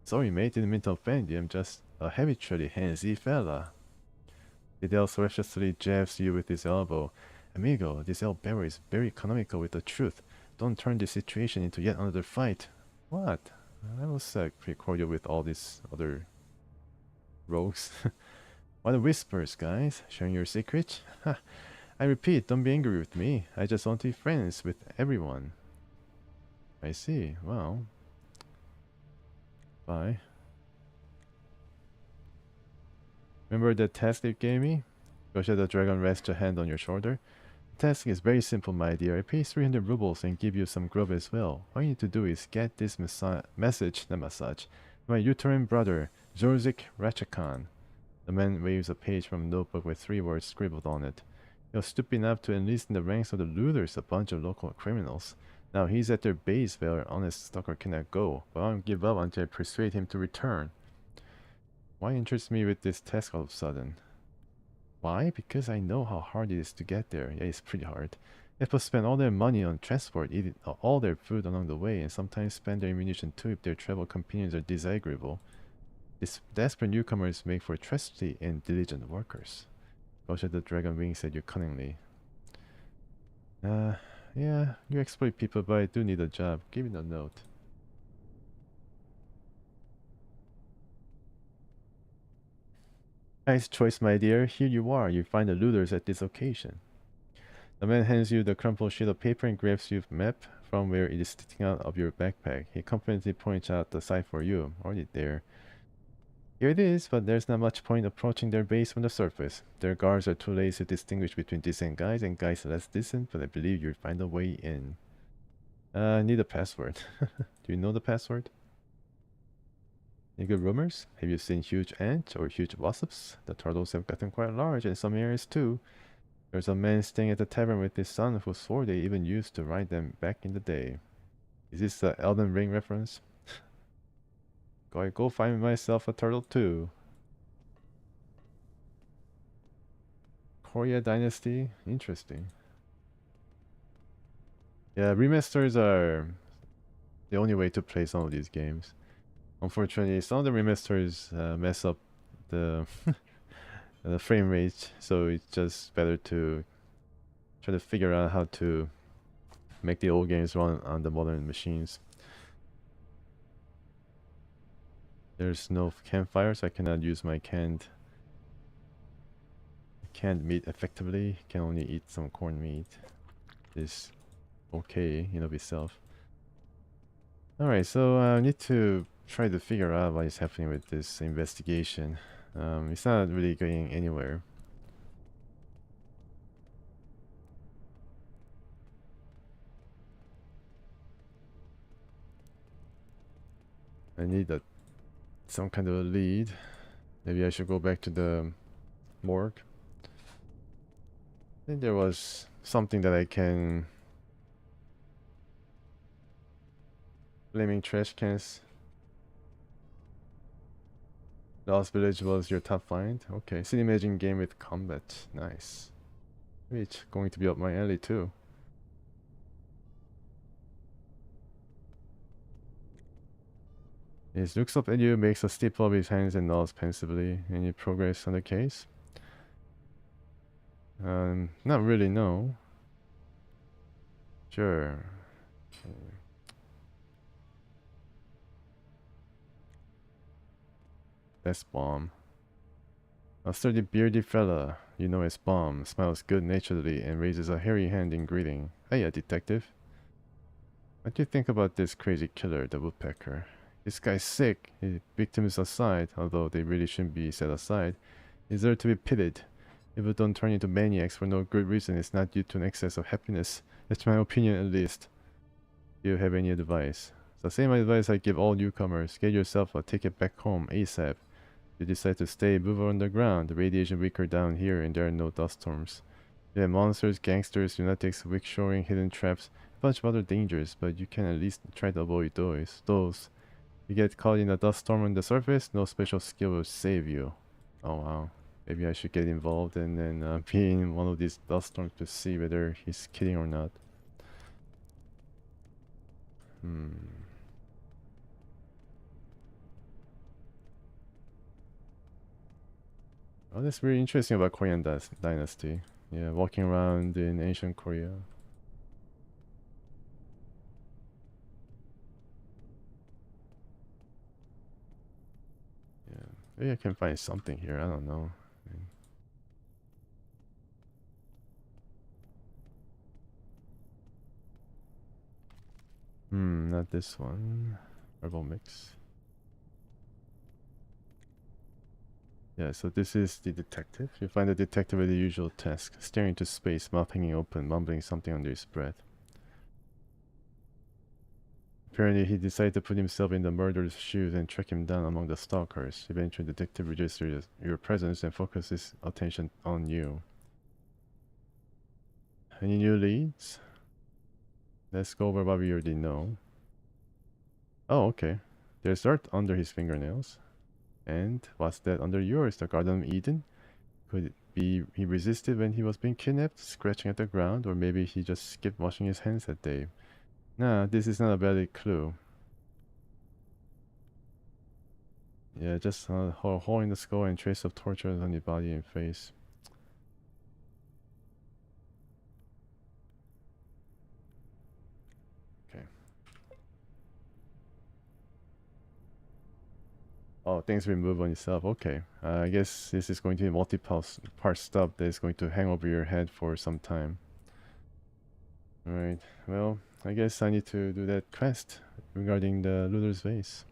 Sorry, mate. Didn't mean to offend you. I'm just a habitually handsy fella. Fidel surreptitiously jabs you with his elbow. Amigo, this El Barrow is very economical with the truth. Don't turn this situation into yet another fight. What? I was pretty cordial with all these other rogues. What a whispers, guys. Sharing your secret? Ha! I repeat, don't be angry with me. I just want to be friends with everyone. I see. Well. Bye. Remember the task you gave me? Gosha the dragon rests a hand on your shoulder. The task is very simple, my dear. I pay 300 rubles and give you some grub as well. All you need to do is get this message, my uterine brother, Zorzik Ratchakan. The man waves a page from a notebook with 3 words scribbled on it. He was stupid enough to enlist in the ranks of the looters, a bunch of local criminals. Now he's at their base where an honest stalker cannot go, but I won't give up until I persuade him to return. Why interest me with this task all of a sudden? Why? Because I know how hard it is to get there. Yeah, it's pretty hard. People spend all their money on transport, eat all their food along the way, and sometimes spend their ammunition too if their travel companions are disagreeable. These desperate newcomers make for trusty and diligent workers. Gosha the dragon winks at you cunningly. Yeah, you exploit people, but I do need a job. Give me a note. Nice choice, my dear. Here you are. You find the looters at this occasion. The man hands you the crumpled sheet of paper and grabs your map from where it is sticking out of your backpack. He confidently points out the site for you. Already there. Here it is, but there's not much point approaching their base from the surface. Their guards are too lazy to distinguish between decent guys and guys less decent, but I believe you'll find a way in. I need a password. Do you know the password? Any good rumors? Have you seen huge ants or huge wasps? The turtles have gotten quite large in some areas too. There's a man staying at the tavern with his son who swore they even used to ride them back in the day. Is this the Elden Ring reference? Go find myself a turtle too. Korea Dynasty? Interesting. Yeah, remasters are the only way to play some of these games. Unfortunately, some of the remasters mess up the the frame rate, so it's just better to try to figure out how to make the old games run on the modern machines. There's no campfire, so I cannot use my canned meat effectively. Can only eat some corned meat. Is okay in of itself. Alright, so I need to try to figure out what is happening with this investigation. It's not really going anywhere. I need some kind of a lead. Maybe I should go back to the morgue. I think there was something that I can... Flaming trash cans. Lost Village was your top find? Okay, city imaging game with combat. Nice. It's going to be up my alley too. He looks up at you, makes a step of his hands and nods pensively. Any progress on the case? Not really, no. Sure. Okay. That's Bomb. A sturdy beardy fella, you know as Bomb, smiles good-naturedly and raises a hairy hand in greeting. Hiya, detective. What do you think about this crazy killer, the woodpecker? This guy's sick. His victims aside, although they really shouldn't be set aside, is there to be pitied. If we don't turn into maniacs for no good reason, it's not due to an excess of happiness. That's my opinion at least. Do you have any advice? The same advice I give all newcomers. Get yourself a ticket back home ASAP. If you decide to stay, move underground. The radiation weaker down here and there are no dust storms. There are monsters, gangsters, lunatics, wick shoring, hidden traps, a bunch of other dangers, but you can at least try to avoid those. You get caught in a dust storm on the surface, no special skill will save you. Oh wow. Maybe I should get involved and then be in one of these dust storms to see whether he's kidding or not. Oh, that's really interesting about Korean dynasty. Yeah, walking around in ancient Korea. Yeah, maybe I can find something here. I don't know. Not this one. Herbal mix. Yeah, so this is the detective. You find the detective with the usual task, staring into space, mouth hanging open, mumbling something under his breath. Apparently, he decided to put himself in the murderer's shoes and track him down among the stalkers. Eventually, the detective registers your presence and focuses attention on you. Any new leads? Let's go over what we already know. Oh, okay. There's dirt under his fingernails. And what's that under yours? The Garden of Eden? Could it be he resisted when he was being kidnapped, scratching at the ground, or maybe he just skipped washing his hands that day? Nah, this is not a valid clue. Yeah, just a hole in the skull and trace of torture on the body and face. Okay. Oh, things remove on yourself. Okay. I guess this is going to be a multi-part stuff that is going to hang over your head for some time. Alright, well, I guess I need to do that quest regarding the Luther's Vase.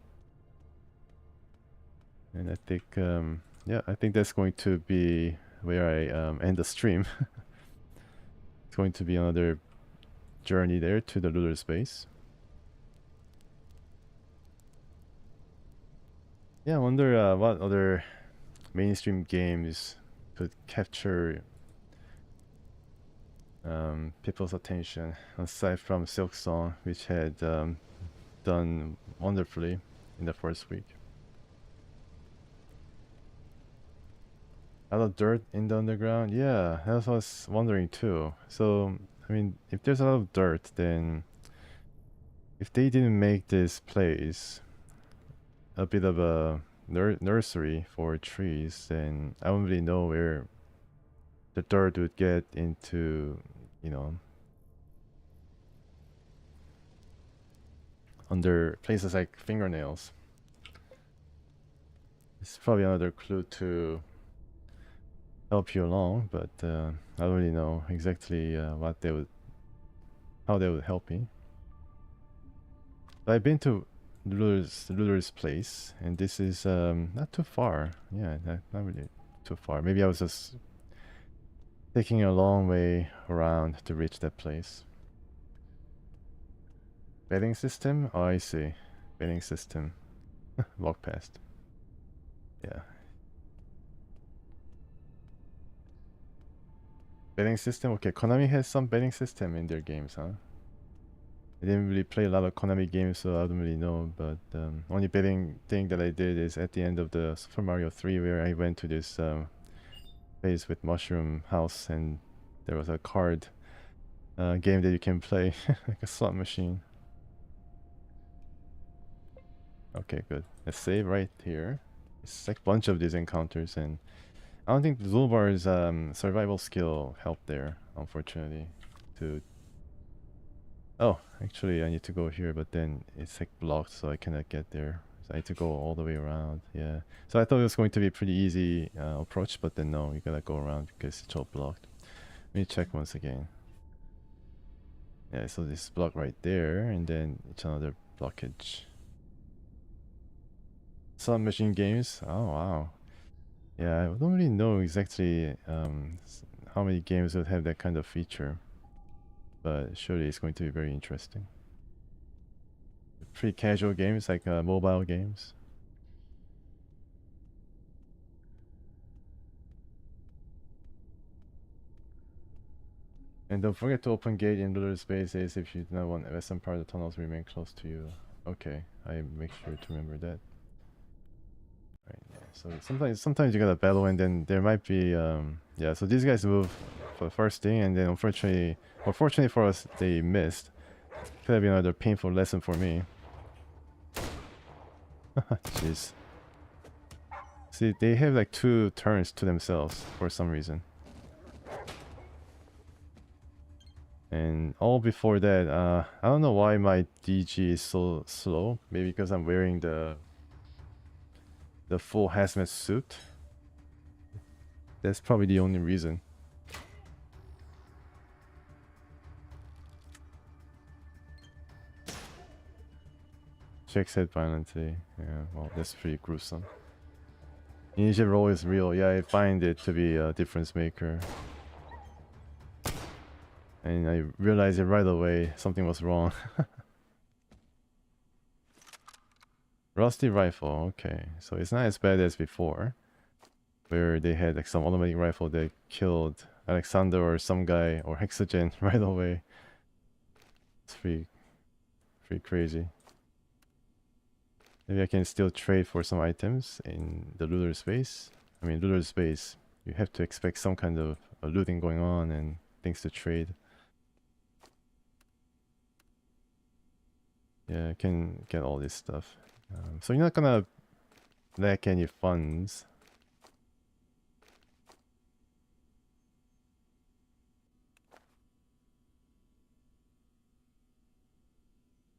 And I think, yeah, I think that's going to be where I end the stream. It's going to be another journey there to the Luther's Base. Yeah, I wonder what other mainstream games could capture people's attention aside from Silk Song, which had done wonderfully in the first week. A lot of dirt in the underground. Yeah, that's what I was wondering too. So, I mean, if there's a lot of dirt, then if they didn't make this place a bit of a nursery for trees, then I don't really know where the dirt would get into, you know, under places like fingernails. It's probably another clue to help you along, but I don't really know exactly how they would help me. But I've been to Luller's place, and this is not too far. Yeah, not really too far. Maybe I was just taking a long way around to reach that place. Betting system? Oh, I see. Betting system. Walk past. Yeah. Betting system? Okay, Konami has some betting system in their games, huh? I didn't really play a lot of Konami games, so I don't really know. But only betting thing that I did is at the end of the Super Mario 3, where I went to this place with Mushroom House, and there was a card game that you can play, like a slot machine. Okay, good. Let's save right here. It's like a bunch of these encounters, and I don't think Zulbar's survival skill helped there, unfortunately. To Oh, actually I need to go here, but then it's like blocked, so I cannot get there. So I need to go all the way around. Yeah. So I thought it was going to be a pretty easy approach, but then no, you gotta go around because it's all blocked. Let me check once again. Yeah, so this block right there, and then it's another blockage. Some machine games. Oh wow. Yeah, I don't really know exactly how many games would have that kind of feature, but surely it's going to be very interesting. Pretty casual games like mobile games. And don't forget to open gate in little spaces if you do not want western part of the tunnels to remain close to you. Okay, I make sure to remember that. Right, yeah. So sometimes you gotta battle, and then there might be yeah. So these guys move for the first thing, and then unfortunately, or fortunately for us, they missed. Could have been another painful lesson for me. Jeez. See, they have like 2 turns to themselves for some reason. And all before that, I don't know why my DG is so slow. Maybe because I'm wearing the full hazmat suit. That's probably the only reason. Checks head violently. Yeah, well, that's pretty gruesome. Initial roll is real. Yeah, I find it to be a difference maker. And I realized it right away. Something was wrong. Rusty rifle. Okay, so it's not as bad as before, where they had like some automatic rifle that killed Alexander or some guy or Hexogen right away. It's pretty crazy. Maybe I can still trade for some items in the looter space. I mean, looter space, you have to expect some kind of looting going on and things to trade. Yeah, I can get all this stuff. So you're not gonna lack any funds.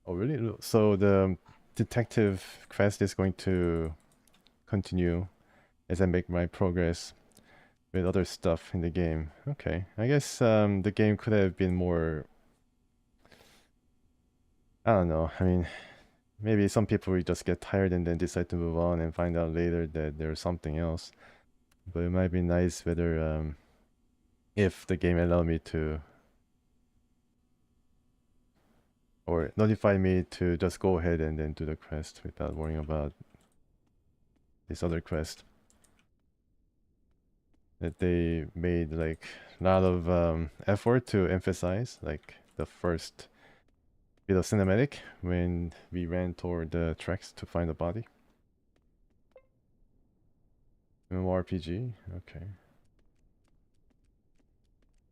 Oh, really? So the detective quest is going to continue as I make my progress with other stuff in the game. Okay, I guess the game could have been more... I don't know. I mean, maybe some people will just get tired and then decide to move on and find out later that there's something else. But it might be nice whether if the game allowed me to, or notify me to just go ahead and then do the quest without worrying about this other quest. That they made like a lot of effort to emphasize, like the first bit of cinematic when we ran toward the tracks to find the body. MMORPG, okay.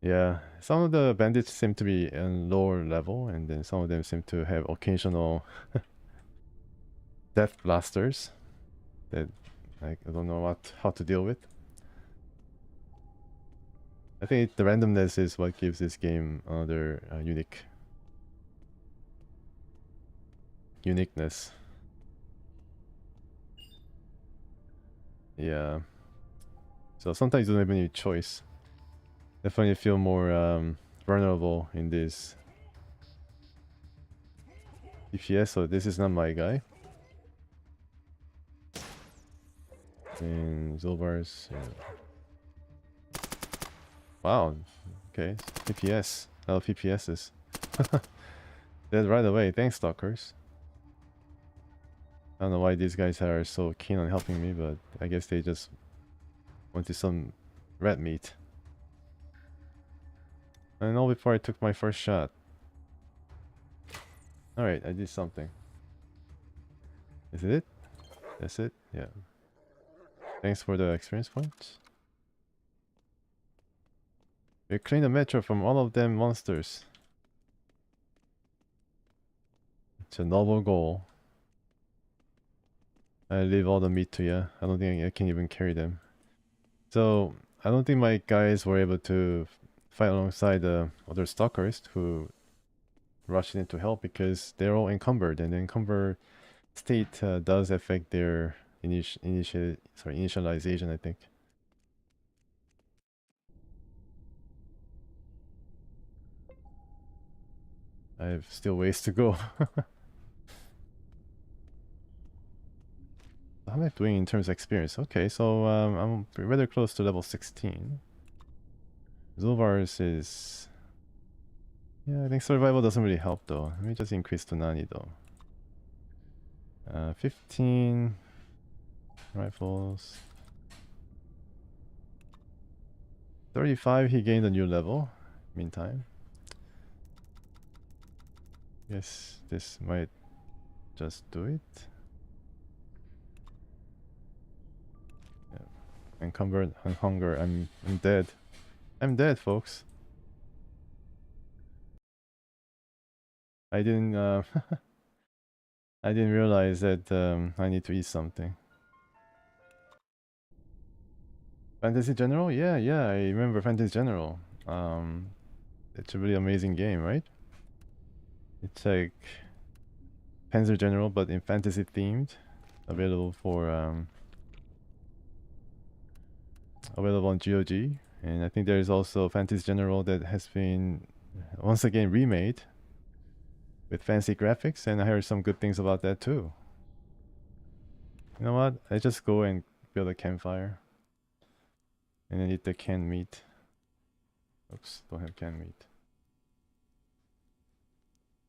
Yeah, some of the bandits seem to be in lower level, and then some of them seem to have occasional death blasters that I don't know how to deal with. I think the randomness is what gives this game another uniqueness. Yeah. So sometimes you don't have any choice. Definitely feel more vulnerable in this DPS, so this is not my guy. And Zolbars, yeah. Wow, okay, PPS, a lot of PPSs. Dead right away, thanks stalkers. I don't know why these guys are so keen on helping me, but I guess they just wanted some red meat. And all before I took my first shot. Alright, I did something. Is it? That's it? Yeah. Thanks for the experience points. We clean the metro from all of them monsters. It's a noble goal. I leave all the meat to you. I don't think I can even carry them. So, I don't think my guys were able to fight alongside the other stalkers who rushed in to help because they're all encumbered, and the encumbered state does affect their initialization, I think. I have still ways to go. How am I doing in terms of experience? Okay, so I'm rather close to level 16. Zulvars is... Yeah, I think survival doesn't really help though. Let me just increase to Nani though. 15 rifles. 35, he gained a new level. Meantime. Yes, this might just do it. Yeah. Encumbered on hunger. I'm dead. I'm dead, folks. I didn't I didn't realize that I need to eat something. Fantasy General? Yeah, I remember Fantasy General. It's a really amazing game, right? It's like Panzer General, but in fantasy themed. Available on GOG, and I think there is also Fantasy General that has been once again remade with fancy graphics, and I heard some good things about that too. You know what? I just go and build a campfire, and then eat the canned meat. Oops, don't have canned meat.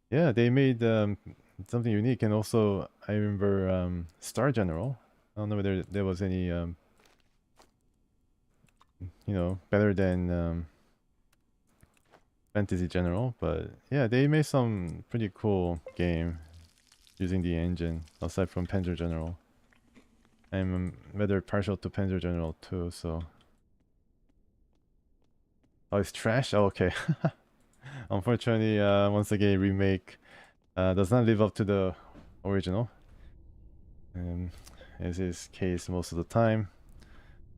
Yeah, they made something unique, and also I remember Star General. I don't know whether there was any you know, better than Fantasy General, but yeah, they made some pretty cool game using the engine aside from Panzer General. I'm rather partial to Panzer General too, so... Oh, it's trash? Oh, okay. Unfortunately, once again, remake does not live up to the original. As is case most of the time.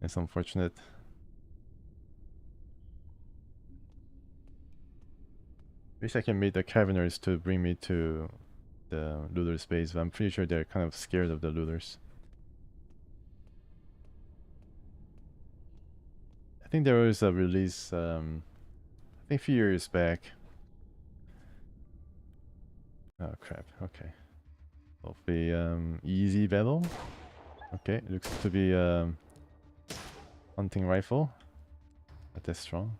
It's unfortunate. Wish I can meet the Caverners to bring me to the looters base, but I'm pretty sure they're kind of scared of the looters. I think there was a release, I think a few years back. Oh crap, okay. Hopefully, easy battle. Okay, looks to be hunting rifle. Not that strong.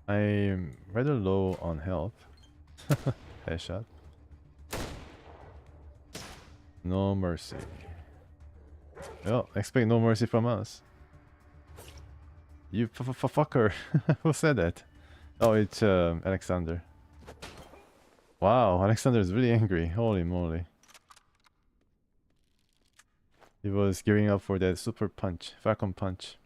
I'm rather low on health. Headshot. No mercy. Oh, expect no mercy from us. You fucker. Who said that? Oh, it's Alexander. Wow, Alexander is really angry. Holy moly. He was gearing up for that super punch, Falcon punch.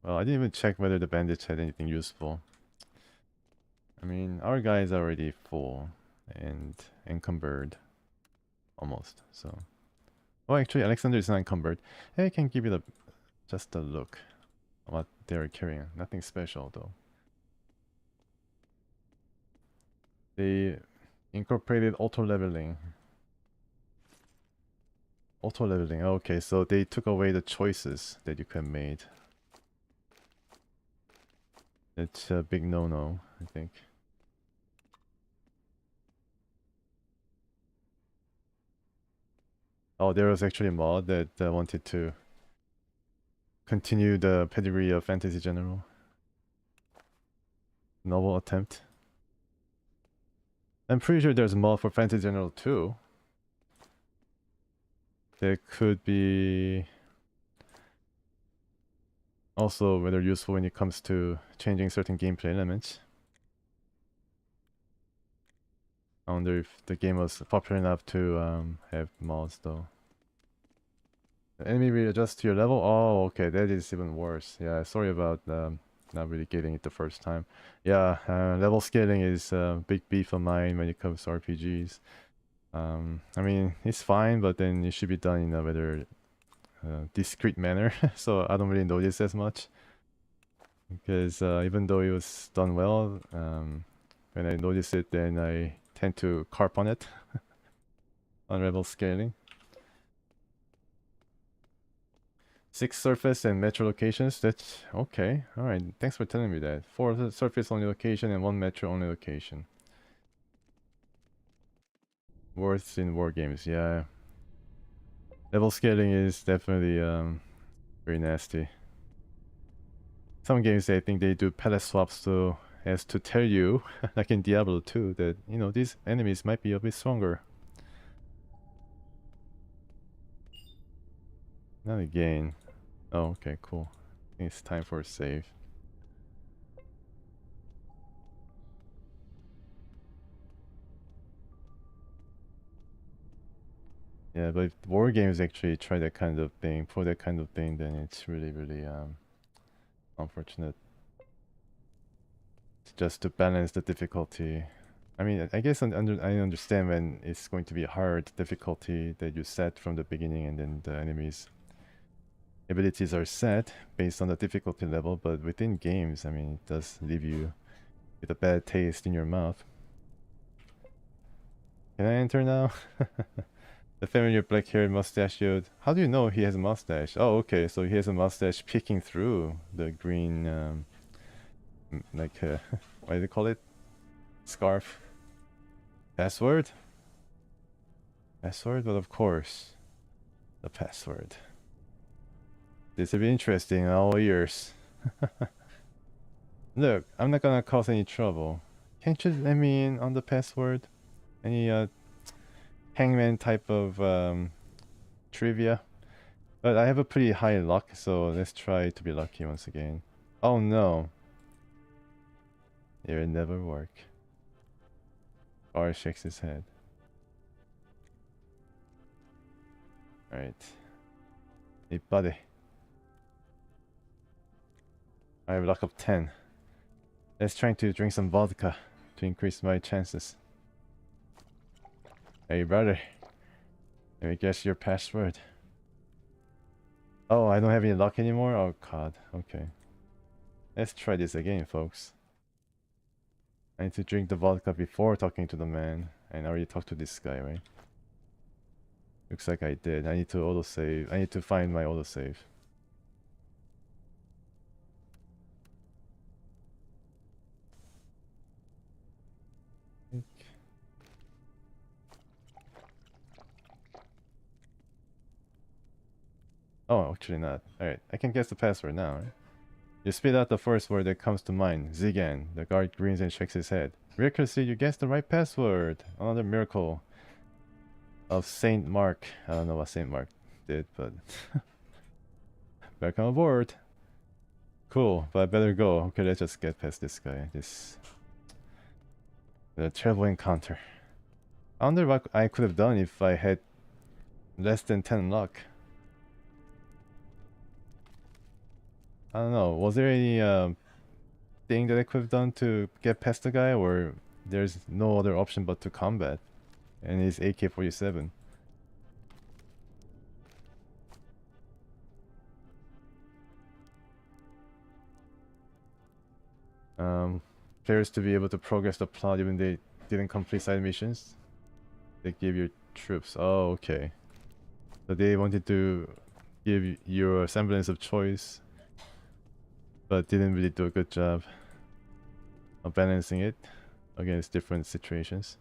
Well, I didn't even check whether the bandits had anything useful. I mean, our guy is already full and encumbered. Almost, so. Oh, actually, Alexander is not encumbered. Hey, I can give you just a look at what they're carrying. Nothing special, though. They incorporated auto-leveling. Auto-leveling, okay, so they took away the choices that you could have made. It's a big no-no, I think. Oh, there was actually a mod that wanted to continue the pedigree of Fantasy General. Novel attempt. I'm pretty sure there's a mod for Fantasy General 2. That could be also rather useful when it comes to changing certain gameplay elements. I wonder if the game was popular enough to have mods though. The enemy will adjust to your level? Oh, okay, that is even worse. Yeah, sorry about not really getting it the first time. Yeah, level scaling is a big beef of mine when it comes to RPGs. I mean, it's fine, but then it should be done in a rather discreet manner, so I don't really notice as much. Because even though it was done well, when I notice it, then I tend to carp on it on level scaling. 6 surface and metro locations, that's okay. Alright, thanks for telling me that. 4 surface only location and 1 metro only location. Worth in war games, yeah. Level scaling is definitely very nasty. Some games I think they do palette swaps so as to tell you, like in Diablo 2, that you know these enemies might be a bit stronger. Not again. Oh, okay, cool. I think it's time for a save. Yeah, but if war games actually try that kind of thing, for that kind of thing, then it's really, really unfortunate. Just to balance the difficulty. I mean, I guess I understand when it's going to be hard difficulty that you set from the beginning, and then the enemies' abilities are set based on the difficulty level. But within games, I mean, it does leave you with a bad taste in your mouth. Can I enter now? The familiar black-haired mustachioed. How do you know he has a mustache? Oh, okay, so he has a mustache peeking through the green, like, what do they call it? Scarf. Password? Password? But of course, the password. This will be interesting in all ears. Look, I'm not gonna cause any trouble. Can't you let me in on the password? Any, hangman type of, trivia? But I have a pretty high luck, so let's try to be lucky once again. Oh no. It will never work. Bar shakes his head. Alright. Hey buddy. I have luck of 10. Let's try to drink some vodka to increase my chances. Hey brother. Let me guess your password. Oh, I don't have any luck anymore? Oh god, okay. Let's try this again, folks. I need to drink the vodka before talking to the man. And I already talked to this guy, right? Looks like I did. I need to autosave. I need to find my autosave. Oh, actually not. Alright, I can guess the password now, right? You spit out the first word that comes to mind. Zigan. The guard grins and shakes his head. Miraculously, you guessed the right password. Another miracle of Saint Mark. I don't know what Saint Mark did, but Welcome aboard. Cool, but I better go. Okay, let's just get past this guy. The terrible encounter. I wonder what I could have done if I had less than 10 luck. I don't know. Was there any thing that I could have done to get past the guy, or there's no other option but to combat? And it's AK-47. Players to be able to progress the plot even they didn't complete side missions. They give your troops. Oh, okay. So they wanted to give you a semblance of choice, but didn't really do a good job of balancing it against different situations.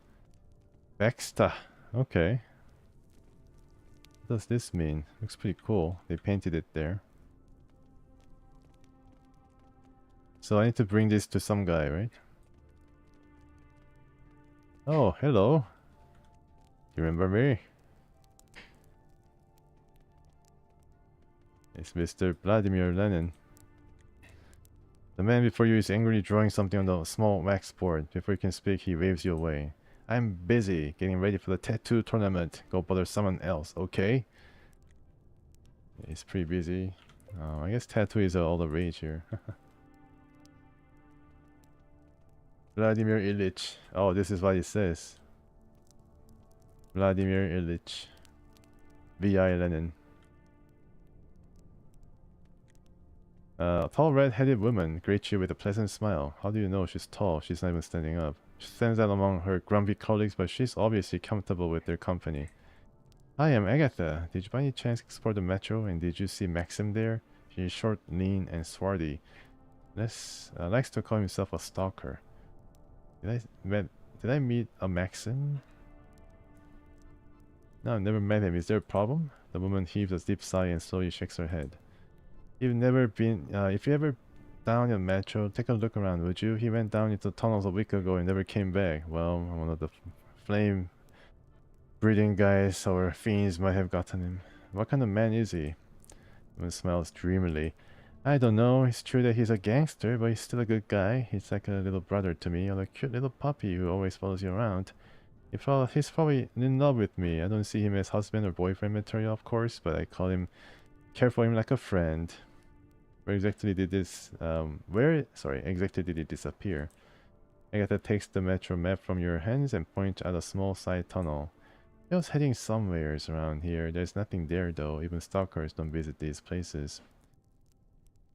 Vexta. Okay. What does this mean? Looks pretty cool. They painted it there. So I need to bring this to some guy, right? Oh, hello. You remember me? It's Mr. Vladimir Lenin. The man before you is angrily drawing something on the small wax board. Before you can speak, he waves you away. I'm busy getting ready for the tattoo tournament. Go bother someone else, okay? He's pretty busy. I guess tattoo is all the rage here. Vladimir Ilyich. Oh, this is what it says. Vladimir Ilyich. V.I. Lenin. A tall red-headed woman greets you with a pleasant smile. How do you know she's tall? She's not even standing up. She stands out among her grumpy colleagues, but she's obviously comfortable with their company. Hi, I'm Agatha. Did you by any chance explore the metro, and did you see Maxim there? She's short, lean, and swarthy. Likes to call himself a stalker. Did I meet a Maxim? No, I've never met him. Is there a problem? The woman heaves a deep sigh and slowly shakes her head. If you ever down in the metro, take a look around, would you? He went down into tunnels a week ago and never came back. Well, one of the flame breathing guys or fiends might have gotten him. What kind of man is he? The woman smiles dreamily. I don't know. It's true that he's a gangster, but he's still a good guy. He's like a little brother to me, or a cute little puppy who always follows you around. He's probably in love with me. I don't see him as husband or boyfriend material, of course, but I care for him like a friend. Where exactly did this, exactly did it disappear? Agatha takes the metro map from your hands and points at a small side tunnel. It was heading somewheres around here. There's nothing there though. Even stalkers don't visit these places.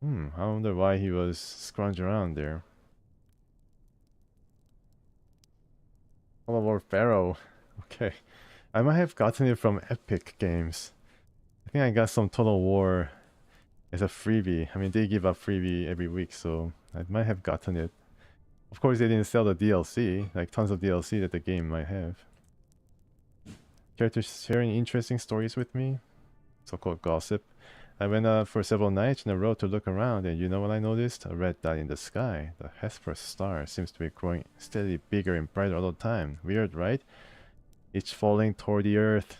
I wonder why he was scrounging around there. All about Pharaoh. Okay. I might have gotten it from Epic Games. I think I got some Total War as a freebie. I mean, they give a freebie every week, so I might have gotten it. Of course, they didn't sell the DLC, like tons of DLC that the game might have. Characters sharing interesting stories with me. So-called gossip. I went out for several nights in a row to look around, and you know what I noticed? A red dot in the sky. The Hesperus star seems to be growing steadily bigger and brighter all the time. Weird, right? Each falling toward the earth.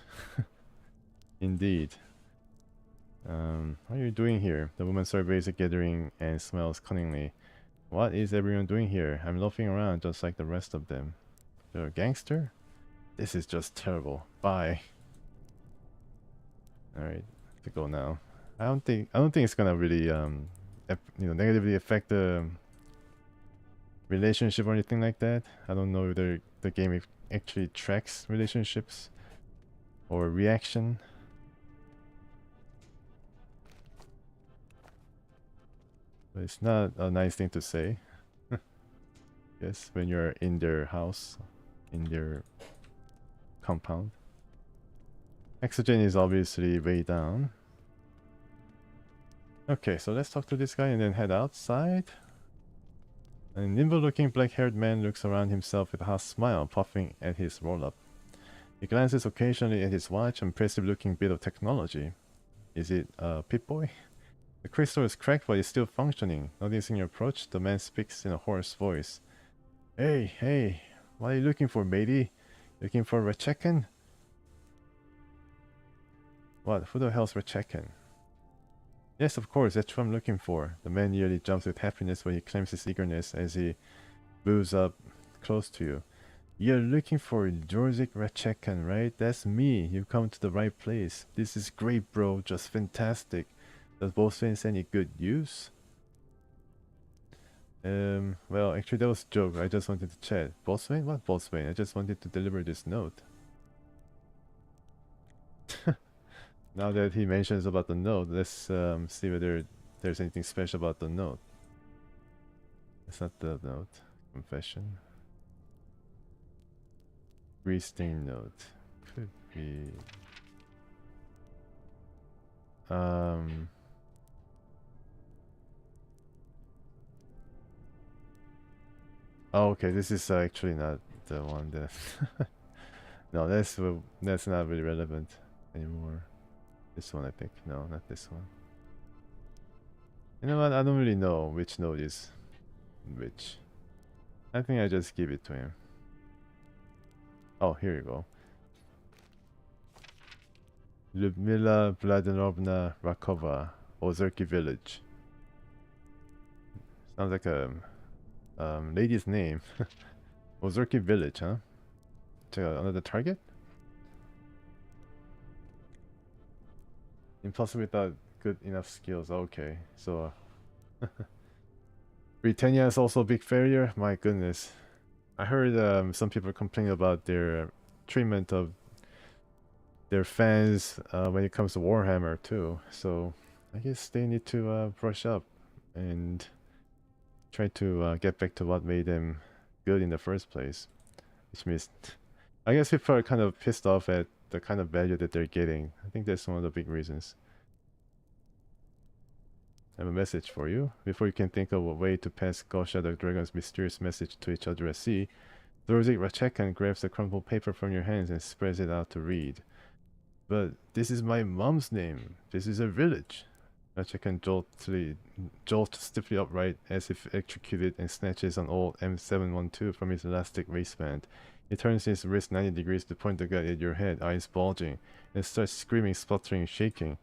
Indeed. What are you doing here? The woman surveys the gathering and smiles cunningly. What is everyone doing here? I'm loafing around just like the rest of them. You're a gangster? This is just terrible. Bye. Alright, to go now. I don't think it's gonna really negatively affect the relationship or anything like that. I don't know whether the game actually tracks relationships or reaction. But it's not a nice thing to say. Yes, when you're in their house, in their compound. Oxygen is obviously way down. Okay, so let's talk to this guy and then head outside. A nimble-looking black-haired man looks around himself with a half smile, puffing at his roll-up. He glances occasionally at his watch, impressive-looking bit of technology. Is it a Pip-Boy? The crystal is cracked but is still functioning. Noticing your approach, the man speaks in a hoarse voice. Hey, what are you looking for, matey? Looking for Rechekin? What? Who the hell's Rechekin? Yes, of course, that's what I'm looking for. The man nearly jumps with happiness when he claims his eagerness as he moves up close to you. You're looking for Jorzik Rachekan, right? That's me. You've come to the right place. This is great, bro. Just fantastic. Does Bosswain any good news? Well, actually that was a joke. I just wanted to chat. Bosswain? What Bosswain? I just wanted to deliver this note. Now that he mentions about the note, let's see whether there's anything special about the note. It's not the note. Confession. Resting note. Could be... Oh, okay, this is actually not the one that... No, that's not really relevant anymore. This one, I think. No, not this one. You know what? I don't really know which note is which. I think I just give it to him. Oh, here you go. Lyudmila Vladimirovna Rakova, Ozerki Village. Sounds like a lady's name. Ozerki Village, huh? Another target? Impossible without good enough skills. Okay, so Britannia is also a big failure. My goodness, I heard some people complaining about their treatment of their fans when it comes to Warhammer too. So I guess they need to brush up and try to get back to what made them good in the first place. Which means, I guess people are kind of pissed off at the kind of value that they're getting. I think that's one of the big reasons. I have a message for you. Before you can think of a way to pass Gosha the Dragon's mysterious message to each other at sea, Dorzik Rachekan grabs the crumpled paper from your hands and spreads it out to read. But this is my mom's name. This is a village. Rachekan jolts stiffly upright as if electrocuted and snatches an old M712 from his elastic waistband. He turns his wrist 90 degrees to point the gun at your head, eyes bulging, and starts screaming, spluttering, shaking.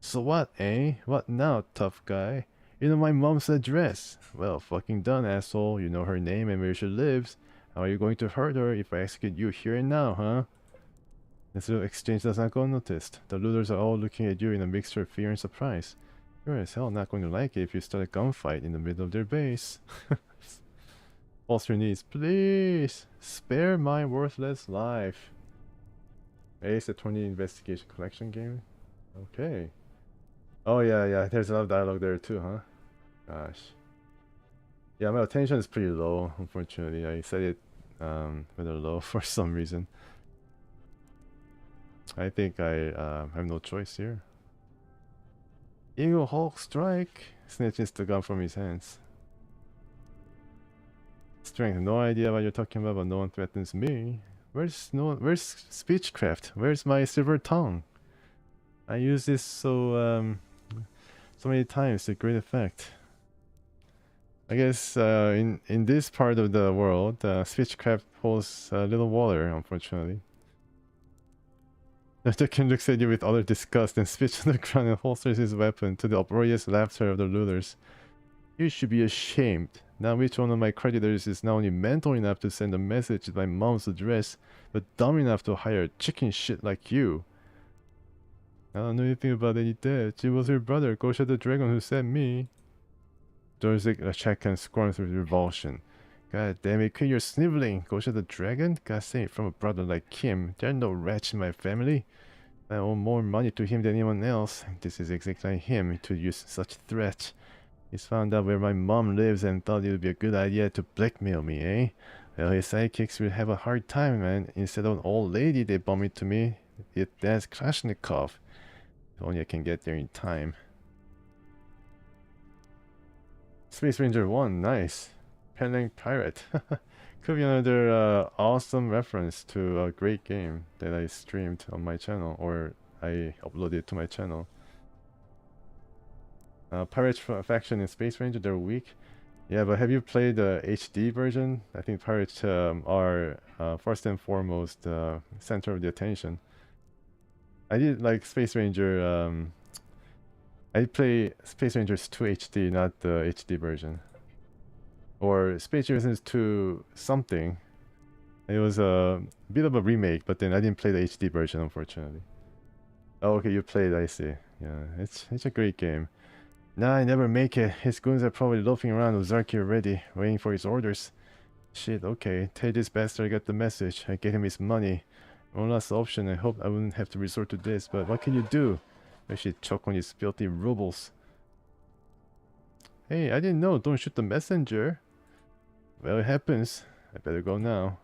So what, eh? What now, tough guy? You know my mom's address. Well, fucking done, asshole. You know her name and where she lives. How are you going to hurt her if I execute you here and now, huh? This little exchange does not go unnoticed. The looters are all looking at you in a mixture of fear and surprise. You're as hell not going to like it if you start a gunfight in the middle of their base. Pulse your knees, please! Spare my worthless life. Ace Attorney Investigation Collection game? Okay. Oh yeah, there's a lot of dialogue there too, huh? Gosh. Yeah, my attention is pretty low, unfortunately. I set it rather low for some reason. I think I have no choice here. Eagle Hulk strike! Snatches the gun from his hands. Strength, no idea what you're talking about, but no one threatens me. Where's Speechcraft? Where's my silver tongue? I use this so many times to great effect. I guess in this part of the world, Speechcraft holds little water, unfortunately. Nurtakin looks at you with utter disgust and spits on the ground and holsters his weapon to the uproarious laughter of the looters. You should be ashamed. Now which one of my creditors is not only mental enough to send a message to my mom's address, but dumb enough to hire a chicken shit like you? I don't know anything about any death. It was your brother, Gosha the Dragon, who sent me. Dorzik Rachekan squirms with revulsion. God damn it, quit your sniveling, Gosha the Dragon? God save it from a brother like him. There's no wretch in my family. I owe more money to him than anyone else. This is exactly him to use such threats. He's found out where my mom lives and thought it would be a good idea to blackmail me, eh? Well, his sidekicks will have a hard time, man. Instead of an old lady, they bump into me. That's Kalashnikov. If only I can get there in time. Space Ranger 1, nice. Penang Pirate. Could be another awesome reference to a great game that I streamed on my channel, or I uploaded to my channel. Pirates faction in Space Ranger, they're weak. Yeah, but have you played the HD version? I think pirates are first and foremost center of the attention. I did like Space Ranger I play Space Rangers 2 HD, not the HD version. Or Space Rangers 2 something. It was a bit of a remake, but then I didn't play the HD version, unfortunately. Oh, okay, you played, I see. Yeah, it's a great game. Nah, I never make it. His goons are probably loafing around with Zarky already, waiting for his orders. Shit, okay. Tell this bastard I got the message. I get him his money. One last option. I hope I wouldn't have to resort to this, but what can you do? I should choke on his filthy rubles. Hey, I didn't know. Don't shoot the messenger. Well, it happens. I better go now.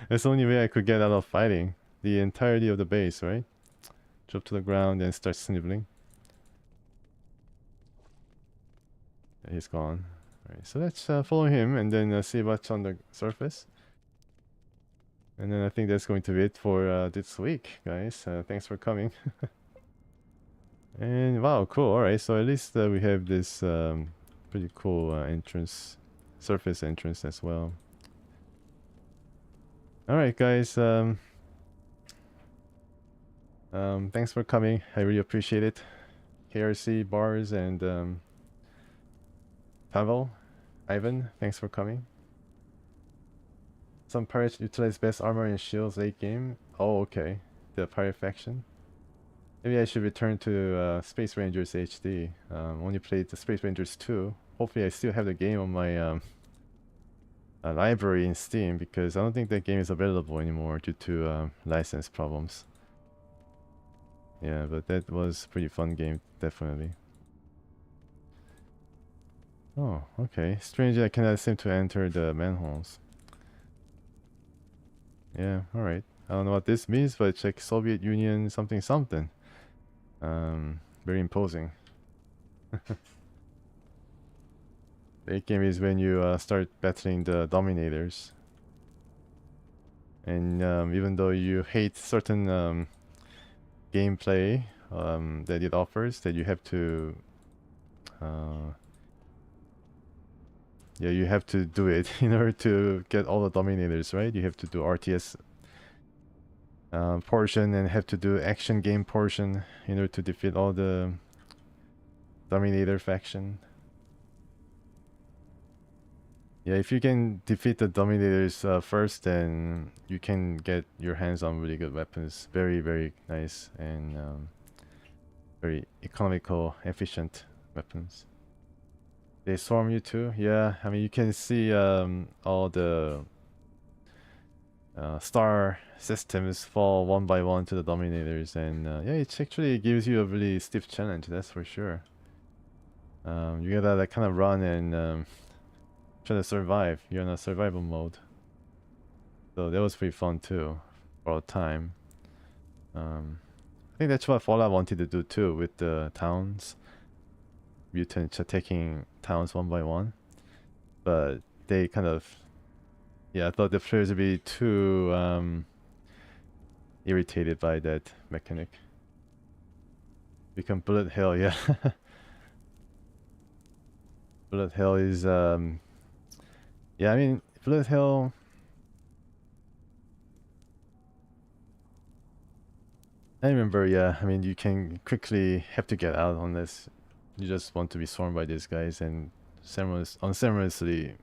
That's the only way I could get out of fighting. The entirety of the base, right? Drop to the ground and start sniveling. He's gone. Alright, so let's follow him and then see what's on the surface. And then I think that's going to be it for this week, guys. Thanks for coming. And wow, cool. Alright, so at least we have this pretty cool entrance, surface entrance as well. Alright, guys. Thanks for coming. I really appreciate it. KRC, Bars, and Pavel, Ivan, thanks for coming. Some pirates utilize best armor and shields late game. Oh, okay. The pirate faction. Maybe I should return to Space Rangers HD. Only played the Space Rangers 2. Hopefully I still have the game on my library in Steam, because I don't think that game is available anymore due to license problems. Yeah, but that was a pretty fun game, definitely. Oh, okay. Strangely, I cannot seem to enter the manholes. Yeah, alright. I don't know what this means, but it's like Soviet Union something something. Very imposing. Late game is when you start battling the Dominators. And even though you hate certain gameplay that it offers, that you have to yeah, you have to do it in order to get all the Dominators, right? You have to do RTS portion and have to do action game portion in order to defeat all the Dominator faction. Yeah, if you can defeat the Dominators first, then you can get your hands on really good weapons. Very, very nice and very economical, efficient weapons. They swarm you too? Yeah, I mean, you can see all the star systems fall one by one to the Dominators, and yeah, it actually gives you a really stiff challenge, that's for sure. You gotta like, kind of run and try to survive. You're in a survival mode. So that was pretty fun too, for a time. I think that's what Fallout wanted to do too, with the towns. Mutants are taking towns one by one. But they kind of... Yeah, I thought the players would be too irritated by that mechanic. Become Bullet Hell, yeah. Bullet Hell is... yeah, I mean, Bullet Hell... I remember, yeah, I mean, you can quickly have to get out unless you just want to be swarmed by these guys and unceremoniously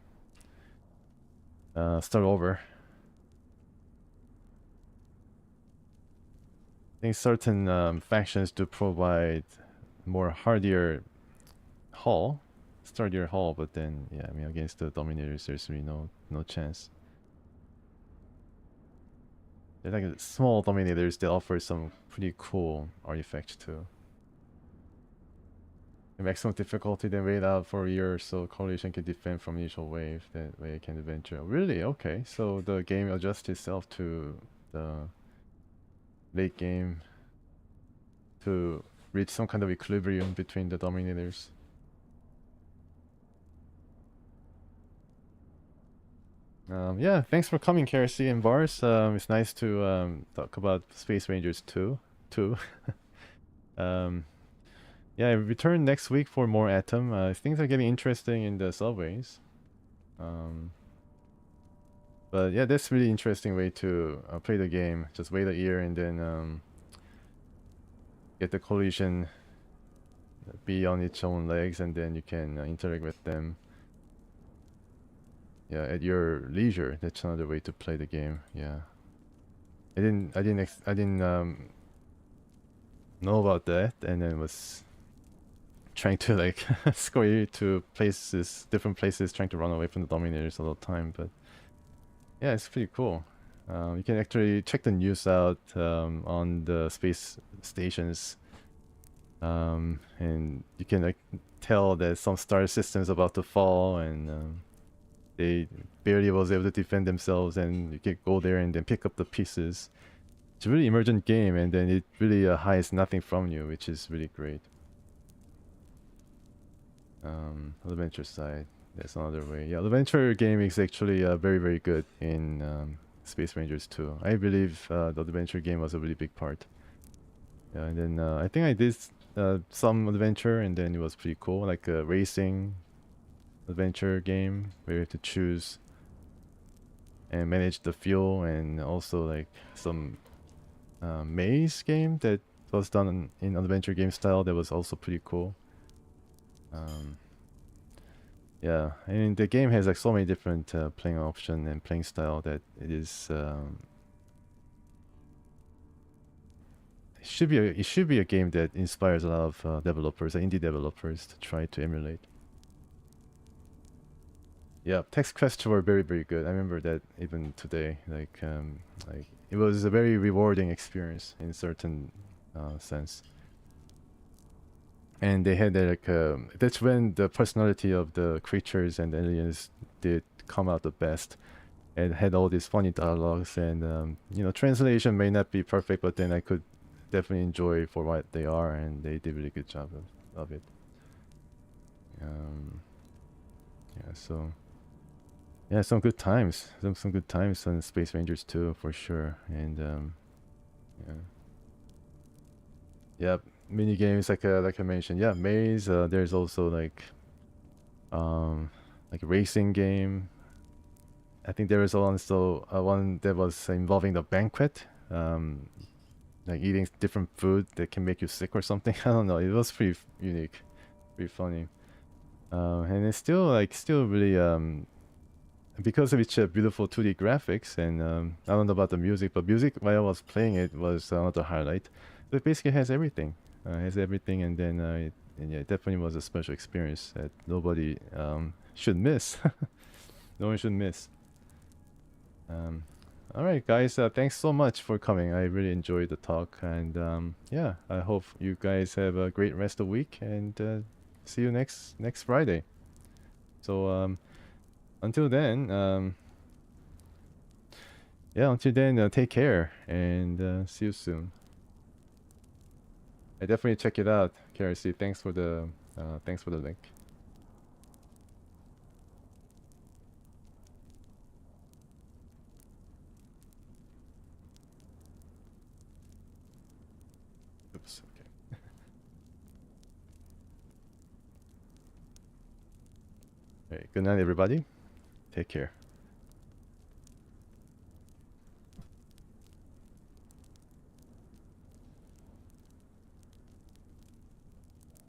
start over. I think certain factions do provide more hardier hull, sturdier hull, but then, yeah, I mean, against the Dominators, there's really no chance. They're like small Dominators, they offer some pretty cool artifacts too. The maximum difficulty, then wait out for a year so Coalition can defend from initial wave. That way it can adventure. Really? Okay, so the game adjusts itself to the late game to reach some kind of equilibrium between the Dominators. Yeah, thanks for coming, KRC and Bars. It's nice to talk about Space Rangers 2. Yeah, I return next week for more Atom. Things are getting interesting in the subways. But yeah, that's really interesting way to play the game. Just wait a year and then get the collision be on its own legs, and then you can interact with them. Yeah, at your leisure. That's another way to play the game. Yeah, I didn't know about that, and then was trying to like square to places, different places, trying to run away from the Dominators all the time. But yeah, it's pretty cool. You can actually check the news out on the space stations, and you can like tell that some star system is about to fall, and they barely was able to defend themselves, and you can go there and then pick up the pieces. It's a really emergent game, and then it really hides nothing from you, which is really great. Adventure side, that's another way. Yeah, the adventure game is actually very, very good in Space Rangers 2. I believe the adventure game was a really big part. Yeah, and then I think I did some adventure, and then it was pretty cool, like a racing adventure game where you have to choose and manage the fuel, and also like some maze game that was done in adventure game style that was also pretty cool. Yeah, I mean the game has like so many different playing option and playing style that it should be a game that inspires a lot of developers, indie developers, to try to emulate. Yeah, text quests were very, very good. I remember that even today. Like it was a very rewarding experience in certain sense. And they had like that's when the personality of the creatures and aliens did come out the best, and had all these funny dialogues, and you know, translation may not be perfect, but then I could definitely enjoy for what they are, and they did a really good job of it. Yeah, so yeah, some good times, some good times on Space Rangers 2 for sure, and yeah. Yep, mini games like I mentioned. Yeah, maze. There's also like a racing game. I think there was also one that was involving the banquet. Like eating different food that can make you sick or something. I don't know. It was pretty unique, pretty funny. And it's still really because of its beautiful 2D graphics, and I don't know about the music, but music while I was playing it was another highlight. So it basically has everything. Has everything, and then and yeah, it definitely was a special experience that nobody should miss. No one should miss. All right, guys. Thanks so much for coming. I really enjoyed the talk, and yeah, I hope you guys have a great rest of the week, and see you next Friday. So until then, yeah, until then, take care, and see you soon. I definitely check it out, KRC. Thanks for the link. Oops. Okay. All right. Good night, everybody. Take care.